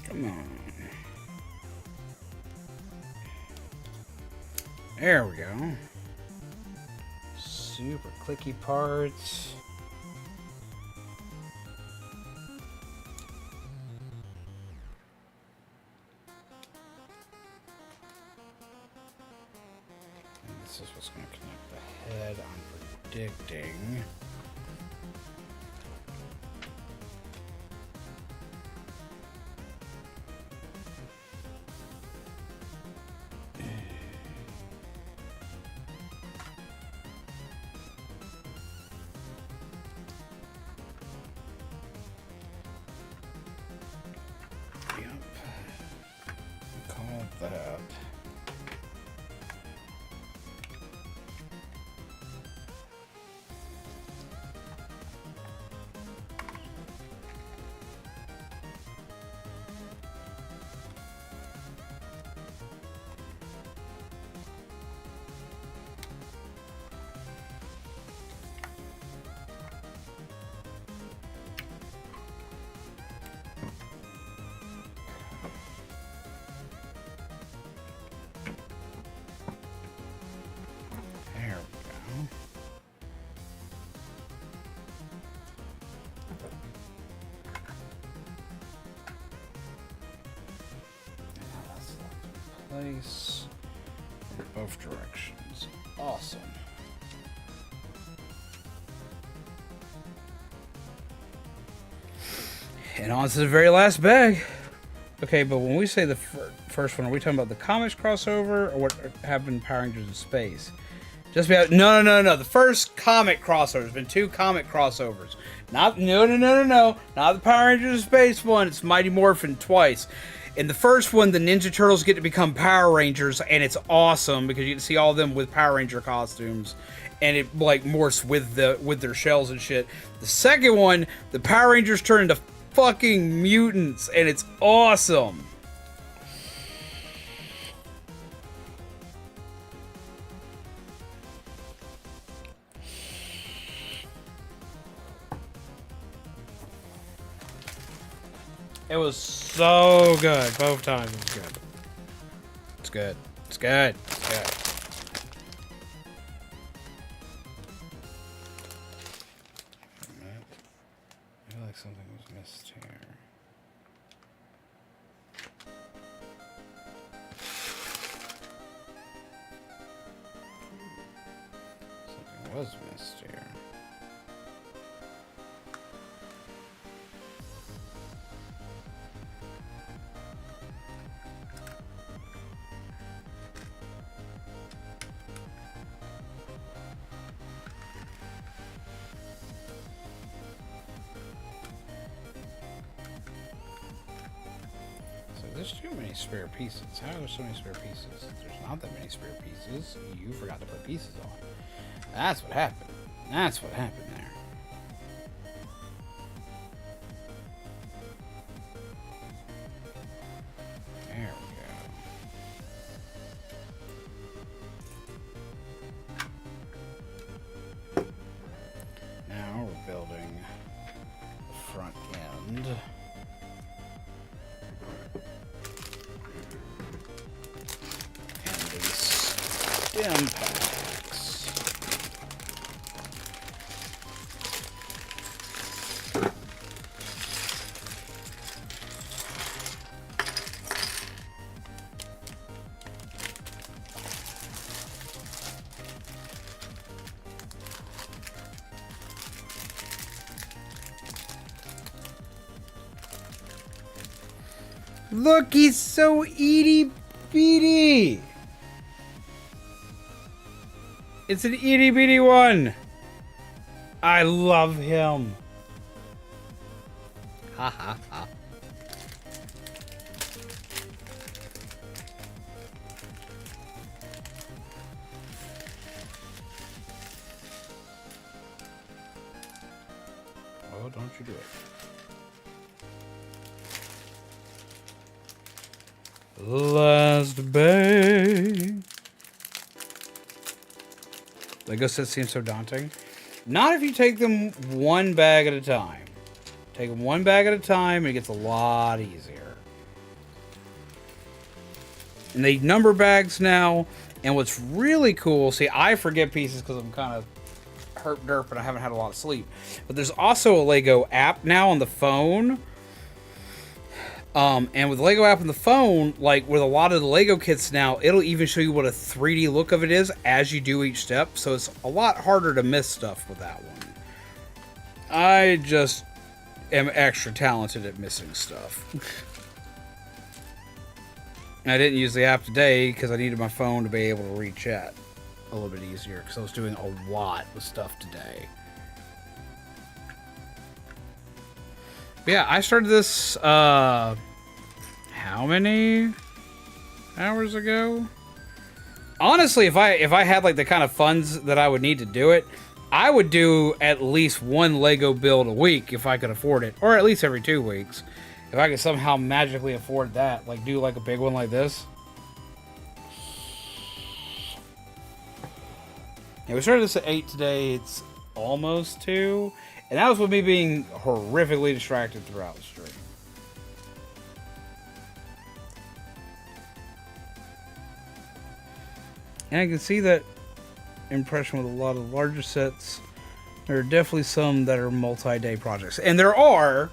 [SPEAKER 1] Come on. There we go. Super clicky parts. And this is what's going to connect the head I'm predicting. That. Place in both directions. Awesome. And on to the very last bag. Okay, but when we say the first one, are we talking about the comics crossover or what happened in Power Rangers in Space? Just be no. The first comic crossover. There's been 2 comic crossovers. Not no. Not the Power Rangers in Space one. It's Mighty Morphin twice. In the first one, the Ninja Turtles get to become Power Rangers, and it's awesome because you can see all of them with Power Ranger costumes, and it like morphs with their shells and shit. The second one, the Power Rangers turn into fucking mutants, and it's awesome. It was so good. Both times it was good. It's good. It's good. It's good. I feel like something was missed here. Something was missed here. there's too many spare pieces. How are there so many spare pieces? There's not that many spare pieces. You forgot to put pieces on. That's what happened. That's what happened there. There we go. Now we're building the front end. And these stem packs. Look, he's so itty bitty. It's an itty bitty one. I love him. Ha ha ha. Oh, don't you do it. Last bag. Lego sets seem so daunting. Not if you take them one bag at a time. Take them one bag at a time and it gets a lot easier. And they number bags now. And what's really cool, see, I forget pieces because I'm kind of herp derp and I haven't had a lot of sleep. But there's also a Lego app now on the phone. And with the Lego app on the phone, like with a lot of the Lego kits now, it'll even show you what a 3D look of it is as you do each step. So it's a lot harder to miss stuff with that one. I just am extra talented at missing stuff. I didn't use the app today because I needed my phone to be able to read chat a little bit easier because I was doing a lot with stuff today. Yeah, I started this, how many hours ago? Honestly, if I had like the kind of funds that I would need to do it, I would do at least one Lego build a week if I could afford it, or at least every 2 weeks. If I could somehow magically afford that, like do like a big one like this. Yeah, we started this at 8 today. It's almost 2. And that was with me being horrifically distracted throughout the stream. And I can see that impression with a lot of the larger sets. There are definitely some that are multi-day projects. And there are,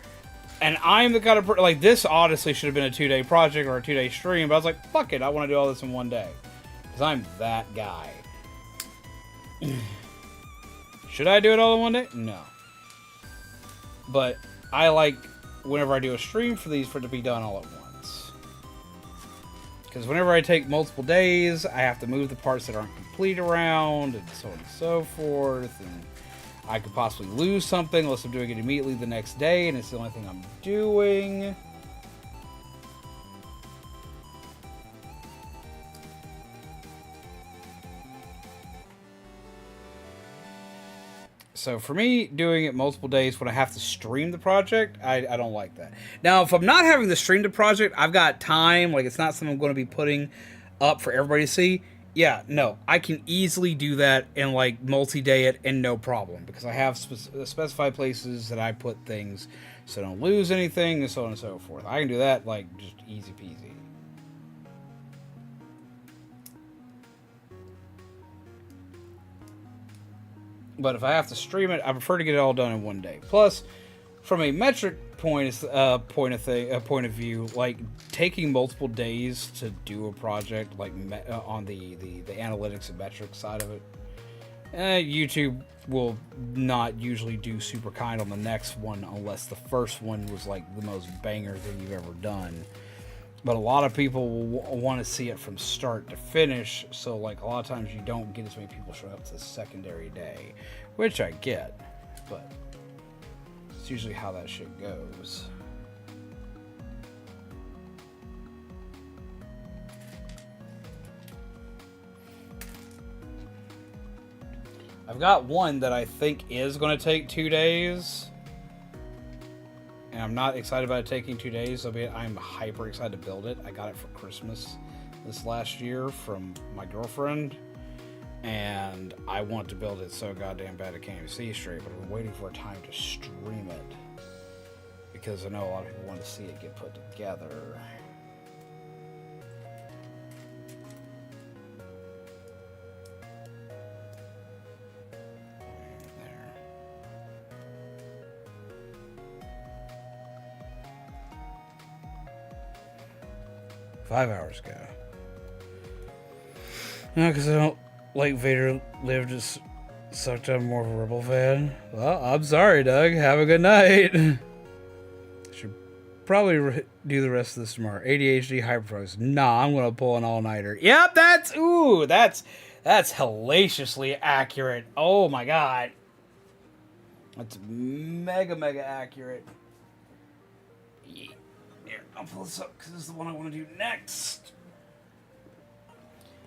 [SPEAKER 1] and I'm the kind of like this honestly should have been a 2-day project or a 2-day stream, but I was like, fuck it, I want to do all this in one day. Because I'm that guy. Should I do it all in one day? No. But I like, whenever I do a stream for these, for it to be done all at once. Because whenever I take multiple days, I have to move the parts that aren't complete around, and so on and so forth. And I could possibly lose something unless I'm doing it immediately the next day, and it's the only thing I'm doing. So for me, doing it multiple days when I have to stream the project, I don't like that. Now, if I'm not having to stream the project, I've got time, like it's not something I'm going to be putting up for everybody to see. Yeah, no, I can easily do that and like multi-day it and no problem. Because I have specified places that I put things so I don't lose anything and so on and so forth. I can do that like just easy peasy. But if I have to stream it, I prefer to get it all done in one day. Plus, from a metric point of view, like taking multiple days to do a project, like on the analytics and metrics side of it, YouTube will not usually do super kind on the next one unless the first one was like the most banger thing you've ever done. But a lot of people will want to see it from start to finish, so like a lot of times you don't get as many people showing up to the secondary day, which I get, but it's usually how that shit goes. I've got one that I think is going to take 2 days. And I'm not excited about it taking 2 days. I'm hyper excited to build it. I got it for Christmas this last year from my girlfriend. And I want to build it so goddamn bad I can't even see straight. But I've been waiting for a time to stream it. Because I know a lot of people want to see it get put together. There. 5 hours ago. No, because I don't like Vader lived just sucked up more of a Rebel fan. Well, I'm sorry, Doug. Have a good night. Should probably do the rest of this tomorrow. ADHD hyperfocus. Nah, I'm gonna pull an all-nighter. Yep, that's hellaciously accurate. Oh my god, that's mega accurate. Yeah. Here, I'll pull this up because this is the one I want to do next.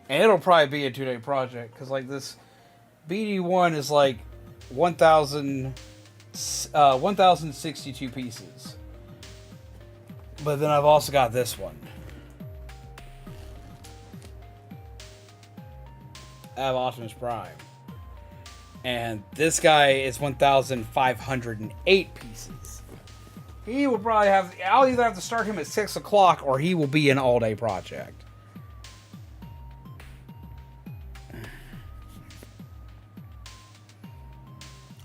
[SPEAKER 1] And it'll probably be a 2-day project because like this BD-1 is like 1,062 pieces. But then I've also got this one. I have Optimus Prime. And this guy is 1,508 pieces. He will probably have... I'll either have to start him at 6 o'clock or he will be an all-day project.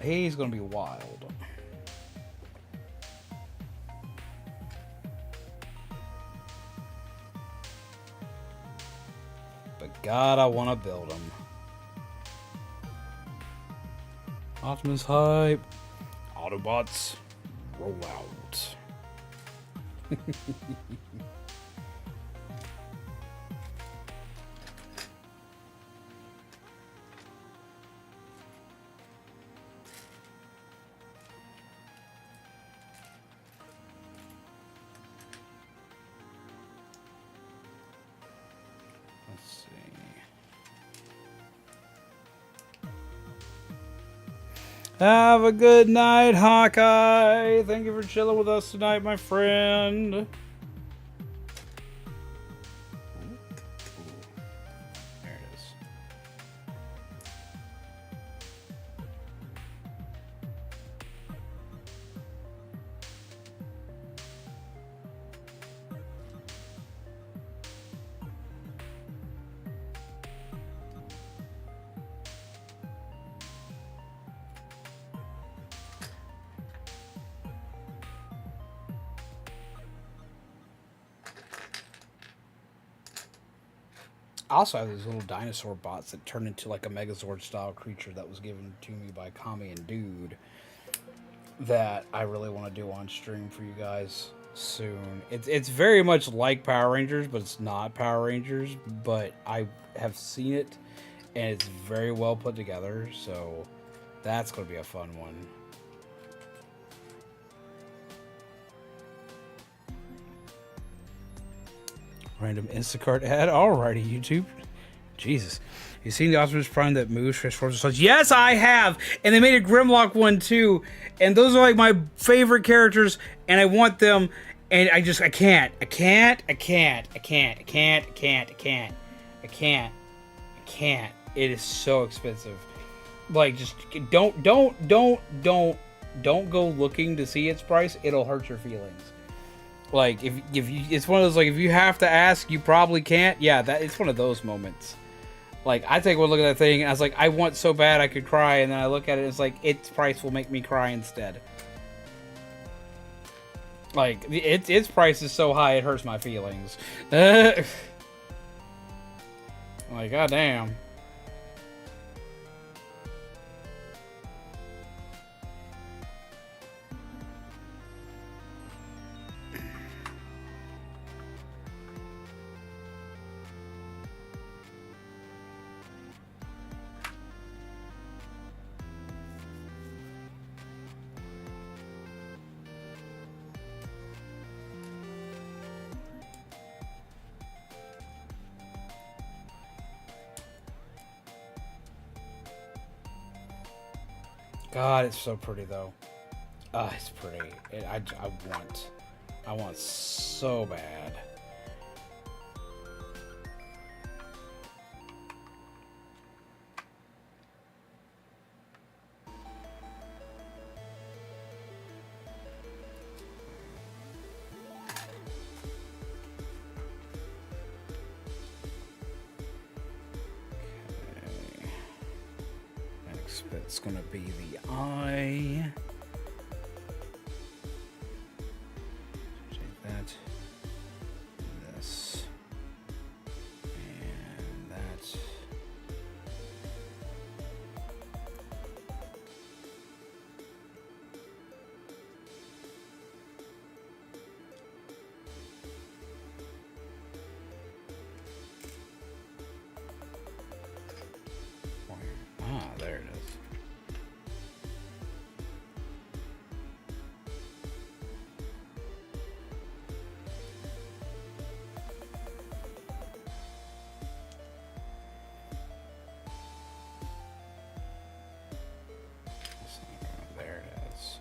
[SPEAKER 1] He's going to be wild. But God, I want to build him. Optimus hype. Autobots, roll out. Have a good night, Hawkeye. Thank you for chilling with us tonight, my friend. There it is. I also have these little dinosaur bots that turn into like a Megazord style creature that was given to me by Kami and Dude that I really want to do on stream for you guys soon. It's very much like Power Rangers, but it's not Power Rangers, but I have seen it and it's very well put together, so that's going to be a fun one. Random Instacart ad. Alrighty, YouTube. Jesus. You seen the Optimus Prime that moves, transforms, and such? Yes, I have! And they made a Grimlock one too. And those are like my favorite characters. And I want them. And I can't. I can't. It is so expensive. Like, just don't go looking to see its price. It'll hurt your feelings. Like, if you, it's one of those, like, if you have to ask, you probably can't. Yeah, it's one of those moments. Like, I take one look at that thing, and I was like, I want so bad I could cry, and then I look at it, and it's like, its price will make me cry instead. Like, its price is so high, it hurts my feelings. Like, goddamn. God, it's so pretty though. It's pretty. I want so bad. It's gonna be the eye. Take that, this, and that. Ah, there it is. There it is.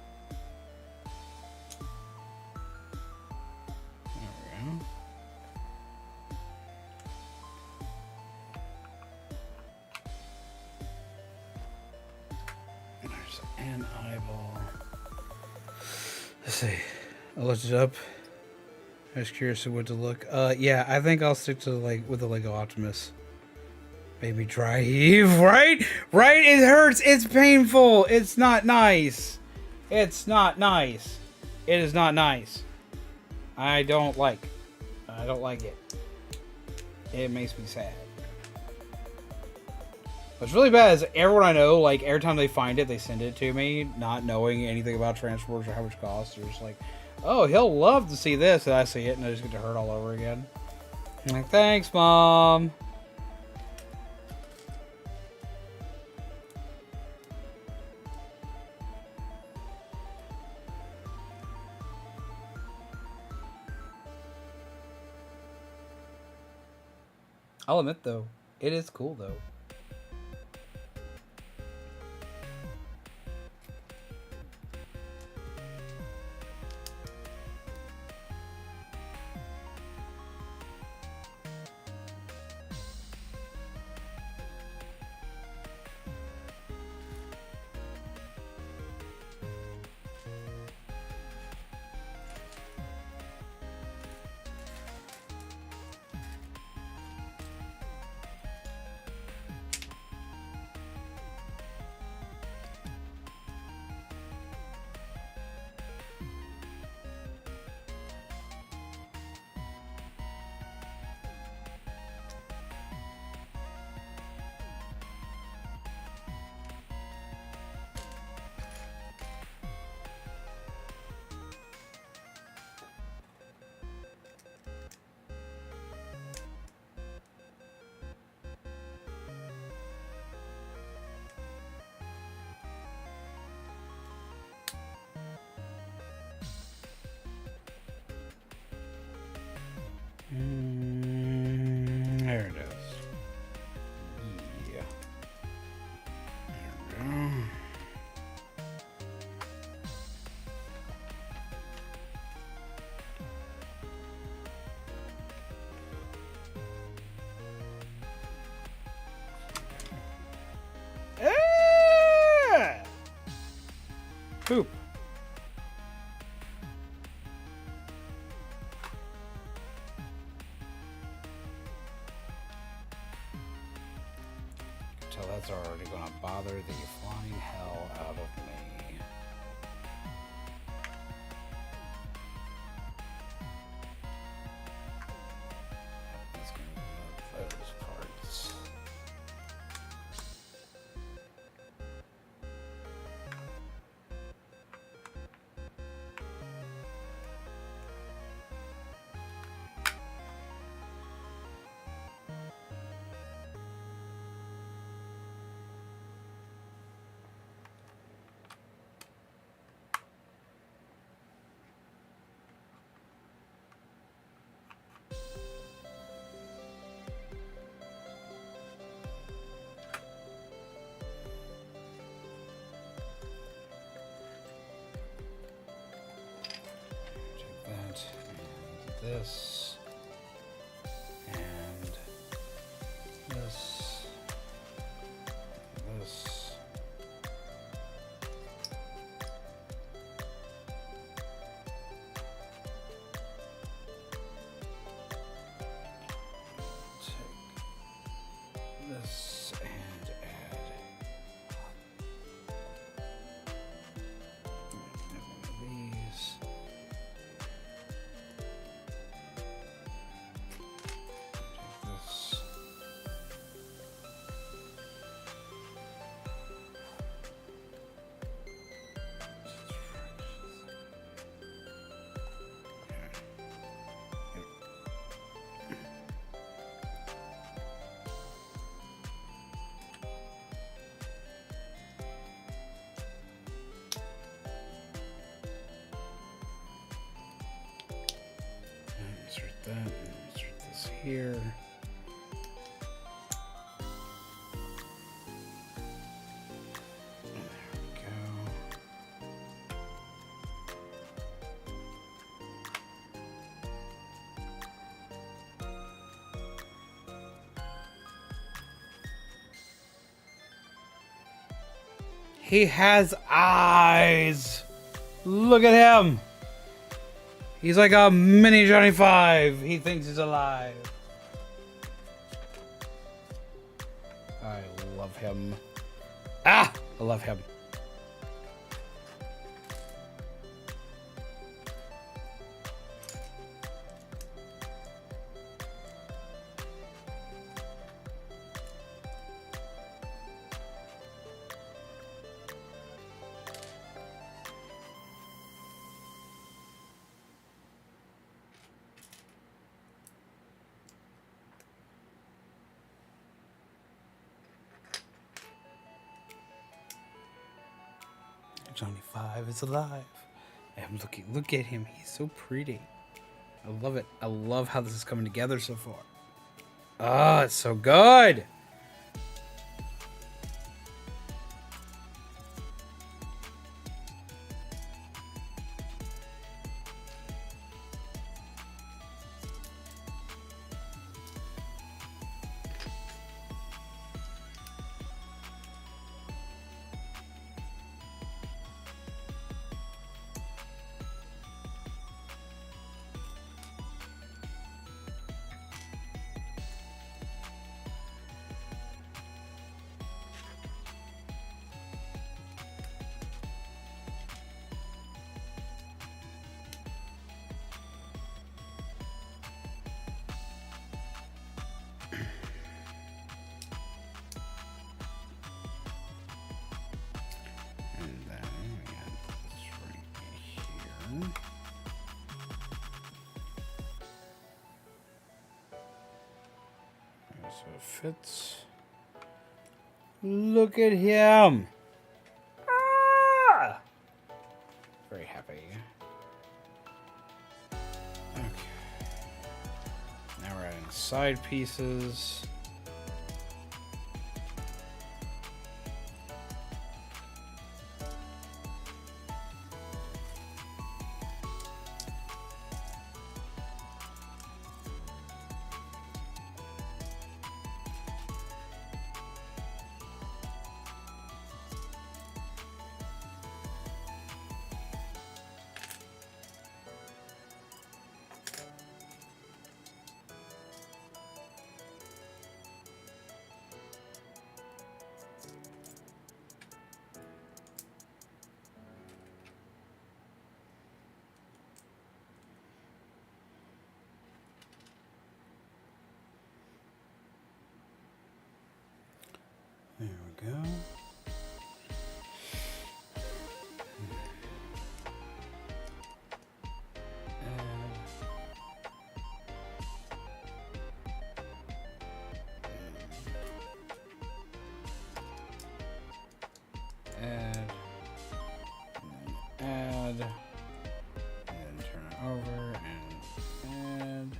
[SPEAKER 1] There we go. There's an eyeball. Let's see. I looked it up. I was curious of what to look. Yeah, I think I'll stick to with the Lego Optimus. Maybe dry heave, right? Right? It hurts. It's painful. It's not nice. It's not nice. It is not nice. I don't like it. It makes me sad. What's really bad is everyone I know, like, every time they find it, they send it to me, not knowing anything about Transformers or how much it costs. They're just like, oh, he'll love to see this. And I see it, and I just get to hurt all over again. I'm like, thanks, Mom. I'll admit, though, it is cool, though. There it is. Yeah. There we go. Ah! Poop. So that's already going to bother the flying hell out of me. That's going to be those parts. this and this, this. This and add one of these. Take this. Insert that, insert this here. There we go. He has eyes. Look at him. He's like a mini Johnny Five. He thinks he's alive. I love him. Ah! I love him. Johnny Five is alive. I'm looking. Look at him. He's so pretty. I love it. I love how this is coming together so far. Oh, it's so good. So it fits. Look at him. Ah! Very happy. Okay. Now we're adding side pieces. There we go. Add, and then turn it over and add.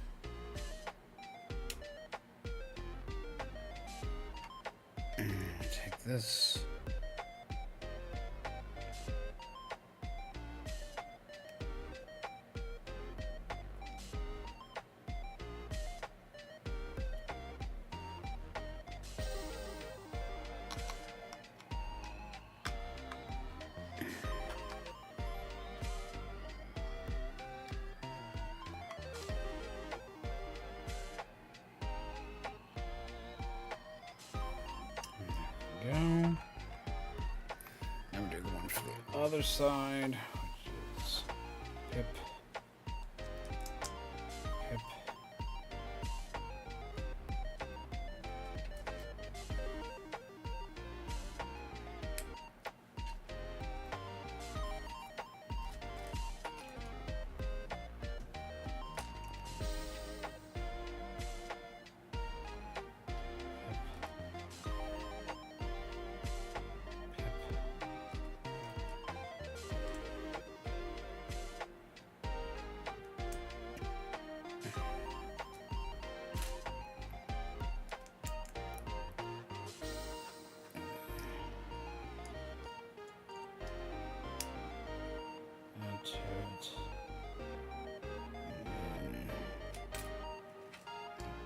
[SPEAKER 1] Take this. other side, which is hip, hip.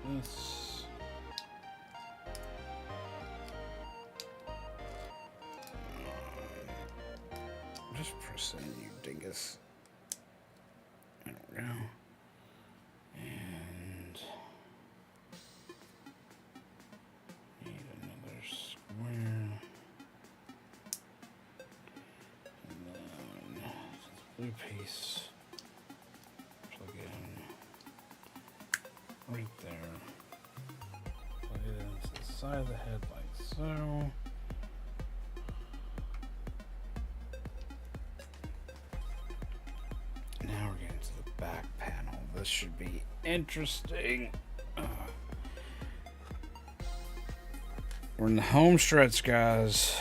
[SPEAKER 1] This. Just press in, you dingus. There we go. And need another square. And then this blue piece. Plug in right there. Plug it into the side of the head like so. Now we're getting to the back panel. This should be interesting. We're in the home stretch, guys.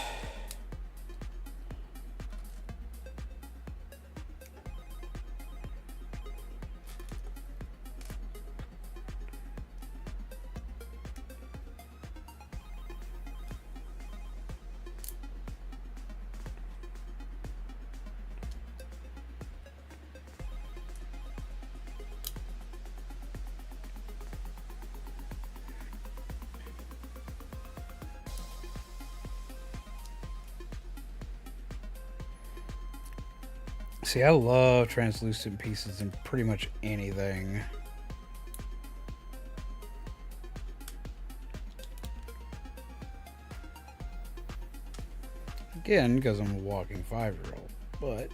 [SPEAKER 1] See, I love translucent pieces in pretty much anything. Again, because I'm a walking 5-year-old, but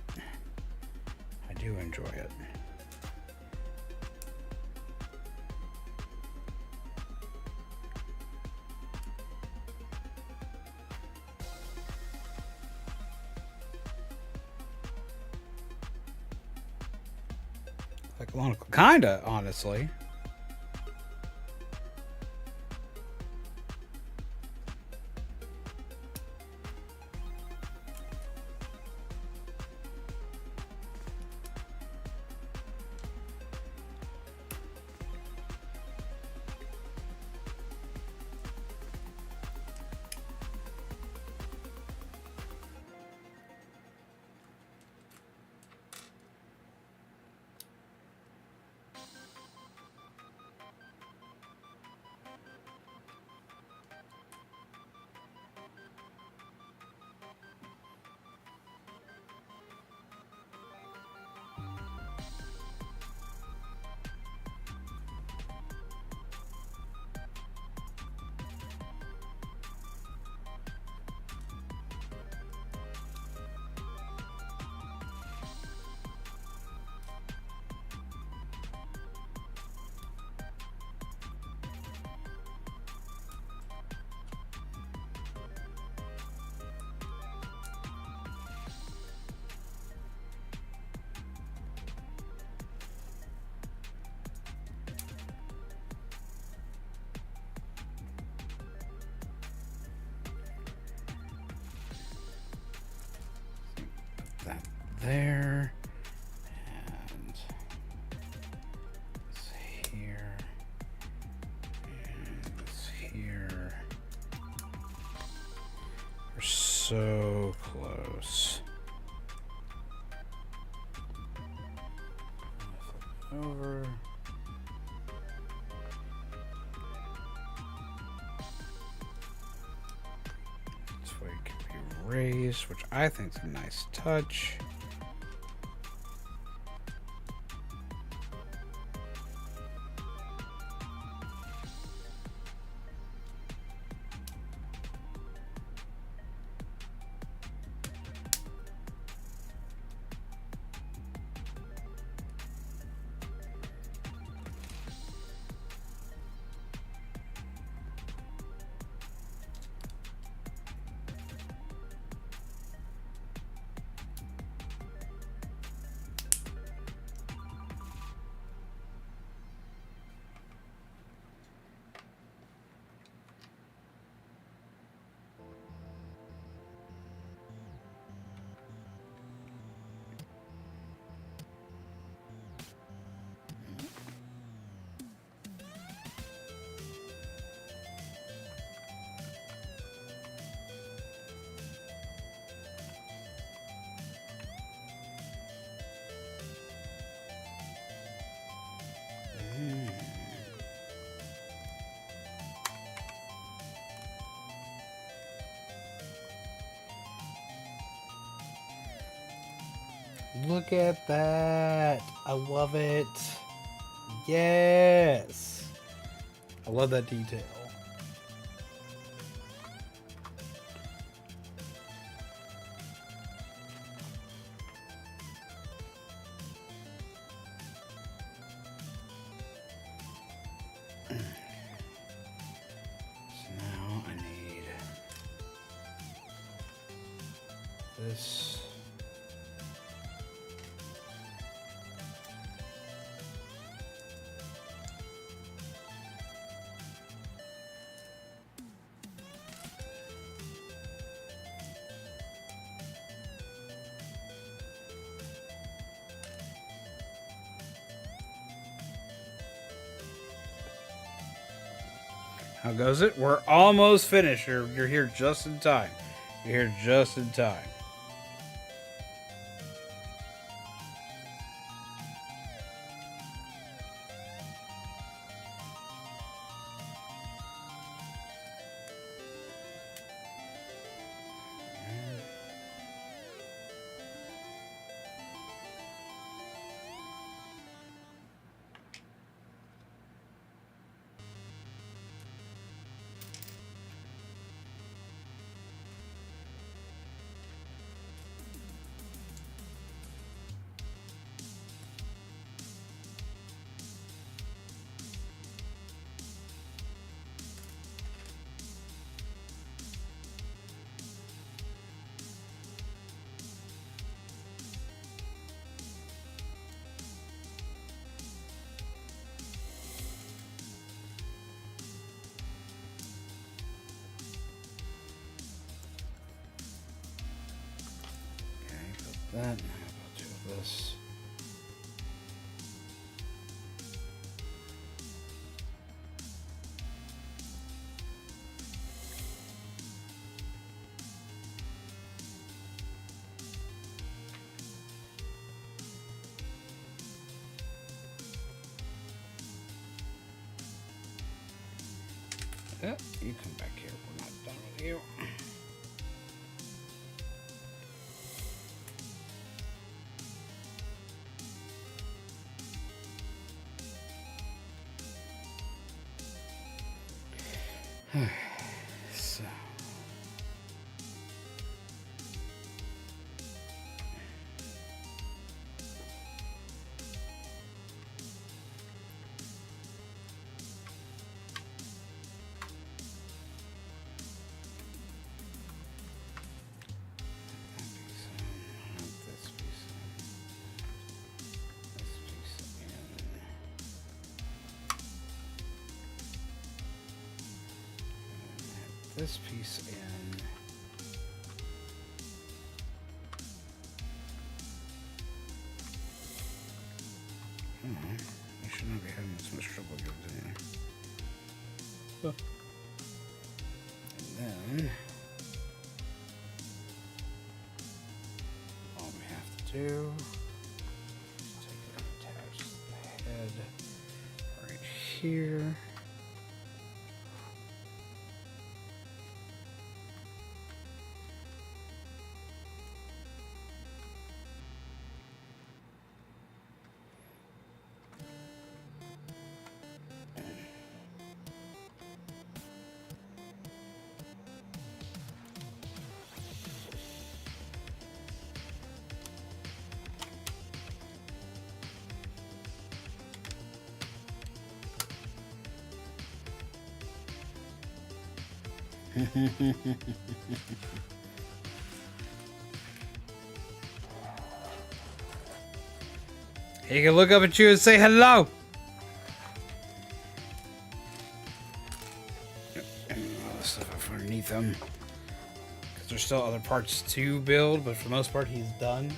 [SPEAKER 1] I do enjoy it. Like Alanna, kinda, honestly. That there, and this here, and this here. We're so close. Flip it over. This way it can be raised, which I think is a nice touch.
[SPEAKER 4] Look at that. I love it. Yes. I love that detail. So now I need this.
[SPEAKER 1] How goes it? We're almost finished. You're here just in time. You're here just in time. That, how about two of this? Yeah, you come back here. We're not done with you. So. This piece in. You should not be having this much trouble getting in. Oh. And then all we have to do is take it and attach the head right here. He can look up at you and say hello. And all this stuff up underneath him. Because there's still other parts to build, but for the most part, he's done.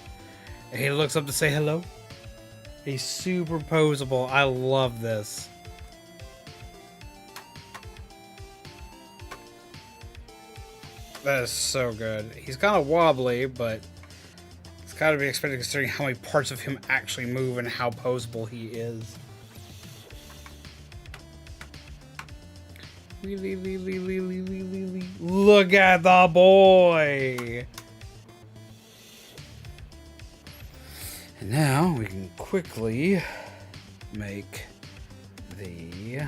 [SPEAKER 1] And he looks up to say hello. He's super posable. I love this. That is so good. He's kind of wobbly, but it's got to be expected considering how many parts of him actually move and how posable he is. Look at the boy! now we can quickly make the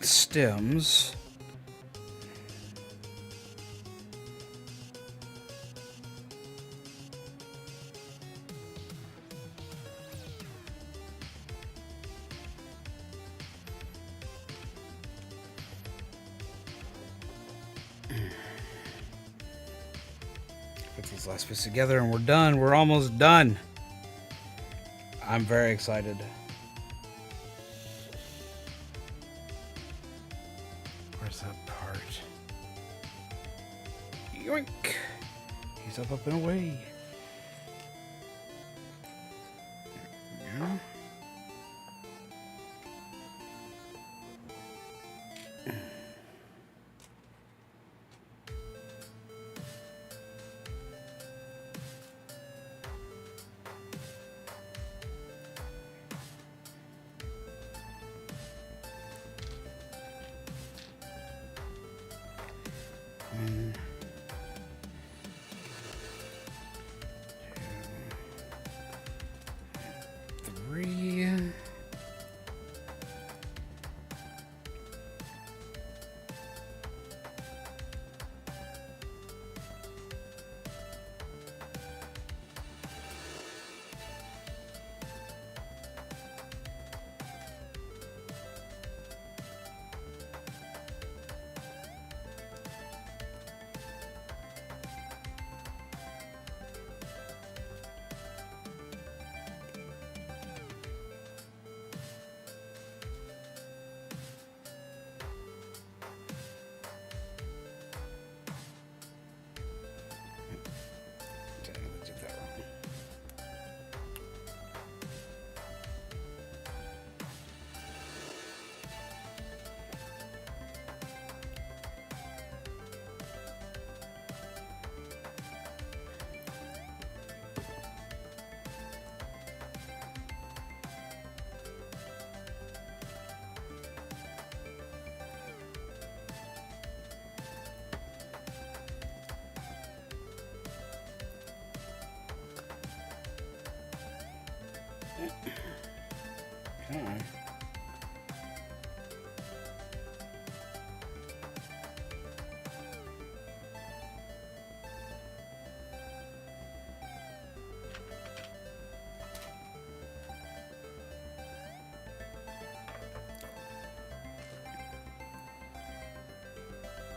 [SPEAKER 1] stems. Put these last bits together and we're done. We're almost done. I'm very excited. Where's that part? Yoink! He's up and away. Yeah. One, two, three. Okay.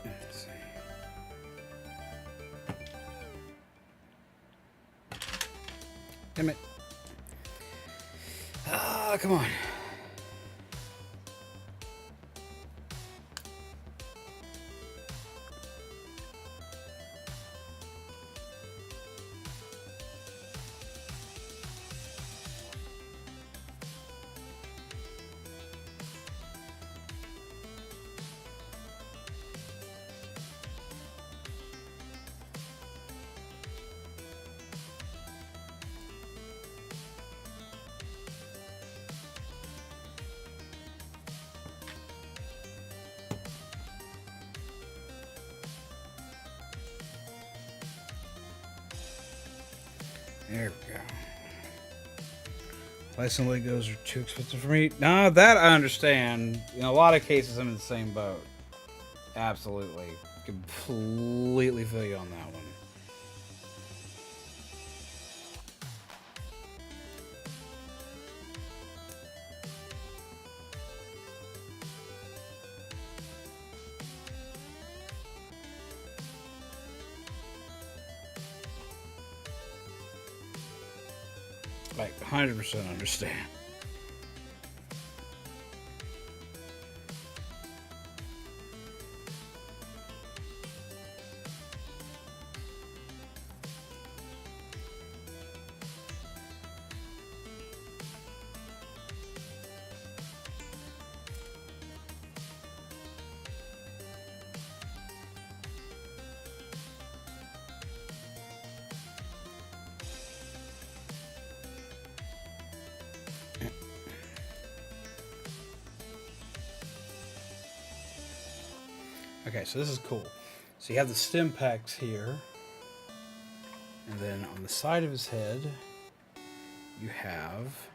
[SPEAKER 1] Let's see. Damn it. Ah, come on. There we go. License Legos are too expensive for me. Nah, that I understand. In a lot of cases, I'm in the same boat. Absolutely. Completely feel you on that one. Like 100% understand. Okay, so this is cool. So you have the stem packs here. And then on the side of his head, you have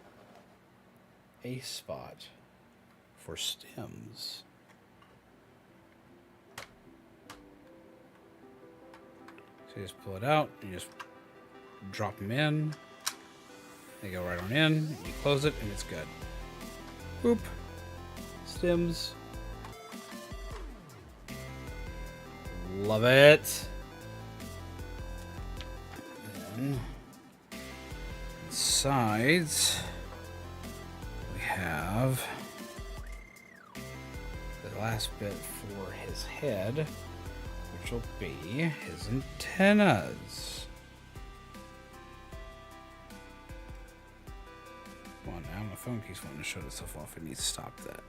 [SPEAKER 1] a spot for stems. So you just pull it out, and you just drop them in. They go right on in, you close it, and it's good. Boop. Stems. Love it. Then, sides, we have the last bit for his head, which will be his antennas. Come on now, my phone keeps wanting to shut itself off. It needs to stop that.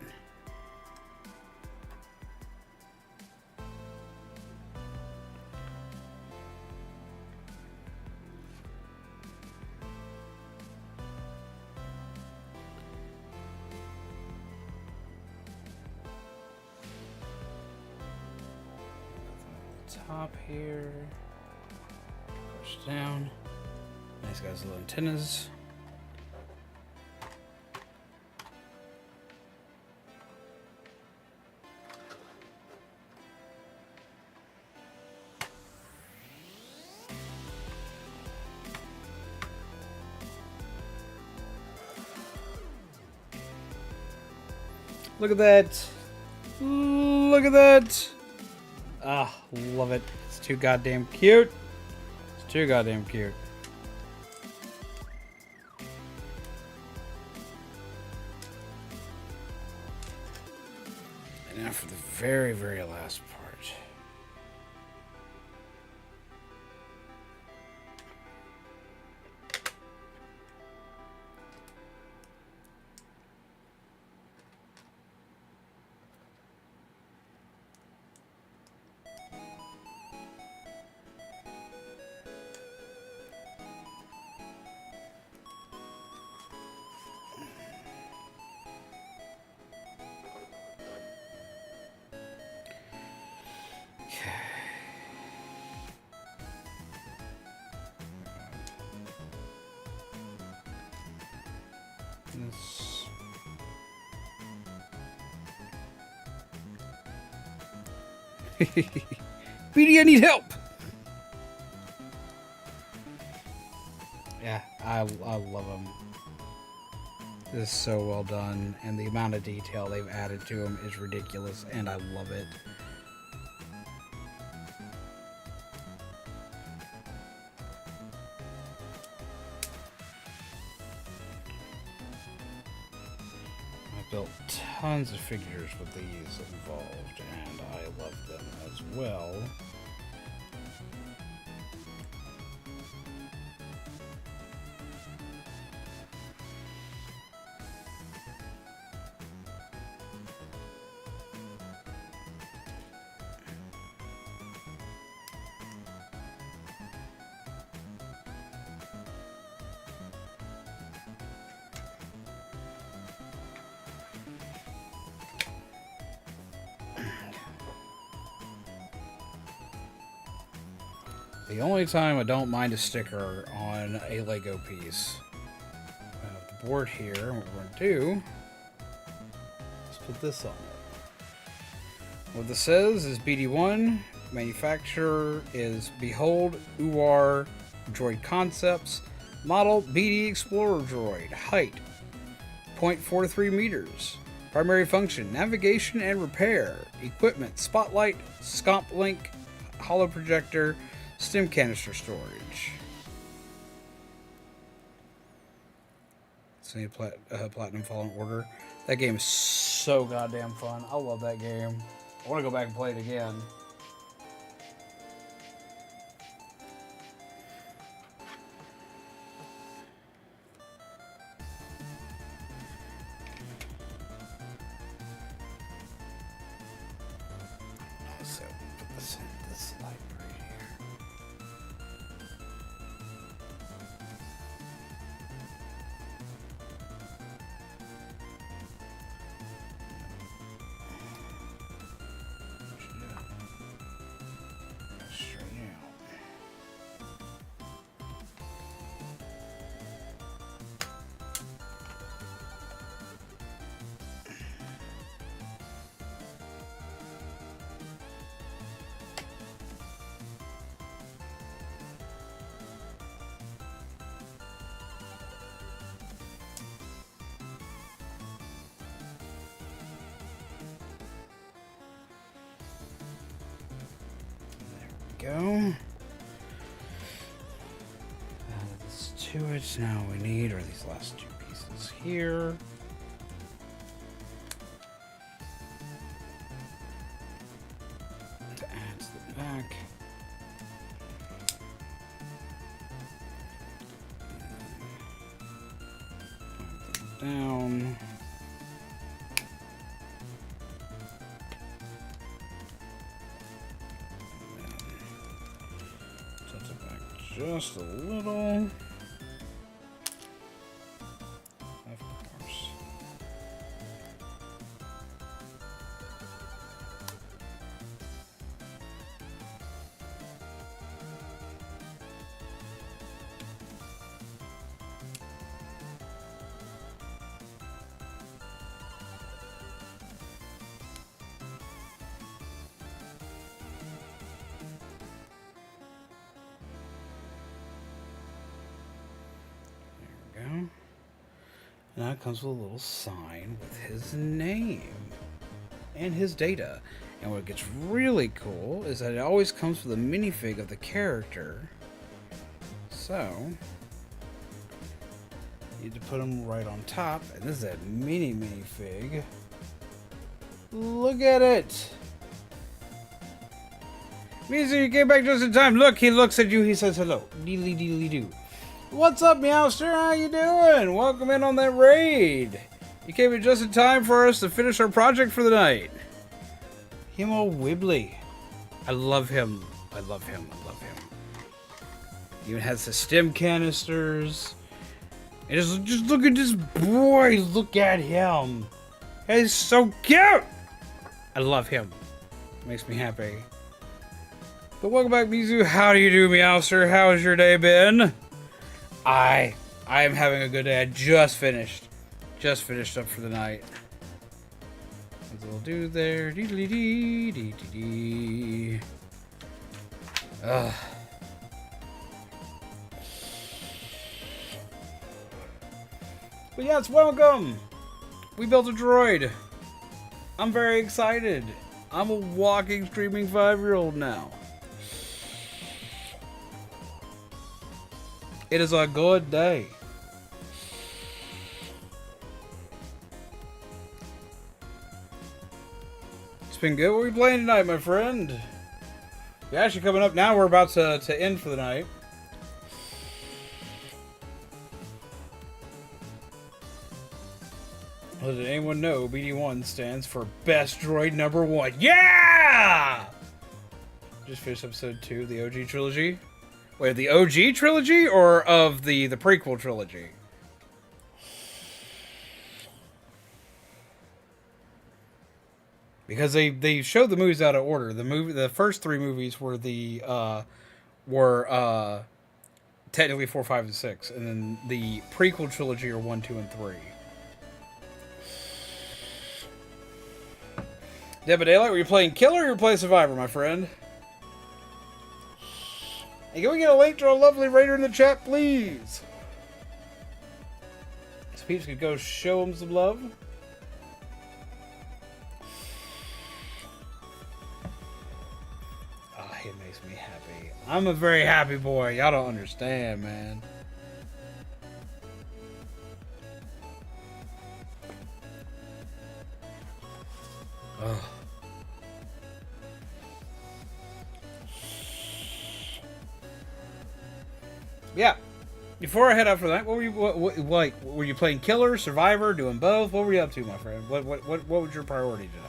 [SPEAKER 1] Top here, push down. Nice guy's little antennas. Look at that. Look at that. Ah, love it. It's too goddamn cute. It's too goddamn cute. And now for the very, very last part. BD, I need help. Yeah, I love them. This is so well done, and the amount of detail they've added to them is ridiculous, and I love it. I built tons of figures with these involved, and I love them as well. The only time I don't mind a sticker on a Lego piece. I have the board here, and what we're going to do is put this on it. What this says is BD-1, manufacturer is Behold UR Droid Concepts, model BD Explorer Droid, height 0.43 meters, primary function navigation and repair, equipment spotlight, scomp link, holo projector, stem canister storage. So Platinum Fallen Order. That game is so goddamn fun. I love that game. I want to go back and play it again. So put this in this library here. to it. Now we need are these last two pieces here. To add to the back. Down. Tilt it back just a little. Of course. Now it comes with a little sign with his name and his data. And what gets really cool is that it always comes with a minifig of the character. So, you need to put him right on top. And this is a minifig. Look at it! Mizu, you came back just in time. Look, he looks at you, he says hello. Deedly deedly doo. What's up, Meowster? How you doing? Welcome in on that raid. You came in just in time for us to finish our project for the night. Him all wibbly. I love him. I love him. I love him. He even has the stem canisters. And just look at this boy. Look at him. He's so cute. I love him. Makes me happy. But welcome back, Mizu. How do you do, Meowster? How has your day been? I am having a good day. I just finished up for the night. There's a little dude there. Dee dee dee dee dee. Ugh. But yes, welcome. We built a droid. I'm very excited. I'm a walking, streaming 5-year-old now. It is a good day. It's been good. What are we playing tonight, my friend? We're actually coming up now. We're about to end for the night. Well, did anyone know BD-1 stands for Best Droid Number 1? Yeah! Just finished episode 2 of the OG trilogy. Wait, the OG trilogy or of the prequel trilogy? Because they showed the movies out of order. The first 3 movies were technically 4, 5, and 6, and then the prequel trilogy are 1, 2, and 3. Dead by Daylight, were you playing Killer or were you playing Survivor, my friend? Hey, can we get a link to our lovely raider in the chat, please? So Peeps could go show him some love. Ah, it makes me happy. I'm a very happy boy. Y'all don't understand, man. Ugh. Yeah. Before I head out for that, what were you playing Killer, Survivor, doing both? What were you up to, my friend? What was your priority today?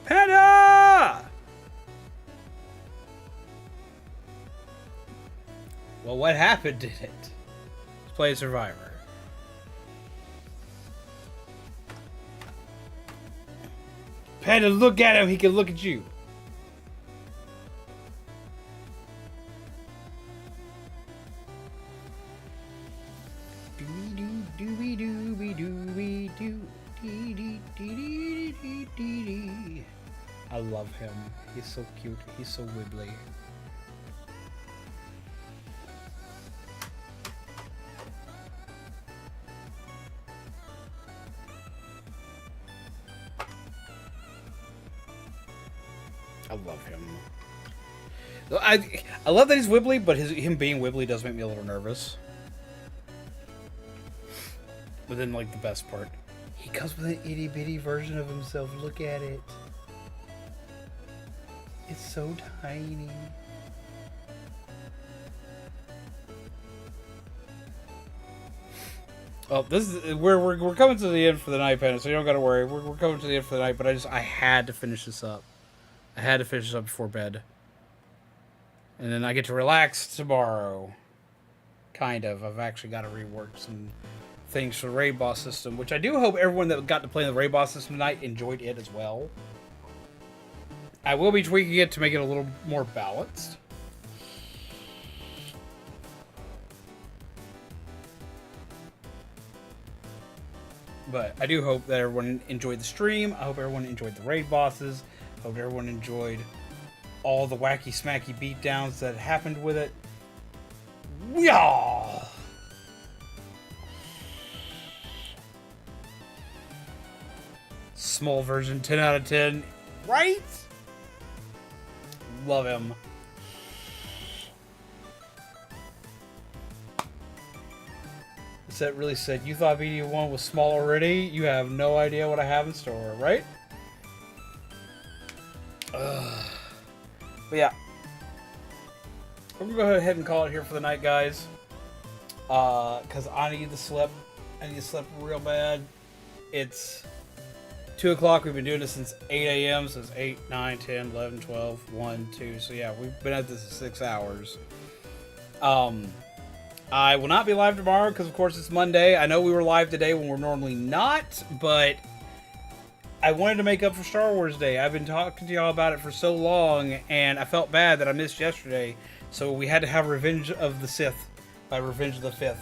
[SPEAKER 1] Panda! Well, what happened did it? Let's play Survivor. Panda, look at him. He can look at you. I love him. He's so cute. He's so wibbly. I love him. I love that he's wibbly, but him being wibbly does make me a little nervous. But then, like, the best part, he comes with an itty bitty version of himself. Look at it. It's so tiny. Well, this is we're coming to the end for the night, Panda, so you don't gotta worry. We're coming to the end for the night, but I had to finish this up. I had to finish this up before bed. And then I get to relax tomorrow. Kind of. I've actually got to rework some things for the raid boss system, which I do hope everyone that got to play the raid boss system tonight enjoyed it as well. I will be tweaking it to make it a little more balanced. But I do hope that everyone enjoyed the stream. I hope everyone enjoyed the raid bosses. I hope everyone enjoyed all the wacky smacky beatdowns that happened with it. Yeah. Small version, 10 out of 10. Right? Love him. Set really said, you thought BD-1 was small already? You have no idea what I have in store, right? But yeah. We're going to go ahead and call it here for the night, guys. Because I need to sleep. I need to sleep real bad. It's 2 o'clock. We've been doing this since 8 a.m. So it's 8, 9, 10, 11, 12, 1, 2. So yeah, we've been at this for 6 hours. I will not be live tomorrow because, of course, it's Monday. I know we were live today when we're normally not, but I wanted to make up for Star Wars Day. I've been talking to y'all about it for so long, and I felt bad that I missed yesterday, so we had to have Revenge of the Sith by Revenge of the 5th.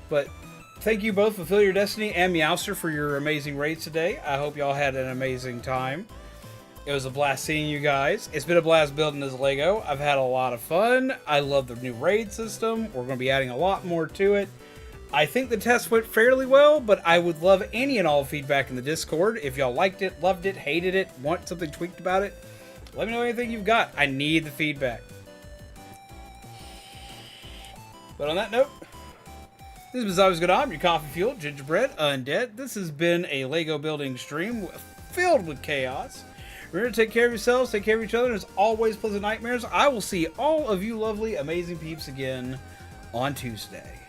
[SPEAKER 1] But thank you both, Fulfill Your Destiny and Meowster, for your amazing raids today. I hope y'all had an amazing time. It was a blast seeing you guys. It's been a blast building this Lego. I've had a lot of fun. I love the new raid system. We're going to be adding a lot more to it. I think the test went fairly well, but I would love any and all feedback in the Discord. If y'all liked it, loved it, hated it, want something tweaked about it, let me know anything you've got. I need the feedback. But on that note, this is Always Good On, your coffee fueled gingerbread undead. This has been a Lego building stream filled with chaos. Remember to take care of yourselves, take care of each other, and as always, pleasant nightmares. I will see all of you lovely, amazing peeps again on Tuesday.